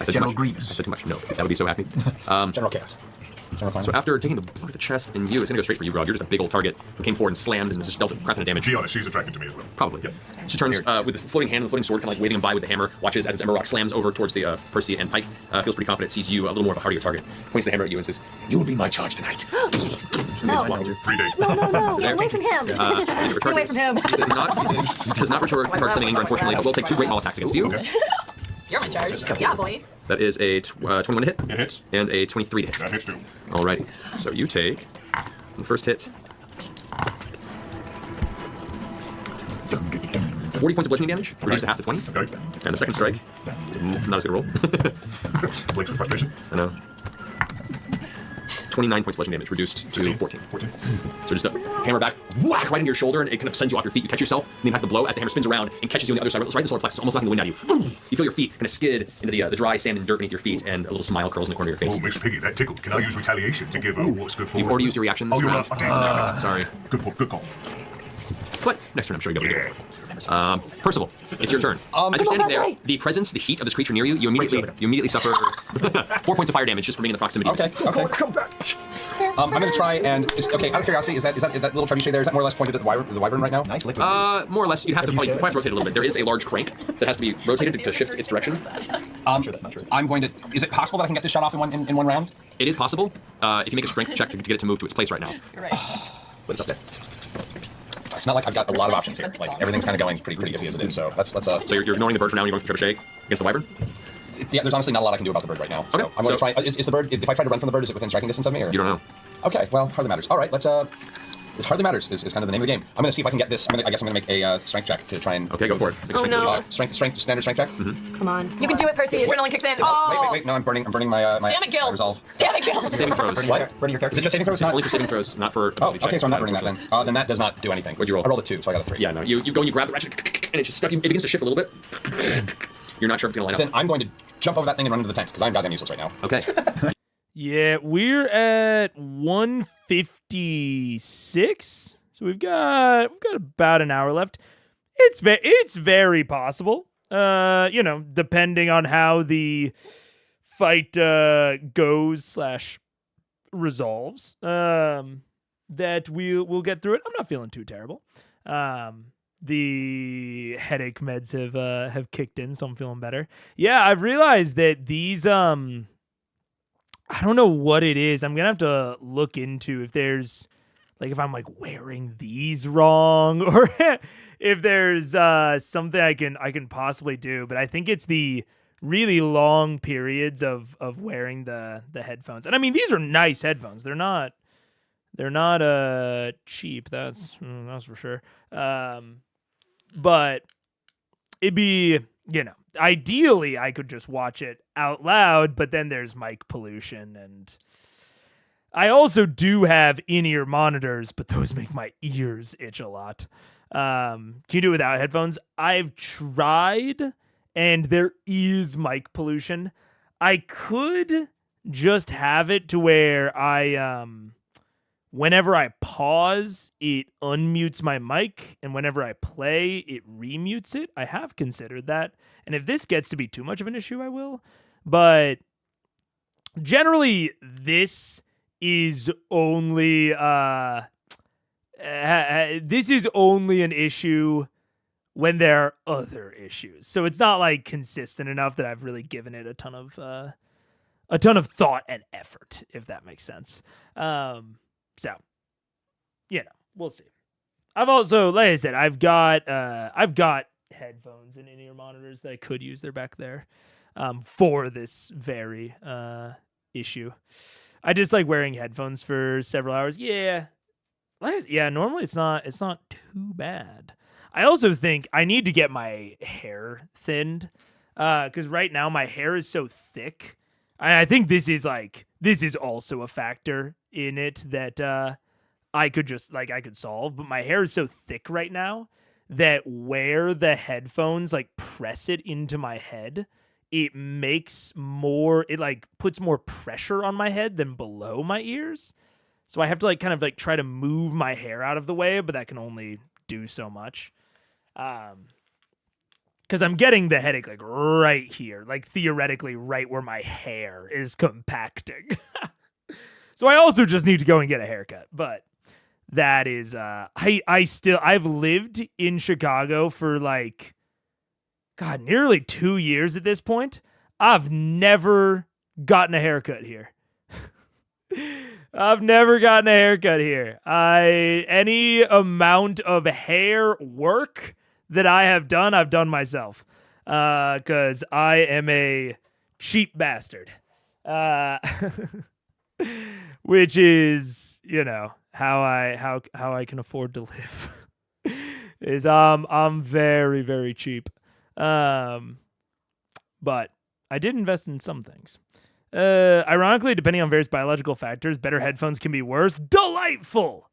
said General too much. Grievous. I said too much. No, that would be so happy. General Chaos. General Climate. So after taking the blow to the chest and you, it's gonna go straight for you, Rob. You're just a big old target who came forward and slammed and just dealt a crap ton of damage. Be honest, she's attracted to me as well. Probably. Yep. She turns with the floating hand and the floating sword, kind of like waving him by with the hammer. Watches as its ember rock slams over towards the Percy and Pike. Feels pretty confident. Sees you a little more of a hardier target. Points the hammer at you and says, "You will be my charge tonight." No. 3 days. No. Get away from him. Get away from him. Does not return charge stunning anger, unfortunately, but will take 2 great maul attacks against you. Okay. You're my charge. Yeah, boy. That is a 21 to hit. It hits. And a 23 to hit. That hits too. Alrighty. So you take the first hit 40 points of bludgeoning damage, reduced to half to 20. Okay. And the second strike, not as good a roll. Blinks with frustration. I know. 29 points of bludgeoning damage, reduced to 14. 14. So just a hammer back, whack right into your shoulder, and it kind of sends you off your feet. You catch yourself, and the impact of the blow as the hammer spins around and catches you on the other side, right in the solar plexus, almost knocking the wind out of you. You feel your feet kind of skid into the dry sand and dirt beneath your feet, and a little smile curls in the corner of your Oh, face. Miss Piggy, that tickled. Can I use retaliation to give what's good for? You've already used your reaction this Oh, you're round. not. Sorry. Good call. But next turn, I'm sure you'll be able to get it. Percival, it's your turn. As you're standing there, the presence, the heat of this creature near you, you immediately suffer 4 points of fire damage just for being in the proximity. Okay. Come back. I'm gonna try and okay. Out of curiosity, is that little trebuchet there? Is that more or less pointed at the wyvern right now? Nice liquid. More or less, you'd have to probably rotate a little bit. There is a large crank that has to be rotated to shift its direction. I'm sure that's not true. I'm going to. Is it possible that I can get this shot off in one round? It is possible if you make a strength check to get it to move to its place right now. You're right. But it's up there. It's not like I've got a lot of options here. Like everything's kind of going pretty iffy as it is. So let's. So you're ignoring the bird for now and you're going for trebuchet against the wyvern? Yeah, there's honestly not a lot I can do about the bird right now. Okay, So I'm going to try. Is the bird? If I try to run from the bird, is it within striking distance of me? Or? You don't know. Okay, well, hardly matters. All right, let's. This hardly matters is kind of the name of the game. I'm going to see if I can get this. I guess I'm going to make a strength check to try and. Okay, go for it. Make a Oh, strength no. check. Standard strength check. Come on. You can do it, Percy. Adrenaline kicks in. Oh! Wait. No, I'm burning my Damn it, Gil. my resolve. Damn it, Gil. Saving throws. What? Ready your character? Is it just saving throws? It's only for saving throws, not for. Oh, okay, so I'm not burning that then. Then that does not do anything. What'd you roll? I rolled a 2, so I got a 3. Yeah, no. You go and you grab the ratchet, and it just stuck. It begins to shift a little bit. You're not sure if it's gonna line Then up. I'm going to jump over that thing and run into the tent because I'm goddamn useless right now. Okay. Yeah, we're at 156. So we've got about an hour left. It's very possible. Depending on how the fight goes / resolves, that we'll get through it. I'm not feeling too terrible. The headache meds have kicked in, so I'm feeling better. Yeah, I've realized that these I don't know what it is. I'm gonna have to look into if there's if I'm wearing these wrong or if there's something I can possibly do. But I think it's the really long periods of wearing the headphones. And I mean, these are nice headphones. They're not cheap. That's for sure. But it'd be, ideally I could just watch it out loud, but then there's mic pollution, and I also do have in-ear monitors, but those make my ears itch a lot. Can you do it without headphones? I've tried, and there is mic pollution. I could just have it to where whenever I pause, it unmutes my mic, and whenever I play, it remutes it. I have considered that, and if this gets to be too much of an issue, I will. But generally, this is only this is only an issue when there are other issues. So it's not like consistent enough that I've really given it a ton of thought and effort, if that makes sense. So, we'll see. I've also, like I said, I've got headphones and in-ear monitors that I could use. They're back there for this very issue. I just like wearing headphones for several hours. Yeah. Normally it's not too bad. I also think I need to get my hair thinned because right now my hair is so thick. I think this is also a factor in it that I could solve. But my hair is so thick right now that where the headphones press it into my head, it puts more pressure on my head than below my ears. So I have to try to move my hair out of the way, but that can only do so much. Because I'm getting the headache right here, theoretically right where my hair is compacting. So I also just need to go and get a haircut. But that is I've lived in Chicago for nearly 2 years at this point. I've never gotten a haircut here. Any amount of hair work that I have done, I've done myself. Because I am a cheap bastard. Which is, how I can afford to live. Is I'm very, very cheap. But I did invest in some things. Ironically, depending on various biological factors, better headphones can be worse. Delightful!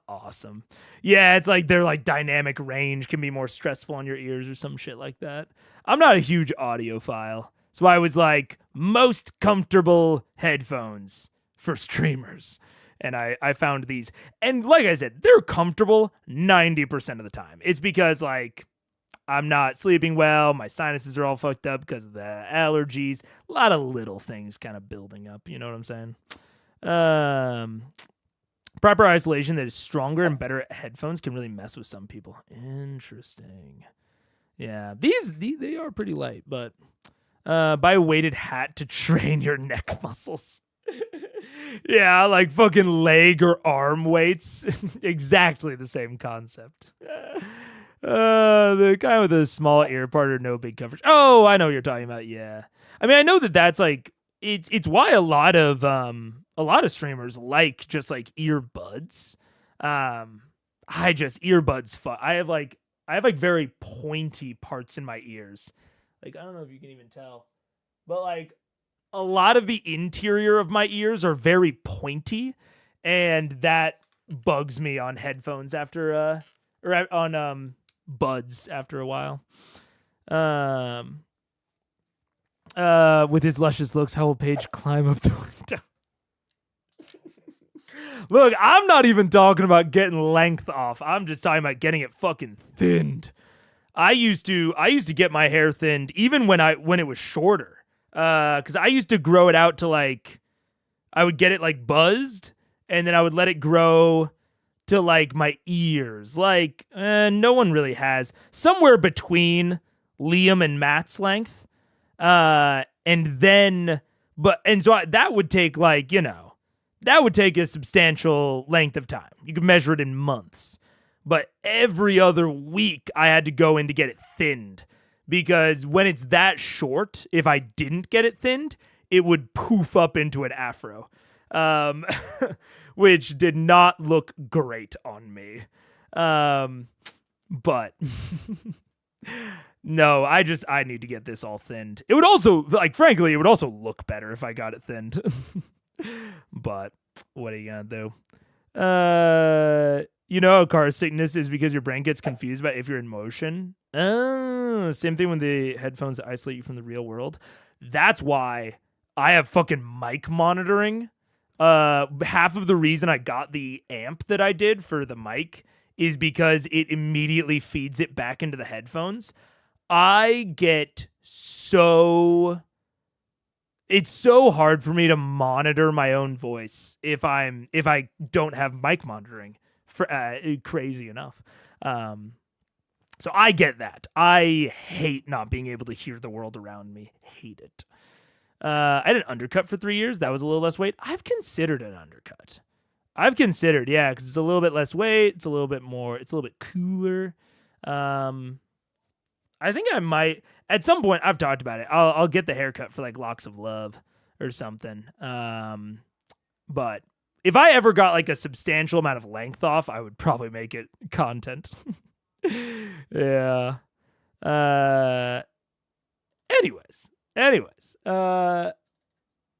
Awesome. Yeah, it's their dynamic range can be more stressful on your ears or some shit like that. I'm not a huge audiophile, so I was most comfortable headphones for streamers. And I found these. And like I said, they're comfortable 90% of the time. It's because I'm not sleeping well. My sinuses are all fucked up because of the allergies. A lot of little things kind of building up. You know what I'm saying? Proper isolation that is stronger and better headphones can really mess with some people. Interesting. Yeah, these they are pretty light, but buy a weighted hat to train your neck muscles. Yeah, fucking leg or arm weights. Exactly the same concept. The guy with a small ear part or no big coverage. Oh, I know what you're talking about. Yeah, I mean, I know that's it's why a lot of streamers just earbuds. Earbuds. I have very pointy parts in my ears. I don't know if you can even tell, but a lot of the interior of my ears are very pointy, and that bugs me on headphones or on buds after a while. With his luscious looks, how will Paige climb up the window? Look, I'm not even talking about getting length off. I'm just talking about getting it fucking thinned. I used to get my hair thinned even when it was shorter. Because I used to grow it out to I would get it buzzed, and then I would let it grow to my ears. No one really has. Somewhere between Liam and Matt's length. That would take that would take a substantial length of time. You could measure it in months. But every other week I had to go in to get it thinned. Because when it's that short, if I didn't get it thinned, it would poof up into an afro. Which did not look great on me. But no, I need to get this all thinned. It would also, frankly, it would also look better if I got it thinned. But what are you gonna do? Car sickness is because your brain gets confused about if you're in motion. Oh, same thing when the headphones isolate you from the real world. That's why I have fucking mic monitoring. Half of the reason I got the amp that I did for the mic is because it immediately feeds it back into the headphones. I get so it's so hard for me to monitor my own voice if I don't have mic monitoring. Crazy enough. So I get that. I hate not being able to hear the world around me. Hate it. I had an undercut for 3 years. That was a little less weight. I've considered an undercut. Yeah, because it's a little bit less weight. It's a little bit cooler. I think I might, at some point, I've talked about it. I'll get the haircut for like Locks of Love or something. But if I ever got like a substantial amount of length off, I would probably make it content. Yeah. Anyways.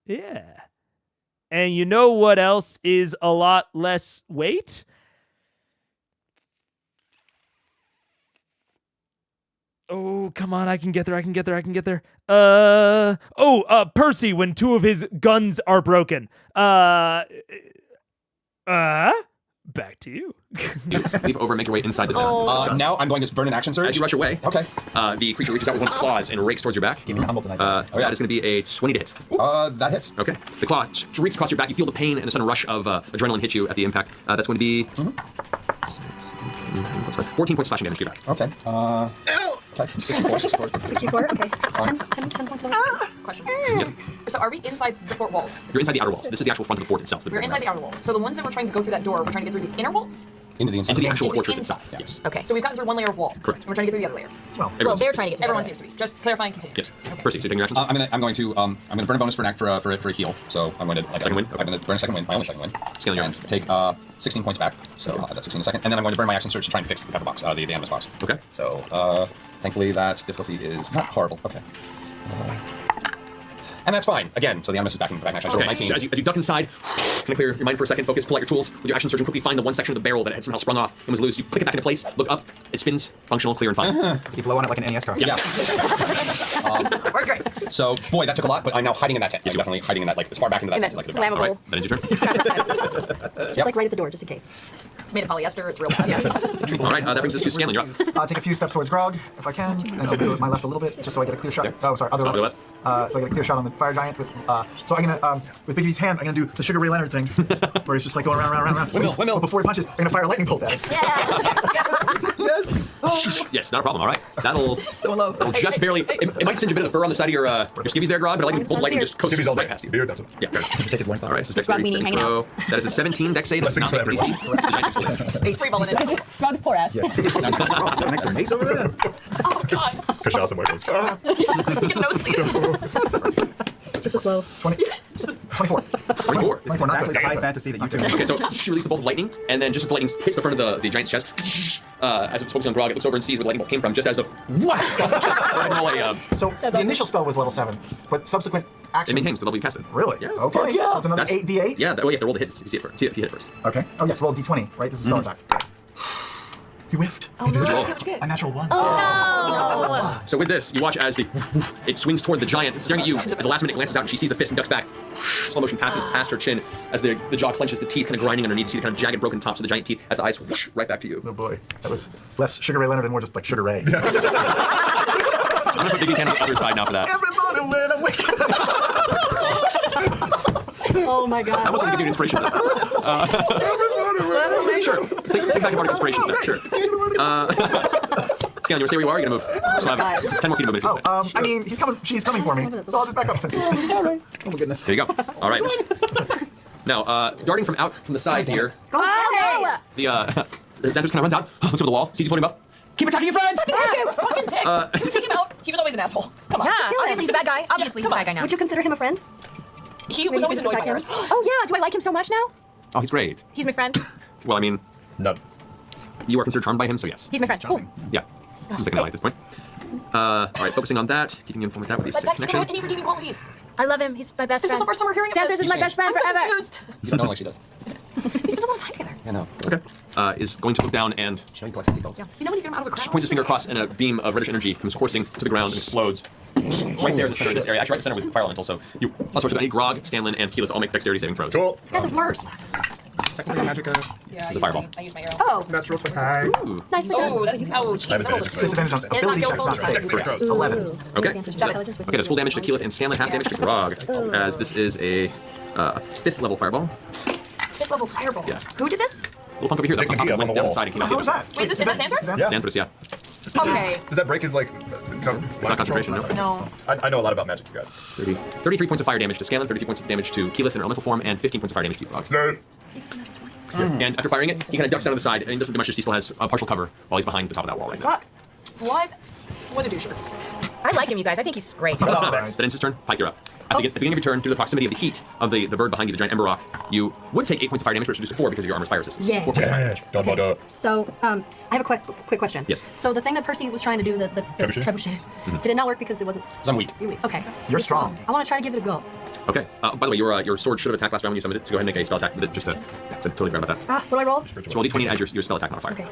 Yeah. And you know what else is a lot less weight? Oh, come on, I can get there. Percy, when 2 of his guns are broken. Back to you. You leap over and make your way inside the town. Now I'm going to burn an action surge. As you rush away, Okay. The creature reaches out with one of its claws and rakes towards your back. Give me a humble tonight. That is going to be a 20 to hit. That hits. Okay. The claw streaks across your back. You feel the pain and a sudden rush of adrenaline hit you at the impact. That's going to be 14 points of slashing damage to your back. Okay. Okay. 64. 64. Okay. 10 points of Question. Yes. So are we inside the fort walls? You're inside the outer walls. This is the actual front of the fort itself. We're inside the outer walls. So the ones that we're trying to go through that door, we're trying to get through the inner walls? Into the actual Into the fortress inside. itself. Yes. Okay. So we've gotten through one layer of wall. Correct. And we're trying to get through the other layer. Well, Well, they're trying to get Everyone seems to be. Just clarifying, continue. Yes. Okay. Percy, so you're taking your actions? I'm going to burn a bonus for a heal. So I'm going to Second win? I'm going to burn a second win, my only second win. Scaling your and take 16 points back. So that's 16 a second, and then I'm going to burn my action surge to try and fix the pepper box, the animus box. Okay. So thankfully that difficulty is not horrible. Okay. And that's fine. Again, so the animus is back in action. So Okay, 19. so as you duck inside, kind of clear your mind for a second, focus, pull out your tools. With your action surge and quickly find the one section of the barrel that had somehow sprung off and was loose. You click it back into place, look up, it spins, functional, clear, and fine. You blow on it like an NES card. Yeah. Works great. So, boy, that took a lot, but I'm now hiding in that tent. I'm definitely hiding in that, like, as far back into that tent as I could have. All right, that ends your turn. Just like right at the door, just in case. It's made of polyester. It's real bad. All right, that brings us to Scanlan. You're up. Take a few steps towards Grog, if I can, and I'll do it my left a little bit, just so I get a clear shot. Okay. Oh, sorry, other Other left. So I get a clear shot on the fire giant with. So I'm gonna, with Big B's hand, I'm gonna do the Sugar Ray Leonard thing, where he's just like going around. Windmill. But before he punches, I'm gonna fire a lightning bolt at him. Yes. Yes, not a problem. All right, that'll So in love. just barely. It might singe a bit of the fur on the side of your skivvies there, Grog, but a bolt of lightning just coasts right past you. Beard, that's Yeah. Take his loin. All right, so Grog dexterity meaning saving hanging throw. That is a 17 dex save. That's not make the DC. The giant explodes. It's free balling it. Grog's poor ass. Next to mace over there. Oh, God. Kasha some white He gets nosebleed. Just a slow. 24. 24. It's exactly the high fantasy that you two. Okay, so she released the bolt of lightning, and then just as the lightning hits the front of the giant's chest, as it's focusing on Grog, it looks over and sees where the lightning bolt came from, just as the across the chest. Go ahead and roll a, So the initial spell was level 7, but subsequent it actions. maintains the level you casted. Really? Yeah. Okay. So it's another That's 8d8. Yeah, that way you have to roll the hit. See it first. See if you hit it first. Okay. Oh yes, roll d20. Right. This is spell attack. You whiffed. Oh, no. A natural 1. So with this, you watch as it swings toward the giant, it's staring at you. At the last minute, it glances out and she sees the fist and ducks back. Slow motion passes past her chin as the jaw clenches, the teeth kind of grinding underneath. You see the kind of jagged, broken tops of the giant teeth as the eyes whoosh right back to you. Oh boy, that was less Sugar Ray Leonard and more just like Sugar Ray. I'm gonna put Biggie's hand on the other side now for that. Everybody win a wicked. Oh my god. I was gonna give you an inspiration. Sure. Think back about an inspiration. Sure. Scanlan, you wanna stay where you are? You're gonna move. You'll have 10 more feet of movement. I mean, he's coming. She's coming for me, so I'll just back up. Oh my goodness. There you go. All right. Now, darting from the side here, Go. the Xanthus kind of runs out, looks over the wall, sees you floating above. Keep attacking your friends! Fucking dick. Take him out. He was always an asshole. Come on. Yeah, Just kill him. obviously he's a bad guy. Obviously he's a bad guy now. Would you consider him a friend? He was always annoyed by her. Oh yeah, do I like him so much now? Oh, he's great. He's my friend. Well, I mean, None. you are considered charmed by him, so yes. He's my friend. Cool. Yeah. Seems like an ally at this point. All right, focusing on that, keeping you informed with that with these But Vex connection. doesn't have any redeeming qualities. I love him. He's my best This is friend. the first time we're hearing of Xanthus this. is my best friend I'm so forever. confused. You don't know like she does. We spent a lot of time together. I know. Okay. Is going to look down and She only collects details. You know when you get him out of a crowd? points his finger across, and a beam of reddish energy comes coursing to the ground and explodes right there in the center of this area. Actually, right in the center with fire elemental. So you plus force with any Grog, Scanlan, and Keyleth all make dexterity saving throws. Cool. This guy's the worst. technically magic. This is a fireball. I use my arrow. Oh, Natural attack. nicely Oh, done. that's ouch. Disadvantage on ability checks, not saves. It's not 11. Okay. Intelligence, Okay, that's full damage to Keyleth and Scanlan, half damage to Grog, as this is a 5th level fireball. 5th level fireball. Yeah. Who did this? Little punk over here that Like top McGee up went on the down wall. the side and came out How the was other. that? Wait, is that Xanthos? Xanthos, yeah. Okay. Does that break his like? It's not concentration, no. No. I know a lot about magic, you guys. 33 points of fire damage to Scanlan, 33 points of damage to Keyleth in elemental form, and 15 points of fire damage to Grog. No. And after firing it, he kind of ducks down to the side, and he doesn't do much, he still has partial cover while he's behind the top of that wall right now. Sucks. What? What a doucher. I like him, you guys. I think he's great. That ends his turn. Pike, you're up. At the beginning of your turn, due to the proximity of the heat of the bird behind you, the giant ember rock, you would take 8 points of fire damage, but it's reduced to 4 because of your armor's fire resistance. Yeah. 4 points of fire Yeah. Done, done. So, I have a quick question. Yes. So the thing that Percy was trying to do, the trebuchet, did it not work because it wasn't? So I'm weak. You're weak. Okay. You're strong. I want to try to give it a go. Okay. By the way, your sword should have attacked last round when you summoned it, so go ahead and make a spell attack with it, just to totally forgot about that. What do I roll? So roll d20 and add your spell attack modifier. Okay.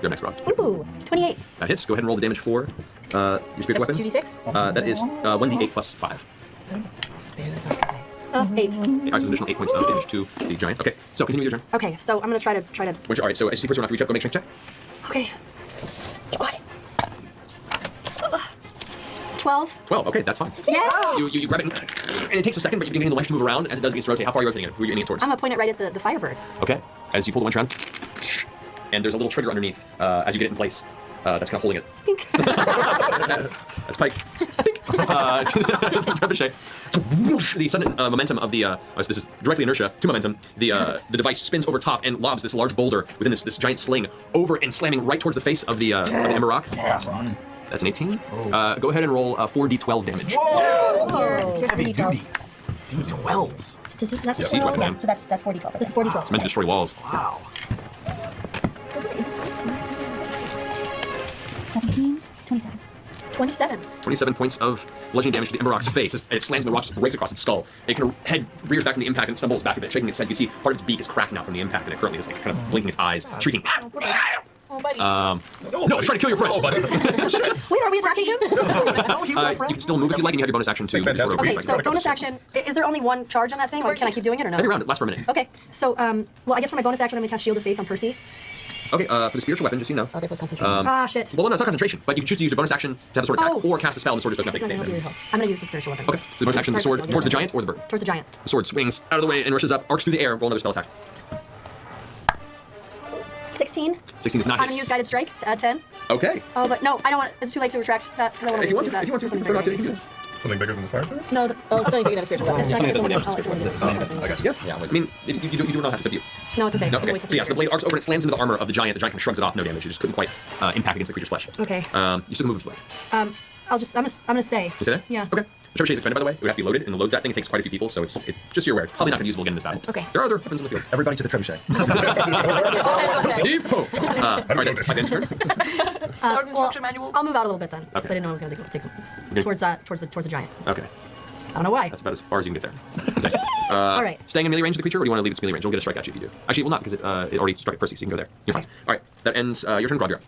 Your next roll. Ooh, 28. That hits. Go ahead and roll the damage for your spiritual That's weapon. 2d6? That is 1d8 plus 5. 8. Alright, so an additional 8 points of damage to the giant. Okay, so continue with your turn. Okay, so I'm gonna try to. Alright, so as you see person after reach up, go make strength check. Okay. You got it. 12. 12, okay, that's fine. Yeah. You grab it, and it takes a second, but you begin the wench to move around as it does begin to rotate. How far are you rotating it? Who are you aiming it towards? I'm gonna point it right at the firebird. Okay, as you pull the wench around, and there's a little trigger underneath as you get it in place. That's kind of holding it. That's Pike. Trebuchet. The sudden momentum of the this is directly inertia to momentum. The device spins over top and lobs this large boulder within this giant sling over and slamming right towards the face of the ember rock. That's an 18. Go ahead and roll 4d12 damage. Here, here's Heavy 4d12. duty. D12s. Does this that's Yeah, a siege 12? weapon, Yeah, man. so that's 4d12. This is 4d12. It's meant to destroy walls. Wow. 17, 27. 27. 27 points of bludgeoning damage to the ember rock's face. It slams in the rock, just breaks across its skull. It kind of head rears back from the impact and stumbles back a bit, shaking its head. You see part of its beak is cracked now from the impact, and it currently is like kind of blinking its eyes, shrieking. Oh, buddy. No, it's trying to kill your friend. Wait, are we attacking him? No, he was our You friend. can still move if you like, and you have your bonus action too. Fantastic. Okay, so bonus action. Is there only one charge on that thing? Or can I keep doing it or no? Every round, it lasts for a minute. Okay, so well, I guess for my bonus action, I'm gonna cast Shield of Faith on Percy. Okay, for the spiritual weapon, just so you know. Oh, they put concentration. Shit. Well, no, it's not concentration, but you can choose to use your bonus action to have the sword attack, Oh. or cast a spell, and the sword just does That's nothing. not Stays really there. help. I'm gonna use the spiritual weapon. Okay, so the bonus action, the Sorry, sword towards the giant or the bird? Towards the giant. The sword swings out of the way and rushes up, arcs through the air. Roll another spell attack. 16. 16 is not I'm hit. gonna use Guided Strike to add 10. Okay. Oh, but no, I don't want. It's too late to retract that. I don't want If to you want use to, that. if you want to, for something prefer not to, you bigger. can do it. Something bigger than the fire? No, it's only bigger than the spiritual weapon. It's only the one damage. I got you. Yeah, I mean, you do not have to. It's up to you. No, it's okay. No, I'll okay. wait till So yeah, so the later. blade arcs over and it slams into the armor of the giant. The giant kind of shrugs it off, no damage. You just couldn't quite impact against the creature's flesh. Okay. You still move with blade. I'm gonna stay. You say that? Yeah. Okay. The trebuchet is expended, by the way. It would have to be loaded, and to load that thing, it takes quite a few people, so it's just so you're aware. Probably not going to be usable again in this battle. Okay. There are other weapons in the field. Everybody to the trebuchet. Leave hope. All right, that's my turn. Sword instruction manual. I'll move out a little bit then, because Okay. I didn't know I was gonna take some points Okay. towards the giant. Okay. I don't know why. That's about as far as you can get there. Okay. All right. Staying in melee range of the creature, or do you want to leave its melee range? It'll get a strike at you if you do. Actually, it will not, because it already struck at Percy, so you can go there. You're fine. All right. That ends your turn, Grog. You're up.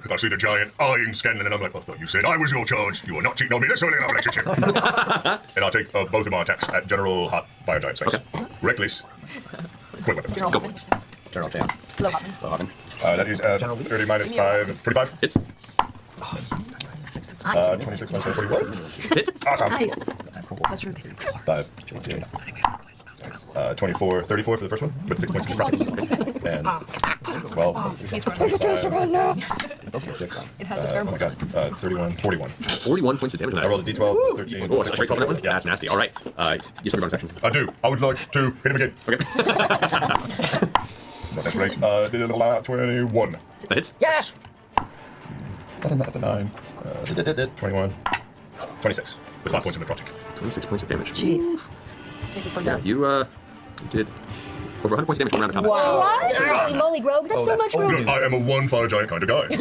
I see the giant eyeing Scanlan, and I'm like, I thought you said I was your charge. You are not cheating on me this early in our relationship. And I'll take both of my attacks at General Hot Fire Giant space. Okay. Reckless. Quick weapon. General Go. Hoffman. General Jam. Hello, Hoffman. Low-Hopping. That is 30 minus 5. It's 25. Hits. 26 minus 5, 41. Hits. Awesome. Nice. 5, 24, 34 for the first one, with 6 points of disruption. And 12, 6. It has a spare Oh my one. god, 31, 41. 41 points of damage on that. I rolled a d12, 13. Oh, it's a straight 12 on that one? Yeah. That's nasty. All right. You start your bonus action. I do. I would like to hit him again. Okay. Not that great. 21. That hits. Yes. That's a 9. 21. 26. With 5 points in necrotic. 26 points of damage. Jeez. Yeah, you did over 100 points of damage one round of combat. What? Holy moly, Grog. That's so much Look, Grog. I am a one fire giant kind of guy. I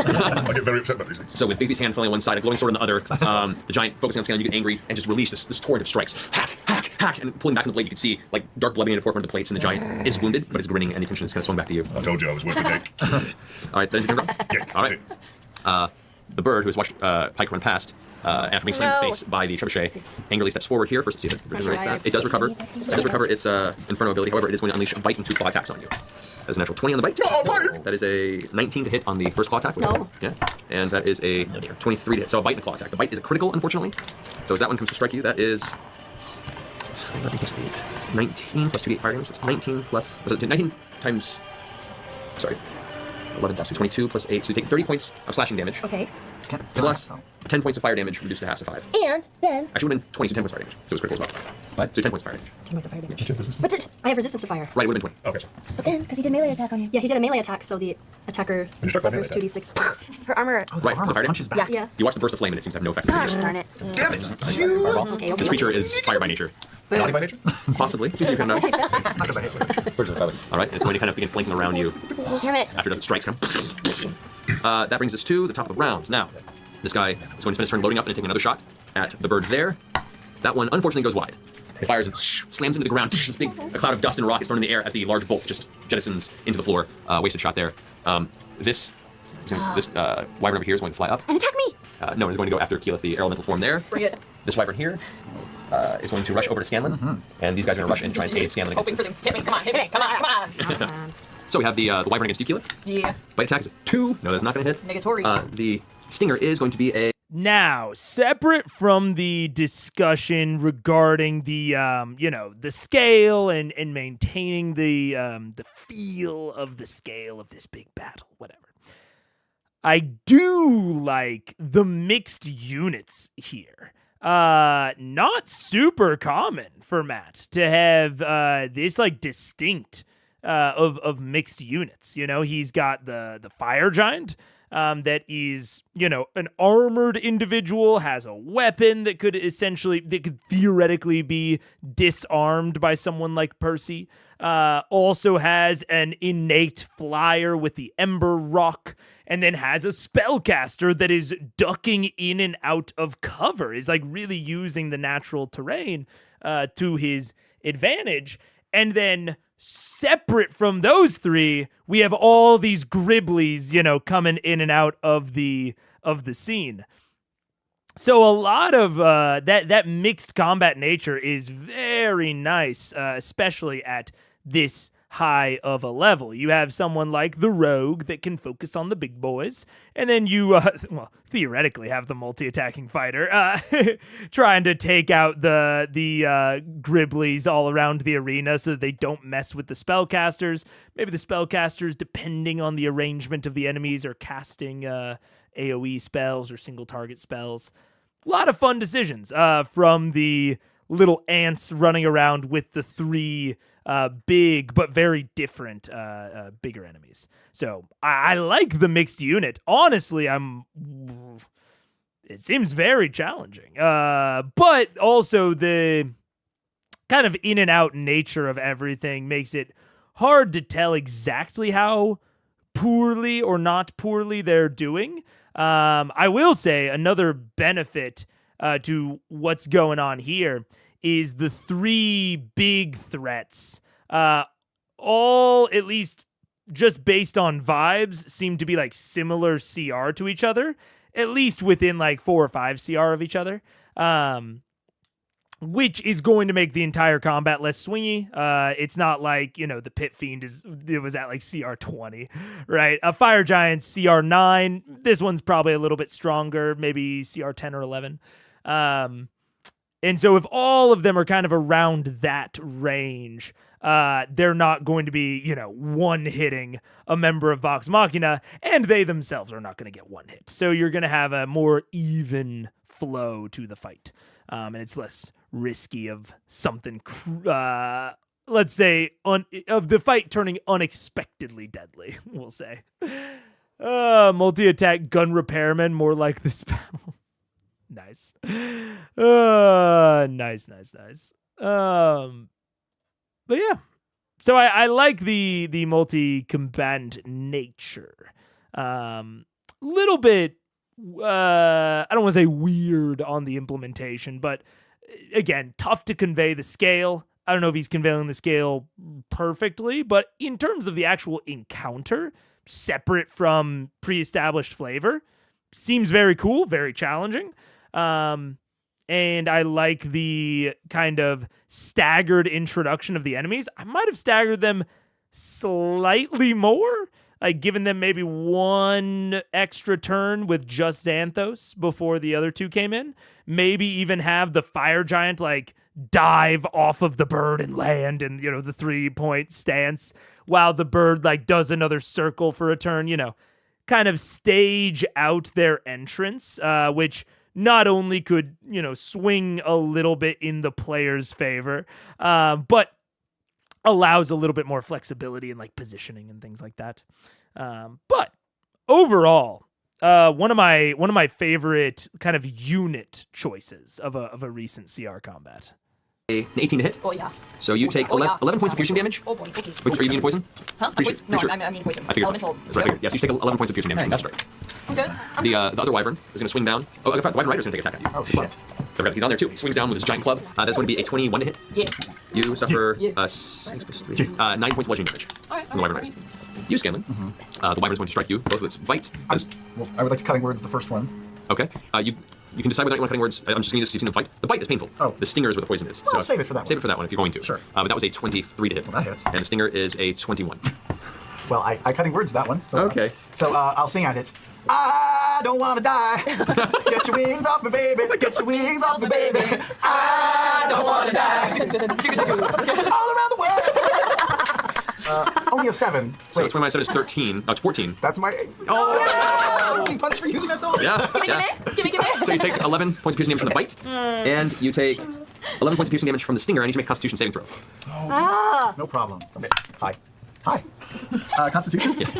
get very upset about these things. So with Bigby's hand filling on one side, a glowing sword on the other, the giant focusing on Scanlan, you get angry and just release this torrent of strikes. Hack, hack, hack, and pulling back on the blade, you can see like dark blood beginning to pour from the plates, and the giant is wounded, but is grinning, and the attention is kind of swung back to you. I told you I was worth a day. All right, then you can go. Yeah, All that's right. it. The bird, who has watched Pike run past, after being slammed in the face by the trebuchet, angrily steps forward here. First, see if it regenerates that. It does recover. It does recover its Inferno ability. However, it is going to unleash a bite and 2 claw attacks on you. That is a natural 20 on the bite. That is a 19 to hit on the first claw attack. No. Yeah. And that is a 23 to hit. So a bite and a claw attack. The bite is a critical, unfortunately. So as that one comes to strike you, that is 11 plus 8. 19 plus 2d8 fire damage. That's 19 plus... Was it 19 times... Sorry. 11 plus 22 plus 8. So you take 30 points of slashing damage. Okay. Plus 10 points of fire damage reduced to half to 5. And then. Actually, it would have been 20, so 10 points of fire damage. So it was critical as well. What? So 10 points of fire damage. 10 points of fire damage. But I have resistance to fire. Right, it would have been 20. Okay. But then, because he did melee attack on you. Yeah, he did a melee attack, so the attacker you struck by suffers melee 2d6 points. Her armor. Oh, the Right, armor so fire punches damage. back. Yeah. You watch the burst of flame and it seems to have no effect on Gosh the darn it. Damn it! Okay, This creature is fire by nature. Naughty by nature? Possibly. Excuse me, you can know. Not because I hate it. Birds of a feather. All right, it's going to kind of begin flanking around you Damn it. after it strikes him. That brings us to the top of the round. Now, this guy is going to spend his turn loading up and taking another shot at the bird there. That one, unfortunately, goes wide. It fires and slams into the ground. This big a cloud of dust and rock is thrown in the air as the large bolt just jettisons into the floor. Wasted shot there. This wyvern over here is going to fly up. And attack me. No, it's going to go after Keyleth, the elemental form there. Bring it. This wyvern here is going to rush over to Scanlan, and these guys are going to rush and try and aid Scanlan against Hoping for this. them. Hit me. Come on. Hit me. Come on. Come on. So we have the wyvern against you, Keyleth. Yeah. Bite attack is a 2. No, that's not going to hit. Negatory. The stinger is going to be a... Now, separate from the discussion regarding the the scale and maintaining the feel of the scale of this big battle, whatever. I do like the mixed units here. Not super common for Matt to have this like distinct of mixed units. You know, he's got the fire giant. That is, an armored individual, has a weapon that could theoretically be disarmed by someone like Percy. Also has an innate flyer with the Ember Rock, and then has a spellcaster that is ducking in and out of cover, is like really using the natural terrain to his advantage. And then separate from those three, we have all these Griblies, coming in and out of the scene. So a lot of that mixed combat nature is very nice, especially at this high of a level. You have someone like the rogue that can focus on the big boys, and then you, theoretically have the multi-attacking fighter trying to take out the Griblies all around the arena so that they don't mess with the spellcasters. Maybe the spellcasters, depending on the arrangement of the enemies, are casting AoE spells or single target spells. A lot of fun decisions from the little ants running around with the 3 big but very different bigger enemies. So I like the mixed unit. Honestly, it seems very challenging. But also the kind of in and out nature of everything makes it hard to tell exactly how poorly or not poorly they're doing. I will say another benefit to what's going on here is the 3 big threats, all at least just based on vibes, seem to be like similar CR to each other, at least within like 4 or 5 CR of each other, which is going to make the entire combat less swingy. It's not like, the Pit Fiend was at like CR 20, right? A Fire Giant CR 9. This one's probably a little bit stronger, maybe CR 10 or 11. And so if all of them are kind of around that range, they're not going to be, one-hitting a member of Vox Machina, and they themselves are not going to get one hit. So you're going to have a more even flow to the fight. And it's less risky of something, let's say, of the fight turning unexpectedly deadly, we'll say. Multi-attack gun repairman, more like this battle. Nice. Nice. But yeah. So I like the multi-combatant nature. Little bit, I don't want to say weird on the implementation, but again, tough to convey the scale. I don't know if he's conveying the scale perfectly, but in terms of the actual encounter, separate from pre-established flavor, seems very cool, very challenging. And I like the kind of staggered introduction of the enemies. I might have staggered them slightly more, like given them maybe one extra turn with just Xanthos before the other two came in. Maybe even have the fire giant like dive off of the bird and land in, the 3-point stance while the bird like does another circle for a turn, kind of stage out their entrance, which not only could, swing a little bit in the player's favor, but allows a little bit more flexibility in like positioning and things like that. But overall, one of my favorite kind of unit choices of a recent CR combat. An 18 to hit. Oh, yeah. So you take 11 points of piercing damage. Oh, boy. Okay. Wait, are you immune to poison? Huh? Pretty sure- No, pretty sure- I'm immune to poison. I figured Elemental. so. That's what I figured. Yes, you take 11 points of piercing damage. That's right. I'm good. The other wyvern is going to swing down. Oh, in fact, wyvern rider's going to take attack at you. Oh, shit. So he's on there too. He swings down with his giant club. That's going to be a 21 to hit. Yeah. You suffer Yeah. 6 plus 3, 9 points bludgeoning damage Alright, from the wyvern rider. You, Scanlan. The wyvern is going to strike you, both with its bite. Well, I would like to cutting words the first one. Okay. You can decide whether you want cutting words. I'm just going to use this to the bite. The bite is painful. Oh. The stinger is where the poison is. Well, save it for that Save one. it for that one if you're going to. Sure. But that was a 23 to hit. Well, that hits. And the stinger is a 21. Well, I cutting words that one. So, Okay. I'll sing out it. I don't want to die. Get your wings off me, baby. Get your wings off me, baby. I don't want to die. All around the world. Only a 7. So Wait, 20 minus 7 is 13. No, it's 14. that's my. Oh! Being punished for using that song. Yeah. Give me. So you take 11 points of piercing damage from the bite, and you take 11 points of piercing damage from the stinger. I need you to make a Constitution saving throw. No problem. Hi. Constitution? Yes.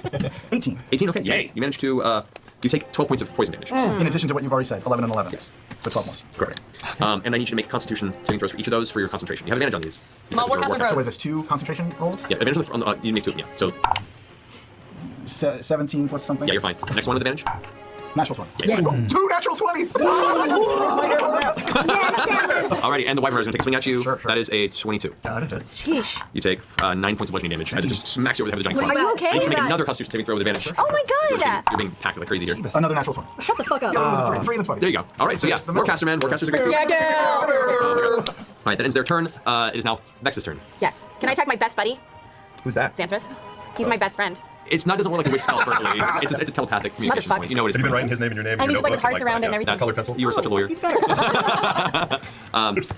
18. 18. Okay. Yay! You managed to. You take 12 points of poison damage. In addition to what you've already said, 11 and 11. Yes. So 12 more. Correct. And I need you to make Constitution saving throws for each of those for your concentration. You have advantage on these. Come on, because Warcaster you're a Bros. So is this 2 concentration rolls? Yeah, advantage on the, you make 2 of them. Yeah. So 17 plus something? yeah, you're fine. Next one with advantage. Natural 20. Yeah. Ooh, 2 natural 20s! Alrighty, and the wyvern is going to take a swing at you. Sure. That is a 22. Sheesh. You take 9 points of bludgeoning damage as it just smacks you over the head with a giant Are club. you okay? And you should make another Constitution saving throw with advantage. Oh my So god! you're being packed like crazy here. Another natural 20. Shut the fuck up. The other one was a 3 and a 20. There you go. All right, so yeah, Warcaster man, Warcasters are great. Yeah, girl. All right, that ends their turn. It is now Vex's turn. Yes. Can I attack my best buddy, Who's that? Xanthos? He's my best friend. It's not doesn't work like a wish spell perfectly. It's a telepathic communication Motherfucker. point. You know what it Have you is. been writing his name in your name? I mean, Your just like the notebook, hearts around it and everything. Colored pencil? You were such a lawyer.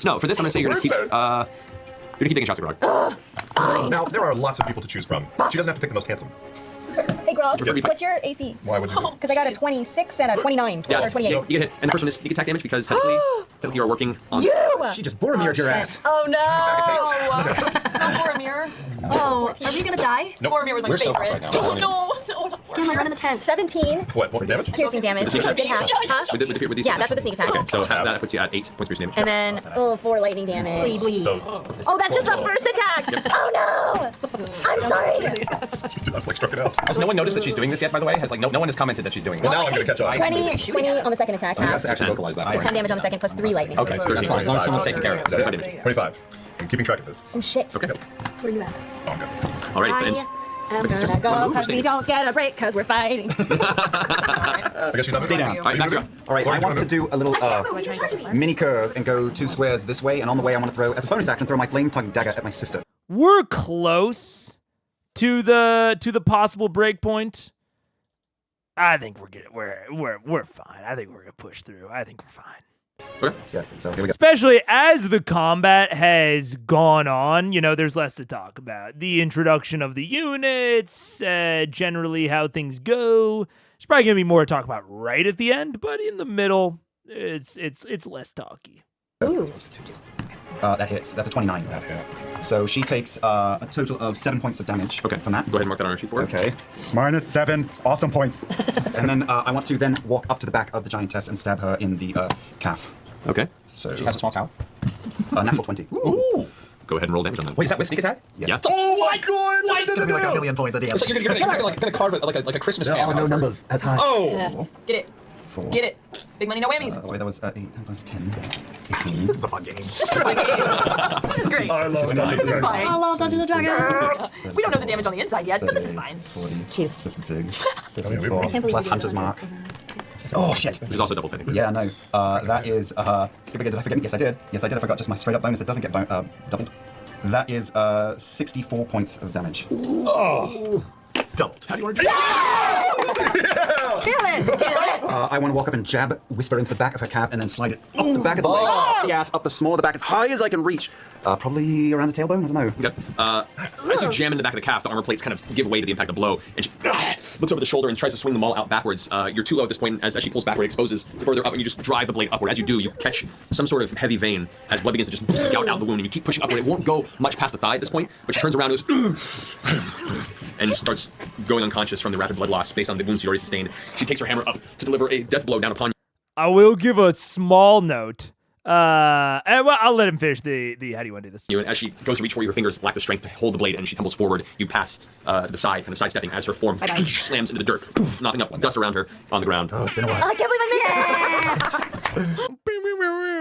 No, for this I'm gonna say you're gonna keep taking shots at Grog. Now, there are lots of people to choose from. She doesn't have to pick the most handsome. Hey, Grog, Yes. what's your AC? Why would you do Because I got a 26 and a 29. Yeah, Or 28. you get hit. And the first one is sneak attack damage because technically you are working on. She just Boromired your ass. Oh no! Not Boromir. Oh, are we gonna die? Boromir was my We're so favorite. fucked right now. No. Scanlan, run in the tent. 17 What damage? piercing damage. With the sneak Good half. Huh? With these Yeah, that's with the sneak attack. Okay, so that puts you at 8 points of piercing damage. And then 4 lightning damage. So, Oh, that's just the first attack. Oh no! I'm sorry. that's like struck it out. Has no one noticed that she's doing this yet, by the way? Has no one has commented that she's doing this? Well, now I'm going to catch on. 20 on the second attack. I have So to actually vocalize that. 10 damage on the second plus 3 lightning. Okay, that's fine. As long as someone's taking care of it. 25. I'm keeping track of this. Oh shit. Okay. Where are you at? Oh, I'm good. All right, that ends. I'm Vex's gonna turn. Wanna go move or because stay? we don't get a break because we're fighting. I guess she's not Stay down. All right, Max, you're up. All right, I want to do a little mini curve and go 2 squares this way, and on the way I want to throw, as a bonus action, throw my flame tongue dagger at my sister. We're close to the possible break point. I think we're good. We're fine. I think we're gonna push through. I think we're fine. Okay. Yeah, I think so. Here we go. Especially as the combat has gone on, there's less to talk about. The introduction of the units, generally how things go. There's probably gonna be more to talk about right at the end, but in the middle, it's less talky. Ooh. That hits. That's a 29. So she takes a total of 7 points of damage Okay, from that. Go ahead and mark that on our sheet for her. Okay. -7. Awesome points. And then I want to then walk up to the back of the giantess and stab her in the calf. Okay. So She has a small cow. natural 20. Ooh. Go ahead and roll damage on that. Wait, is that with sneak attack? Yes. Yeah. Oh my god! Why It's gonna be like a million points at the end. So you're gonna carve it like a Christmas There ham. are no numbers as high. Oh! Yes. Get it. 4. Get it. Big money, no whammies. Wait, that was 8 plus 10. 18. This is a fun game. This is great. I love it. This is fine. Oh, well, Dungeons and Dragons. We don't know the damage on the inside yet, but this is fine. 40, 56, Oh, yeah, we 54, can't believe plus we did Hunter's that. Mark. Oh, shit. Which is also double technically. Yeah, no. That is, did I forget? Yes, I did. Yes, I did. I forgot just my straight up bonus. It doesn't get doubled. That is 64 points of damage. Oh! Doubled. How do you want to do Kill it! I want to walk up and jab Whisper into the back of her cab and then slide it up the back of the leg. Yes, up the small of the back as high as I can reach. Probably around the tailbone, I don't know. Okay. As you jam in the back of the calf, the armor plates kind of give way to the impact of the blow, and she looks over the shoulder and tries to swing the maul out backwards. You're too low at this point. As she pulls backward, it exposes further up, and you just drive the blade upward. As you do, you catch some sort of heavy vein as blood begins to just gout out the wound, and you keep pushing upward. It won't go much past the thigh at this point, but she turns around and goes, and starts going unconscious from the rapid blood loss based on the wounds she already sustained. She takes her hammer up to deliver a death blow down upon you. I will give a small note. Well, I'll let him finish the how do you want to do this? And as she goes to reach for you, her fingers lack the strength to hold the blade, and she tumbles forward. You pass the side, kind of sidestepping as her form slams into the dirt, knocking up dust around her on the ground. Oh, it's been a while. I can't believe I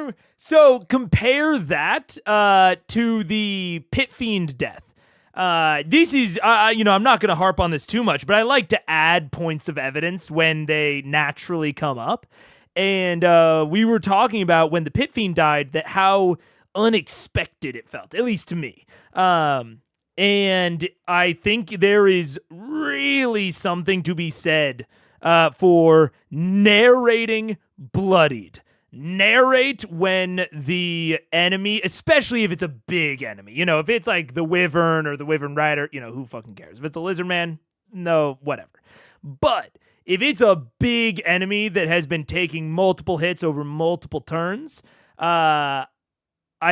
made it! So compare that to the Pit Fiend death. This is, I'm not going to harp on this too much, but I like to add points of evidence when they naturally come up. And we were talking about when the Pit Fiend died, that how unexpected it felt, at least to me. And I think there is really something to be said for narrating bloodied. Narrate when the enemy, especially if it's a big enemy, if it's like the Wyvern or the Wyvern Rider, who fucking cares? If it's a Lizard Man, no, whatever. But if it's a big enemy that has been taking multiple hits over multiple turns, I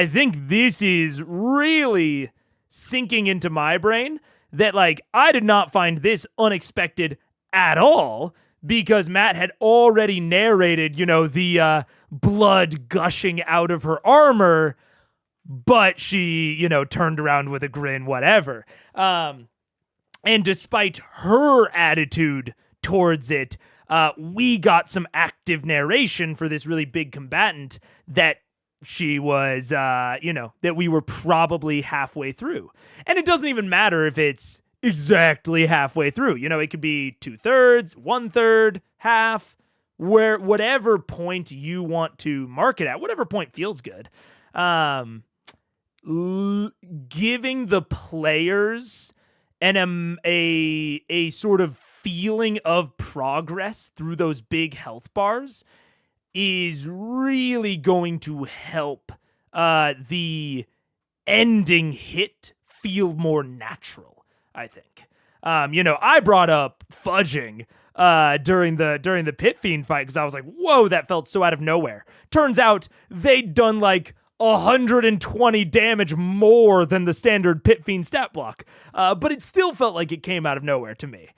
think this is really sinking into my brain that, I did not find this unexpected at all, because Matt had already narrated, the blood gushing out of her armor, but she, turned around with a grin, whatever. And despite her attitude towards it, we got some active narration for this really big combatant that she was, that we were probably halfway through. And it doesn't even matter if it's exactly halfway through. It could be 2/3, 1/3, half, whatever point you want to mark it at, whatever point feels good. Giving the players a sort of feeling of progress through those big health bars is really going to help the ending hit feel more natural, I think. I brought up fudging during the Pit Fiend fight because I was like, whoa, that felt so out of nowhere. Turns out they'd done 120 damage more than the standard Pit Fiend stat block, but it still felt like it came out of nowhere to me.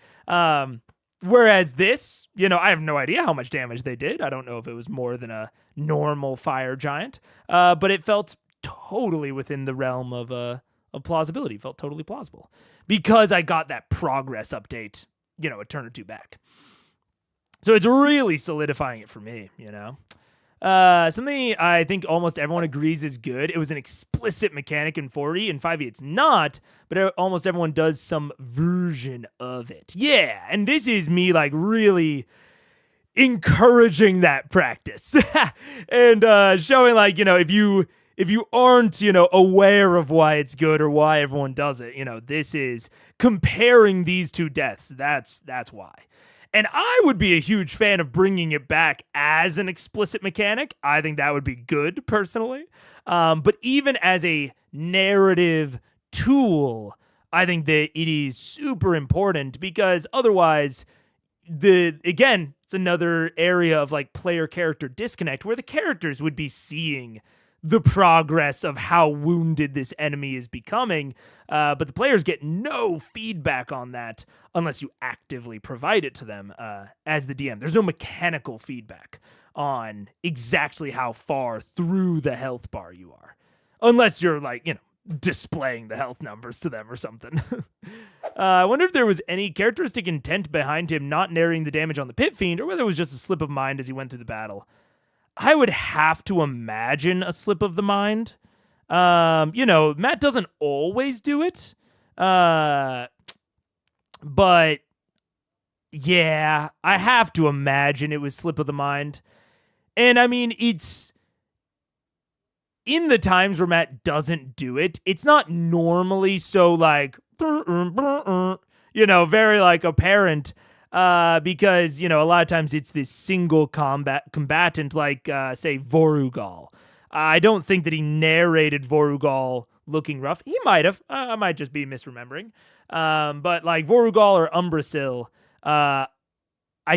Whereas this, I have no idea how much damage they did. I don't know if it was more than a normal fire giant, but it felt totally within the realm of plausibility. Felt totally plausible because I got that progress update, a turn or two back. So it's really solidifying it for me, Something I think almost everyone agrees is good. It was an explicit mechanic in 4E. In 5e, it's not, but almost everyone does some version of it. Yeah, and this is me really encouraging that practice and showing if you aren't aware of why it's good or why everyone does it, this is comparing these two deaths. That's why. And I would be a huge fan of bringing it back as an explicit mechanic. I think that would be good, personally. But even as a narrative tool, I think that it is super important because otherwise, it's another area of player-character disconnect where the characters would be seeing the progress of how wounded this enemy is becoming, but the players get no feedback on that unless you actively provide it to them as the DM. There's no mechanical feedback on exactly how far through the health bar you are, unless you're displaying the health numbers to them or something. I wonder if there was any characteristic intent behind him not narrating the damage on the Pit Fiend, or whether it was just a slip of mind as he went through the battle. I would have to imagine a slip of the mind. Matt doesn't always do it. But Yeah, I have to imagine it was slip of the mind. And I mean, it's in the times where Matt doesn't do it, it's not normally so like, very like apparent. Because, a lot of times it's this single combatant like, say, Vorugal. I don't think that he narrated Vorugal looking rough. He might have. I might just be misremembering. But like Vorugal or Umbrasil, I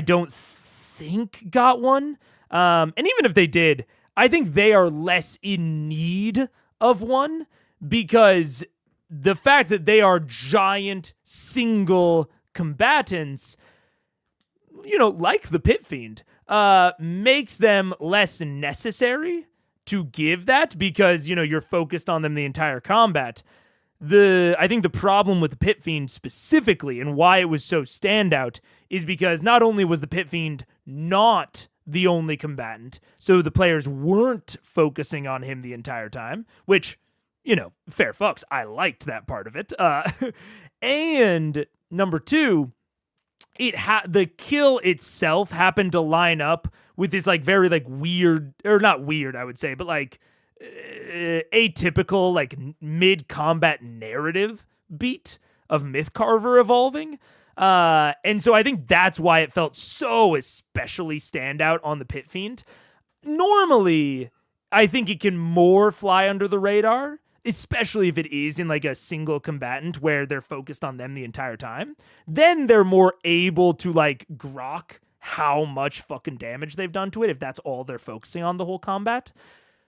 don't think got one. And even if they did, I think they are less in need of one because the fact that they are giant single combatants, like the Pit Fiend, makes them less necessary to give that because, you're focused on them the entire combat. I think the problem with the Pit Fiend specifically and why it was so standout is because not only was the Pit Fiend not the only combatant, so the players weren't focusing on him the entire time, which, fair fucks, I liked that part of it. And number two, the kill itself happened to line up with this like very like weird, or not weird, I would say, but like atypical like mid-combat narrative beat of Mythcarver evolving. And so I think that's why it felt so especially standout on the Pit Fiend. Normally, I think it can more fly under the radar, especially if it is in like a single combatant where they're focused on them the entire time. Then they're more able to like grok how much fucking damage they've done to it if that's all they're focusing on the whole combat.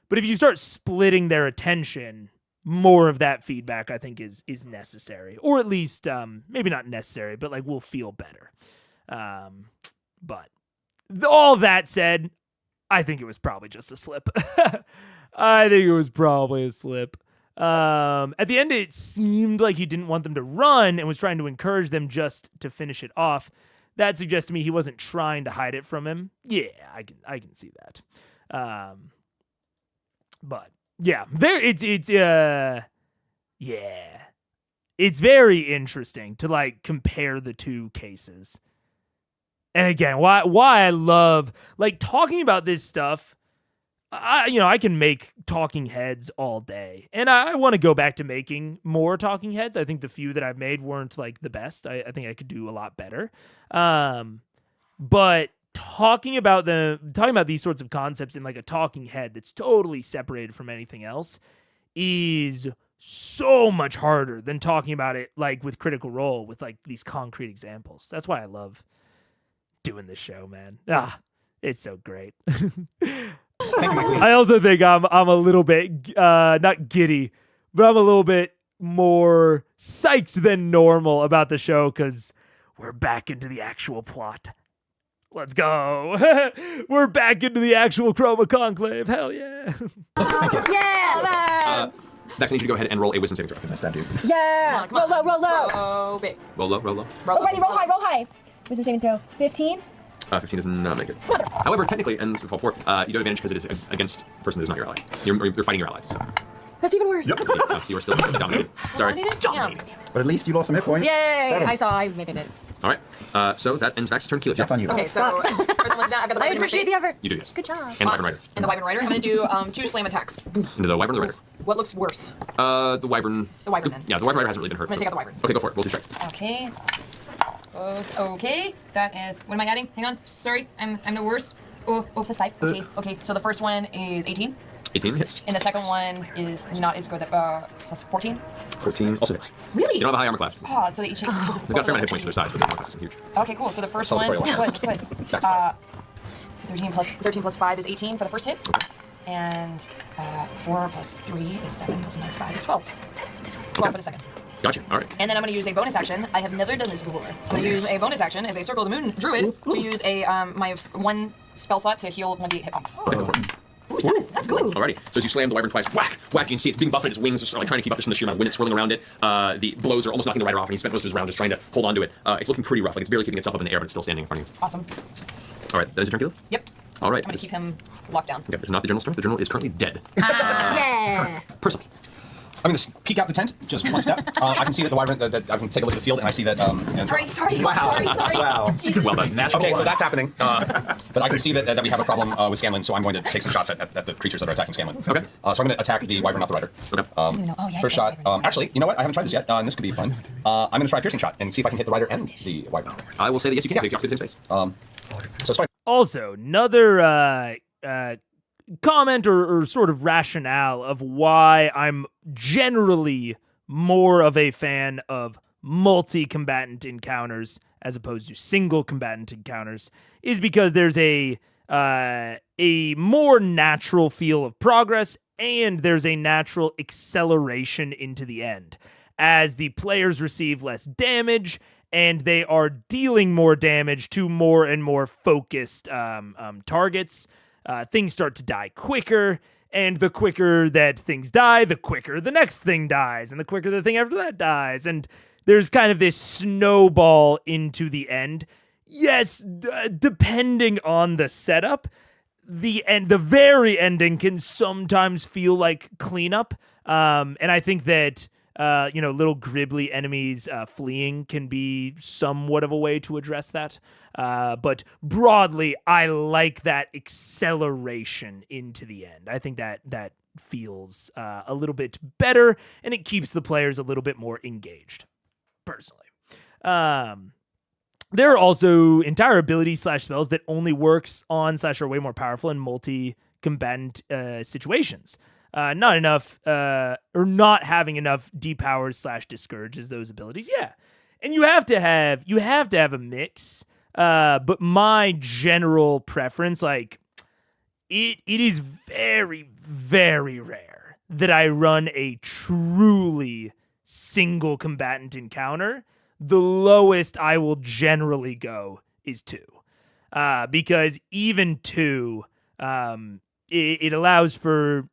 But if you start splitting their attention, more of that feedback I think is necessary, or at least maybe not necessary, but like we'll feel better. But all that said, I think it was probably just a slip. I think it was probably a slip. At the end, it seemed like he didn't want them to run and was trying to encourage them just to finish it off. That suggests to me he wasn't trying to hide it from him. Yeah, I can see that. But yeah, it's very interesting to like compare the two cases. And again, why I love like talking about this stuff. I can make talking heads all day, and I want to go back to making more talking heads. I think the few that I've made weren't like the best. I think I could do a lot better. But talking about these sorts of concepts in like a talking head that's totally separated from anything else is so much harder than talking about it like with Critical Role with like these concrete examples. That's why I love doing this show, man. It's so great. I also think I'm a little bit not giddy, but I'm a little bit more psyched than normal about the show because we're back into the actual plot. Let's go. We're back into the actual Chroma Conclave. Hell yeah. Yeah. Vex, I need you to go ahead and roll a wisdom saving throw because I stabbed you. Yeah. Come on. Roll low, roll low. Oh, big. Roll low, roll low. Oh, ready, roll high, roll high. Wisdom saving throw. 15. 15 does not make it. However, technically, and fall 4, you don't have advantage because it is against a person who's not your ally. You're fighting your allies. So. That's even worse. Yep. You are still dominated. Sorry. Dominated? But at least you lost some hit points. Yay! Settled. I made it. All right. So that ends Max's turn. Keyleth, That's on you. Okay, so for the ones down, I've got the I weapon in my appreciate face. the effort. You do, yes. Good job. And the Wyvern Rider. And the Wyvern Rider. I'm going to do 2 slam attacks. Into the Wyvern or the Rider? What looks worse? The Wyvern. The Wyvern, then. Yeah, the Wyvern Rider hasn't really been hurt. I'm going to take out the Wyvern. Okay, go for it. Roll 2 strikes. Okay. Okay. That is. What am I adding? Hang on. Sorry. I'm the worst. Oh, plus 5. Okay. Okay. So the first one is 18. 18 hits. And the second one is not as good. Plus 14. 14 also hits. Really? You don't have a high armor class. Oh, so they each. They've got a fair amount of hit points for their size, but their armor class isn't huge. Okay, cool. So the first one. Celebratory That's good. That's good. 13 plus 5 is 18 for the first hit. Okay. And 4 plus 3 is 7 plus another 5 is 12. 12 for the second. Gotcha. All right. And then I'm going to use a bonus action. I have never done this before. I'm going to use a bonus action as a Circle of the Moon Druid to use a my 1 spell slot to heal 1d8 hit points. Okay, go for it. Ooh, 7. That's good. Alrighty. So as you slam the Wyvern twice, whack, whack, you can see it's being buffeted. Its wings are like trying to keep up just from the sheer amount of wind that's swirling around it. The blows are almost knocking the rider off, and he spent most of his round just trying to hold on to it. It's looking pretty rough. Like it's barely keeping itself up in the air, but it's still standing in front of you. Awesome. All right. That is your turn, Keyleth? Yep. All right. I'm going to keep him locked down. Okay, it's not the general's turn. The general is currently dead. Yeah. Personally. I'm going to peek out the tent, just one step. I can see that the wyvern, that I can take a look at the field, and I see that... Sorry. Wow. Jesus. Well done. Natural Okay, so one. that's happening. But I can see that we have a problem with Scanlan, so I'm going to take some shots at the creatures that are attacking Scanlan. Okay. So I'm going to attack the wyvern, not the rider. Okay. First shot. Actually, you know what? I haven't tried this yet, and this could be fun. I'm going to try a piercing shot and see if I can hit the rider and the wyvern. I will say that yes, you can. So you can the same space. So starting. Also, another comment or sort of rationale of why I'm generally more of a fan of multi-combatant encounters as opposed to single combatant encounters is because there's a more natural feel of progress, and there's a natural acceleration into the end as the players receive less damage and they are dealing more damage to more and more focused targets. Things start to die quicker, and the quicker that things die, the quicker the next thing dies, and the quicker the thing after that dies. And there's kind of this snowball into the end. Yes, depending on the setup, the very ending can sometimes feel like cleanup. And I think that little gribbly enemies fleeing can be somewhat of a way to address that. But broadly, I like that acceleration into the end. I think that feels a little bit better, and it keeps the players a little bit more engaged, personally. There are also entire abilities / spells that only works on / are way more powerful in multi-combatant situations. Not enough, or not having enough depowers / discourages those abilities. Yeah, and you have to have a mix. But my general preference, like, it is very, very rare that I run a truly single combatant encounter. The lowest I will generally go is 2, because even 2, it allows for,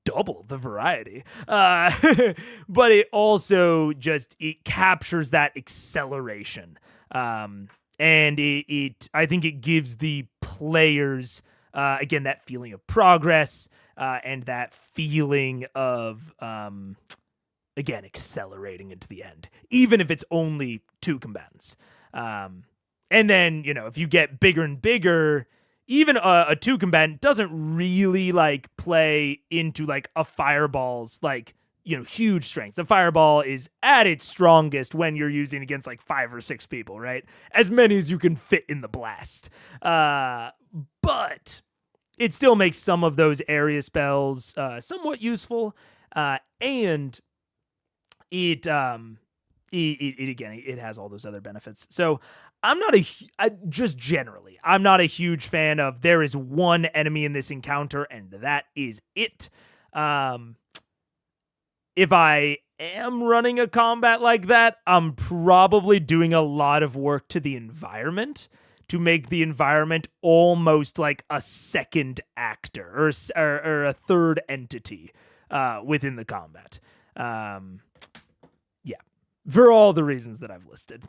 double the variety. But it also it captures that acceleration. And I think it gives the players, again, that feeling of progress, and that feeling of, again, accelerating into the end, even if it's only 2 combatants. And then, if you get bigger and bigger, even a 2 combatant doesn't really play into a fireball's huge strength. The fireball is at its strongest when you're using against 5 or 6 people, right? As many as you can fit in the blast. But it still makes some of those area spells somewhat useful, and it has all those other benefits. So I'm not I'm not a huge fan of there is one enemy in this encounter and that is it. If I am running a combat like that, I'm probably doing a lot of work to the environment to make the environment almost like a second actor or a third entity within the combat. For all the reasons that I've listed.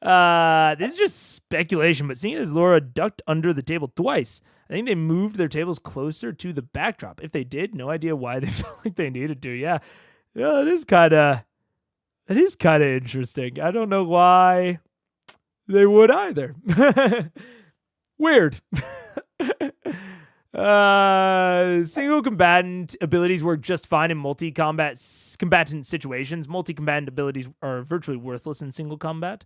This is just speculation, but seeing as Laura ducked under the table twice, I think they moved their tables closer to the backdrop. If they did, no idea why they felt like they needed to. Yeah, it is kind of interesting. I don't know why they would either. Weird. Single combatant abilities work just fine in combatant situations. Multi-combatant abilities are virtually worthless in single combat.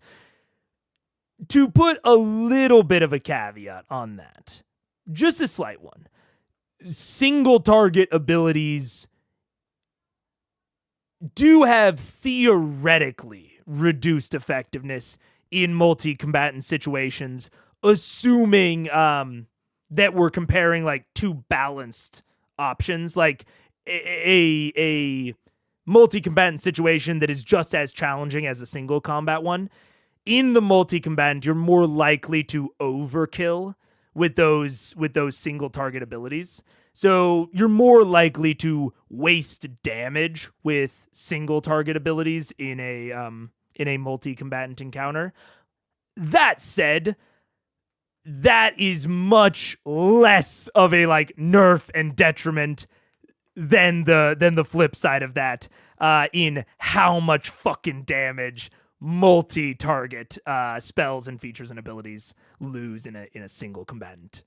To put a little bit of a caveat on that, just a slight one, single target abilities do have theoretically reduced effectiveness in multi-combatant situations, assuming that we're comparing 2 balanced options, a multi-combatant situation that is just as challenging as a single combat one. In the multi-combatant, you're more likely to overkill with those single target abilities. So you're more likely to waste damage with single target abilities in a multi-combatant encounter. That said, that is much less of a nerf and detriment than the flip side of that in how much fucking damage multi-target spells and features and abilities lose in a single combatant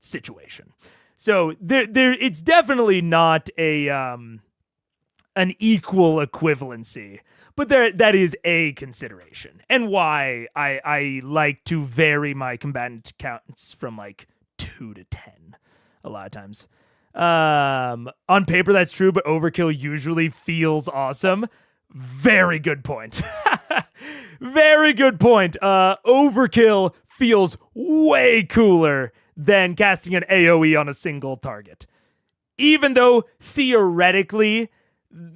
situation. So there it's definitely not a an equal equivalency, but that is a consideration, and why I like to vary my combatant counts from like 2 to 10 a lot of times. On paper that's true, but overkill usually feels awesome. Very good point. Very good point. Overkill feels way cooler than casting an AoE on a single target. Even though theoretically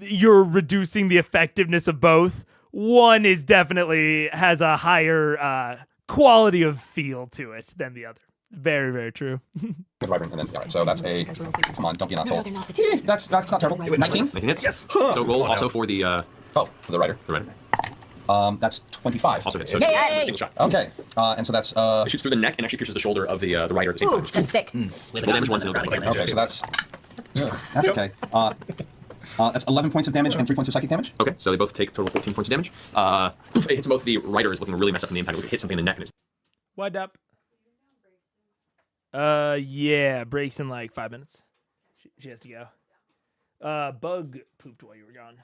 you're reducing the effectiveness of both, one is definitely has a higher quality of feel to it than the other. Very, very true. Wyvern, and then, all right, so that's a. Come on, don't be an asshole. They're not. That's not terrible. 19? 19 hits. Yes. So roll also for the. For the rider. The rider. That's 25. Also hits. So single shot. Okay, and so that's. It shoots through the neck and actually pierces the shoulder of the rider at the same time. That's sick. Full damage once and Okay, so that's okay. That's 11 points of damage and 3 points of psychic damage. Okay, so they both take a total of 14 points of damage. It hits both. The rider is looking really messed up from the impact. It hits something in the neck and it's. What up? Yeah, breaks in like 5 minutes. She has to go. Bug pooped while you were gone.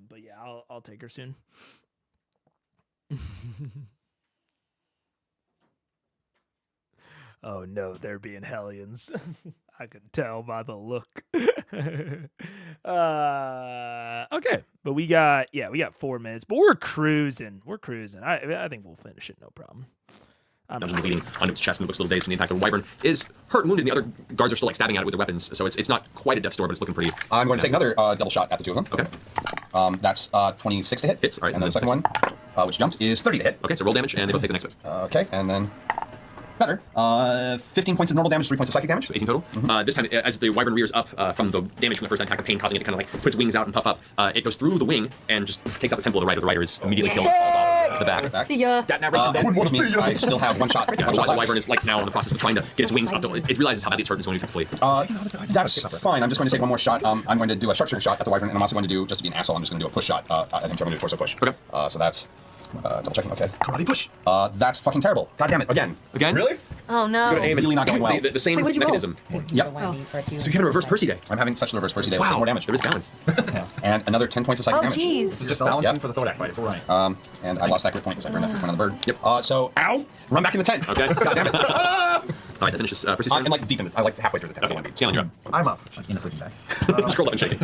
But yeah, I'll take her soon. Oh no, they're being hellions. I could tell by the look. Okay, but we got 4 minutes, but we're cruising. I think we'll finish it, no problem. Dungeon bleeding onto its chest and it looks a little dazed from the impact of the wyvern. Is hurt and wounded, and the other guards are still like stabbing at it with their weapons, so it's not quite a death's door, but it's looking pretty. I'm going to take another double shot at the two of them. Okay. That's 26 to hit. Hits, all right. And then the second one, which jumps, is 30 to hit. Okay, so roll damage, and they both take the next hit. Okay, and then better. 15 points of normal damage, 3 points of psychic damage. So 18 total. This time, as the wyvern rears up from the damage from the first attack, the pain causing it to kind of like put its wings out and puff up, it goes through the wing and just takes out the temple of the rider. The rider is immediately killed and falls off the back. See ya. Which means I still have one shot. While the wyvern is like now in the process of trying to get its wings up. It realizes how badly it's hurt and is going to flee. That's fine. I'm just going to take one more shot. I'm going to do a sharpshooter shot at the wyvern, and I'm also going to do, just to be an asshole, I'm just going to do a push shot at him. So I'm going to do a torso push. Okay. So that's double checking. Okay. Karate push. That's fucking terrible. God damn it. Again. Really? Oh no. So aim Really not going well. The same Wait, what'd you roll? mechanism. Yep. So you have a reverse Percy day. I'm having such a reverse Percy day. Let's take more damage. There is balance. And another 10 points of psychic Oh damage. jeez. This is just balancing Yep. for the Thodak fight. It's all right. And I lost that crit point because I burned that crit point on the bird. Yep. So, ow! Run back in the tent. Okay. God damn it. All right, that finishes Percy's turn. I'm like deep in the, I like halfway through the tent. Okay, Scanlan, you're up. I'm up. In a sleeping bag. Just curled up and shaking.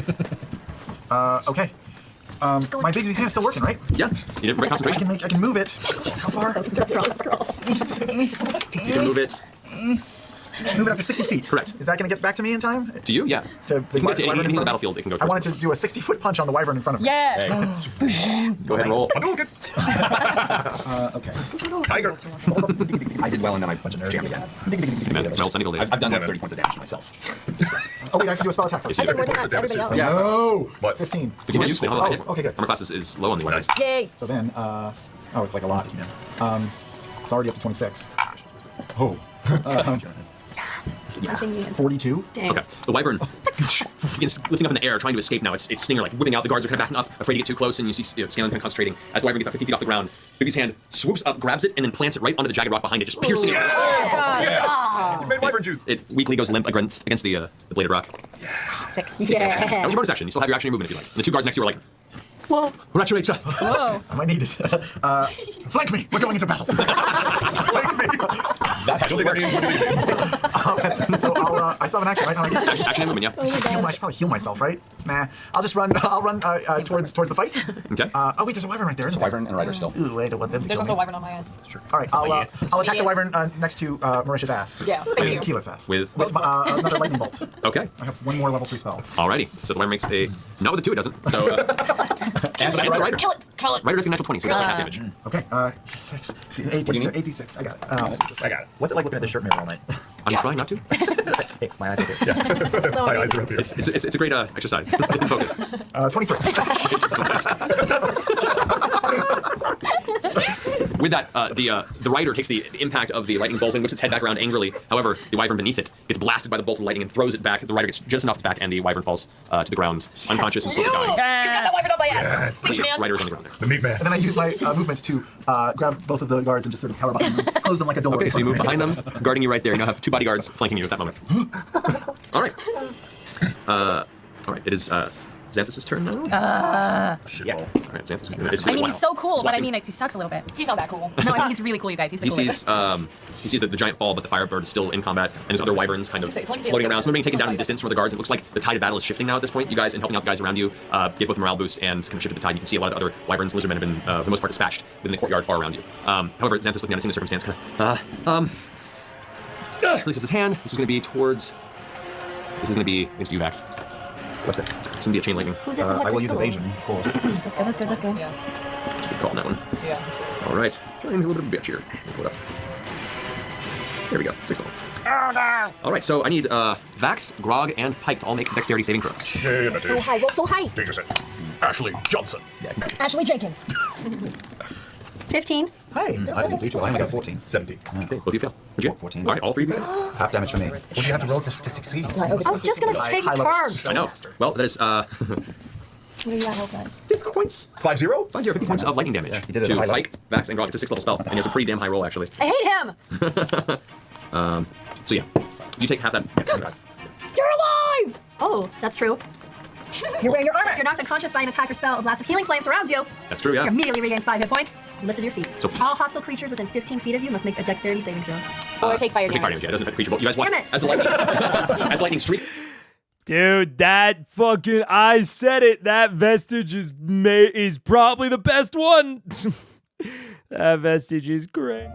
Okay. My big hand's still working, right? Yeah. You didn't break concentration. I can move it. How far? You can move it. Move it up to 60 feet. Correct. Is that going to get back to me in time? To you, yeah. To You can get to wyvern in anything in the front of battlefield. It can go. I wanted to do a 60-foot punch on the wyvern in front of me. Yeah. Go ahead and roll. Okay. Tiger. I did well and then I jammed again. Hey, man, smells Sunny days. I've done like 30 points of damage to myself. Oh, wait, I have to do a spell attack first. I did more than that to everybody else. Yeah. No. What? 15. 15 hits. useful. Oh, okay, good. Armor class is low on the dice. Yay. So then, oh, it's like a lot. It's already up to 26. Oh. Yeah, 42. Dang. Okay. The wyvern begins lifting up in the air, trying to escape now. Its stinger like whipping out. The guards are kind of backing up, afraid to get too close, and you see Scanlan kind of concentrating. As the wyvern gets about 50 feet off the ground, Bigby's hand swoops up, grabs it, and then plants it right onto the jagged rock behind it, just piercing it. Yeah. You made wyvern juice. It weakly goes limp against the bladed rock. Sick. That Yeah. was your bonus action. You still have your action and movement if you like. And the two guards next to you are like, Whoa. congratulations, sir. Whoa. I might need it. Flank me. We're going into battle. Flank me. That actually works. So I still have an action, right? Action and movement, yeah. I should probably heal myself, right? Nah. I'll run towards the fight. Okay. Oh wait, there's a wyvern right there, isn't there? Wyvern and rider still. Ooh, I don't want them to There's kill also a me. wyvern on my ass. All right, I'll attack the wyvern next to Mauritius' ass. Yeah, thank you. Keelet's ass. With another lightning bolt. okay. I have one more level 3 spell. Alrighty. So the wyvern makes a not with the 2, it doesn't. So and the rider. Kill it. Kill it. Rider is a natural 20, so that's like half damage. Okay, 6, 86. I got it. I got it. What's it like looking at this shirt mirror all night? I'm trying not to. Hey, my eyes are good. So My eyes amazing. are up here. It's a great exercise. Focus. 23. With that, the rider takes the impact of the lightning bolt and whips its head back around angrily. However, the wyvern beneath it gets blasted by the bolt of lightning and throws it back. The rider gets just enough to back, and the wyvern falls to the ground, unconscious and slowly dying. You got that wyvern up my ass. So, Six yeah, man. rider is on the ground there. The meat man. And then I use my movement to grab both of the guards and just sort of cower behind them, close them like a door. Okay, so you move behind them, guarding you right there. You now have 2 bodyguards flanking you at that moment. All right. All right, it is Xanthus' turn now? Yeah. All right, Xanthus. I mean, he's so cool, but I mean, he sucks a little bit. He's not that cool. No, I mean, he's really cool, you guys. He's the He coolest. sees the giant fall, but the firebird is still in combat, and there's other wyverns kind of It's like- floating around. Some are being taken down in the distance from the guards. It looks like the tide of battle is shifting now at this point. You guys, and helping out the guys around you, get both morale boost and kind of shifted the tide. You can see a lot of the other wyverns and lizardmen have been, for the most part, dispatched within the courtyard far around you. However, Xanthus, looking at it, seeing the circumstance, releases his hand. This is going to be towards. This is going to be against you, Vax. What's it? It's going to be a chain lightning. Who's it? So I what's will it use called? evasion, of course. That's good, that's good, that's good. Yeah. Good call on that one. Yeah. All right. Chain's a little bit of a bitch here. Float up. There we go. 6 level. Oh, no. All right, so I need Vax, Grog, and Pike to all make dexterity saving throws. Yeah, So advantage. high, roll so high. Danger set. Ashley Johnson. Yeah, I can see. Ashley Jenkins. 15. Hey, I didn't do too well. I only got 14. 17. Okay, both of you fail. What'd you get? 14. All right, all 3 of you fail. Half damage for me. What do you have to roll to succeed? I was just gonna take a turn. I know. Well, that is What do you got, hope, guys? 50 points. 5-0? 50 points of lightning damage Yeah, he did it to at a high level. Pike, Vax, and Grog. It's a 6 level spell, and it's a pretty damn high roll, actually. I hate him. So yeah, you take half that. You're alive. Oh, that's true. You're wearing your armor. If you're knocked unconscious by an attack or spell, a blast of healing flame surrounds you. That's true, yeah. You immediately regain 5 hit points. You lifted your feet. So- All hostile creatures within 15 feet of you must make a dexterity saving throw. Or take fire Take fire damage. damage. Yeah, it doesn't affect the creature. But you guys want Damn it. as the lightning, as lightning streak. Dude, that fucking I said it. That vestige is probably the best one. That vestige is great.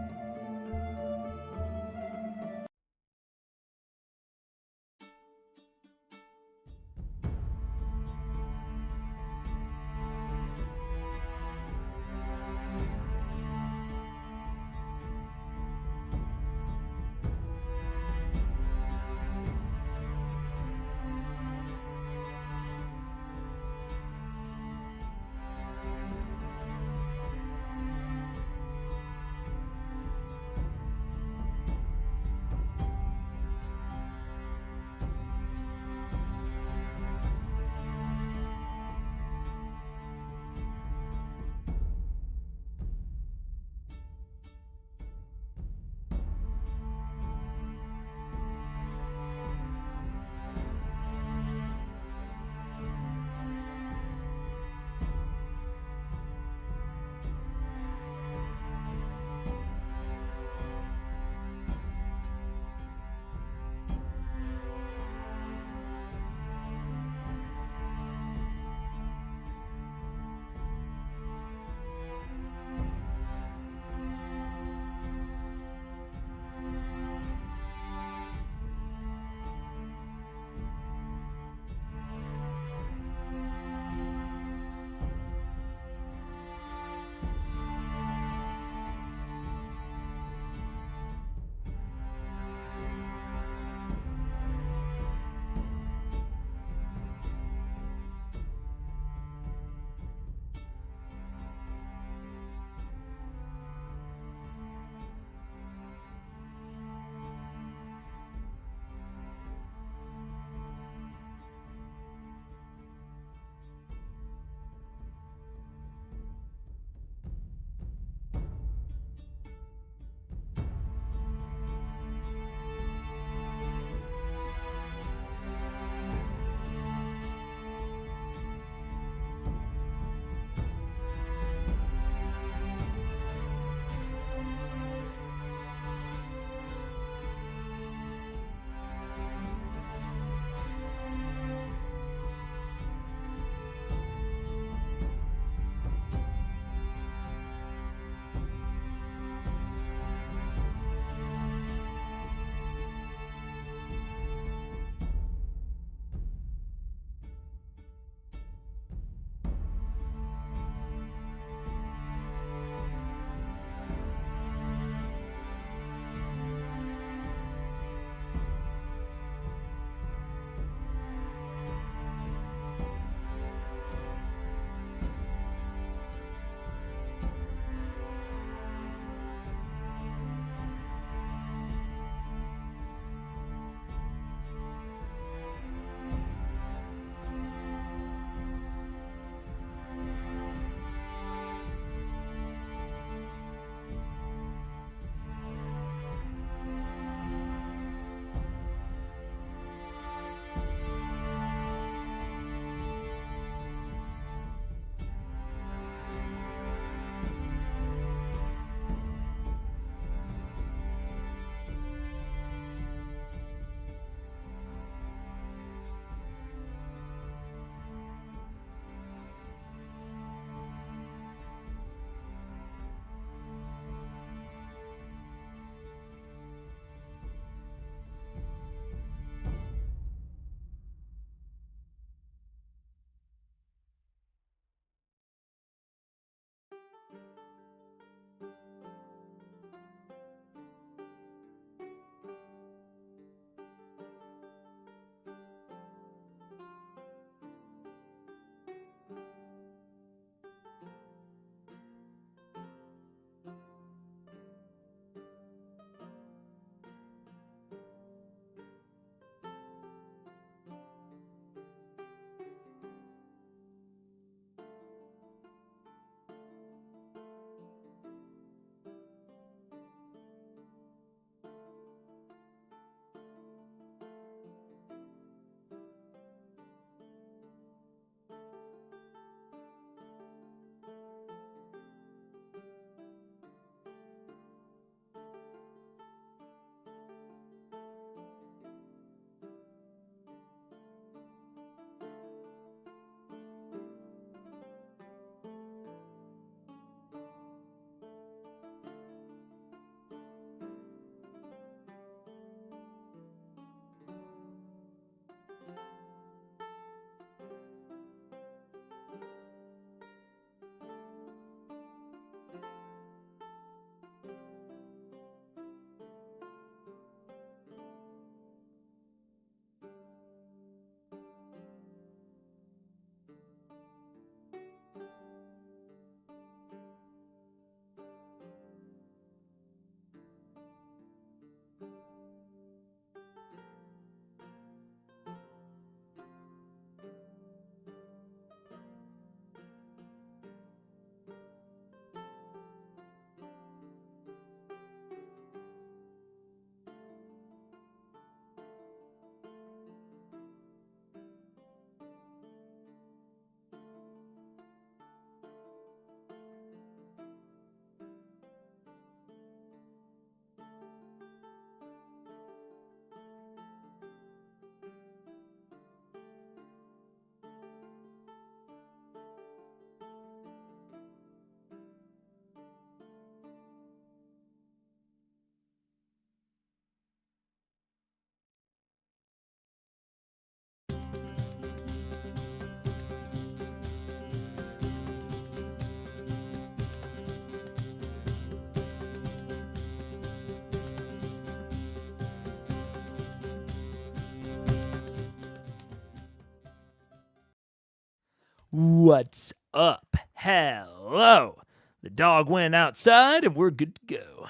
What's up? Hello. The dog went outside and we're good to go.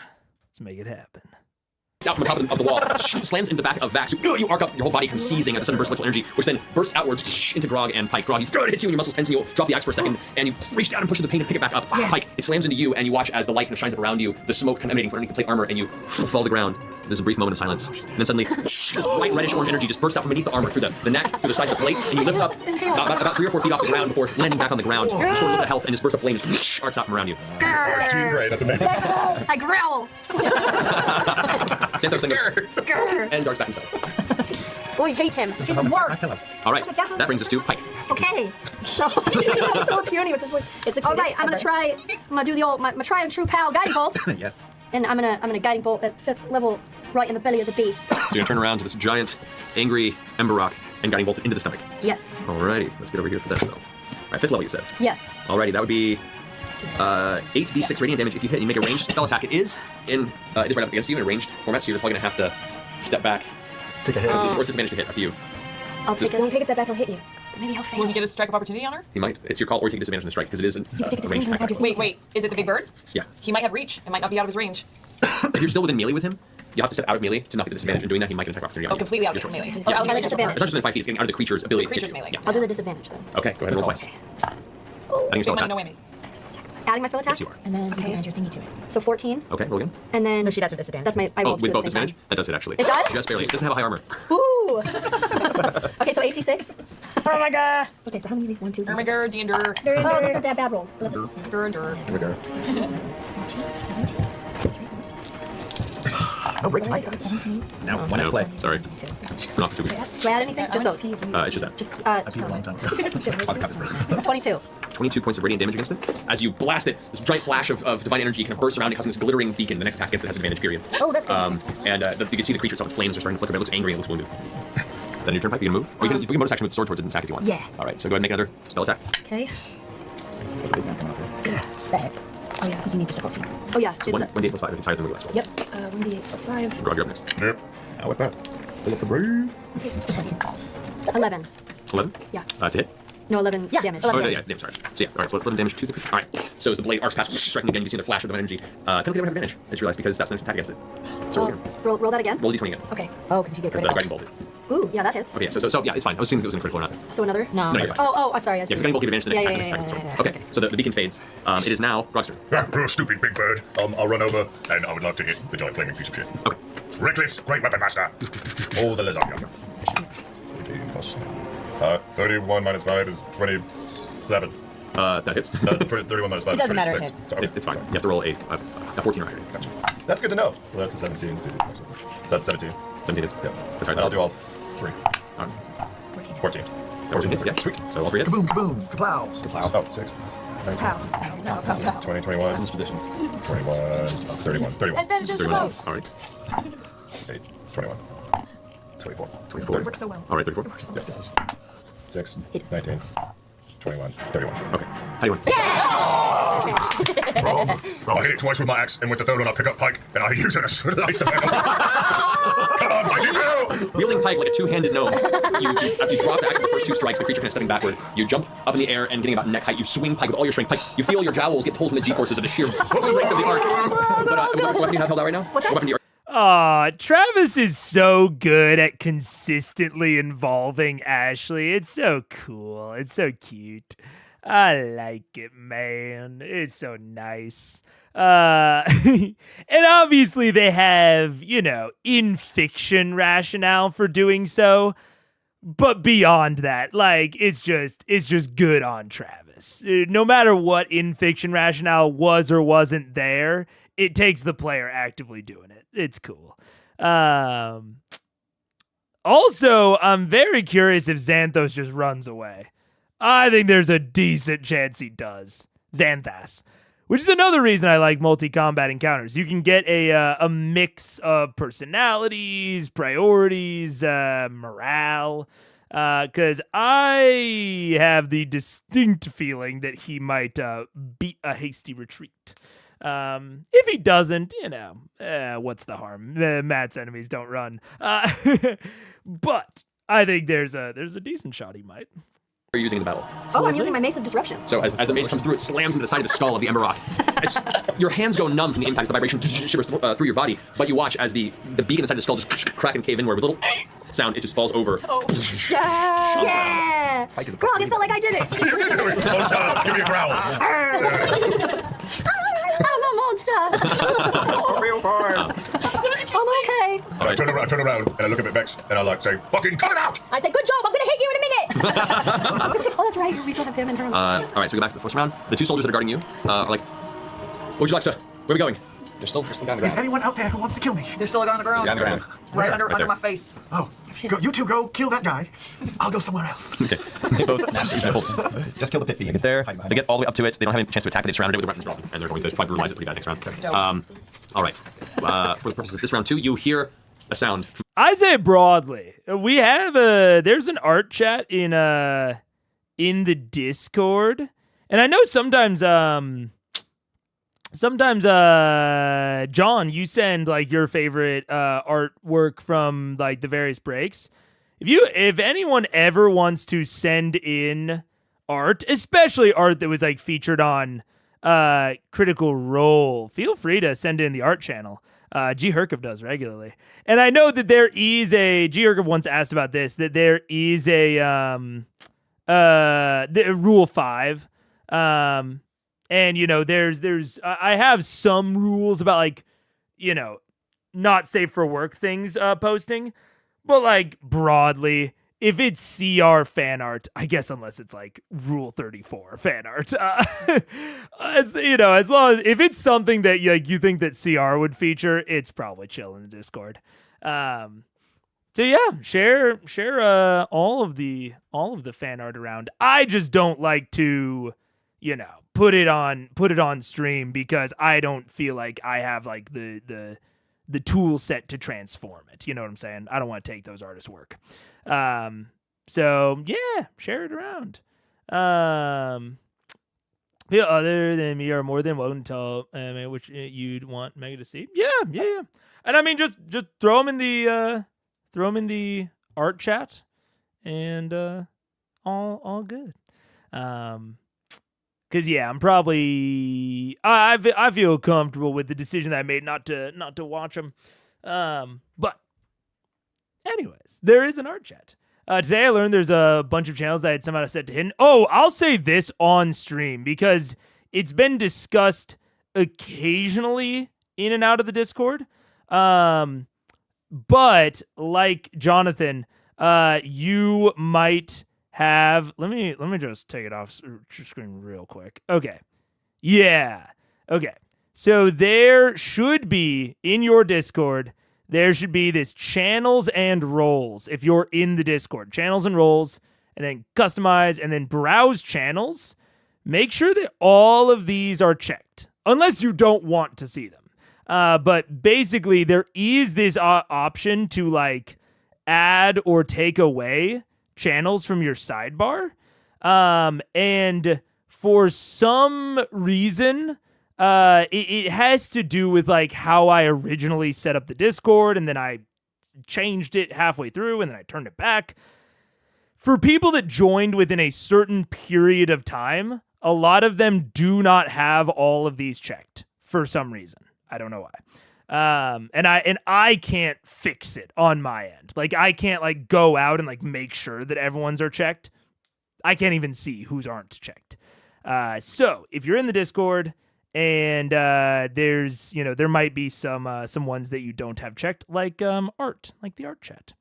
Let's make it happen. Out from the top of the wall, slams into the back of Vax. You arc up, your whole body comes seizing at the sudden burst of electrical energy, which then bursts outwards into Grog and Pike. Grog, it hits you and your muscles tense and you'll drop the axe for a second, and you reach down and push the paint and pick it back up. Pike, it slams into you, and you watch as the light kind of shines up around you, the smoke kind of emanating from underneath the plate armor, and you fall to the ground. There's a brief moment of silence, and then suddenly, this bright reddish orange energy just bursts out from beneath the armor, through the neck, through the sides of the plate, and you lift up about 3 or 4 feet off the ground before landing back on the ground. Restore a little bit of health, and this burst of flame just arcs out from around you. Jean Grey, that's amazing. I growl. Xanthos then goes, and darts back inside. Oh, he hates him. He's the worst. All right, that brings us to Pike. Okay. So I'm so puny with this voice. It's all right. I'm gonna do the old my tried and true pal guiding bolt. Yes. And I'm gonna guiding bolt at 5th level, right in the belly of the beast. So you're gonna turn around to this giant, angry Ember Rock and guiding bolt into the stomach. Yes. Alrighty, let's get over here for that though. All right, 5th level you said. Yes. Alrighty, that would be 8d6 radiant damage if you hit and you make a ranged spell attack. It is right up against you in a ranged format, so you're probably gonna have to step back. Take a hit. Or disadvantage to hit, up to you. Don't take a step back. I'll hit you. Maybe I'll fail. Will he get a strike of opportunity on her? He might. It's your call, or you take disadvantage on the strike because it is a ranged attack. Wait. Is it the big bird? Yeah. He might have reach. It might not be out of his range. If you're still within melee with him, you have to step out of melee to not get the disadvantage. In doing that, he might get an attack opportunity on you. Completely out of melee. Yeah. Okay, I'll I'll get get disadvantage. It's not just within 5 feet. It's getting out of the creature's ability. The creature's to hit melee. you. I'll do the disadvantage then. Okay, go ahead and roll twice. Adding a Big spell money, attack. no whammies. Adding my spell attack. Yes, you are. And then you can add your thingy to it. So 14. Okay, roll again. And then No, she does with disadvantage. That's my. I Oh, rolled with two both at the same disadvantage? That does it actually. It does? Just barely. It doesn't have a high armor. time. Ooh. Okay, so 86. Oh my god. Okay, so how many of these? 1, 2, 3. Ermiger, Diender. Oh, those are bad rolls. Let's see. Dur. 14, 17. No break time. 17. Now, one No, play. sorry. We're not for 2 weeks. Do I add anything? Just those. It's just that. Just I beat a long time ago. 22. 22 points of radiant damage against it. As you blast it, this giant flash of divine energy kind of bursts around it, causing this glittering beacon. The next attack against it has advantage, period. Oh, that's good. And you can see the creature itself, its flames are starting to flicker, but it looks angry and looks wounded. Then your turn, Pipe, you can move. Or you can bonus action with the sword towards it and attack if you want. Yeah. Alright, so go ahead and make another spell attack. Okay. That hits. Oh yeah, because you need to 14. Oh yeah, it's 1d8 plus 5 if it's higher than the last roll. Yep. 1d8 plus 5. Grog, you're up next. Yep. Now with that. Fill up the brave. Okay, it's just 11. 11? Yeah. To hit? No, 11 damage. Oh, yeah, damage, sorry. So yeah, alright, so 11 damage to the creature. Alright, so as the blade arcs past, striking again, you see the flash of divine energy. Technically they don't have advantage, I just realized, because that's the next attack against it. So Roll that again? roll a d20 again. Okay. Oh, because you get Because the critical. guiding bolt. Ooh, yeah, that hits. Okay, so yeah, it's fine. I was thinking if it was in critical or not. So another? No. No, you're fine. Oh, sorry. I Yeah, see. because guiding bolt give advantage to the next Yeah, attack and the yeah, next yeah, attack. Okay, so the beacon fades. It is now Grog's turn. You stupid big bird. I'll run over, and I would love to hit the giant flaming piece of shit. Okay. Reckless, great weapon master. Oh, the lasagna. 14 plus 31 minus 5 is 27. That hits. 31 minus 5 It doesn't matter, it 26. hits. Okay. It's fine. You have to roll a 14 or higher. Gotcha. That's good to know. Well, that's a 17. So that's 17. 17 is. Yeah. That's right. And I'll do all 3. Alright. 14. 14 hits, yeah. Sweet. So all 3 hits. Kaboom, kaboom, kaplow. Oh, 6. 20, 21. This position. 21. 31. 31. Advantages 31 above. hits. Alright. 8. 21. 24. 24. Works so well. Alright, 34. 6. 19. 21. 31. Okay. How do you want? I'll hit it twice with my axe, and with the third one I'll pick up Pike, and I'll use it to slice the metal. Come on, Pike, you go! Wielding Pike like a two-handed gnome, after you drop the axe with the first 2 strikes, the creature kind of stepping backward. You jump up in the air and getting about neck height. You swing Pike with all your strength. Pike, you feel your jowls get pulled from the G-forces of the sheer strength of the arc. But what weapon do you have held out right now? What weapon do you? Aw, Travis is so good at consistently involving Ashley. It's so cool. It's so cute. I like it, man. It's so nice. And obviously they have, in fiction rationale for doing so. But beyond that, it's just good on Travis. No matter what in fiction rationale was or wasn't there, it takes the player actively doing it. It's cool. Also, I'm very curious if Xanthos just runs away. I think there's a decent chance he does. Xanthas. Which is another reason I like multi-combat encounters. You can get a mix of personalities, priorities, morale. Because I have the distinct feeling that he might beat a hasty retreat. If he doesn't, what's the harm? Matt's enemies don't run. But I think there's a decent shot he might. are you using in the battle? Oh, I'm using my Mace of Disruption. So as the mace comes through, it slams into the side of the skull of the Ember Rock. As your hands go numb from the impact, the vibration shivers through your body, but you watch as the beak inside the skull just crack and cave inward with a little sound. It just falls over. Yeah! Grog, it felt like I did it. Monster, give me a growl. I'm a monster. Real far. I'm okay. And I turn around, and I look at Vex, and I like say, fucking cut it out! I say, good job, I'm gonna hit you in a minute. Oh, that's right. We still have him in turn. All right, so we go back to the first round. The two soldiers that are guarding you are like, what would you like, sir? Where are we going? They're still down the Is ground. anyone out there who wants to kill me? They're still on the ground. Down the ground. Right under there. my face. Oh, go, you two go kill that guy. I'll go somewhere else. Okay. They both use rifles. Just kill the pit thief. They get there. They get all the way up to it. They don't have any chance to attack, but they've surrounded it with weapons drawn, and they're going to probably brutalize it pretty bad next round. All right. For the purposes of this round 2, you hear a sound. I say broadly, we have there's an art chat in the Discord, and I know sometimes John, you send like your favorite artwork from like the various breaks. If anyone ever wants to send in art, especially art that was like featured on Critical Role, feel free to send it in the art channel. G. Herkov does regularly. And I know that there is G. Herkov once asked about this, that there is the Rule 5. And, you know, I have some rules about, like, you know, not safe for work things posting. But, like, broadly, if it's CR fan art, I guess unless it's, like, Rule 34 fan art, as long as, if it's something that, you think that CR would feature, it's probably chill in the Discord. So, yeah, share all of the fan art around. I just don't like to, you know, put it on stream because I don't feel like I have like the tool set to transform it. You know what I'm saying? I don't want to take those artists' work. So yeah, share it around. People other than me are more than welcome to tell which you'd want Mega to see. Yeah. And I mean, just throw them in the art chat, and all good. Because yeah, I'm probably I feel comfortable with the decision that I made not to watch them. But anyways, there is an art chat. Today I learned there's a bunch of channels that I had somehow set to hidden. Oh, I'll say this on stream because it's been discussed occasionally in and out of the Discord. But like Jonathan, you might have. Let me just take it off screen real quick. Okay. Yeah. Okay. So there should be in your Discord. There should be this channels and roles if you're in the Discord. Channels and roles, and then customize, and then browse channels. Make sure that all of these are checked, unless you don't want to see them. But basically, there is this option to like add or take away channels from your sidebar. And for some reason... it has to do with like how I originally set up the Discord, and then I changed it halfway through, and then I turned it back. For people that joined within a certain period of time, a lot of them do not have all of these checked for some reason. I don't know why. And I can't fix it on my end. Like I can't like go out and like make sure that everyone's are checked. I can't even see whose aren't checked. So if you're in the Discord, and there's, you know, there might be some ones that you don't have checked, like art, like the art chat.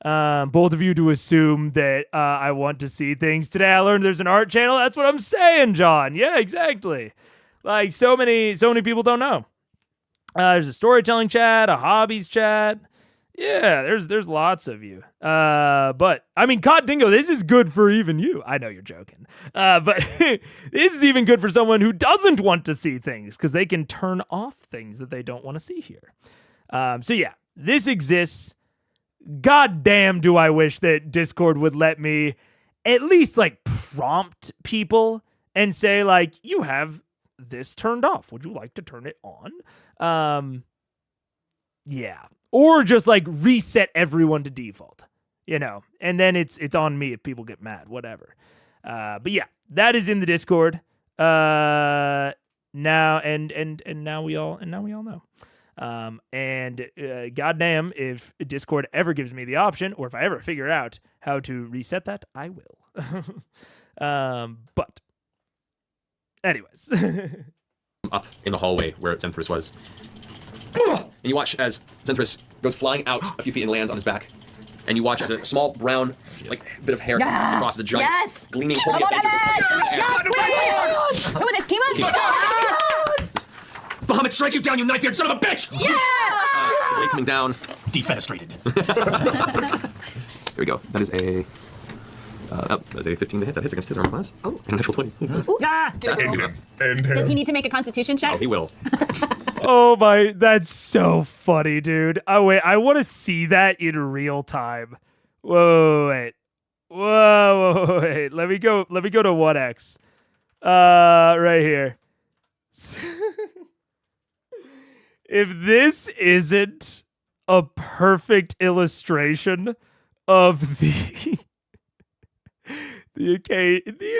Both of you to assume that I want to see things. Today I learned there's an art channel. That's what I'm saying, John. Yeah, exactly. Like so many people don't know. There's a storytelling chat, a hobbies chat. Yeah, there's lots of you. But I mean, Cod Dingo, this is good for even you. I know you're joking. But this is even good for someone who doesn't want to see things because they can turn off things that they don't want to see here. So yeah, this exists. God damn, do I wish that Discord would let me at least like prompt people and say like, you have this turned off. Would you like to turn it on? Yeah. Or just like reset everyone to default, you know, and then it's on me if people get mad, whatever. But yeah, that is in the Discord. Now and now we all know. Goddamn, if Discord ever gives me the option, or if I ever figure out how to reset that, I will. But anyways. Up in the hallway where Zenthris was. And you watch as Zenthris goes flying out a few feet and lands on his back. And you watch as a small brown, bit of hair comes across the giant, gleaming holy adventure. Who was this? Kima? Bahamut, strike you down, you knife-eared son of a bitch! Yeah! The blade coming down. Defenestrated. Here we go. That is a 15 to hit. That hits against his armor class. Oh, and a natural 20. That's Does he need to make a Constitution check? Oh, he will. Oh my, that's so funny, dude. Oh wait, I want to see that in real time. Whoa, wait. Wait. Let me go to 1x. Right here. If this isn't a perfect illustration of the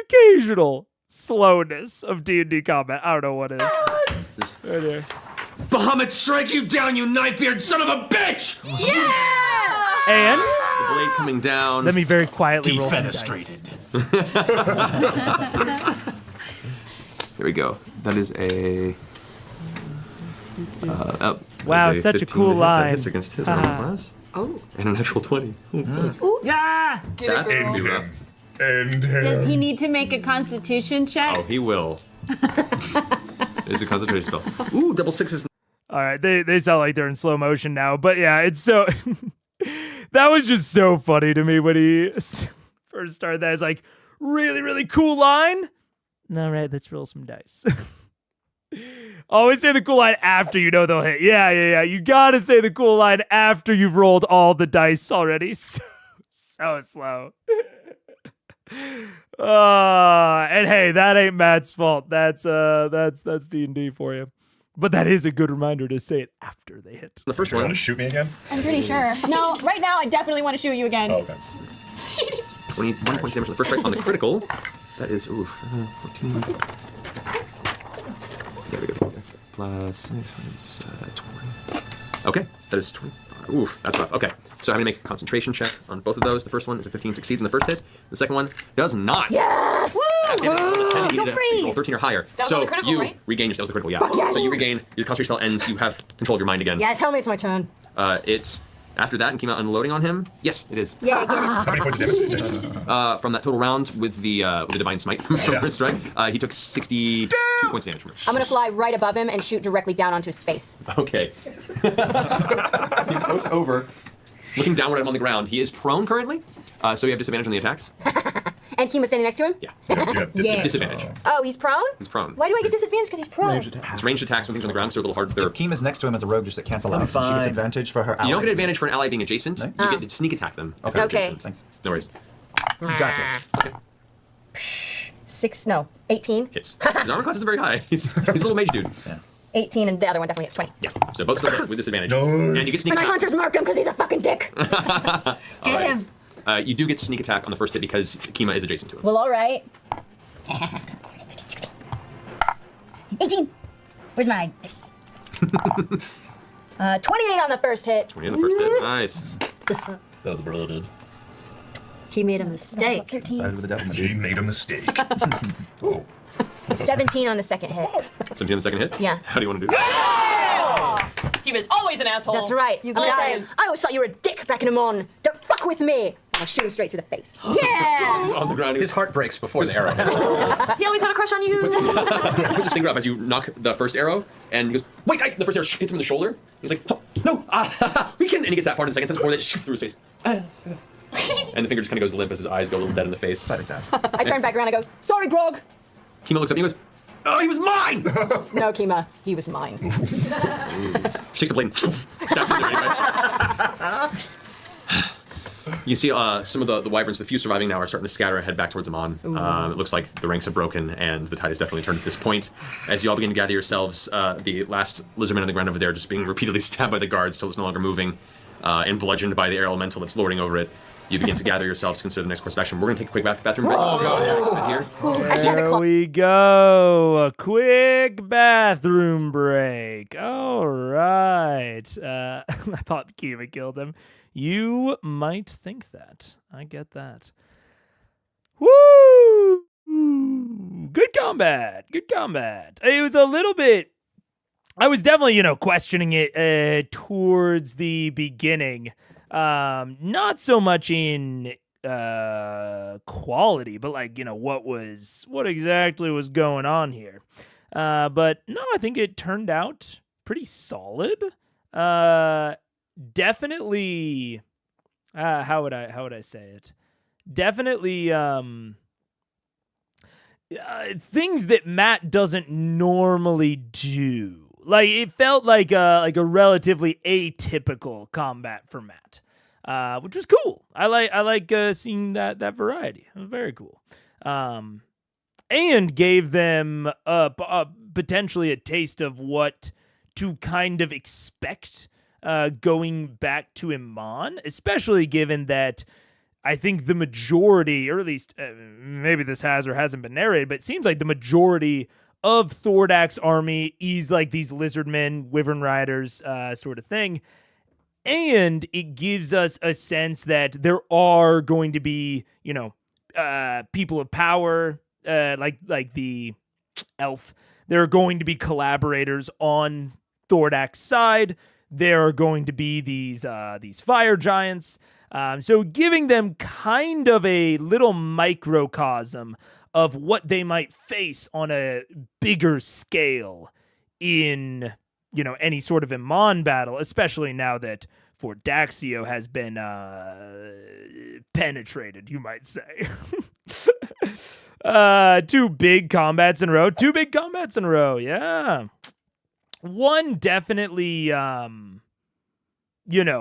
occasional slowness of D&D combat, I don't know what is. Right here. Bahamut, strike you down, you knife-eared son of a bitch! Yeah! And the blade coming down. Let me very quietly roll some dice. Here we go. That is a. Wow, such a cool line. That hits against his armor class. Oh. And a natural 20. Yeah! That's End him. End him. Does he need to make a Constitution check? Oh, he will. It's a concentration spell. Ooh, double sixes. All right, they sound like they're in slow motion now, but yeah, it's so. That was just so funny to me when he first started that. It's like, really, really cool line. All right, let's roll some dice. Always say the cool line after you know they'll hit. Yeah. You gotta say the cool line after you've rolled all the dice already. So slow. And hey, that ain't Matt's fault. That's D&D for you. But that is a good reminder to say it after they hit. The first You one. want to shoot me again? I'm pretty sure. No, right now I definitely want to shoot you again. Oh, okay. 21 points damage on the first strike. On the critical, that is 14. There we go. Plus 6 is 20. Okay, that is 20. Oof, that's rough. Okay, so I'm gonna make a concentration check on both of those. The first one is a 15, succeeds in the first hit. The second one does not. Yes! Woo! Go free! Roll 13 or higher. That was so on the critical, you right? regain your. That was the critical, yeah. Fuck yes! So you regain your concentration spell ends. You have control of your mind again. Yeah, tell me it's my turn. It's after that and came out unloading on him. Yes, it is. Yeah, get it. How many points of damage did you take? From that total round with the divine smite from first strike, he took 62 points of damage from it. I'm gonna fly right above him and shoot directly down onto his face. Okay. He goes over, looking downward at him on the ground. He is prone currently, so you have disadvantage on the attacks. And Kima's standing next to him? Yeah. You have Disadvantage. Oh, he's prone? He's prone. Why do I get disadvantage? Because he's prone. It's ranged attacks when things are on the ground, so they're a little hard. They're, If Kima's next to him as a rogue, just at cancel out. So she fine. gets advantage for her ally. you don't get advantage for an ally being adjacent. No? You get to sneak attack them. if Okay. they're Okay. adjacent. Thanks. No worries. You got this. 18. Hits. His armor class isn't very high. He's a little mage dude. 18, and the other one definitely hits 20. Yeah. So both still with disadvantage. Nice. And you get sneak And I attack. hunters mark him because he's a fucking dick. Get him. You do get sneak attack on the first hit because Kima is adjacent to him. Well, all right. 18. Where's mine? 28 on the first hit. 20 on the first hit. Nice. That was the brother did. He made a mistake. 13. Sided with the devil, my He dude. made a mistake. Oh. 17 on the second hit. 17 on the second hit? Yeah. How do you want to do that? He was always an asshole. That's right. You I'm gonna lied. say, I always thought you were a dick back in Amon. Don't fuck with me. And I shoot him straight through the face. Yeah! He's on the ground. His heart breaks before the arrow hits. He always had a crush on you. He puts his finger up as you knock the first arrow, and he goes, wait, the first arrow hits him in the shoulder. He's like, oh, no, we can, and he gets that far in the second sentence before that through his face. And the finger just kind of goes limp as his eyes go a little dead in the face. Slightly sad. I turn back around and go, sorry, Grog. Kima looks up and he goes, oh, he was mine! No, Kima, he was mine. She takes the blade and stabs him anyway. You see some of the wyverns, the few surviving now, are starting to scatter and head back towards Amon. It looks like the ranks have broken and the tide has definitely turned at this point. As you all begin to gather yourselves, the last lizardman on the ground over there just being repeatedly stabbed by the guards till it's no longer moving and bludgeoned by the air elemental that's lording over it. You begin to gather yourselves to consider the next course of action. We're going to take a quick bathroom break. Oh, God. Here. There we go. A quick bathroom break. All right. I thought Kiva killed him. You might think that. I get that. Woo! Good combat. Good combat. It was a little bit... I was definitely, questioning it towards the beginning. Not so much in quality, but what exactly was going on here. But no, I think it turned out pretty solid. Definitely, how would I say it? Definitely, things that Matt doesn't normally do. Like, it felt like a relatively atypical combat for Matt, which was cool. I like seeing that variety. It was very cool, and gave them potentially a taste of what to kind of expect going back to Iman, especially given that I think the majority, or at least maybe this has or hasn't been narrated, but it seems like the majority of Thordak's army is like these lizardmen, wyvern riders sort of thing. And it gives us a sense that there are going to be, people of power, like the elf. There are going to be collaborators on Thordak's side. There are going to be these fire giants. So giving them kind of a little microcosm of what they might face on a bigger scale in, any sort of Iman battle, especially now that Fort Daxio has been penetrated, you might say. Two big combats in a row. Yeah. One definitely,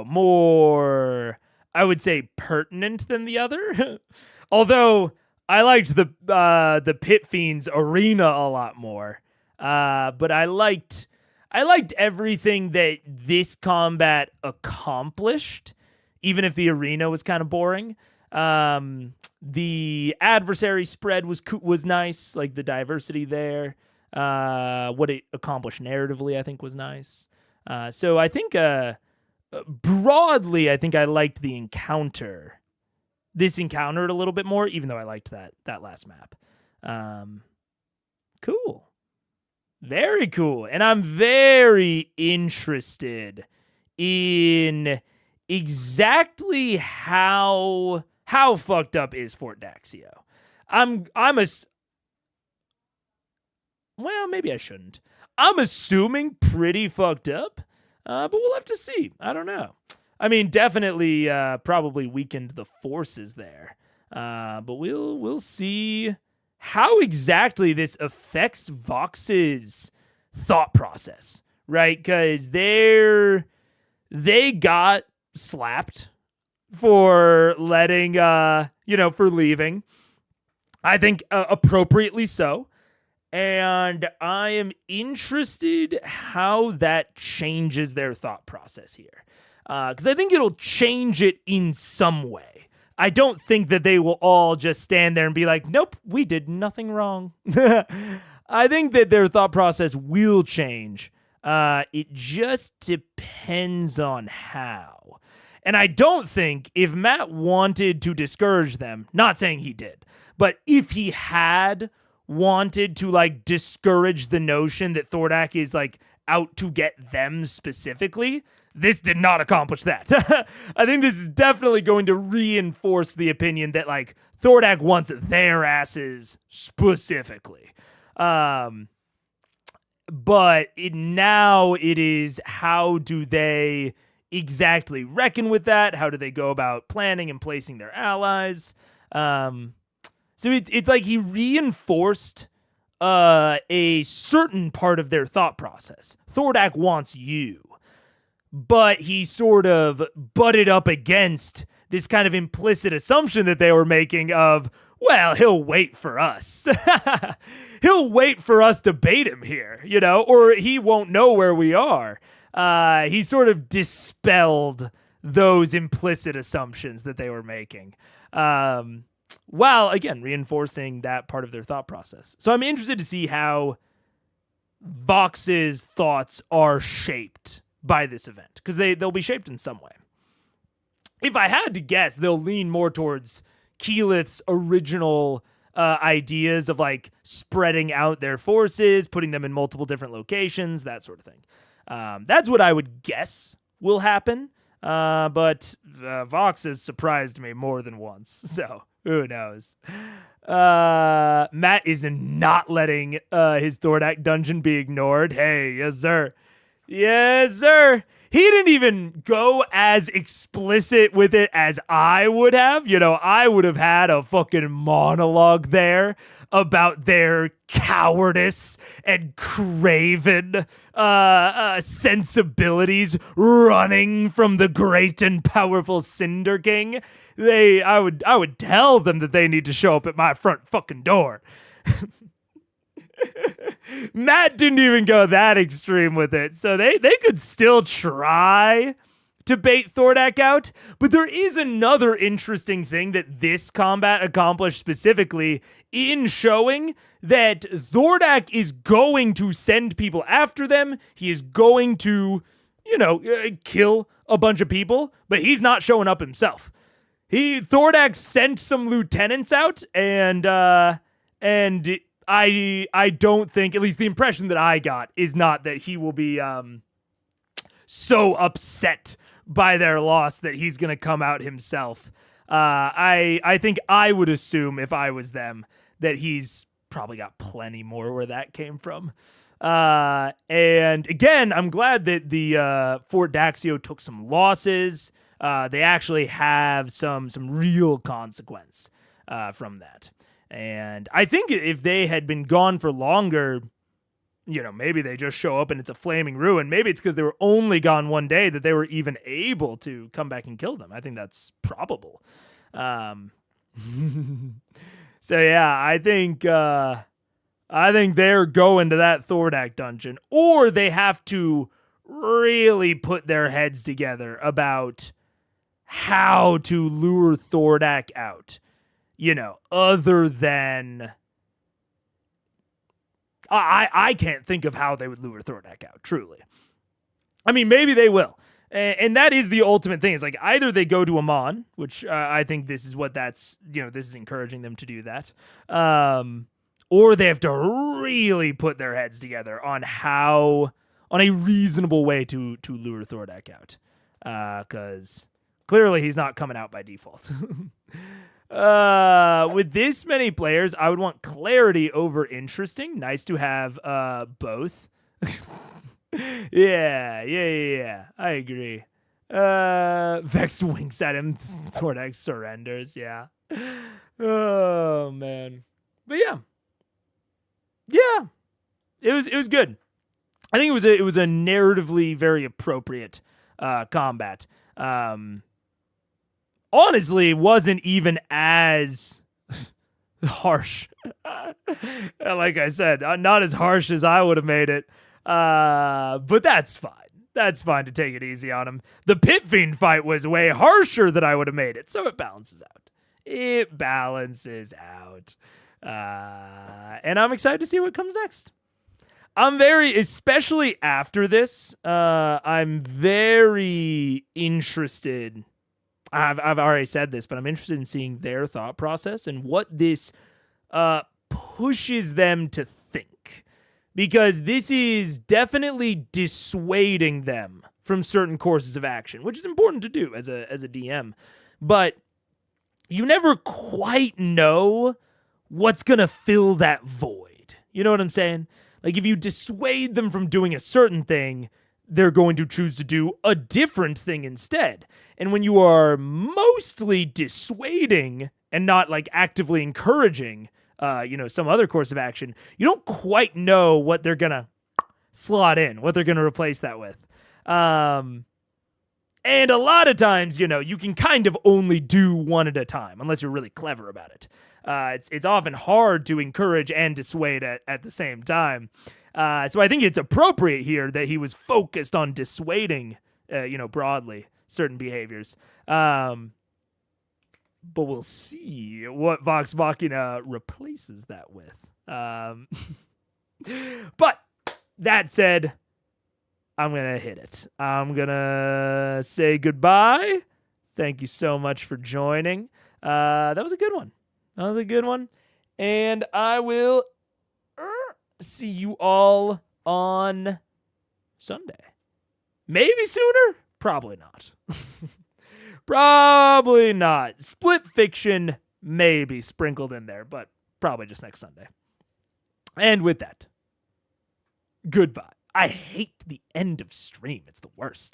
more, I would say, pertinent than the other. Although I liked the Pit Fiends arena a lot more. But I liked everything that this combat accomplished, even if the arena was kind of boring. The adversary spread was nice, like the diversity there. What it accomplished narratively, I think, was nice. So I think broadly, I think I liked the encounter. This encountered a little bit more, even though I liked that last map. Cool. Very cool. And I'm very interested in exactly how fucked up is Fort Daxio. Well, maybe I shouldn't. I'm assuming pretty fucked up, but we'll have to see. I don't know. I mean, definitely probably weakened the forces there. But we'll see how exactly this affects Vox's thought process, right? Because they got slapped for letting, for leaving. I think appropriately so. And I am interested how that changes their thought process here. Because I think it'll change it in some way. I don't think that they will all just stand there and be like, nope, we did nothing wrong. I think that their thought process will change. It just depends on how. And I don't think if Matt wanted to discourage them, not saying he did, but if he had wanted to discourage the notion that Thordak is out to get them specifically, this did not accomplish that. I think this is definitely going to reinforce the opinion that Thordak wants their asses specifically. But now it is, how do they exactly reckon with that? How do they go about planning and placing their allies? So it's like he reinforced a certain part of their thought process. Thordak wants you. But he sort of butted up against this kind of implicit assumption that they were making of, well, he'll wait for us. He'll wait for us to bait him here, or he won't know where we are. He sort of dispelled those implicit assumptions that they were making. While, again, reinforcing that part of their thought process. So I'm interested to see how Vox's thoughts are shaped by this event, because they'll be shaped in some way. If I had to guess, they'll lean more towards Keyleth's original ideas of like spreading out their forces, putting them in multiple different locations, that sort of thing. That's what I would guess will happen. But Vox has surprised me more than once, so who knows? Matt is not letting his Thordak dungeon be ignored. Hey, yes, sir. Yes, sir. He didn't even go as explicit with it as I would have. You know, I would have had a fucking monologue there about their cowardice and craven sensibilities running from the great and powerful Cinder King. I would tell them that they need to show up at my front fucking door. Matt didn't even go that extreme with it, so they could still try to bait Thordak out. But there is another interesting thing that this combat accomplished specifically in showing that Thordak is going to send people after them. He is going to, kill a bunch of people, but he's not showing up himself. Thordak sent some lieutenants out, and I don't think, at least the impression that I got, is not that he will be so upset by their loss that he's going to come out himself. I think I would assume, if I was them, that he's probably got plenty more where that came from. And again, I'm glad that the Fort Daxio took some losses. They actually have some real consequence from that. And I think if they had been gone for longer, maybe they just show up and it's a flaming ruin. Maybe it's because they were only gone one day that they were even able to come back and kill them. I think that's probable. So yeah, I think they're going to that Thordak dungeon, or they have to really put their heads together about how to lure Thordak out. Other than I can't think of how they would lure Thordak out, truly. I mean, maybe they will. And that is the ultimate thing. It's like either they go to Amon, which I think this is what this is encouraging them to do that. Or they have to really put their heads together on a reasonable way to lure Thordak out. Because clearly he's not coming out by default. With this many players, I would want clarity over interesting. Nice to have both. Yeah. I agree. Vex winks at him. Thordak surrenders. Yeah. Oh man. But yeah. It was good. I think it was a narratively very appropriate combat. Honestly, wasn't even as harsh. Like I said, not as harsh as I would have made it. But that's fine. That's fine to take it easy on him. The Pit Fiend fight was way harsher than I would have made it, so it balances out. And I'm excited to see what comes next. Especially after this, I'm very interested. I've already said this, but I'm interested in seeing their thought process and what this pushes them to think. Because this is definitely dissuading them from certain courses of action, which is important to do as a DM. But you never quite know what's going to fill that void. You know what I'm saying? Like, if you dissuade them from doing a certain thing, they're going to choose to do a different thing instead. And when you are mostly dissuading and not like actively encouraging, some other course of action, you don't quite know what they're going to slot in, what they're going to replace that with. And a lot of times, you can kind of only do one at a time, unless you're really clever about it. It's often hard to encourage and dissuade at the same time. So I think it's appropriate here that he was focused on dissuading broadly certain behaviors. But we'll see what Vox Machina replaces that with. But that said, I'm going to hit it. I'm going to say goodbye. Thank you so much for joining. That was a good one. And I will see you all on Sunday. Maybe sooner? Probably not. Probably not. Split fiction maybe sprinkled in there, but probably just next Sunday. And with that, goodbye. I hate the end of stream. It's the worst.